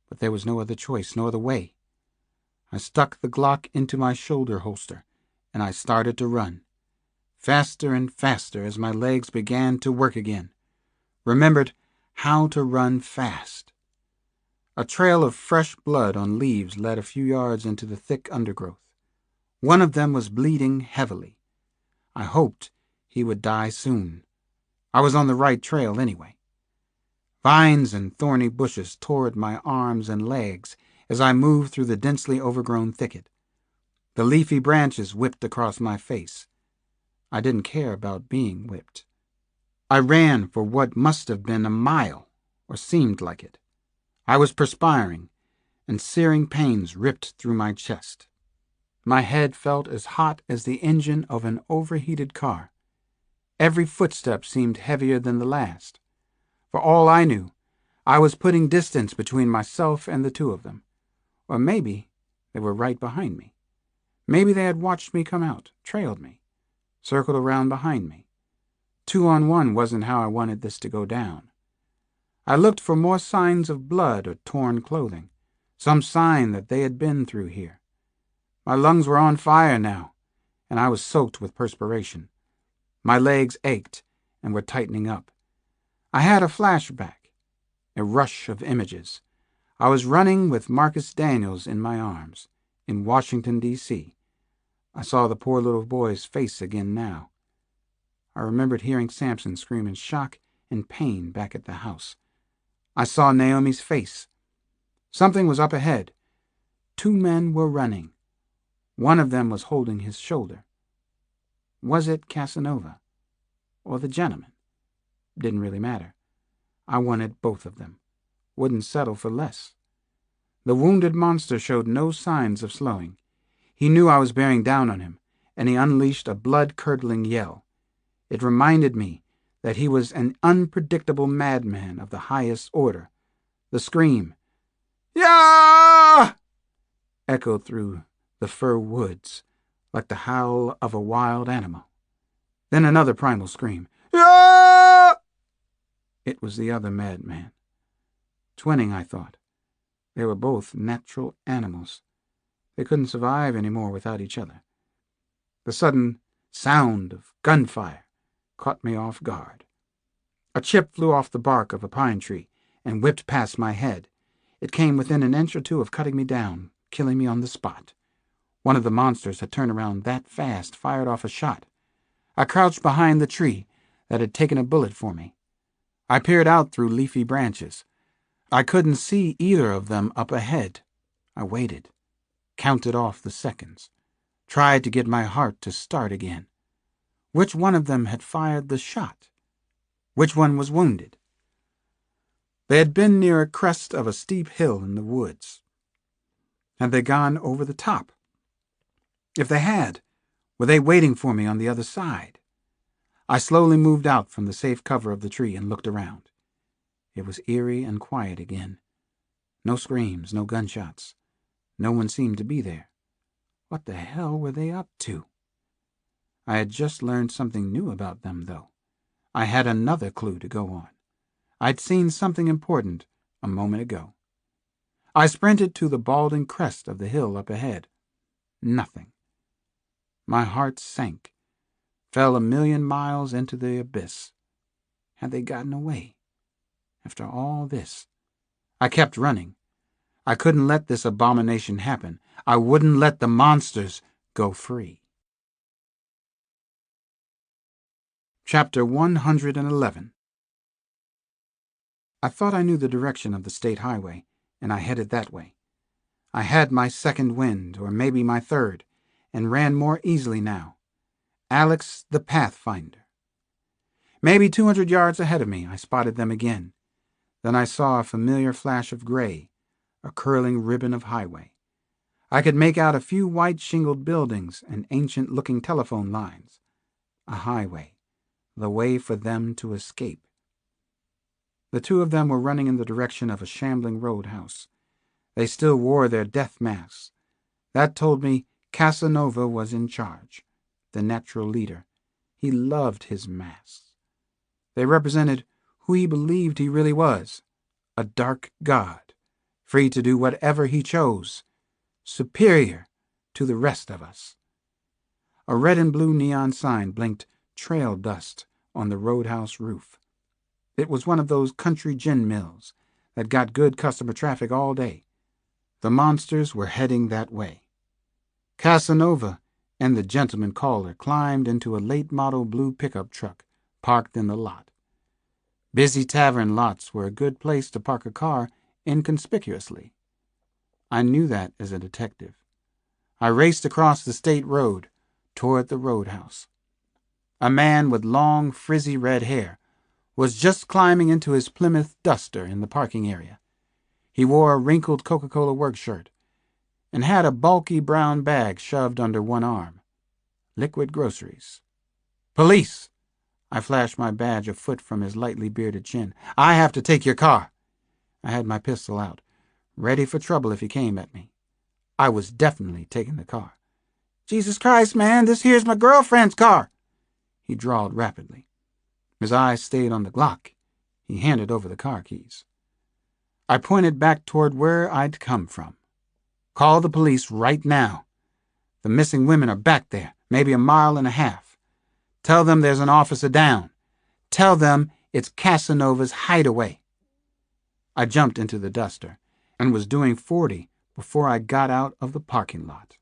but there was no other choice, no other way. I stuck the Glock into my shoulder holster, and I started to run. Faster and faster as my legs began to work again. Remembered how to run fast. A trail of fresh blood on leaves led a few yards into the thick undergrowth. One of them was bleeding heavily. I hoped he would die soon. I was on the right trail anyway. Vines and thorny bushes tore at my arms and legs as I moved through the densely overgrown thicket. The leafy branches whipped across my face. I didn't care about being whipped. I ran for what must have been a mile, or seemed like it. I was perspiring, and searing pains ripped through my chest. My head felt as hot as the engine of an overheated car. Every footstep seemed heavier than the last. For all I knew, I was putting distance between myself and the two of them. Or maybe they were right behind me. Maybe they had watched me come out, trailed me, circled around behind me. 2-on-1 wasn't how I wanted this to go down. I looked for more signs of blood or torn clothing, some sign that they had been through here. My lungs were on fire now, and I was soaked with perspiration. My legs ached and were tightening up. I had a flashback, a rush of images. I was running with Marcus Daniels in my arms, in Washington, D.C. I saw the poor little boy's face again now. I remembered hearing Samson scream in shock and pain back at the house. I saw Naomi's face. Something was up ahead. 2 men were running. One of them was holding his shoulder. Was it Casanova or the gentleman? Didn't really matter. I wanted both of them. Wouldn't settle for less. The wounded monster showed no signs of slowing. He knew I was bearing down on him, and he unleashed a blood-curdling yell. It reminded me that he was an unpredictable madman of the highest order. The scream, "Yah!" echoed through the fir woods like the howl of a wild animal. Then another primal scream, "Yah!" It was the other madman. Twinning, I thought. They were both natural animals. They couldn't survive anymore without each other. The sudden sound of gunfire caught me off guard. A chip flew off the bark of a pine tree and whipped past my head. It came within an inch or two of cutting me down, killing me on the spot. One of the monsters had turned around that fast, fired off a shot. I crouched behind the tree that had taken a bullet for me. I peered out through leafy branches. I couldn't see either of them up ahead. I waited, counted off the seconds, tried to get my heart to start again. Which one of them had fired the shot? Which one was wounded? They had been near a crest of a steep hill in the woods. Had they gone over the top? If they had, were they waiting for me on the other side? I slowly moved out from the safe cover of the tree and looked around. It was eerie and quiet again. No screams, no gunshots. No one seemed to be there. What the hell were they up to? I had just learned something new about them, though. I had another clue to go on. I'd seen something important a moment ago. I sprinted to the balding crest of the hill up ahead. Nothing. My heart sank, fell 1,000,000 miles into the abyss. Had they gotten away? After all this, I kept running. I couldn't let this abomination happen. I wouldn't let the monsters go free. Chapter 111. I thought I knew the direction of the state highway, and I headed that way. I had my second wind, or maybe my third, and ran more easily now. Alex the Pathfinder. Maybe 200 yards ahead of me, I spotted them again. Then I saw a familiar flash of gray, a curling ribbon of highway. I could make out a few white shingled buildings and ancient-looking telephone lines. A highway, the way for them to escape. The two of them were running in the direction of a shambling roadhouse. They still wore their death masks. That told me Casanova was in charge, the natural leader. He loved his masks. They represented who he believed he really was, a dark god, free to do whatever he chose, superior to the rest of us. A red and blue neon sign blinked trail dust on the roadhouse roof. It was one of those country gin mills that got good customer traffic all day. The monsters were heading that way. Casanova and the gentleman caller climbed into a late-model blue pickup truck parked in the lot. Busy tavern lots were a good place to park a car inconspicuously. I knew that as a detective. I raced across the state road toward the roadhouse. A man with long, frizzy red hair, was just climbing into his Plymouth Duster in the parking area. He wore a wrinkled Coca-Cola work shirt and had a bulky brown bag shoved under one arm. Liquid groceries. "Police!" I flashed my badge a foot from his lightly bearded chin. "I have to take your car." I had my pistol out, ready for trouble if he came at me. I was definitely taking the car. "Jesus Christ, man, this here's my girlfriend's car," he drawled rapidly. His eyes stayed on the Glock. He handed over the car keys. I pointed back toward where I'd come from. "Call the police right now. The missing women are back there, maybe a mile and a half. Tell them there's an officer down. Tell them it's Casanova's hideaway." I jumped into the Duster and was doing 40 before I got out of the parking lot.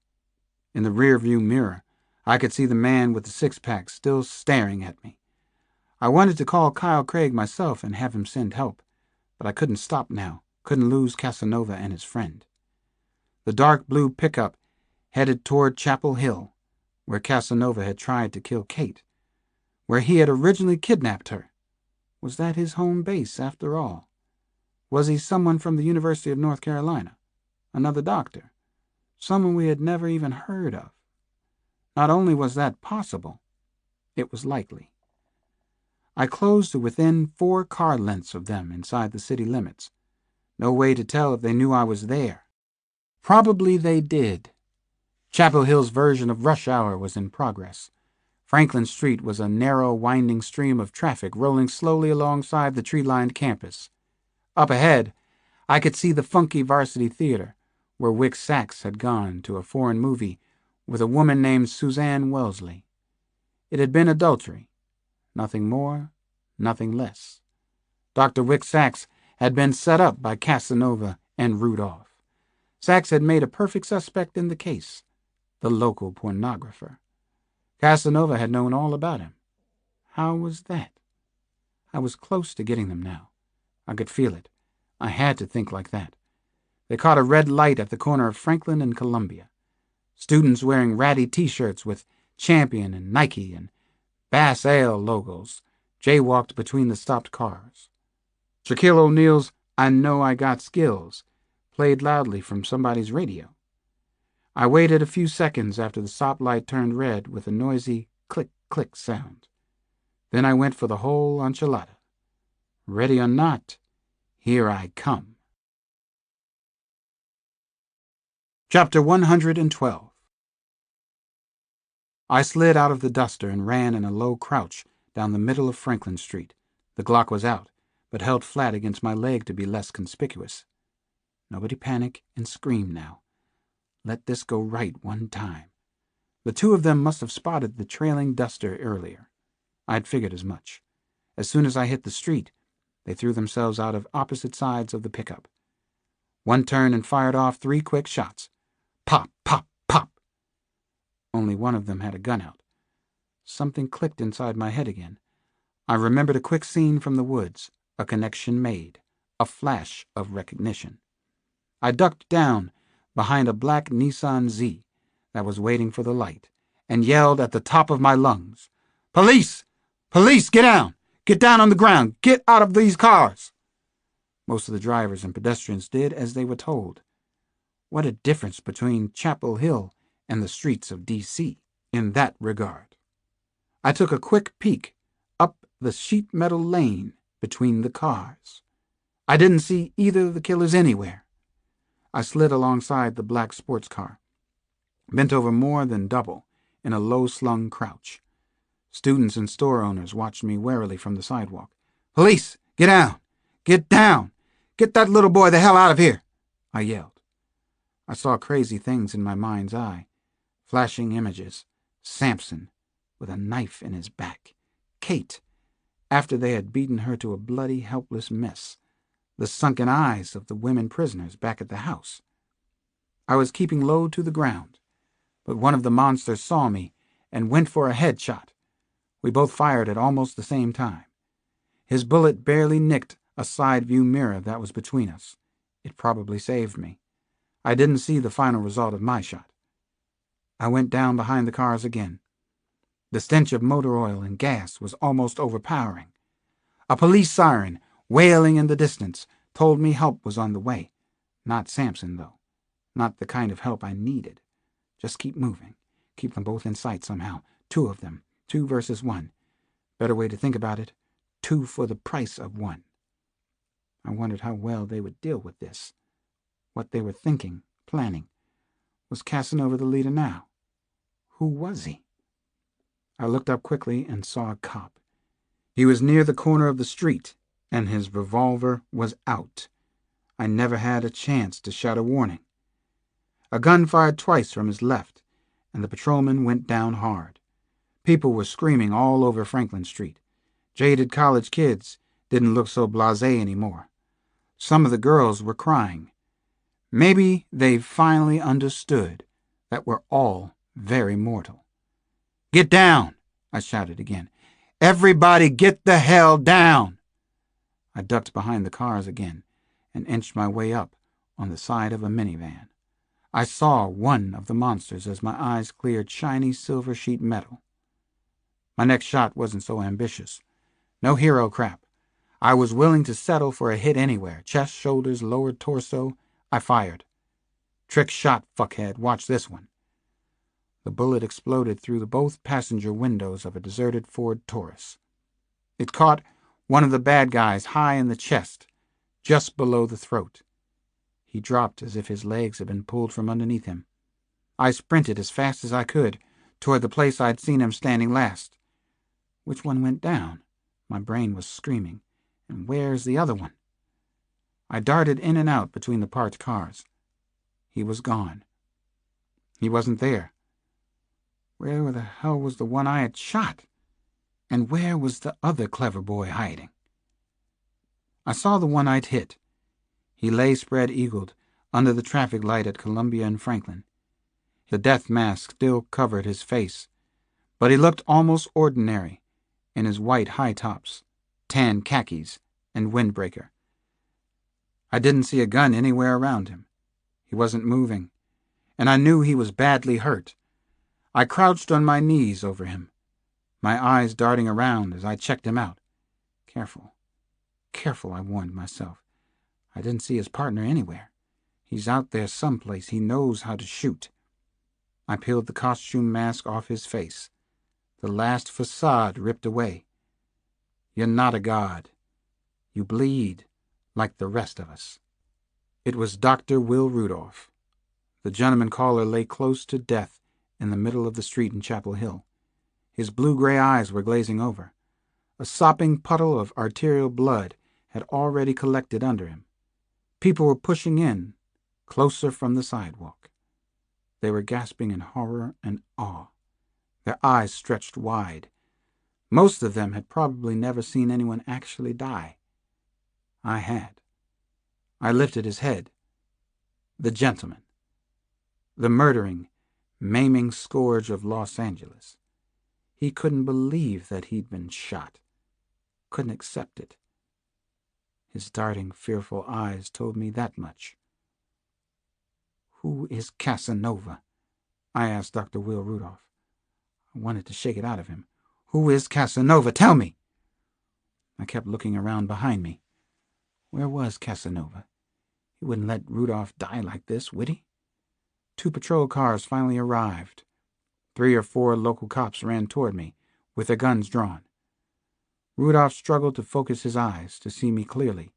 In the rearview mirror, I could see the man with the six-pack still staring at me. I wanted to call Kyle Craig myself and have him send help, but I couldn't stop now, couldn't lose Casanova and his friend. The dark blue pickup headed toward Chapel Hill, where Casanova had tried to kill Kate, where he had originally kidnapped her. Was that his home base, after all? Was he someone from the University of North Carolina? Another doctor? Someone we had never even heard of? Not only was that possible, it was likely. I closed to within 4 car lengths of them inside the city limits. No way to tell if they knew I was there. Probably they did. Chapel Hill's version of rush hour was in progress. Franklin Street was a narrow, winding stream of traffic rolling slowly alongside the tree-lined campus. Up ahead, I could see the funky Varsity Theater, where Wick Sachs had gone to a foreign movie with a woman named Suzanne Wellesley. It had been adultery. Nothing more, nothing less. Dr. Wick Sachs had been set up by Casanova and Rudolph. Sachs had made a perfect suspect in the case, the local pornographer. Casanova had known all about him. How was that? I was close to getting them now. I could feel it. I had to think like that. They caught a red light at the corner of Franklin and Columbia. Students wearing ratty T-shirts with Champion and Nike and Bass Ale logos jaywalked between the stopped cars. Shaquille O'Neal's "I Know I Got Skills" played loudly from somebody's radio. I waited a few seconds after the stoplight turned red with a noisy click-click sound. Then I went for the whole enchilada. Ready or not, here I come. Chapter 112. I slid out of the Duster and ran in a low crouch down the middle of Franklin Street. The Glock was out, but held flat against my leg to be less conspicuous. Nobody panic and scream now. Let this go right one time. The two of them must have spotted the trailing Duster earlier. I'd figured as much. As soon as I hit the street, they threw themselves out of opposite sides of the pickup. One turned and fired off 3 quick shots. Pop, pop, pop. Only one of them had a gun out. Something clicked inside my head again. I remembered a quick scene from the woods, a connection made, a flash of recognition. I ducked down behind a black Nissan Z that was waiting for the light and yelled at the top of my lungs, "Police! Police, get down! Get down on the ground! Get out of these cars!" Most of the drivers and pedestrians did as they were told. What a difference between Chapel Hill and the streets of D.C. in that regard. I took a quick peek up the sheet metal lane between the cars. I didn't see either of the killers anywhere. I slid alongside the black sports car, bent over more than double in a low-slung crouch. Students and store owners watched me warily from the sidewalk. "Police, get down! Get down! Get that little boy the hell out of here!" I yelled. I saw crazy things in my mind's eye. Flashing images. Samson, with a knife in his back. Kate, after they had beaten her to a bloody, helpless mess. The sunken eyes of the women prisoners back at the house. I was keeping low to the ground, but one of the monsters saw me and went for a headshot. We both fired at almost the same time. His bullet barely nicked a side view mirror that was between us. It probably saved me. I didn't see the final result of my shot. I went down behind the cars again. The stench of motor oil and gas was almost overpowering. A police siren, wailing in the distance, told me help was on the way. Not Sampson, though. Not the kind of help I needed. Just keep moving. Keep them both in sight somehow. 2 of them. 2 versus 1. Better way to think about it. 2 for the price of 1. I wondered how well they would deal with this. What they were thinking, planning. Was Casanova the leader now? Who was he? I looked up quickly and saw a cop. He was near the corner of the street, and his revolver was out. I never had a chance to shout a warning. A gun fired twice from his left, and the patrolman went down hard. People were screaming all over Franklin Street. Jaded college kids didn't look so blasé anymore. Some of the girls were crying. Maybe they finally understood that we're all very mortal. "Get down!" I shouted again. "Everybody get the hell down!" I ducked behind the cars again and inched my way up on the side of a minivan. I saw one of the monsters as my eyes cleared shiny silver sheet metal. My next shot wasn't so ambitious. No hero crap. I was willing to settle for a hit anywhere. Chest, shoulders, lower torso. I fired. "Trick shot, fuckhead. Watch this one." The bullet exploded through both passenger windows of a deserted Ford Taurus. It caught one of the bad guys high in the chest, just below the throat. He dropped as if his legs had been pulled from underneath him. I sprinted as fast as I could toward the place I'd seen him standing last. Which one went down? My brain was screaming. And where's the other one? I darted in and out between the parked cars. He was gone. He wasn't there. Where the hell was the one I had shot? And where was the other clever boy hiding? I saw the one I'd hit. He lay spread-eagled under the traffic light at Columbia and Franklin. The death mask still covered his face, but he looked almost ordinary in his white high tops, tan khakis, and windbreaker. I didn't see a gun anywhere around him. He wasn't moving, and I knew he was badly hurt. I crouched on my knees over him, my eyes darting around as I checked him out. Careful, careful, I warned myself. I didn't see his partner anywhere. He's out there someplace. He knows how to shoot. I peeled the costume mask off his face. The last facade ripped away. You're not a god. You bleed like the rest of us. It was Dr. Will Rudolph. The gentleman caller lay close to death in the middle of the street in Chapel Hill. His blue-gray eyes were glazing over. A sopping puddle of arterial blood had already collected under him. People were pushing in, closer from the sidewalk. They were gasping in horror and awe. Their eyes stretched wide. Most of them had probably never seen anyone actually die. I had. I lifted his head. The gentleman. The murdering, maiming scourge of Los Angeles. He couldn't believe that he'd been shot. Couldn't accept it. His darting, fearful eyes told me that much. "Who is Casanova?" I asked Dr. Will Rudolph. I wanted to shake it out of him. "Who is Casanova? Tell me!" I kept looking around behind me. Where was Casanova? He wouldn't let Rudolph die like this, would he? 2 patrol cars finally arrived. 3 or 4 local cops ran toward me, with their guns drawn. Rudolph struggled to focus his eyes to see me clearly,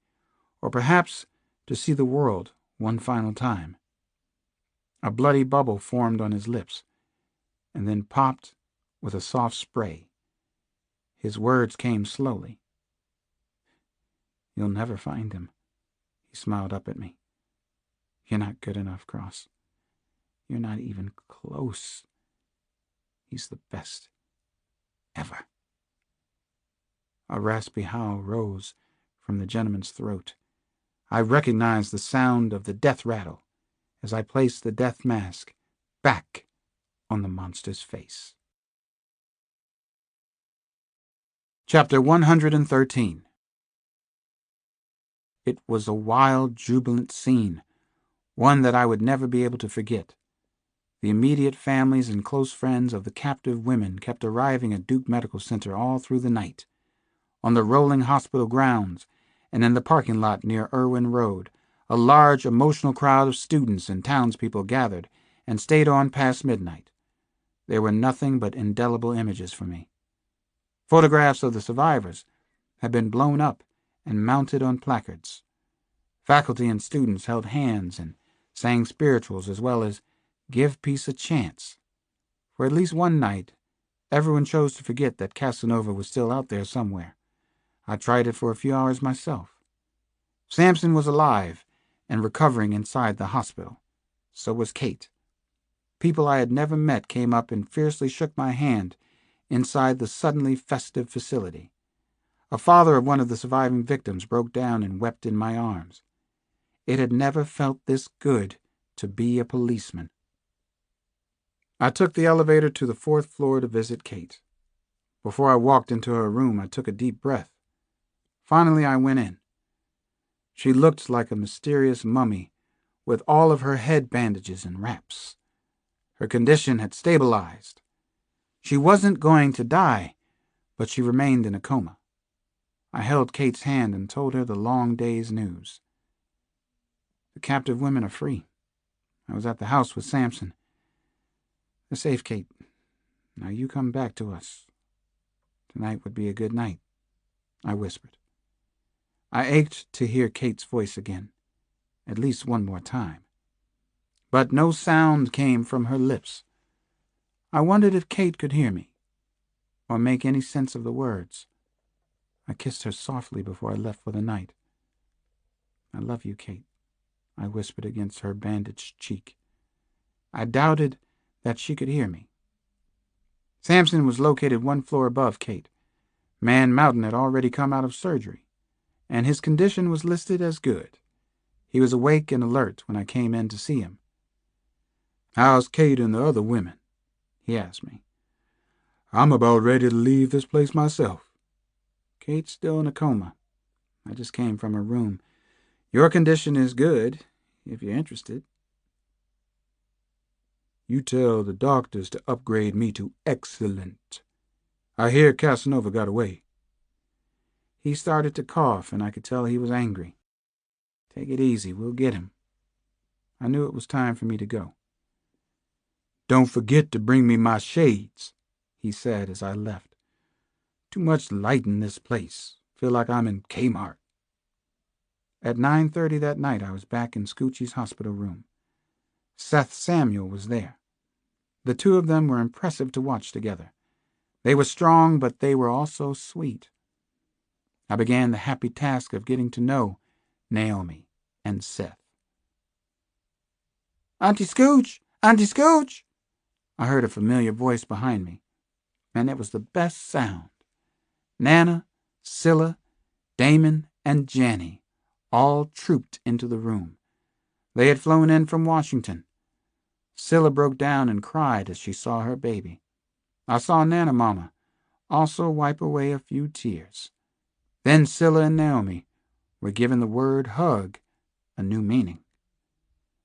or perhaps to see the world one final time. A bloody bubble formed on his lips, and then popped with a soft spray. His words came slowly. "You'll never find him." He smiled up at me. "You're not good enough, Cross. You're not even close. He's the best. Ever." A raspy howl rose from the gentleman's throat. I recognized the sound of the death rattle as I placed the death mask back on the monster's face. Chapter 113. It was a wild, jubilant scene, one that I would never be able to forget. The immediate families and close friends of the captive women kept arriving at Duke Medical Center all through the night. on the rolling hospital grounds, and in the parking lot near Irwin Road, a large, emotional crowd of students and townspeople gathered and stayed on past midnight. They were nothing but indelible images for me. Photographs of the survivors had been blown up and mounted on placards. Faculty and students held hands and sang spirituals as well as "Give Peace a Chance." For at least one night, everyone chose to forget that Casanova was still out there somewhere. I tried it for a few hours myself. Samson was alive and recovering inside the hospital. So was Kate. People I had never met came up and fiercely shook my hand inside the suddenly festive facility. A father of one of the surviving victims broke down and wept in my arms. It had never felt this good to be a policeman. I took the elevator to the 4th floor to visit Kate. Before I walked into her room, I took a deep breath. Finally, I went in. She looked like a mysterious mummy with all of her head bandages and wraps. Her condition had stabilized. She wasn't going to die, but she remained in a coma. I held Kate's hand and told her the long day's news. The captive women are free. I was at the house with Samson. They're safe, Kate. Now you come back to us. Tonight would be a good night, I whispered. I ached to hear Kate's voice again, at least one more time. But no sound came from her lips. I wondered if Kate could hear me, or make any sense of the words. I kissed her softly before I left for the night. I love you, Kate, I whispered against her bandaged cheek. I doubted that she could hear me. Samson was located 1 floor above Kate. Man Mountain had already come out of surgery, and his condition was listed as good. He was awake and alert when I came in to see him. "How's Kate and the other women?" he asked me. "I'm about ready to leave this place myself." "Kate's still in a coma. I just came from her room. Your condition is good, if you're interested." "You tell the doctors to upgrade me to excellent. I hear Casanova got away." He started to cough, and I could tell he was angry. "Take it easy, we'll get him." I knew it was time for me to go. "Don't forget to bring me my shades," he said as I left. "Too much light in this place. Feel like I'm in Kmart." At 9:30 that night, I was back in Scoochie's hospital room. Seth Samuel was there. The two of them were impressive to watch together. They were strong, but they were also sweet. I began the happy task of getting to know Naomi and Seth. "Auntie Scooch! Auntie Scooch!" I heard a familiar voice behind me, and it was the best sound. Nana, Scylla, Damon, and Janny all trooped into the room. They had flown in from Washington. Scylla broke down and cried as she saw her baby. I saw Nana Mama also wipe away a few tears. Then Scylla and Naomi were given the word hug a new meaning.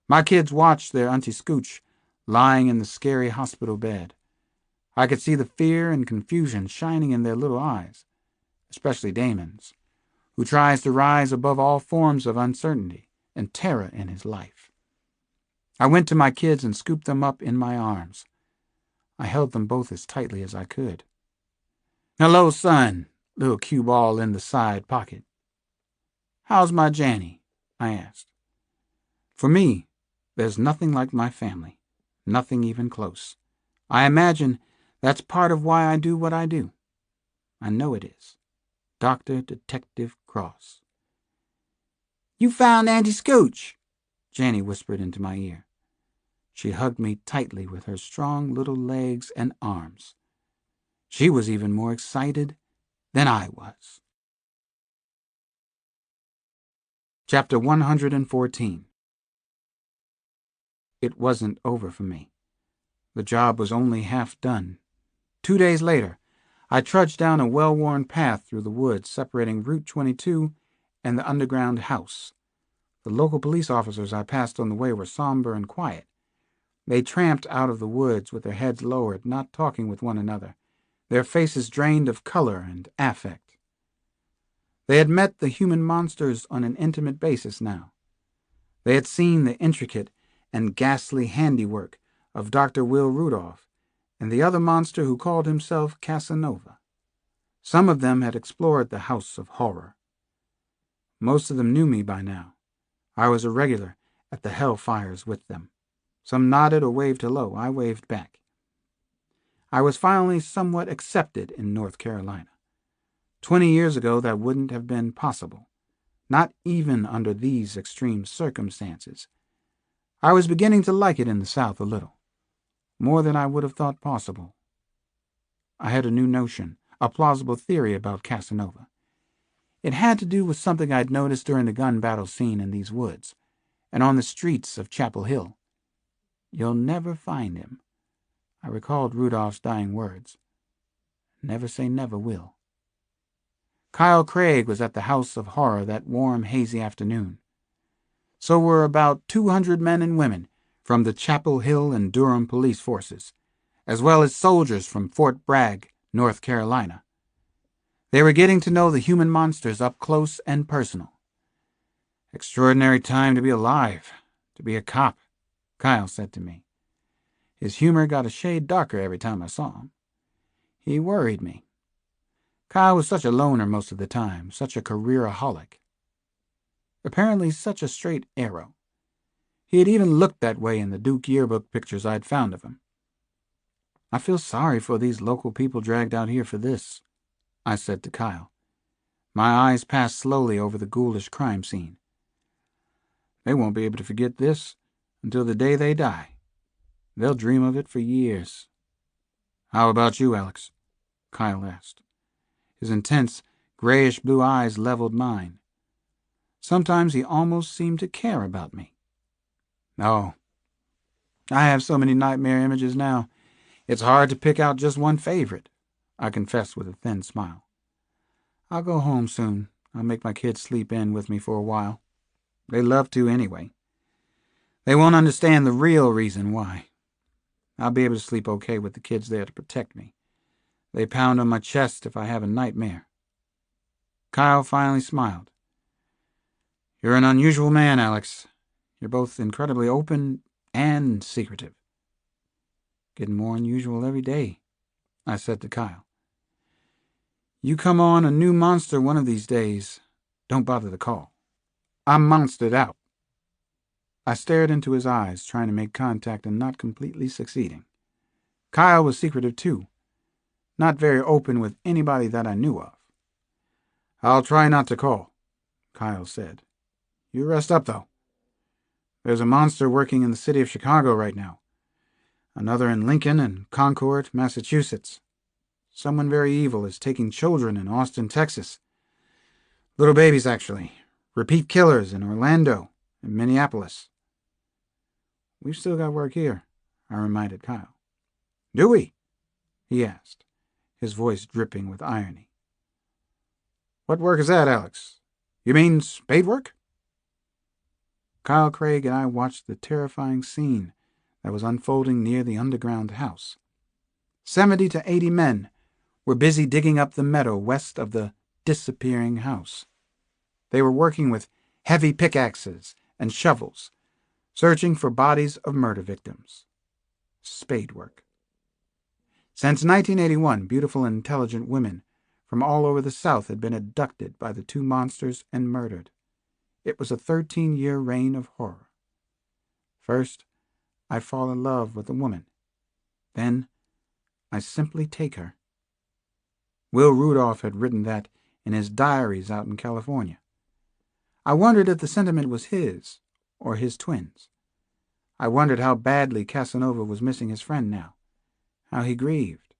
My kids watched their Auntie Scooch lying in the scary hospital bed. I could see the fear and confusion shining in their little eyes, especially Damon's, who tries to rise above all forms of uncertainty and terror in his life. I went to my kids and scooped them up in my arms. I held them both as tightly as I could. "Hello, son," little cue ball in the side pocket. "How's my Janny?" I asked. For me, there's nothing like my family, nothing even close. I imagine that's part of why I do what I do. I know it is. Dr. Detective Cross. "You found Auntie Scooch," Janny whispered into my ear. She hugged me tightly with her strong little legs and arms. She was even more excited than I was. Chapter 114. It wasn't over for me. The job was only half done. 2 days later, I trudged down a well-worn path through the woods separating Route 22 and the underground house. The local police officers I passed on the way were somber and quiet. They tramped out of the woods with their heads lowered, not talking with one another, their faces drained of color and affect. They had met the human monsters on an intimate basis now. They had seen the intricate and ghastly handiwork of Dr. Will Rudolph and the other monster who called himself Casanova. Some of them had explored the House of Horror. Most of them knew me by now. I was a regular at the hellfires with them. Some nodded or waved hello. I waved back. I was finally somewhat accepted in North Carolina. 20 years ago, that wouldn't have been possible, not even under these extreme circumstances. I was beginning to like it in the South a little, more than I would have thought possible. I had a new notion, a plausible theory about Casanova. It had to do with something I'd noticed during the gun battle scene in these woods and on the streets of Chapel Hill. "You'll never find him." I recalled Rudolph's dying words. "Never say never, Will." Kyle Craig was at the House of Horror that warm, hazy afternoon. So were about 200 men and women from the Chapel Hill and Durham police forces, as well as soldiers from Fort Bragg, North Carolina. They were getting to know the human monsters up close and personal. "Extraordinary time to be alive, to be a cop," Kyle said to me. His humor got a shade darker every time I saw him. He worried me. Kyle was such a loner most of the time, such a careeraholic. Apparently such a straight arrow. He had even looked that way in the Duke yearbook pictures I'd found of him. "I feel sorry for these local people dragged out here for this," I said to Kyle. My eyes passed slowly over the ghoulish crime scene. "They won't be able to forget this until the day they die. They'll dream of it for years." "How about you, Alex?" Kyle asked. His intense, grayish-blue eyes leveled mine. Sometimes he almost seemed to care about me. "Oh, I have so many nightmare images now. It's hard to pick out just one favorite," I confessed with a thin smile. "I'll go home soon. I'll make my kids sleep in with me for a while. They love to anyway. They won't understand the real reason why. I'll be able to sleep okay with the kids there to protect me. They pound on my chest if I have a nightmare." Kyle finally smiled. "You're an unusual man, Alex. You're both incredibly open and secretive." "Getting more unusual every day," I said to Kyle. "You come on a new monster one of these days. Don't bother to call. I'm monstered out." I stared into his eyes, trying to make contact and not completely succeeding. Kyle was secretive too, not very open with anybody that I knew of. "I'll try not to call," Kyle said. "You rest up, though. There's a monster working in the city of Chicago right now. Another in Lincoln and Concord, Massachusetts. Someone very evil is taking children in Austin, Texas. Little babies, actually. Repeat killers in Orlando and Minneapolis." "We've still got work here," I reminded Kyle. "Do we?" he asked, his voice dripping with irony. "What work is that, Alex? You mean spade work?" Kyle Craig and I watched the terrifying scene that was unfolding near the underground house. 70 to 80 men were busy digging up the meadow west of the disappearing house. They were working with heavy pickaxes and shovels, searching for bodies of murder victims. Spade work. Since 1981, beautiful and intelligent women from all over the South had been abducted by the two monsters and murdered. It was a 13-year reign of horror. First, I fall in love with a woman. Then, I simply take her. Will Rudolph had written that in his diaries out in California. I wondered if the sentiment was his or his twins. I wondered how badly Casanova was missing his friend now, how he grieved,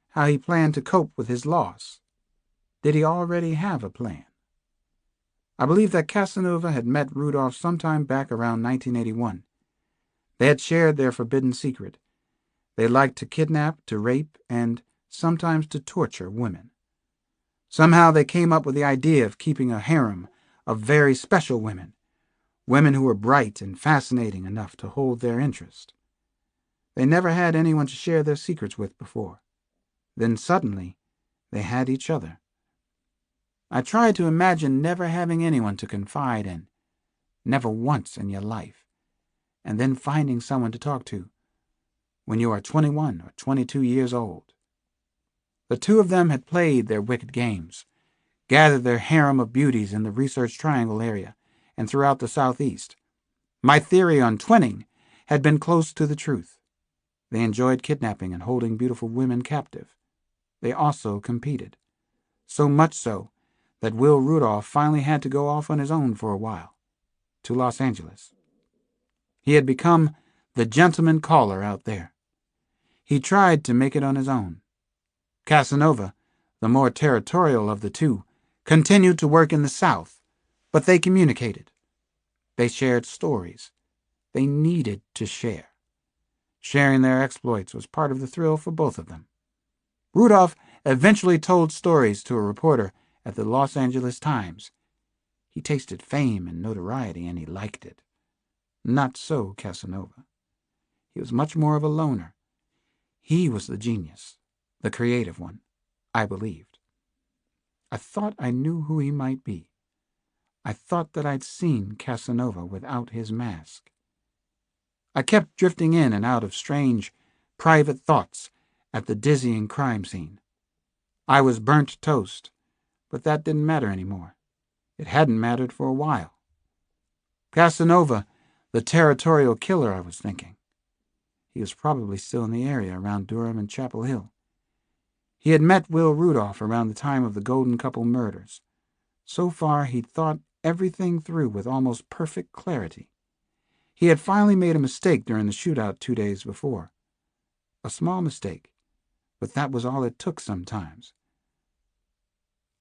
how he planned to cope with his loss. Did he already have a plan? I believe that Casanova had met Rudolph sometime back around 1981. They had shared their forbidden secret. They liked to kidnap, to rape, and sometimes to torture women. Somehow they came up with the idea of keeping a harem of very special women, women who were bright and fascinating enough to hold their interest. They never had anyone to share their secrets with before. Then suddenly, they had each other. I tried to imagine never having anyone to confide in, never once in your life, and then finding someone to talk to when you are 21 or 22 years old. The two of them had played their wicked games, gathered their harem of beauties in the Research Triangle area and throughout the Southeast. My theory on twinning had been close to the truth. They enjoyed kidnapping and holding beautiful women captive. They also competed. So much so that Will Rudolph finally had to go off on his own for a while, to Los Angeles. He had become the gentleman caller out there. He tried to make it on his own. Casanova, the more territorial of the two, continued to work in the South, but they communicated. They shared stories. They needed to share. Sharing their exploits was part of the thrill for both of them. Rudolph eventually told stories to a reporter at the Los Angeles Times. He tasted fame and notoriety, and he liked it. Not so Casanova. He was much more of a loner. He was the genius, the creative one, I believed. I thought I knew who he might be. I thought that I'd seen Casanova without his mask. I kept drifting in and out of strange, private thoughts at the dizzying crime scene. I was burnt toast, but that didn't matter anymore. It hadn't mattered for a while. Casanova, the territorial killer, I was thinking. He was probably still in the area around Durham and Chapel Hill. He had met Will Rudolph around the time of the Golden Couple murders. So far, he'd thought everything through with almost perfect clarity. He had finally made a mistake during the shootout 2 days before. A small mistake, but that was all it took sometimes.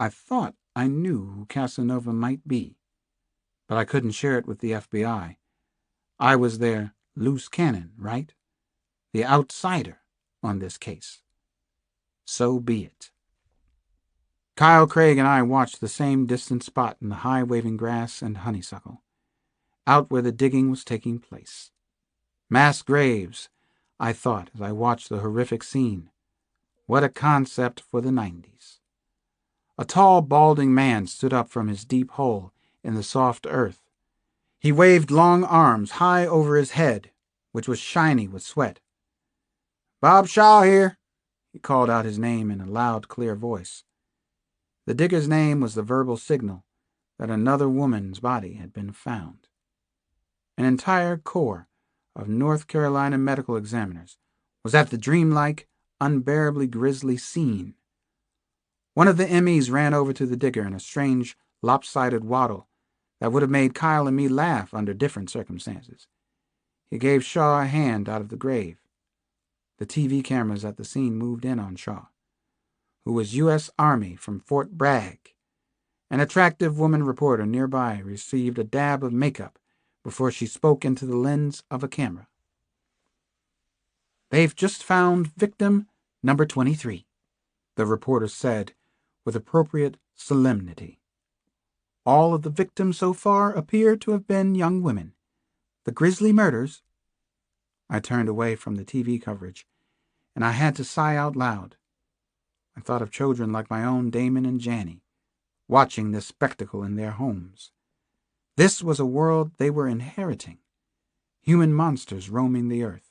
I thought I knew who Casanova might be, but I couldn't share it with the FBI. I was their loose cannon, right? The outsider on this case. So be it. Kyle Craig and I watched the same distant spot in the high waving grass and honeysuckle, out where the digging was taking place. Mass graves, I thought as I watched the horrific scene. What a concept for the 90s. A tall, balding man stood up from his deep hole in the soft earth. He waved long arms high over his head, which was shiny with sweat. "Bob Shaw here," he called out his name in a loud, clear voice. The digger's name was the verbal signal that another woman's body had been found. An entire corps of North Carolina medical examiners was at the dreamlike, unbearably grisly scene. One of the MEs ran over to the digger in a strange, lopsided waddle that would have made Kyle and me laugh under different circumstances. He gave Shaw a hand out of the grave. The TV cameras at the scene moved in on Shaw, who was U.S. Army from Fort Bragg. An attractive woman reporter nearby received a dab of makeup before she spoke into the lens of a camera. "They've just found victim number 23, the reporter said with appropriate solemnity. "All of the victims so far appear to have been young women. The grisly murders—" I turned away from the TV coverage, and I had to sigh out loud. I thought of children like my own Damon and Janny, watching this spectacle in their homes. This was a world they were inheriting. Human monsters roaming the earth,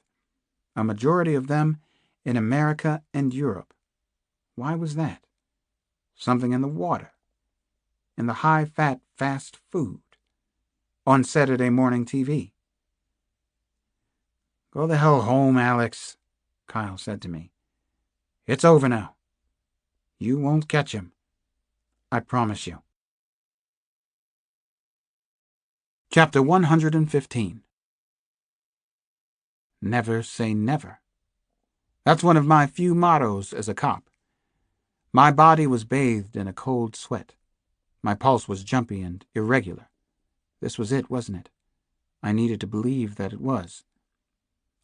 a majority of them in America and Europe. Why was that? Something in the water, in the high-fat fast food, on Saturday morning TV. "Go the hell home, Alex," Kyle said to me. "It's over now. You won't catch him. I promise you." Chapter 115. Never say never. That's one of my few mottos as a cop. My body was bathed in a cold sweat. My pulse was jumpy and irregular. This was it, wasn't it? I needed to believe that it was.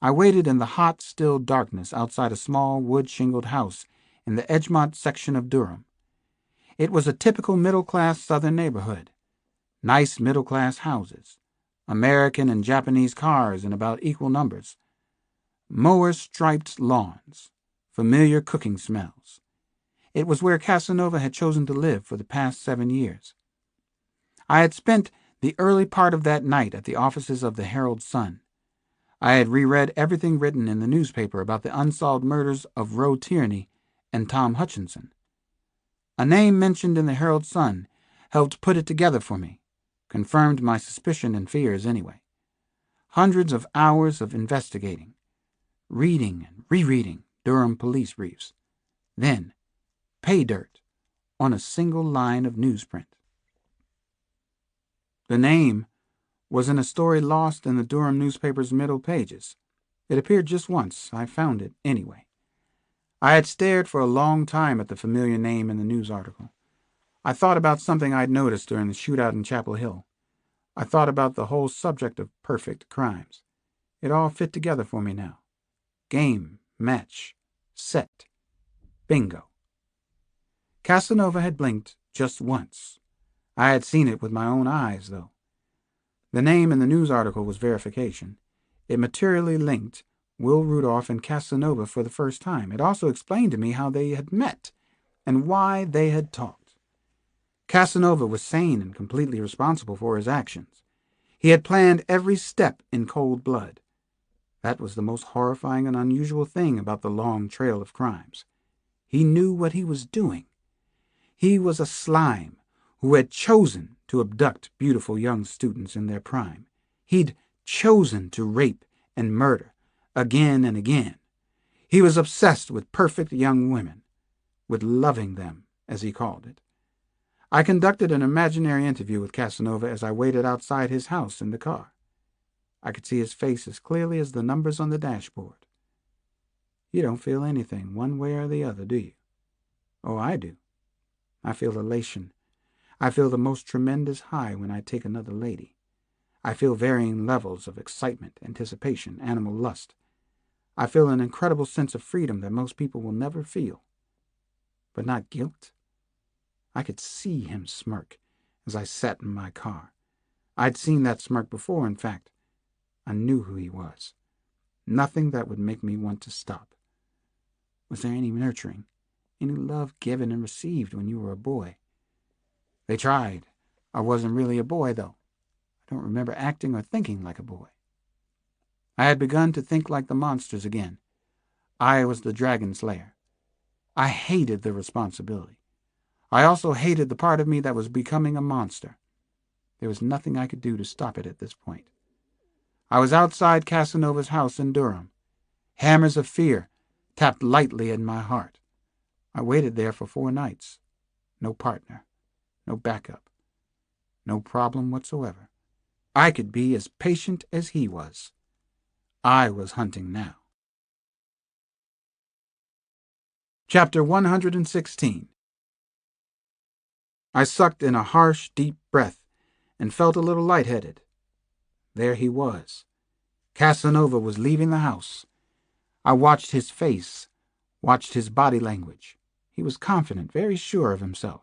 I waited in the hot, still darkness outside a small, wood-shingled house in the Edgemont section of Durham. It was a typical middle-class Southern neighborhood. Nice middle-class houses, American and Japanese cars in about equal numbers, mower-striped lawns, familiar cooking smells. It was where Casanova had chosen to live for the past 7 years. I had spent the early part of that night at the offices of the Herald-Sun. I had reread everything written in the newspaper about the unsolved murders of Roe Tierney and Tom Hutchinson. A name mentioned in the Herald-Sun helped put it together for me, confirmed my suspicion and fears anyway. Hundreds of hours of investigating, reading and rereading Durham police briefs, then pay dirt on a single line of newsprint. The name was in a story lost in the Durham newspaper's middle pages. It appeared just once. I found it anyway. I had stared for a long time at the familiar name in the news article. I thought about something I'd noticed during the shootout in Chapel Hill. I thought about the whole subject of perfect crimes. It all fit together for me now. Game, match, set, bingo. Casanova had blinked just once. I had seen it with my own eyes, though. The name in the news article was verification. It materially linked Will Rudolph and Casanova for the first time. It also explained to me how they had met and why they had talked. Casanova was sane and completely responsible for his actions. He had planned every step in cold blood. That was the most horrifying and unusual thing about the long trail of crimes. He knew what he was doing. He was a slime who had chosen to abduct beautiful young students in their prime. He'd chosen to rape and murder again and again. He was obsessed with perfect young women, with loving them, as he called it. I conducted an imaginary interview with Casanova as I waited outside his house in the car. I could see his face as clearly as the numbers on the dashboard. You don't feel anything one way or the other, do you? Oh, I do. I feel elation. I feel the most tremendous high when I take another lady. I feel varying levels of excitement, anticipation, animal lust. I feel an incredible sense of freedom that most people will never feel. But not guilt. I could see him smirk as I sat in my car. I'd seen that smirk before, in fact. I knew who he was. Nothing that would make me want to stop. Was there any nurturing, any love given and received when you were a boy? They tried. I wasn't really a boy, though. I don't remember acting or thinking like a boy. I had begun to think like the monsters again. I was the dragon slayer. I hated the responsibility. I also hated the part of me that was becoming a monster. There was nothing I could do to stop it at this point. I was outside Casanova's house in Durham. Hammers of fear tapped lightly in my heart. I waited there for 4 nights. No partner. No backup. No problem whatsoever. I could be as patient as he was. I was hunting now. Chapter 116. I sucked in a harsh, deep breath and felt a little lightheaded. There he was. Casanova was leaving the house. I watched his face, watched his body language. He was confident, very sure of himself.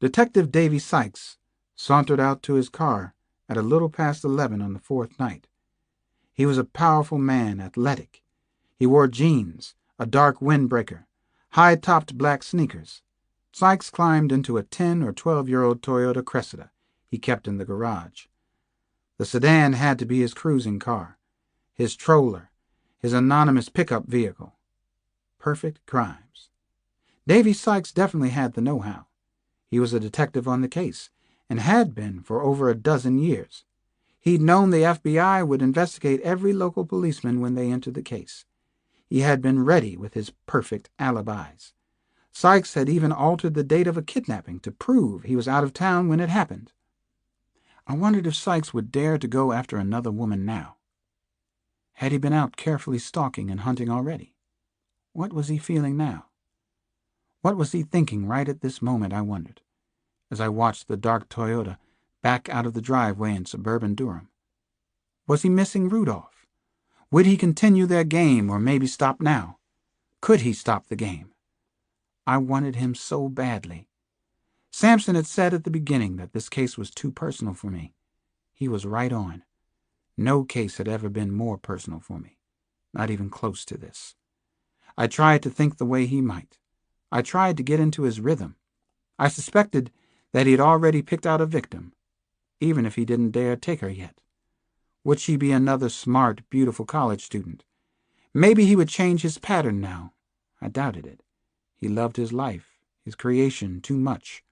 Detective Davy Sykes sauntered out to his car at a little past 11 on the 4th night. He was a powerful man, athletic. He wore jeans, a dark windbreaker, high-topped black sneakers. Sykes climbed into a 10 or 12-year-old Toyota Cressida he kept in the garage. The sedan had to be his cruising car, his troller, his anonymous pickup vehicle. Perfect crimes. Davy Sykes definitely had the know-how. He was a detective on the case, and had been for over a dozen years. He'd known the FBI would investigate every local policeman when they entered the case. He had been ready with his perfect alibis. Sykes had even altered the date of a kidnapping to prove he was out of town when it happened. I wondered if Sykes would dare to go after another woman now. Had he been out carefully stalking and hunting already? What was he feeling now? What was he thinking right at this moment, I wondered, as I watched the dark Toyota back out of the driveway in suburban Durham. Was he missing Rudolph? Would he continue their game or maybe stop now? Could he stop the game? I wanted him so badly. Sampson had said at the beginning that this case was too personal for me. He was right on. No case had ever been more personal for me, not even close to this. I tried to think the way he might. I tried to get into his rhythm. I suspected that he had already picked out a victim, even if he didn't dare take her yet. Would she be another smart, beautiful college student? Maybe he would change his pattern now. I doubted it. He loved his life, his creation, too much.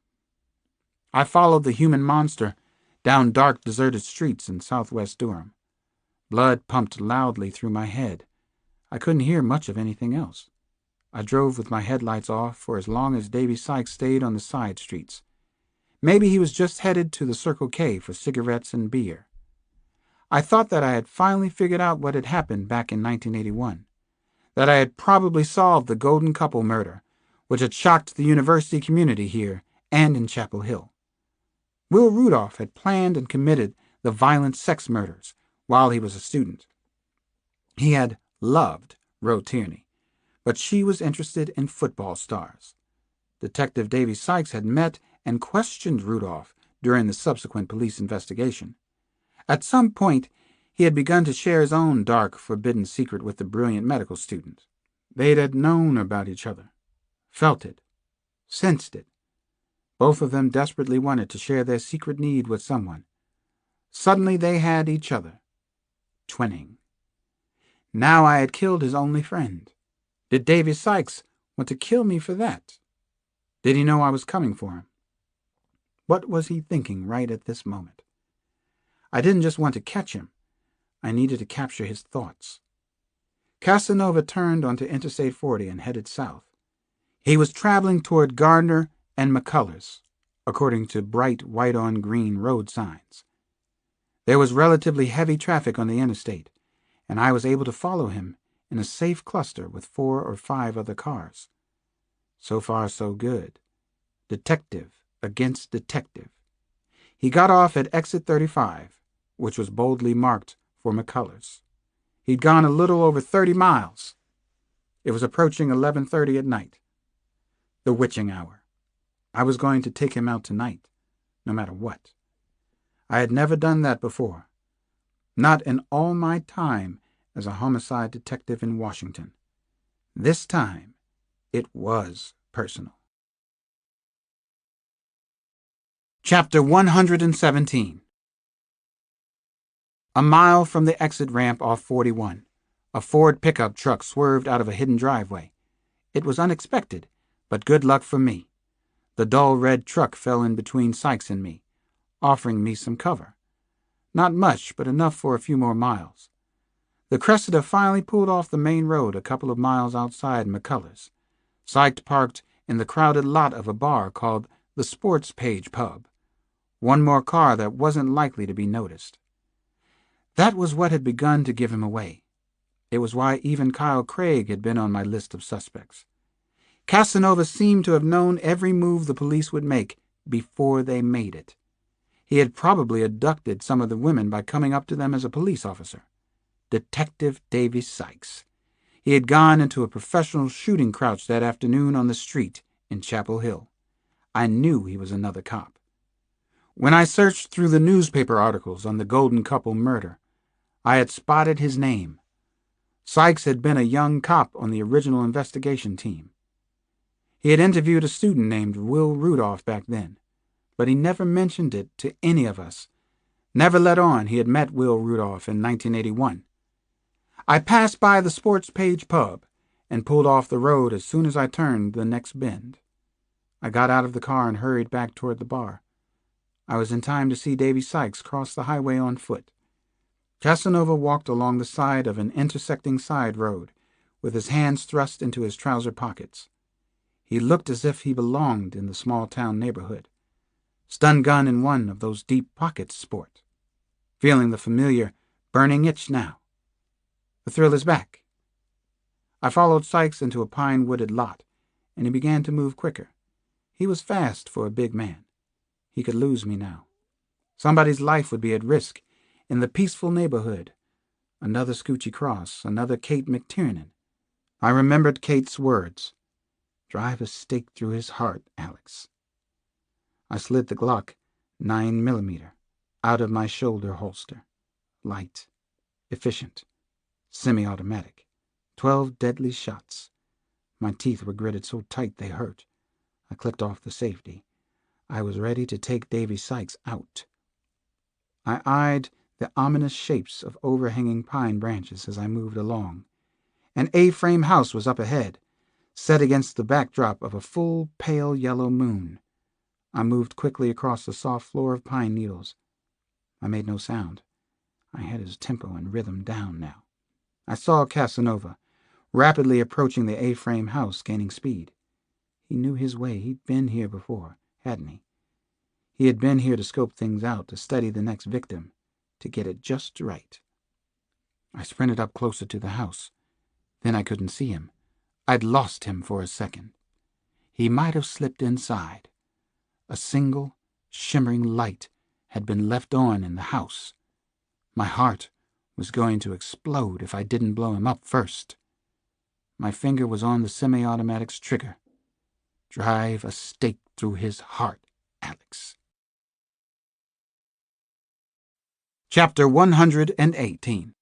I followed the human monster down dark, deserted streets in southwest Durham. Blood pumped loudly through my head. I couldn't hear much of anything else. I drove with my headlights off for as long as Davy Sykes stayed on the side streets. Maybe he was just headed to the Circle K for cigarettes and beer. I thought that I had finally figured out what had happened back in 1981, that I had probably solved the Golden Couple murder, which had shocked the university community here and in Chapel Hill. Will Rudolph had planned and committed the violent sex murders while he was a student. He had loved Rose Tierney, but she was interested in football stars. Detective Davy Sykes had met and questioned Rudolph during the subsequent police investigation. At some point, he had begun to share his own dark, forbidden secret with the brilliant medical student. They had known about each other, felt it, sensed it. Both of them desperately wanted to share their secret need with someone. Suddenly they had each other. Twinning. Now I had killed his only friend. Did Davy Sykes want to kill me for that? Did he know I was coming for him? What was he thinking right at this moment? I didn't just want to catch him. I needed to capture his thoughts. Casanova turned onto Interstate 40 and headed south. He was traveling toward Gardner and McCullers, according to bright white-on-green road signs. There was relatively heavy traffic on the interstate, and I was able to follow him in a safe cluster with 4 or 5 other cars. So far, so good. Detective against detective. He got off at exit 35, which was boldly marked for McCullers. He'd gone a little over 30 miles. It was approaching 11:30 at night. The witching hour. I was going to take him out tonight, no matter what. I had never done that before. Not in all my time as a homicide detective in Washington. This time, it was personal. Chapter 117. A mile from the exit ramp off 41, a Ford pickup truck swerved out of a hidden driveway. It was unexpected, but good luck for me. The dull red truck fell in between Sykes and me, offering me some cover. Not much, but enough for a few more miles. The Cressida finally pulled off the main road a couple of miles outside McCullers. Sykes parked in the crowded lot of a bar called the Sports Page Pub. One more car that wasn't likely to be noticed. That was what had begun to give him away. It was why even Kyle Craig had been on my list of suspects. Casanova seemed to have known every move the police would make before they made it. He had probably abducted some of the women by coming up to them as a police officer. Detective Davy Sykes. He had gone into a professional shooting crouch that afternoon on the street in Chapel Hill. I knew he was another cop. When I searched through the newspaper articles on the Golden Couple murder, I had spotted his name. Sykes had been a young cop on the original investigation team. He had interviewed a student named Will Rudolph back then, but he never mentioned it to any of us. Never let on he had met Will Rudolph in 1981. I passed by the Sports Page Pub and pulled off the road as soon as I turned the next bend. I got out of the car and hurried back toward the bar. I was in time to see Davy Sykes cross the highway on foot. Casanova walked along the side of an intersecting side road, with his hands thrust into his trouser pockets. He looked as if he belonged in the small-town neighborhood. Stun gun in one of those deep pockets sport. Feeling the familiar, burning itch now. The thrill is back. I followed Sykes into a pine-wooded lot, and he began to move quicker. He was fast for a big man. He could lose me now. Somebody's life would be at risk in the peaceful neighborhood. Another Scoochie Cross, another Kate McTiernan. I remembered Kate's words. Drive a stake through his heart, Alex. I slid the Glock 9mm out of my shoulder holster. Light, efficient, semi-automatic. 12 deadly shots. My teeth were gritted so tight they hurt. I clicked off the safety. I was ready to take Davy Sykes out. I eyed the ominous shapes of overhanging pine branches as I moved along. An A-frame house was up ahead, set against the backdrop of a full, pale yellow moon. I moved quickly across the soft floor of pine needles. I made no sound. I had his tempo and rhythm down now. I saw Casanova, rapidly approaching the A-frame house, gaining speed. He knew his way. He'd been here before, hadn't he? He had been here to scope things out, to study the next victim, to get it just right. I sprinted up closer to the house. Then I couldn't see him. I'd lost him for a second. He might have slipped inside. A single, shimmering light had been left on in the house. My heart was going to explode if I didn't blow him up first. My finger was on the semi-automatic's trigger. Drive a stake through his heart, Alex. Chapter 118.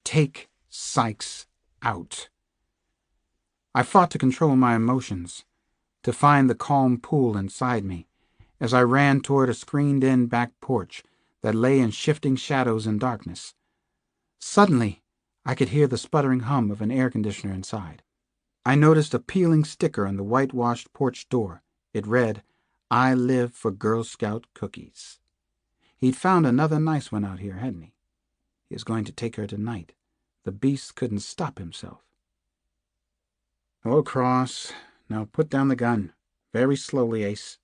Take Sykes out. I fought to control my emotions, to find the calm pool inside me, as I ran toward a screened-in back porch that lay in shifting shadows and darkness. Suddenly, I could hear the sputtering hum of an air conditioner inside. I noticed a peeling sticker on the whitewashed porch door. It read, "I live for Girl Scout cookies." He'd found another nice one out here, hadn't he? He was going to take her tonight. The beast couldn't stop himself. "Hello, Cross. Now put down the gun. Very slowly, Ace,"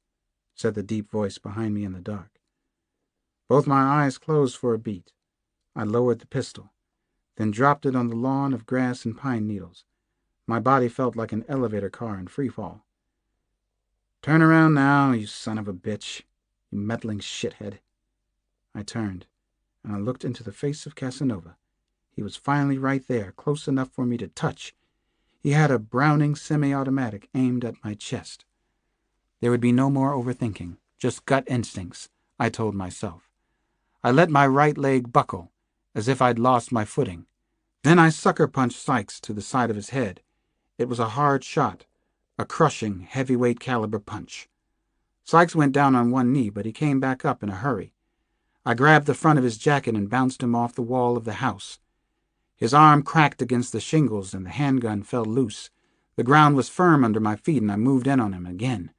said the deep voice behind me in the dark. Both my eyes closed for a beat. I lowered the pistol, then dropped it on the lawn of grass and pine needles. My body felt like an elevator car in free fall. "Turn around now, you son of a bitch, you meddling shithead." I turned, and I looked into the face of Casanova. He was finally right there, close enough for me to touch. He had a Browning semi-automatic aimed at my chest. There would be no more overthinking, just gut instincts, I told myself. I let my right leg buckle, as if I'd lost my footing. Then I sucker-punched Sykes to the side of his head. It was a hard shot, a crushing, heavyweight caliber punch. Sykes went down on one knee, but he came back up in a hurry. I grabbed the front of his jacket and bounced him off the wall of the house. His arm cracked against the shingles and the handgun fell loose. The ground was firm under my feet and I moved in on him again.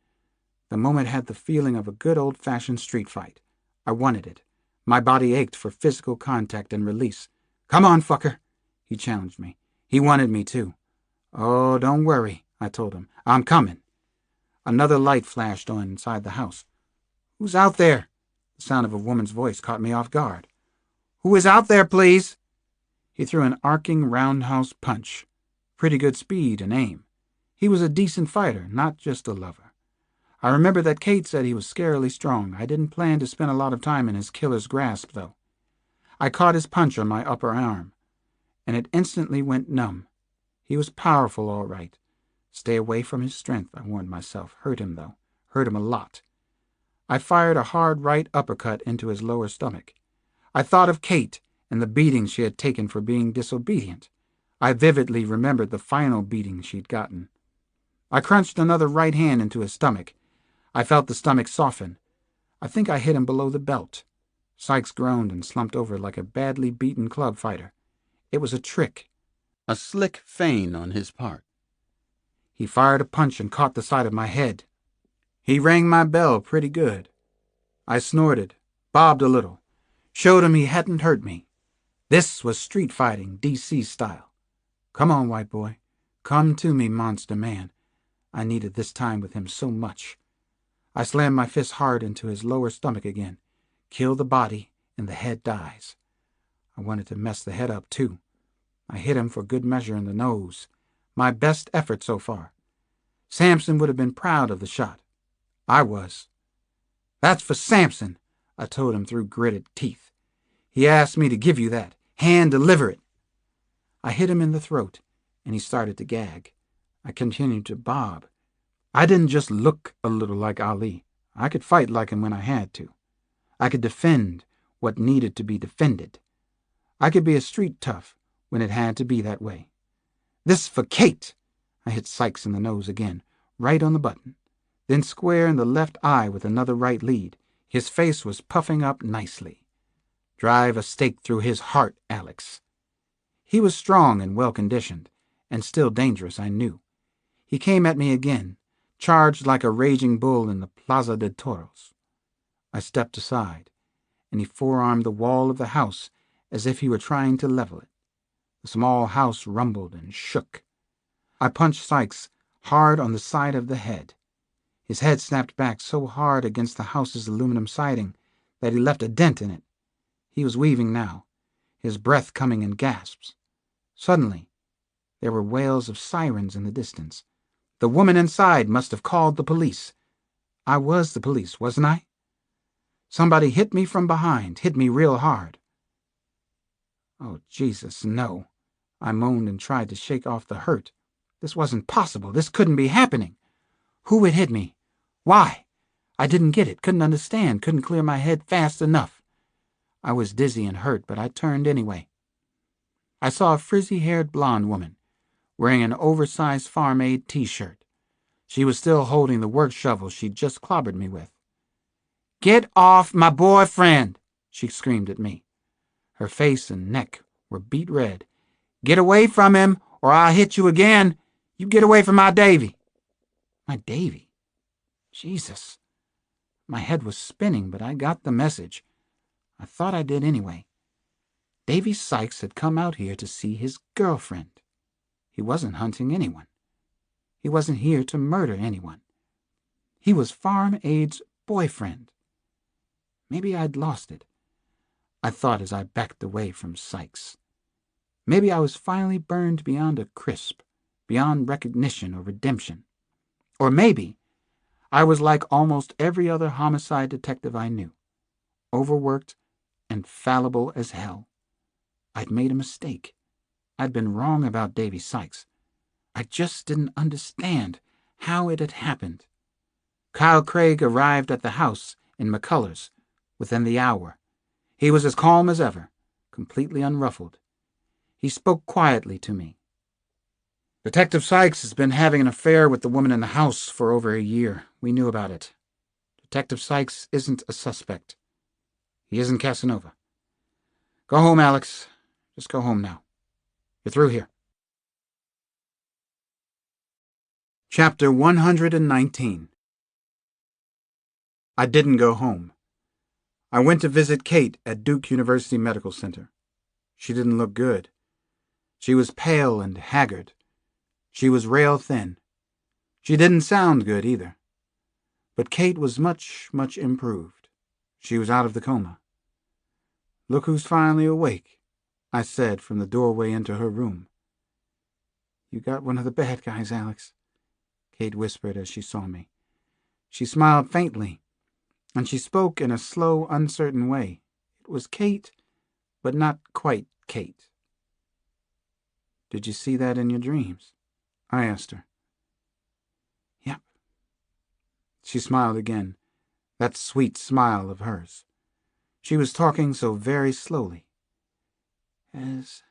The moment had the feeling of a good old-fashioned street fight. I wanted it. My body ached for physical contact and release. "Come on, fucker," he challenged me. He wanted me too. "Oh, don't worry," I told him. "I'm coming." Another light flashed on inside the house. "Who's out there?" The sound of a woman's voice caught me off guard. "Who is out there, please?" He threw an arcing roundhouse punch. Pretty good speed and aim. He was a decent fighter, not just a lover. I remember that Kate said he was scarily strong. I didn't plan to spend a lot of time in his killer's grasp, though. I caught his punch on my upper arm, and it instantly went numb. He was powerful, all right. Stay away from his strength, I warned myself. Hurt him, though. Hurt him a lot. I fired a hard right uppercut into his lower stomach. I thought of Kate and the beating she had taken for being disobedient. I vividly remembered the final beating she'd gotten. I crunched another right hand into his stomach. I felt the stomach soften. I think I hit him below the belt. Sykes groaned and slumped over like a badly beaten club fighter. It was a trick, a slick feint on his part. He fired a punch and caught the side of my head. He rang my bell pretty good. I snorted, bobbed a little, showed him he hadn't hurt me. This was street fighting, DC style. Come on, white boy. Come to me, monster man. I needed this time with him so much. I slammed my fist hard into his lower stomach again. Kill the body, and the head dies. I wanted to mess the head up, too. I hit him for good measure in the nose. My best effort so far. Samson would have been proud of the shot. I was. "That's for Samson," I told him through gritted teeth. "He asked me to give you that. Hand deliver it." I hit him in the throat, and he started to gag. I continued to bob. I didn't just look a little like Ali. I could fight like him when I had to. I could defend what needed to be defended. I could be a street tough when it had to be that way. This for Kate! I hit Sykes in the nose again, right on the button, then square in the left eye with another right lead. His face was puffing up nicely. Drive a stake through his heart, Alex. He was strong and well-conditioned, and still dangerous, I knew. He came at me again, charged like a raging bull in the Plaza de Toros. I stepped aside, and he forearmed the wall of the house as if he were trying to level it. The small house rumbled and shook. I punched Sykes hard on the side of the head. His head snapped back so hard against the house's aluminum siding that he left a dent in it. He was weaving now, his breath coming in gasps. Suddenly, there were wails of sirens in the distance. The woman inside must have called the police. I was the police, wasn't I? Somebody hit me from behind, hit me real hard. Oh, Jesus, no. I moaned and tried to shake off the hurt. This wasn't possible. This couldn't be happening. Who had hit me? Why? I didn't get it, couldn't understand, couldn't clear my head fast enough. I was dizzy and hurt, but I turned anyway. I saw a frizzy-haired blonde woman, wearing an oversized farm-aid t-shirt. She was still holding the work shovel she'd just clobbered me with. "Get off my boyfriend!" she screamed at me. Her face and neck were beet red. "Get away from him, or I'll hit you again! You get away from my Davy!" My Davy? Jesus. My head was spinning, but I got the message. I thought I did anyway. Davy Sykes had come out here to see his girlfriend. He wasn't hunting anyone. He wasn't here to murder anyone. He was Farm Aid's boyfriend. Maybe I'd lost it, I thought as I backed away from Sykes. Maybe I was finally burned beyond a crisp, beyond recognition or redemption. Or maybe I was like almost every other homicide detective I knew, overworked and fallible as hell. I'd made a mistake. I'd been wrong about Davy Sykes. I just didn't understand how it had happened. Kyle Craig arrived at the house in McCullers within the hour. He was as calm as ever, completely unruffled. He spoke quietly to me. "Detective Sykes has been having an affair with the woman in the house for over a year. We knew about it. Detective Sykes isn't a suspect. He isn't Casanova. Go home, Alex. Just go home now. You're through here." Chapter 119. I didn't go home. I went to visit Kate at Duke University Medical Center. She didn't look good. She was pale and haggard. She was rail thin. She didn't sound good either. But Kate was much, much improved. She was out of the coma. "Look who's finally awake," I said from the doorway into her room. "You got one of the bad guys, Alex," Kate whispered as she saw me. She smiled faintly, and she spoke in a slow, uncertain way. It was Kate, but not quite Kate. "Did you see that in your dreams?" I asked her. "Yep." She smiled again, that sweet smile of hers. She was talking so very slowly. "As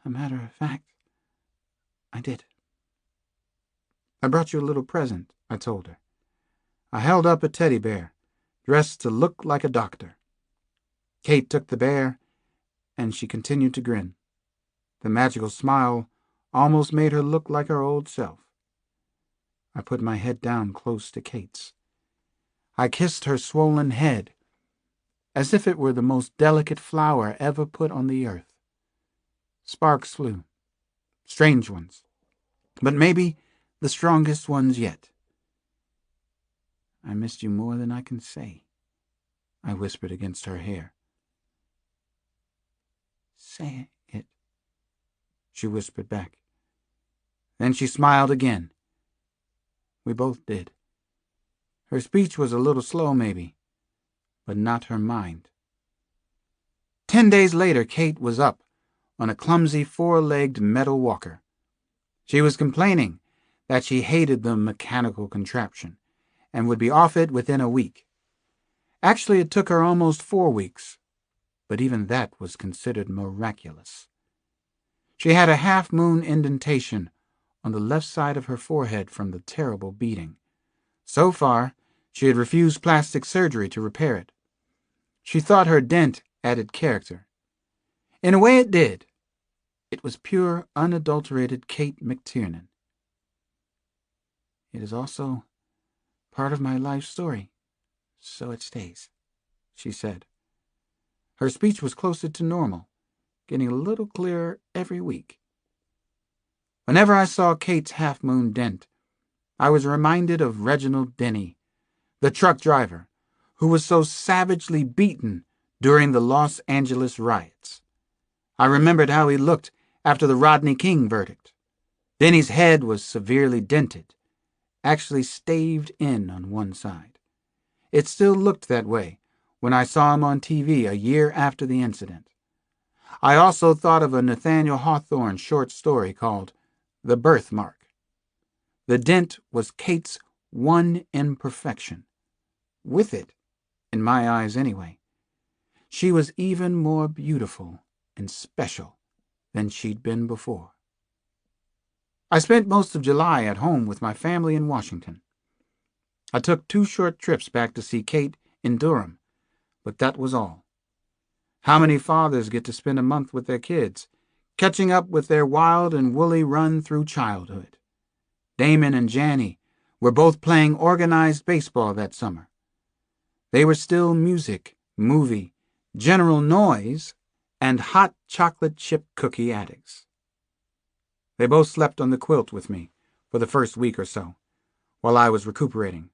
a matter of fact, I did." "I brought you a little present," I told her. I held up a teddy bear, dressed to look like a doctor. Kate took the bear, and she continued to grin. The magical smile almost made her look like her old self. I put my head down close to Kate's. I kissed her swollen head, as if it were the most delicate flower ever put on the earth. Sparks flew, strange ones, but maybe the strongest ones yet. "I missed you more than I can say," I whispered against her hair. "Say it," she whispered back. Then she smiled again. We both did. Her speech was a little slow, maybe, but not her mind. 10 days later, Kate was up on a clumsy four-legged metal walker. She was complaining that she hated the mechanical contraption and would be off it within a week. Actually, it took her almost 4 weeks, but even that was considered miraculous. She had a half-moon indentation on the left side of her forehead from the terrible beating. So far, she had refused plastic surgery to repair it. She thought her dent added character. In a way it did. It was pure, unadulterated Kate McTiernan. It is also part of my life story, so it stays, she said. Her speech was closer to normal, getting a little clearer every week. Whenever I saw Kate's half-moon dent, I was reminded of Reginald Denny, the truck driver, who was so savagely beaten during the Los Angeles riots. I remembered how he looked after the Rodney King verdict. Denny's head was severely dented, actually staved in on one side. It still looked that way when I saw him on TV a year after the incident. I also thought of a Nathaniel Hawthorne short story called The Birthmark. The dent was Kate's one imperfection. With it, in my eyes anyway, she was even more beautiful and special than she'd been before. I spent most of July at home with my family in Washington. I took 2 short trips back to see Kate in Durham, but that was all. How many fathers get to spend a month with their kids, catching up with their wild and woolly run through childhood? Damon and Janny were both playing organized baseball that summer. They were still music, movie, general noise, and hot chocolate chip cookie addicts. They both slept on the quilt with me for the first week or so, while I was recuperating,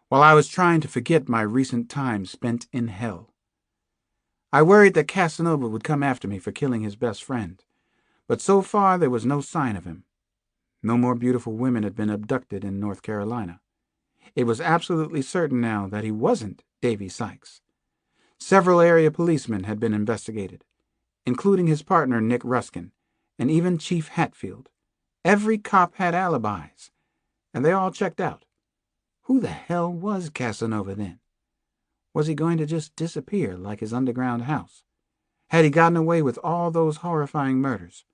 while I was trying to forget my recent time spent in hell. I worried that Casanova would come after me for killing his best friend, but so far there was no sign of him. No more beautiful women had been abducted in North Carolina. It was absolutely certain now that he wasn't Davy Sykes. Several area policemen had been investigated, including his partner Nick Ruskin, and even Chief Hatfield. Every cop had alibis, and they all checked out. Who the hell was Casanova then? Was he going to just disappear like his underground house? Had he gotten away with all those horrifying murders?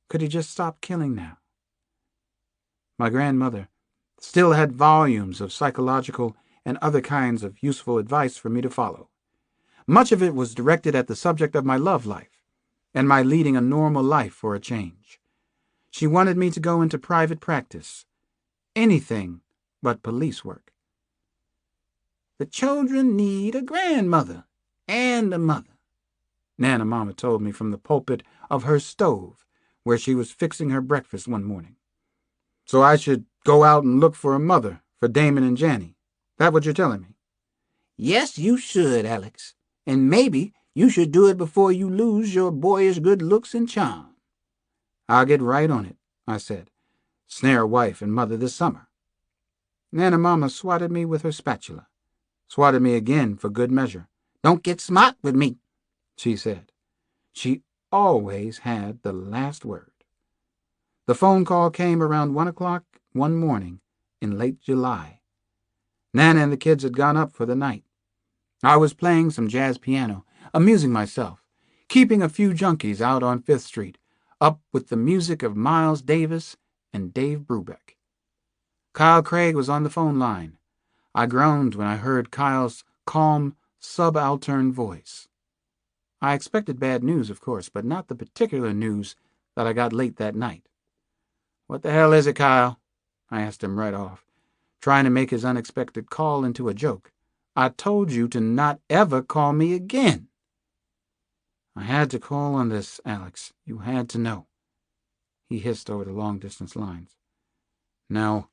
Could he just stop killing now? My grandmother still had volumes of psychological and other kinds of useful advice for me to follow. Much of it was directed at the subject of my love life and my leading a normal life for a change. She wanted me to go into private practice. Anything but police work. The children need a grandmother and a mother, Nana Mama told me from the pulpit of her stove where she was fixing her breakfast one morning. So I should go out and look for a mother for Damon and Janny. That what you're telling me? Yes, you should, Alex. And maybe you should do it before you lose your boyish good looks and charm. I'll get right on it, I said. Snare a wife and mother this summer. Nana Mama swatted me with her spatula. Swatted me again for good measure. Don't get smart with me, she said. She always had the last word. The phone call came around 1 o'clock one morning in late July. Nana and the kids had gone up for the night. I was playing some jazz piano, amusing myself, keeping a few junkies out on 5th Street, up with the music of Miles Davis and Dave Brubeck. Kyle Craig was on the phone line. I groaned when I heard Kyle's calm, subaltern voice. I expected bad news, of course, but not the particular news that I got late that night. "What the hell is it, Kyle?" I asked him right off, trying to make his unexpected call into a joke. "I told you to not ever call me again." "I had to call on this, Alex. You had to know," he hissed over the long-distance lines. "Now,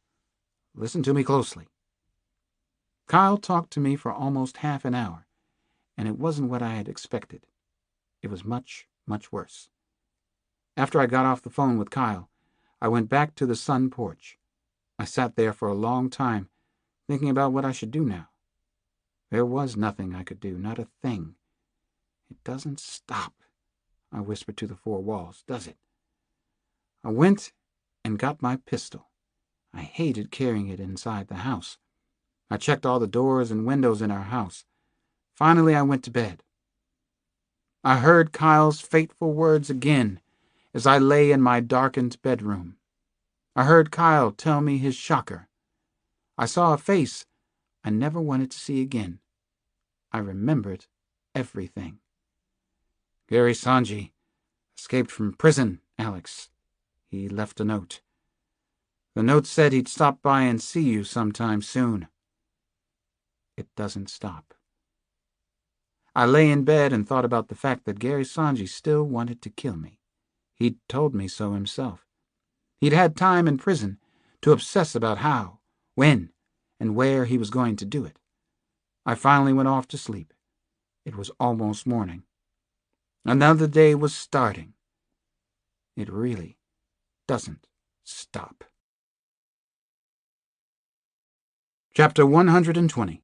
listen to me closely." Kyle talked to me for almost half an hour, and it wasn't what I had expected. It was much, much worse. After I got off the phone with Kyle, I went back to the sun porch. I sat there for a long time, thinking about what I should do now. There was nothing I could do, not a thing. "It doesn't stop," I whispered to the 4 walls, "does it?" I went and got my pistol. I hated carrying it inside the house. I checked all the doors and windows in our house. Finally, I went to bed. I heard Kyle's fateful words again as I lay in my darkened bedroom. I heard Kyle tell me his shocker. I saw a face I never wanted to see again. I remembered everything. Gary Sanji escaped from prison, Alex. He left a note. The note said he'd stop by and see you sometime soon. It doesn't stop. I lay in bed and thought about the fact that Gary Sanji still wanted to kill me. He'd told me so himself. He'd had time in prison to obsess about how, when, and where he was going to do it. I finally went off to sleep. It was almost morning. Another day was starting. It really doesn't stop. Chapter 120.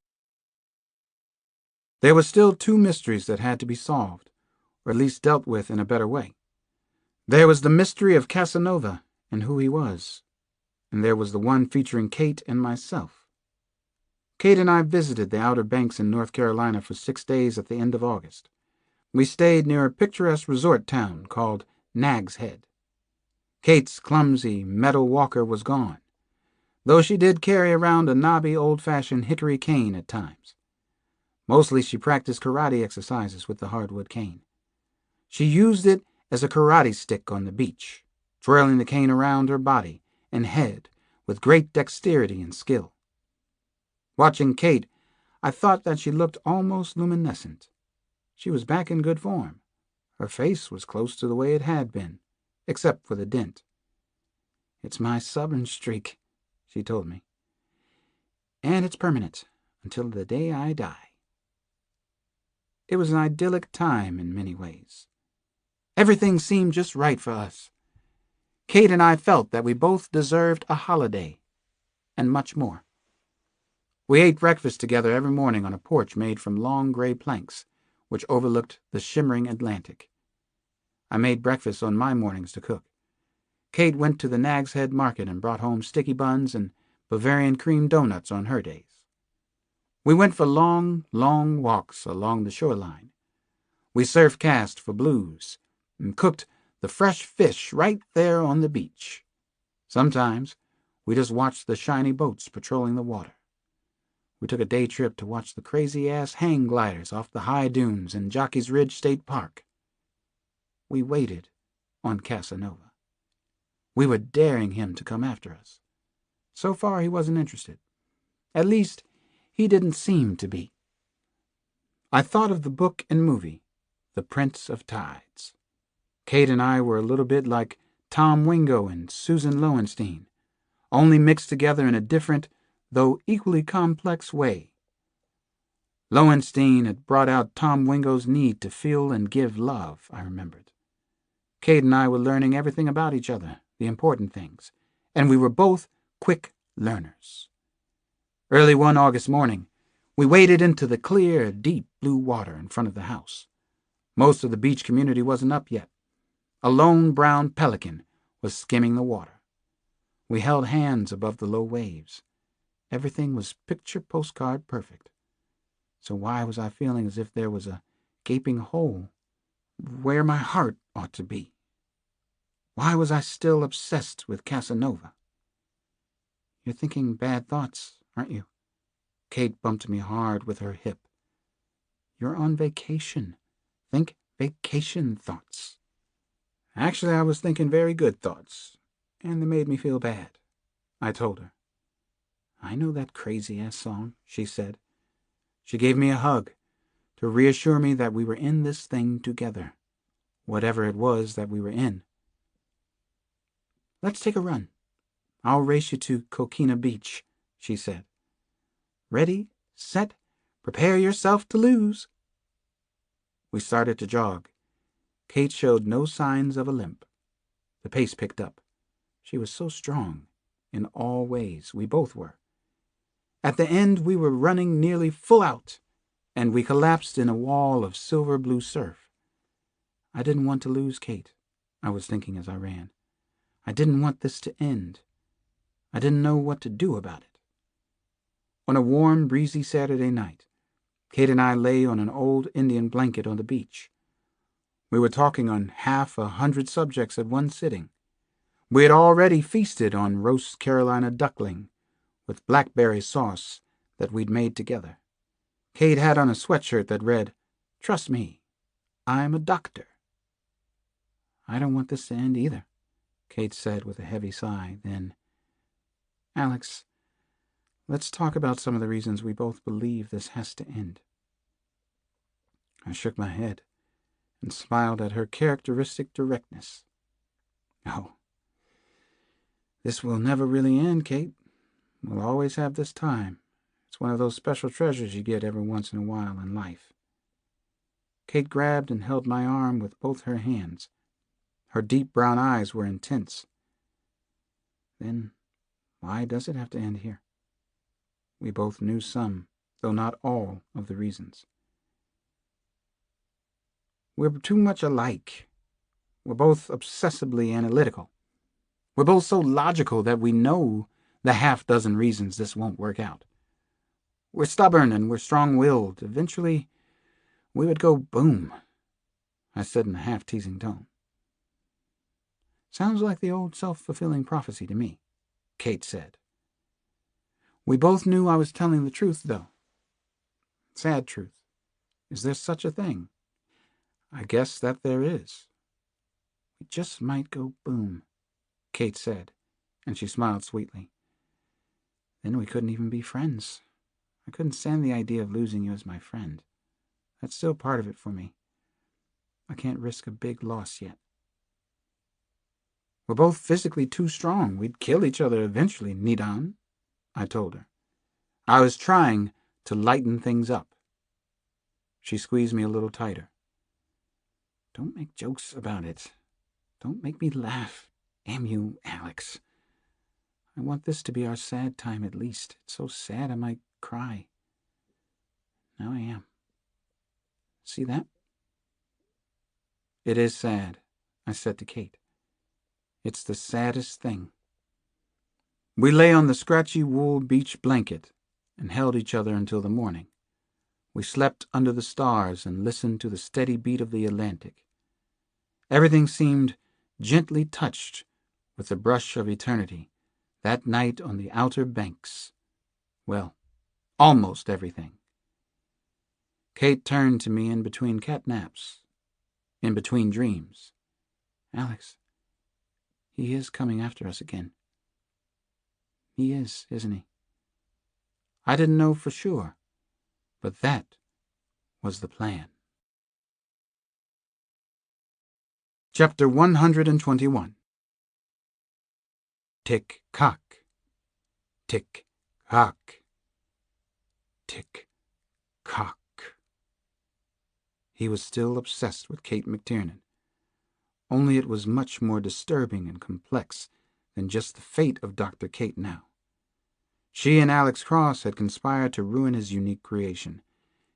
There were still 2 mysteries that had to be solved, or at least dealt with in a better way. There was the mystery of Casanova and who he was, and there was the one featuring Kate and myself. Kate and I visited the Outer Banks in North Carolina for 6 days at the end of August. We stayed near a picturesque resort town called Nag's Head. Kate's clumsy metal walker was gone, though she did carry around a knobby old-fashioned hickory cane at times. Mostly she practiced karate exercises with the hardwood cane. She used it as a karate stick on the beach, twirling the cane around her body and head with great dexterity and skill. Watching Kate, I thought that she looked almost luminescent. She was back in good form. Her face was close to the way it had been, except for the dent. "It's my southern streak," she told me. "And it's permanent until the day I die." It was an idyllic time in many ways. Everything seemed just right for us. Kate and I felt that we both deserved a holiday, and much more. We ate breakfast together every morning on a porch made from long gray planks, which overlooked the shimmering Atlantic. I made breakfast on my mornings to cook. Kate went to the Nag's Head market and brought home sticky buns and Bavarian cream donuts on her days. We went for long, long walks along the shoreline. We surf cast for blues and cooked the fresh fish right there on the beach. Sometimes we just watched the shiny boats patrolling the water. We took a day trip to watch the crazy-ass hang gliders off the high dunes in Jockey's Ridge State Park. We waited on Casanova. We were daring him to come after us. So far he wasn't interested. At least, he didn't seem to be. I thought of the book and movie, The Prince of Tides. Kate and I were a little bit like Tom Wingo and Susan Lowenstein, only mixed together in a different, though equally complex way. Lowenstein had brought out Tom Wingo's need to feel and give love, I remembered. Kate and I were learning everything about each other, the important things, and we were both quick learners. Early one August morning, we waded into the clear, deep blue water in front of the house. Most of the beach community wasn't up yet. A lone brown pelican was skimming the water. We held hands above the low waves. Everything was picture postcard perfect. So why was I feeling as if there was a gaping hole where my heart ought to be? Why was I still obsessed with Casanova? "You're thinking bad thoughts, aren't you?" Kate bumped me hard with her hip. "You're on vacation. Think vacation thoughts." Actually, I was thinking very good thoughts, and they made me feel bad, I told her. "I know that crazy-ass song," she said. She gave me a hug to reassure me that we were in this thing together, whatever it was that we were in. "Let's take a run. I'll race you to Coquina Beach," she said. "Ready, set, prepare yourself to lose." We started to jog. Kate showed no signs of a limp. The pace picked up. She was so strong, in all ways. We both were. At the end, we were running nearly full out, and we collapsed in a wall of silver blue surf. I didn't want to lose Kate, I was thinking as I ran. I didn't want this to end. I didn't know what to do about it. On a warm, breezy Saturday night, Kate and I lay on an old Indian blanket on the beach. We were talking on 100 subjects at one sitting. We had already feasted on roast Carolina duckling with blackberry sauce that we'd made together. Kate had on a sweatshirt that read, "Trust me, I'm a doctor." "I don't want this to end either," Kate said with a heavy sigh. Then, "Alex, let's talk about some of the reasons we both believe this has to end." I shook my head and smiled at her characteristic directness. "Oh, this will never really end, Kate. We'll always have this time. It's one of those special treasures you get every once in a while in life." Kate grabbed and held my arm with both her hands. Her deep brown eyes were intense. "Then why does it have to end here?" We both knew some, though not all, of the reasons. We're too much alike. We're both obsessively analytical. We're both so logical that we know the half-dozen reasons this won't work out. We're stubborn and we're strong-willed. Eventually, we would go boom, I said in a half-teasing tone. "Sounds like the old self-fulfilling prophecy to me," Kate said. We both knew I was telling the truth, though. Sad truth. Is there such a thing? I guess that there is. "We just might go boom," Kate said, and she smiled sweetly. "Then we couldn't even be friends. I couldn't stand the idea of losing you as my friend. That's still part of it for me. I can't risk a big loss yet." "We're both physically too strong. We'd kill each other eventually, Nidan," I told her. I was trying to lighten things up. She squeezed me a little tighter. "Don't make jokes about it. Don't make me laugh. Damn you, Alex. I want this to be our sad time at least. It's so sad I might cry. Now I am. See that?" "It is sad," I said to Kate. "It's the saddest thing." We lay on the scratchy wool beach blanket and held each other until the morning. We slept under the stars and listened to the steady beat of the Atlantic. Everything seemed gently touched with the brush of eternity that night on the Outer Banks. Well, almost everything. Kate turned to me in between cat naps, in between dreams. "Alex, he is coming after us again." "He is, isn't he?" I didn't know for sure, but that was the plan. Chapter 121. Tick-cock, tick-cock, tick-cock. He was still obsessed with Kate McTiernan, only it was much more disturbing and complex than just the fate of Dr. Kate now. She and Alex Cross had conspired to ruin his unique creation,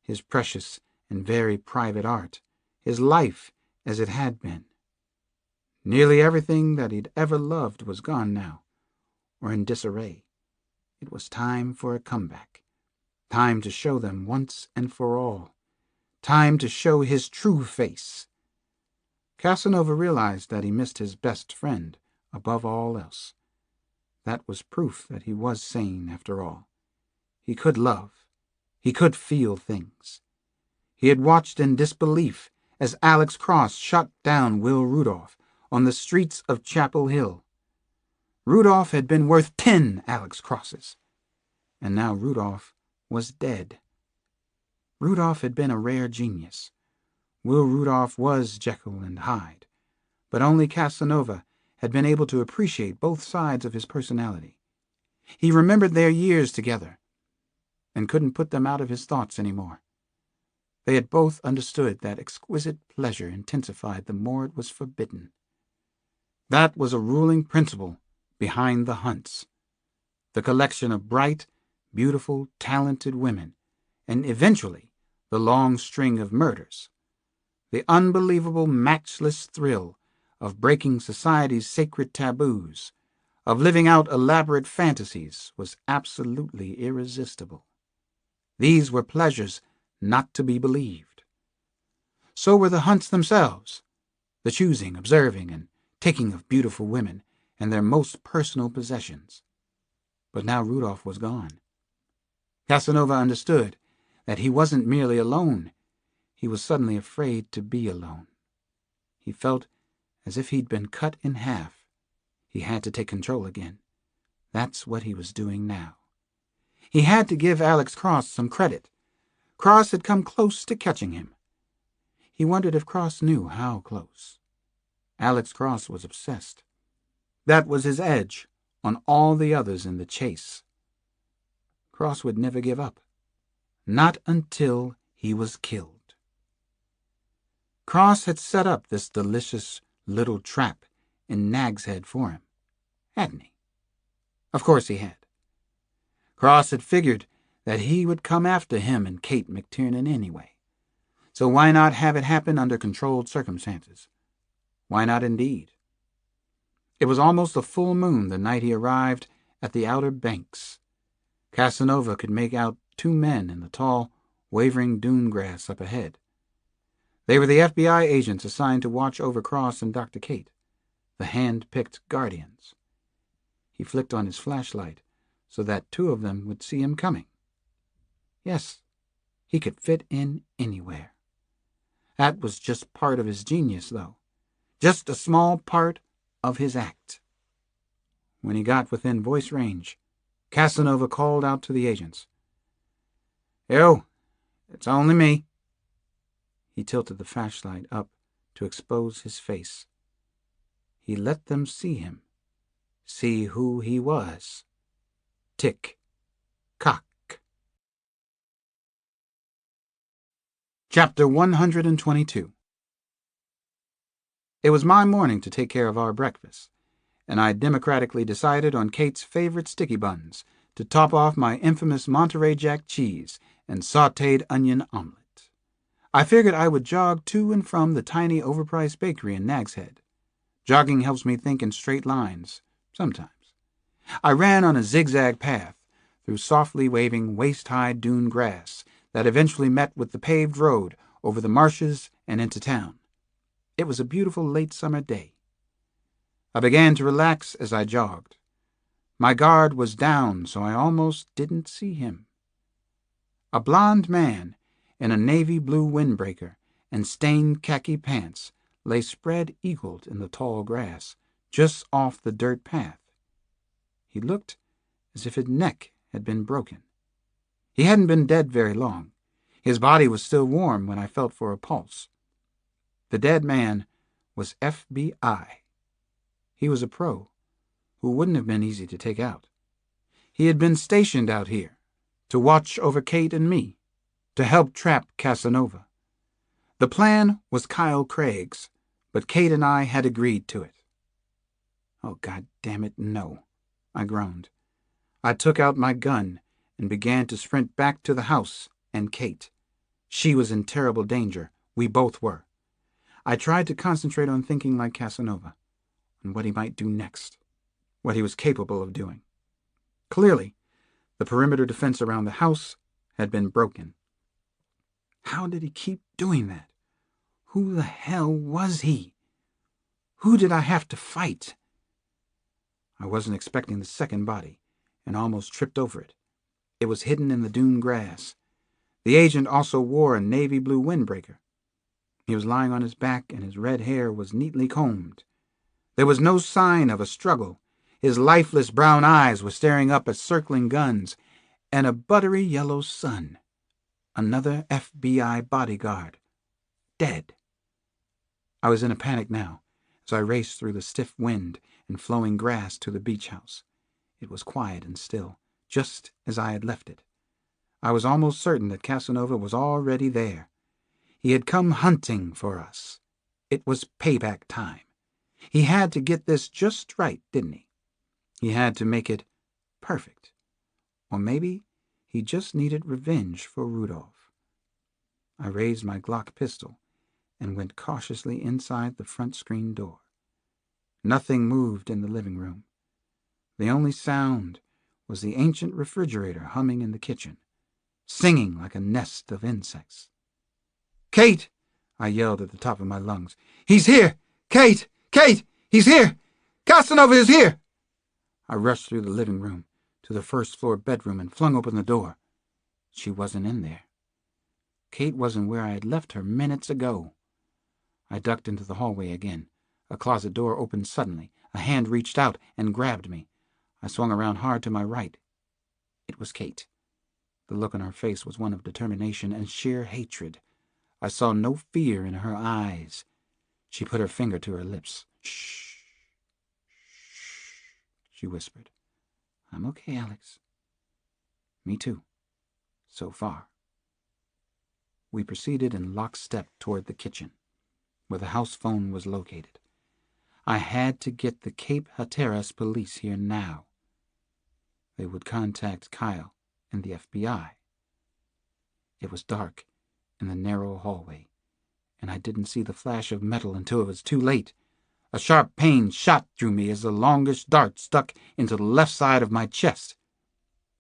his precious and very private art, his life as it had been. Nearly everything that he'd ever loved was gone now, or in disarray. It was time for a comeback, time to show them once and for all, time to show his true face. Casanova realized that he missed his best friend above all else. That was proof that he was sane after all. He could love. He could feel things. He had watched in disbelief as Alex Cross shot down Will Rudolph on the streets of Chapel Hill. Rudolph had been worth 10 Alex Crosses, and now Rudolph was dead. Rudolph had been a rare genius. Will Rudolph was Jekyll and Hyde, but only Casanova had been able to appreciate both sides of his personality. He remembered their years together and couldn't put them out of his thoughts anymore. They had both understood that exquisite pleasure intensified the more it was forbidden. That was a ruling principle behind the Hunts, the collection of bright, beautiful, talented women, and eventually the long string of murders. The unbelievable, matchless thrill of breaking society's sacred taboos, of living out elaborate fantasies, was absolutely irresistible. These were pleasures not to be believed. So were the Hunts themselves, the choosing, observing, and taking of beautiful women and their most personal possessions. But now Rudolph was gone. Casanova understood that he wasn't merely alone. He was suddenly afraid to be alone. He felt as if he'd been cut in half. He had to take control again. That's what he was doing now. He had to give Alex Cross some credit. Cross had come close to catching him. He wondered if Cross knew how close. Alex Cross was obsessed. That was his edge on all the others in the chase. Cross would never give up. Not until he was killed. Cross had set up this delicious little trap in Nag's Head for him, hadn't he? Of course he had. Cross had figured that he would come after him and Kate McTiernan anyway. So why not have it happen under controlled circumstances? Why not indeed? It was almost a full moon the night he arrived at the Outer Banks. Casanova could make out two men in the tall, wavering dune grass up ahead. They were the FBI agents assigned to watch over Cross and Dr. Kate, the hand-picked guardians. He flicked on his flashlight so that two of them would see him coming. Yes, he could fit in anywhere. That was just part of his genius, though. Just a small part of his act. When he got within voice range, Casanova called out to the agents. "Yo, it's only me." He tilted the flashlight up to expose his face. He let them see him, see who he was. Tick-cock. Chapter 122. It was my morning to take care of our breakfast, and I democratically decided on Kate's favorite sticky buns to top off my infamous Monterey Jack cheese and sautéed onion omelet. I figured I would jog to and from the tiny overpriced bakery in Nag's Head. Jogging helps me think in straight lines, sometimes. I ran on a zigzag path through softly waving waist-high dune grass that eventually met with the paved road over the marshes and into town. It was a beautiful late summer day. I began to relax as I jogged. My guard was down, so I almost didn't see him. A blond man in a navy blue windbreaker and stained khaki pants lay spread-eagled in the tall grass, just off the dirt path. He looked as if his neck had been broken. He hadn't been dead very long. His body was still warm when I felt for a pulse. The dead man was FBI. He was a pro who wouldn't have been easy to take out. He had been stationed out here to watch over Kate and me, to help trap Casanova. The plan was Kyle Craig's, but Kate and I had agreed to it. "Oh, God damn it, no," I groaned. I took out my gun and began to sprint back to the house and Kate. She was in terrible danger. We both were. I tried to concentrate on thinking like Casanova, on what he might do next, what he was capable of doing. Clearly, the perimeter defense around the house had been broken. How did he keep doing that? Who the hell was he? Who did I have to fight? I wasn't expecting the second body, and almost tripped over it. It was hidden in the dune grass. The agent also wore a navy blue windbreaker. He was lying on his back, and his red hair was neatly combed. There was no sign of a struggle. His lifeless brown eyes were staring up at circling guns and a buttery yellow sun. Another FBI bodyguard. Dead. I was in a panic now, as I raced through the stiff wind and flowing grass to the beach house. It was quiet and still, just as I had left it. I was almost certain that Casanova was already there. He had come hunting for us. It was payback time. He had to get this just right, didn't he? He had to make it perfect. Or maybe he just needed revenge for Rudolph. I raised my Glock pistol and went cautiously inside the front screen door. Nothing moved in the living room. The only sound was the ancient refrigerator humming in the kitchen, singing like a nest of insects. "Kate!" I yelled at the top of my lungs. "He's here! Kate! Kate! He's here! Casanova is here! I rushed through the living room to the first-floor bedroom and flung open the door. She wasn't in there. Kate wasn't where I had left her minutes ago. I ducked into the hallway again. A closet door opened suddenly. A hand reached out and grabbed me. I swung around hard to my right. It was Kate. The look on her face was one of determination and sheer hatred. I saw no fear in her eyes. She put her finger to her lips. "Shh, shh," she whispered. "I'm okay, Alex." "Me too. So far." We proceeded in lockstep toward the kitchen, where the house phone was located. I had to get the Cape Hatteras police here now. They would contact Kyle and the FBI. It was dark in the narrow hallway, and I didn't see the flash of metal until it was too late. A sharp pain shot through me as the longish dart stuck into the left side of my chest.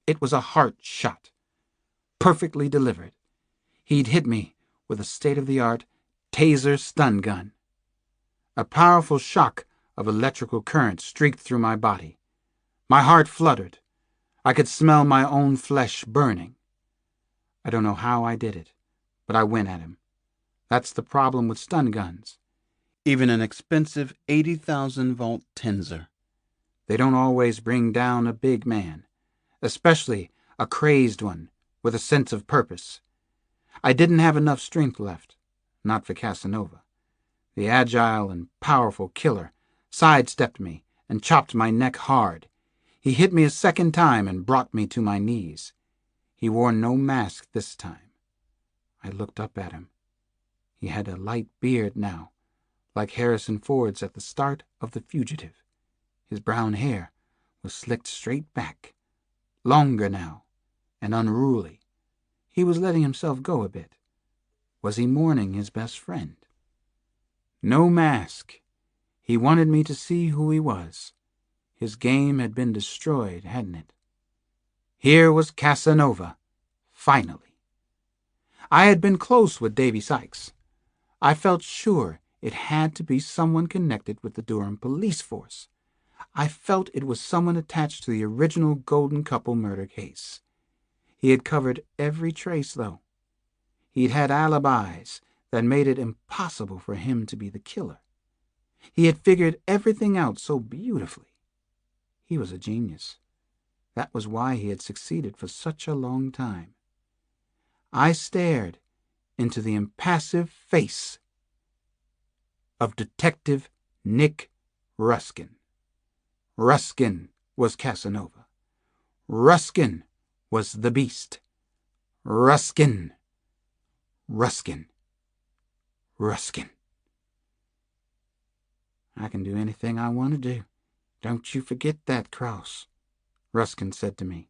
It was a heart shot, perfectly delivered. He'd hit me with a state-of-the-art taser stun gun. A powerful shock of electrical current streaked through my body. My heart fluttered. I could smell my own flesh burning. I don't know how I did it, but I went at him. That's the problem with stun guns. Even an expensive 80,000-volt Tenser. They don't always bring down a big man, especially a crazed one with a sense of purpose. I didn't have enough strength left, not for Casanova. The agile and powerful killer sidestepped me and chopped my neck hard. He hit me a second time and brought me to my knees. He wore no mask this time. I looked up at him. He had a light beard now, like Harrison Ford's at the start of The Fugitive. His brown hair was slicked straight back, longer now, and unruly. He was letting himself go a bit. Was he mourning his best friend? No mask. He wanted me to see who he was. His game had been destroyed, hadn't it? Here was Casanova, finally. I had been close with Davy Sykes. I felt sure it had to be someone connected with the Durham police force. I felt it was someone attached to the original Golden Couple murder case. He had covered every trace, though. He'd had alibis that made it impossible for him to be the killer. He had figured everything out so beautifully. He was a genius. That was why he had succeeded for such a long time. I stared into the impassive face of Detective Nick Ruskin. Ruskin was Casanova. Ruskin was the beast. Ruskin. Ruskin. Ruskin. "I can do anything I want to do. Don't you forget that, Cross," Ruskin said to me.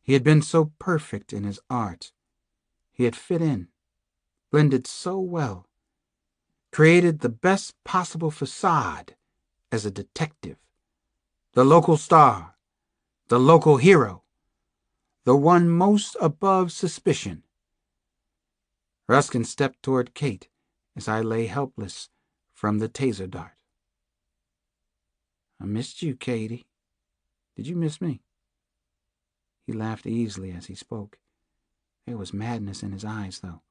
He had been so perfect in his art. He had fit in, blended so well, created the best possible facade as a detective, the local star, the local hero, the one most above suspicion. Ruskin stepped toward Kate as I lay helpless from the taser dart. "I missed you, Katie. Did you miss me?" He laughed easily as he spoke. There was madness in his eyes, though.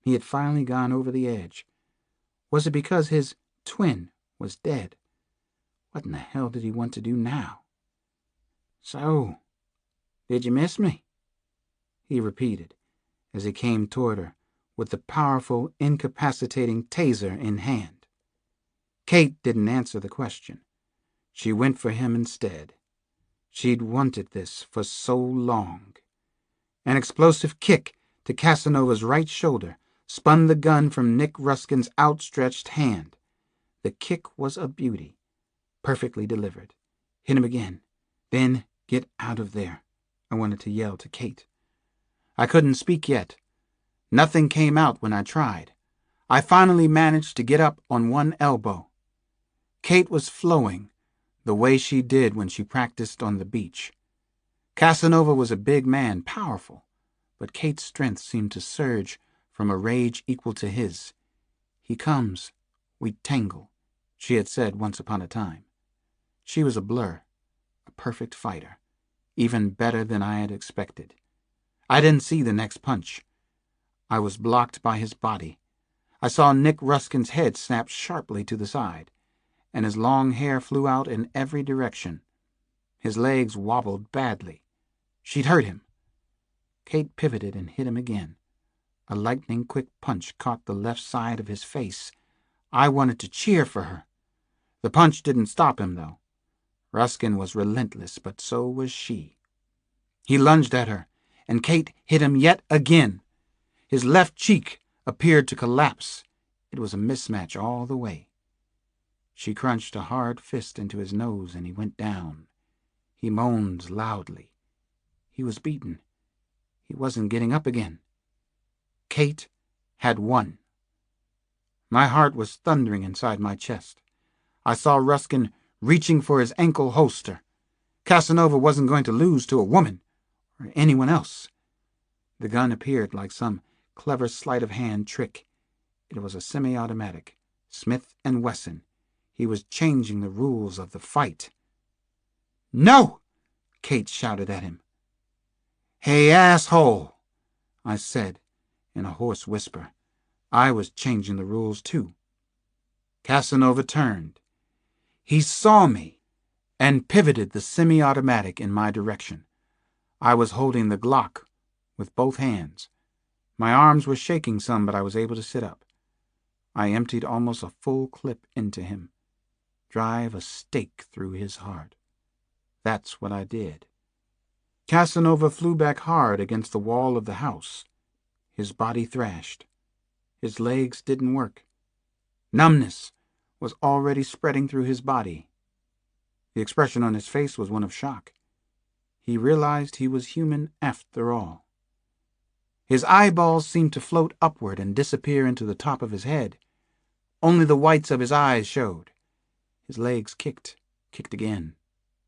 He had finally gone over the edge. Was it because his twin was dead? What in the hell did he want to do now? "So, did you miss me?" he repeated as he came toward her with the powerful, incapacitating taser in hand. Kate didn't answer the question. She went for him instead. She'd wanted this for so long. An explosive kick to Casanova's right shoulder spun the gun from Nick Ruskin's outstretched hand. The kick was a beauty, perfectly delivered. Hit him again. Then, "Get out of there," I wanted to yell to Kate. I couldn't speak yet. Nothing came out when I tried. I finally managed to get up on one elbow. Kate was flowing, the way she did when she practiced on the beach. Casanova was a big man, powerful, but Kate's strength seemed to surge from a rage equal to his. "He comes. We'd tangle, she had said once upon a time. She was a blur, a perfect fighter, even better than I had expected. I didn't see the next punch. I was blocked by his body. I saw Nick Ruskin's head snap sharply to the side, and his long hair flew out in every direction. His legs wobbled badly. She'd hurt him. Kate pivoted and hit him again. A lightning-quick punch caught the left side of his face. I wanted to cheer for her. The punch didn't stop him, though. Ruskin was relentless, but so was she. He lunged at her, and Kate hit him yet again. His left cheek appeared to collapse. It was a mismatch all the way. She crunched a hard fist into his nose, and he went down. He moaned loudly. He was beaten. He wasn't getting up again. Kate had won. My heart was thundering inside my chest. I saw Ruskin reaching for his ankle holster. Casanova wasn't going to lose to a woman, or anyone else. The gun appeared like some clever sleight-of-hand trick. It was a semi-automatic, Smith & Wesson. He was changing the rules of the fight. "No!" Kate shouted at him. "Hey, asshole," I said in a hoarse whisper. I was changing the rules, too. Casanova turned. He saw me and pivoted the semi-automatic in my direction. I was holding the Glock with both hands. My arms were shaking some, but I was able to sit up. I emptied almost a full clip into him. Drive a stake through his heart. That's what I did. Casanova flew back hard against the wall of the house. His body thrashed. His legs didn't work. Numbness was already spreading through his body. The expression on his face was one of shock. He realized he was human after all. His eyeballs seemed to float upward and disappear into the top of his head. Only the whites of his eyes showed. His legs kicked again,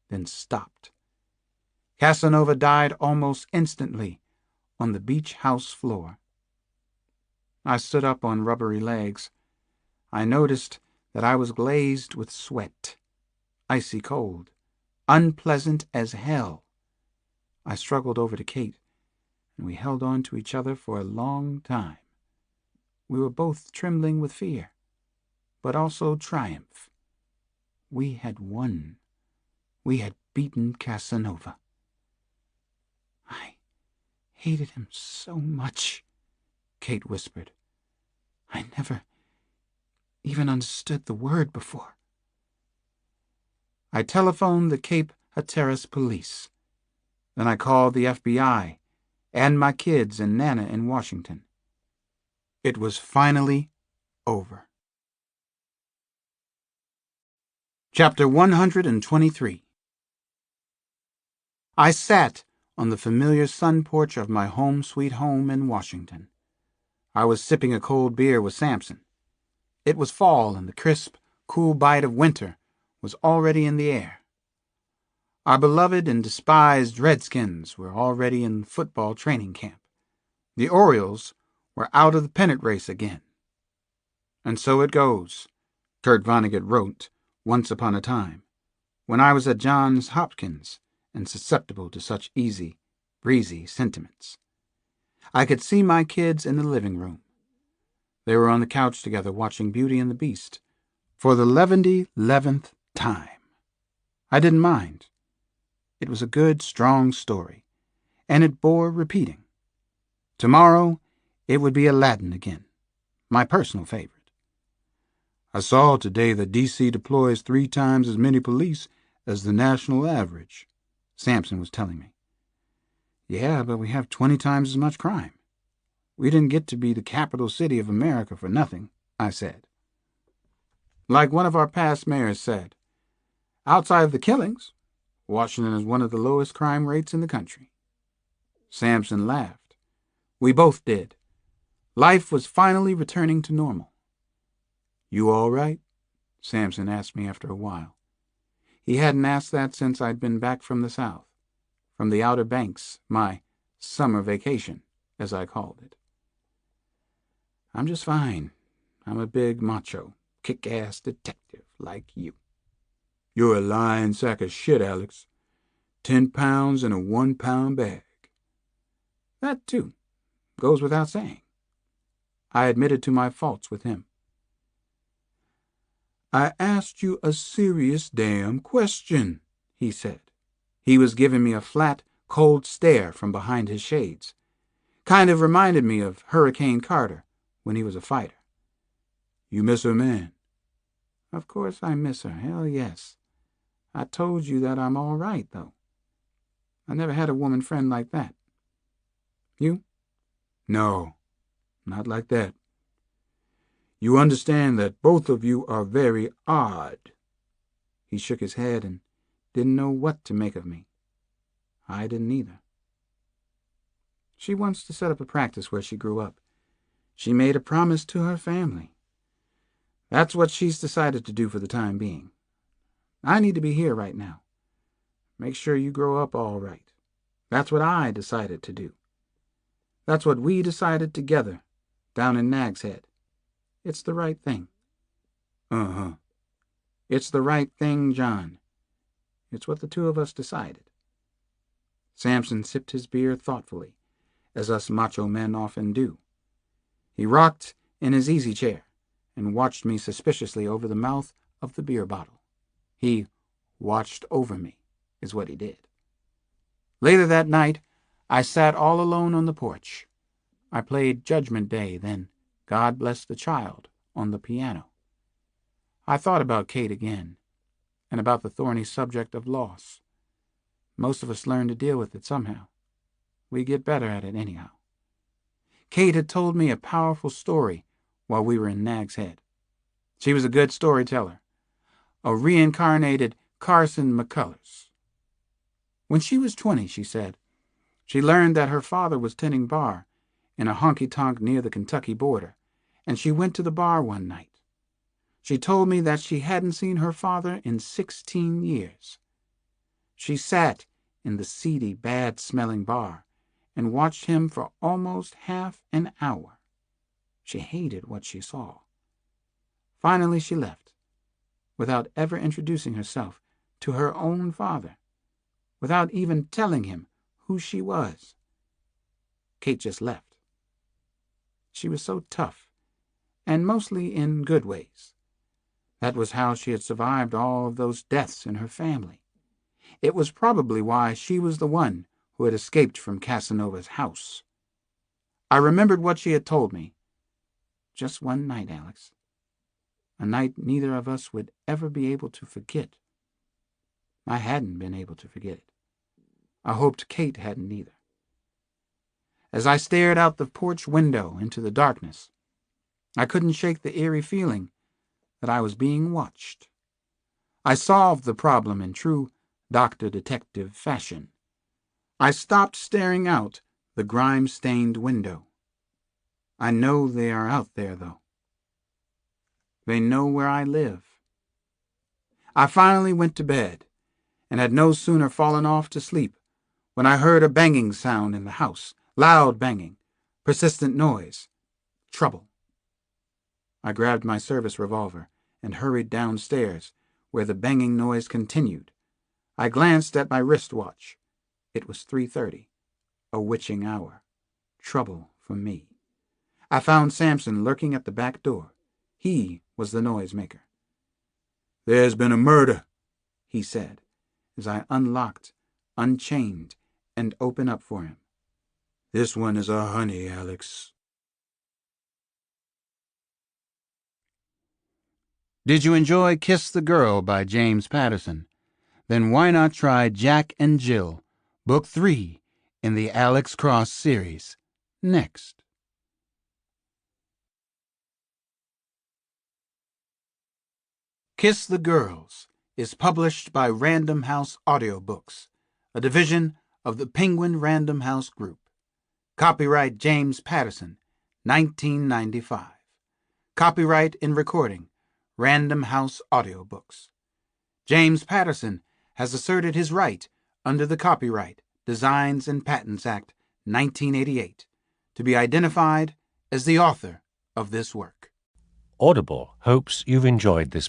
then stopped. Casanova died almost instantly on the beach house floor. I stood up on rubbery legs. I noticed that I was glazed with sweat, icy cold, unpleasant as hell. I struggled over to Kate, and we held on to each other for a long time. We were both trembling with fear, but also triumph. We had won. We had beaten Casanova. "I hated him so much," Kate whispered. "I never even understood the word before." I telephoned the Cape Hatteras police. Then I called the FBI and my kids and Nana in Washington. It was finally over. Chapter 123. I sat on the familiar sun porch of my home sweet home in Washington. I was sipping a cold beer with Sampson. It was fall, and the crisp, cool bite of winter was already in the air. Our beloved and despised Redskins were already in football training camp. The Orioles were out of the pennant race again. "And so it goes," Kurt Vonnegut wrote once upon a time, when I was at Johns Hopkins and susceptible to such easy, breezy sentiments. I could see my kids in the living room. They were on the couch together watching Beauty and the Beast for the 11th time. I didn't mind. It was a good, strong story, and it bore repeating. Tomorrow it would be Aladdin again, my personal favorite. "I saw today that D.C. deploys 3 times as many police as the national average," Sampson was telling me. "Yeah, but we have 20 times as much crime. We didn't get to be the capital city of America for nothing," I said. Like one of our past mayors said, "Outside of the killings, Washington is one of the lowest crime rates in the country." Sampson laughed. We both did. Life was finally returning to normal. "You all right?" Sampson asked me after a while. He hadn't asked that since I'd been back from the South, from the Outer Banks, my summer vacation, as I called it. "I'm just fine. I'm a big macho," kick-ass detective like you. You're a lying sack of shit, Alex. 10 pounds in a 1-pound bag. That, too, goes without saying. I admitted to my faults with him. I asked you a serious damn question, he said. He was giving me a flat, cold stare from behind his shades. Kind of reminded me of Hurricane Carter when he was a fighter. You miss her, man? Of course I miss her. Hell yes. I told you that I'm all right, though. I never had a woman friend like that. You? No, not like that. You understand that both of you are very odd. He shook his head and didn't know what to make of me. I didn't either. She wants to set up a practice where she grew up. She made a promise to her family. That's what she's decided to do for the time being. I need to be here right now. Make sure you grow up all right. That's what I decided to do. That's what we decided together down in Nag's Head. It's the right thing. Uh-huh. It's the right thing, John. It's what the two of us decided. Samson sipped his beer thoughtfully, as us macho men often do. He rocked in his easy chair and watched me suspiciously over the mouth of the beer bottle. He watched over me, is what he did. Later that night, I sat all alone on the porch. I played Judgment Day, then God Bless the Child on the piano. I thought about Kate again, and about the thorny subject of loss. Most of us learn to deal with it somehow. We get better at it anyhow. Kate had told me a powerful story while we were in Nag's Head. She was a good storyteller, a reincarnated Carson McCullers. When she was 20, she said, she learned that her father was tending bar in a honky-tonk near the Kentucky border, and she went to the bar one night. She told me that she hadn't seen her father in 16 years. She sat in the seedy, bad-smelling bar and watched him for almost half an hour. She hated what she saw. Finally, she left, without ever introducing herself to her own father, without even telling him who she was. Kate just left. She was so tough, and mostly in good ways. That was how she had survived all of those deaths in her family. It was probably why she was the one who had escaped from Casanova's house. I remembered what she had told me. Just one night, Alex. A night neither of us would ever be able to forget. I hadn't been able to forget it. I hoped Kate hadn't either. As I stared out the porch window into the darkness, I couldn't shake the eerie feeling that I was being watched. I solved the problem in true doctor-detective fashion. I stopped staring out the grime-stained window. I know they are out there, though. They know where I live. I finally went to bed, and had no sooner fallen off to sleep when I heard a banging sound in the house, loud banging, persistent noise, trouble. I grabbed my service revolver and hurried downstairs, where the banging noise continued. I glanced at my wristwatch. It was 3:30, a witching hour. Trouble for me. I found Samson lurking at the back door. He was the noisemaker. "There's been a murder," he said, as I unlocked, unchained, and opened up for him. "This one is a honey, Alex." Did you enjoy Kiss the Girl by James Patterson? Then why not try Jack and Jill, Book 3 in the Alex Cross series, next? Kiss the Girls is published by Random House Audiobooks, a division of the Penguin Random House Group. Copyright James Patterson, 1995. Copyright in recording, Random House Audiobooks. James Patterson has asserted his right under the Copyright, Designs and Patents Act, 1988, to be identified as the author of this work. Audible hopes you've enjoyed this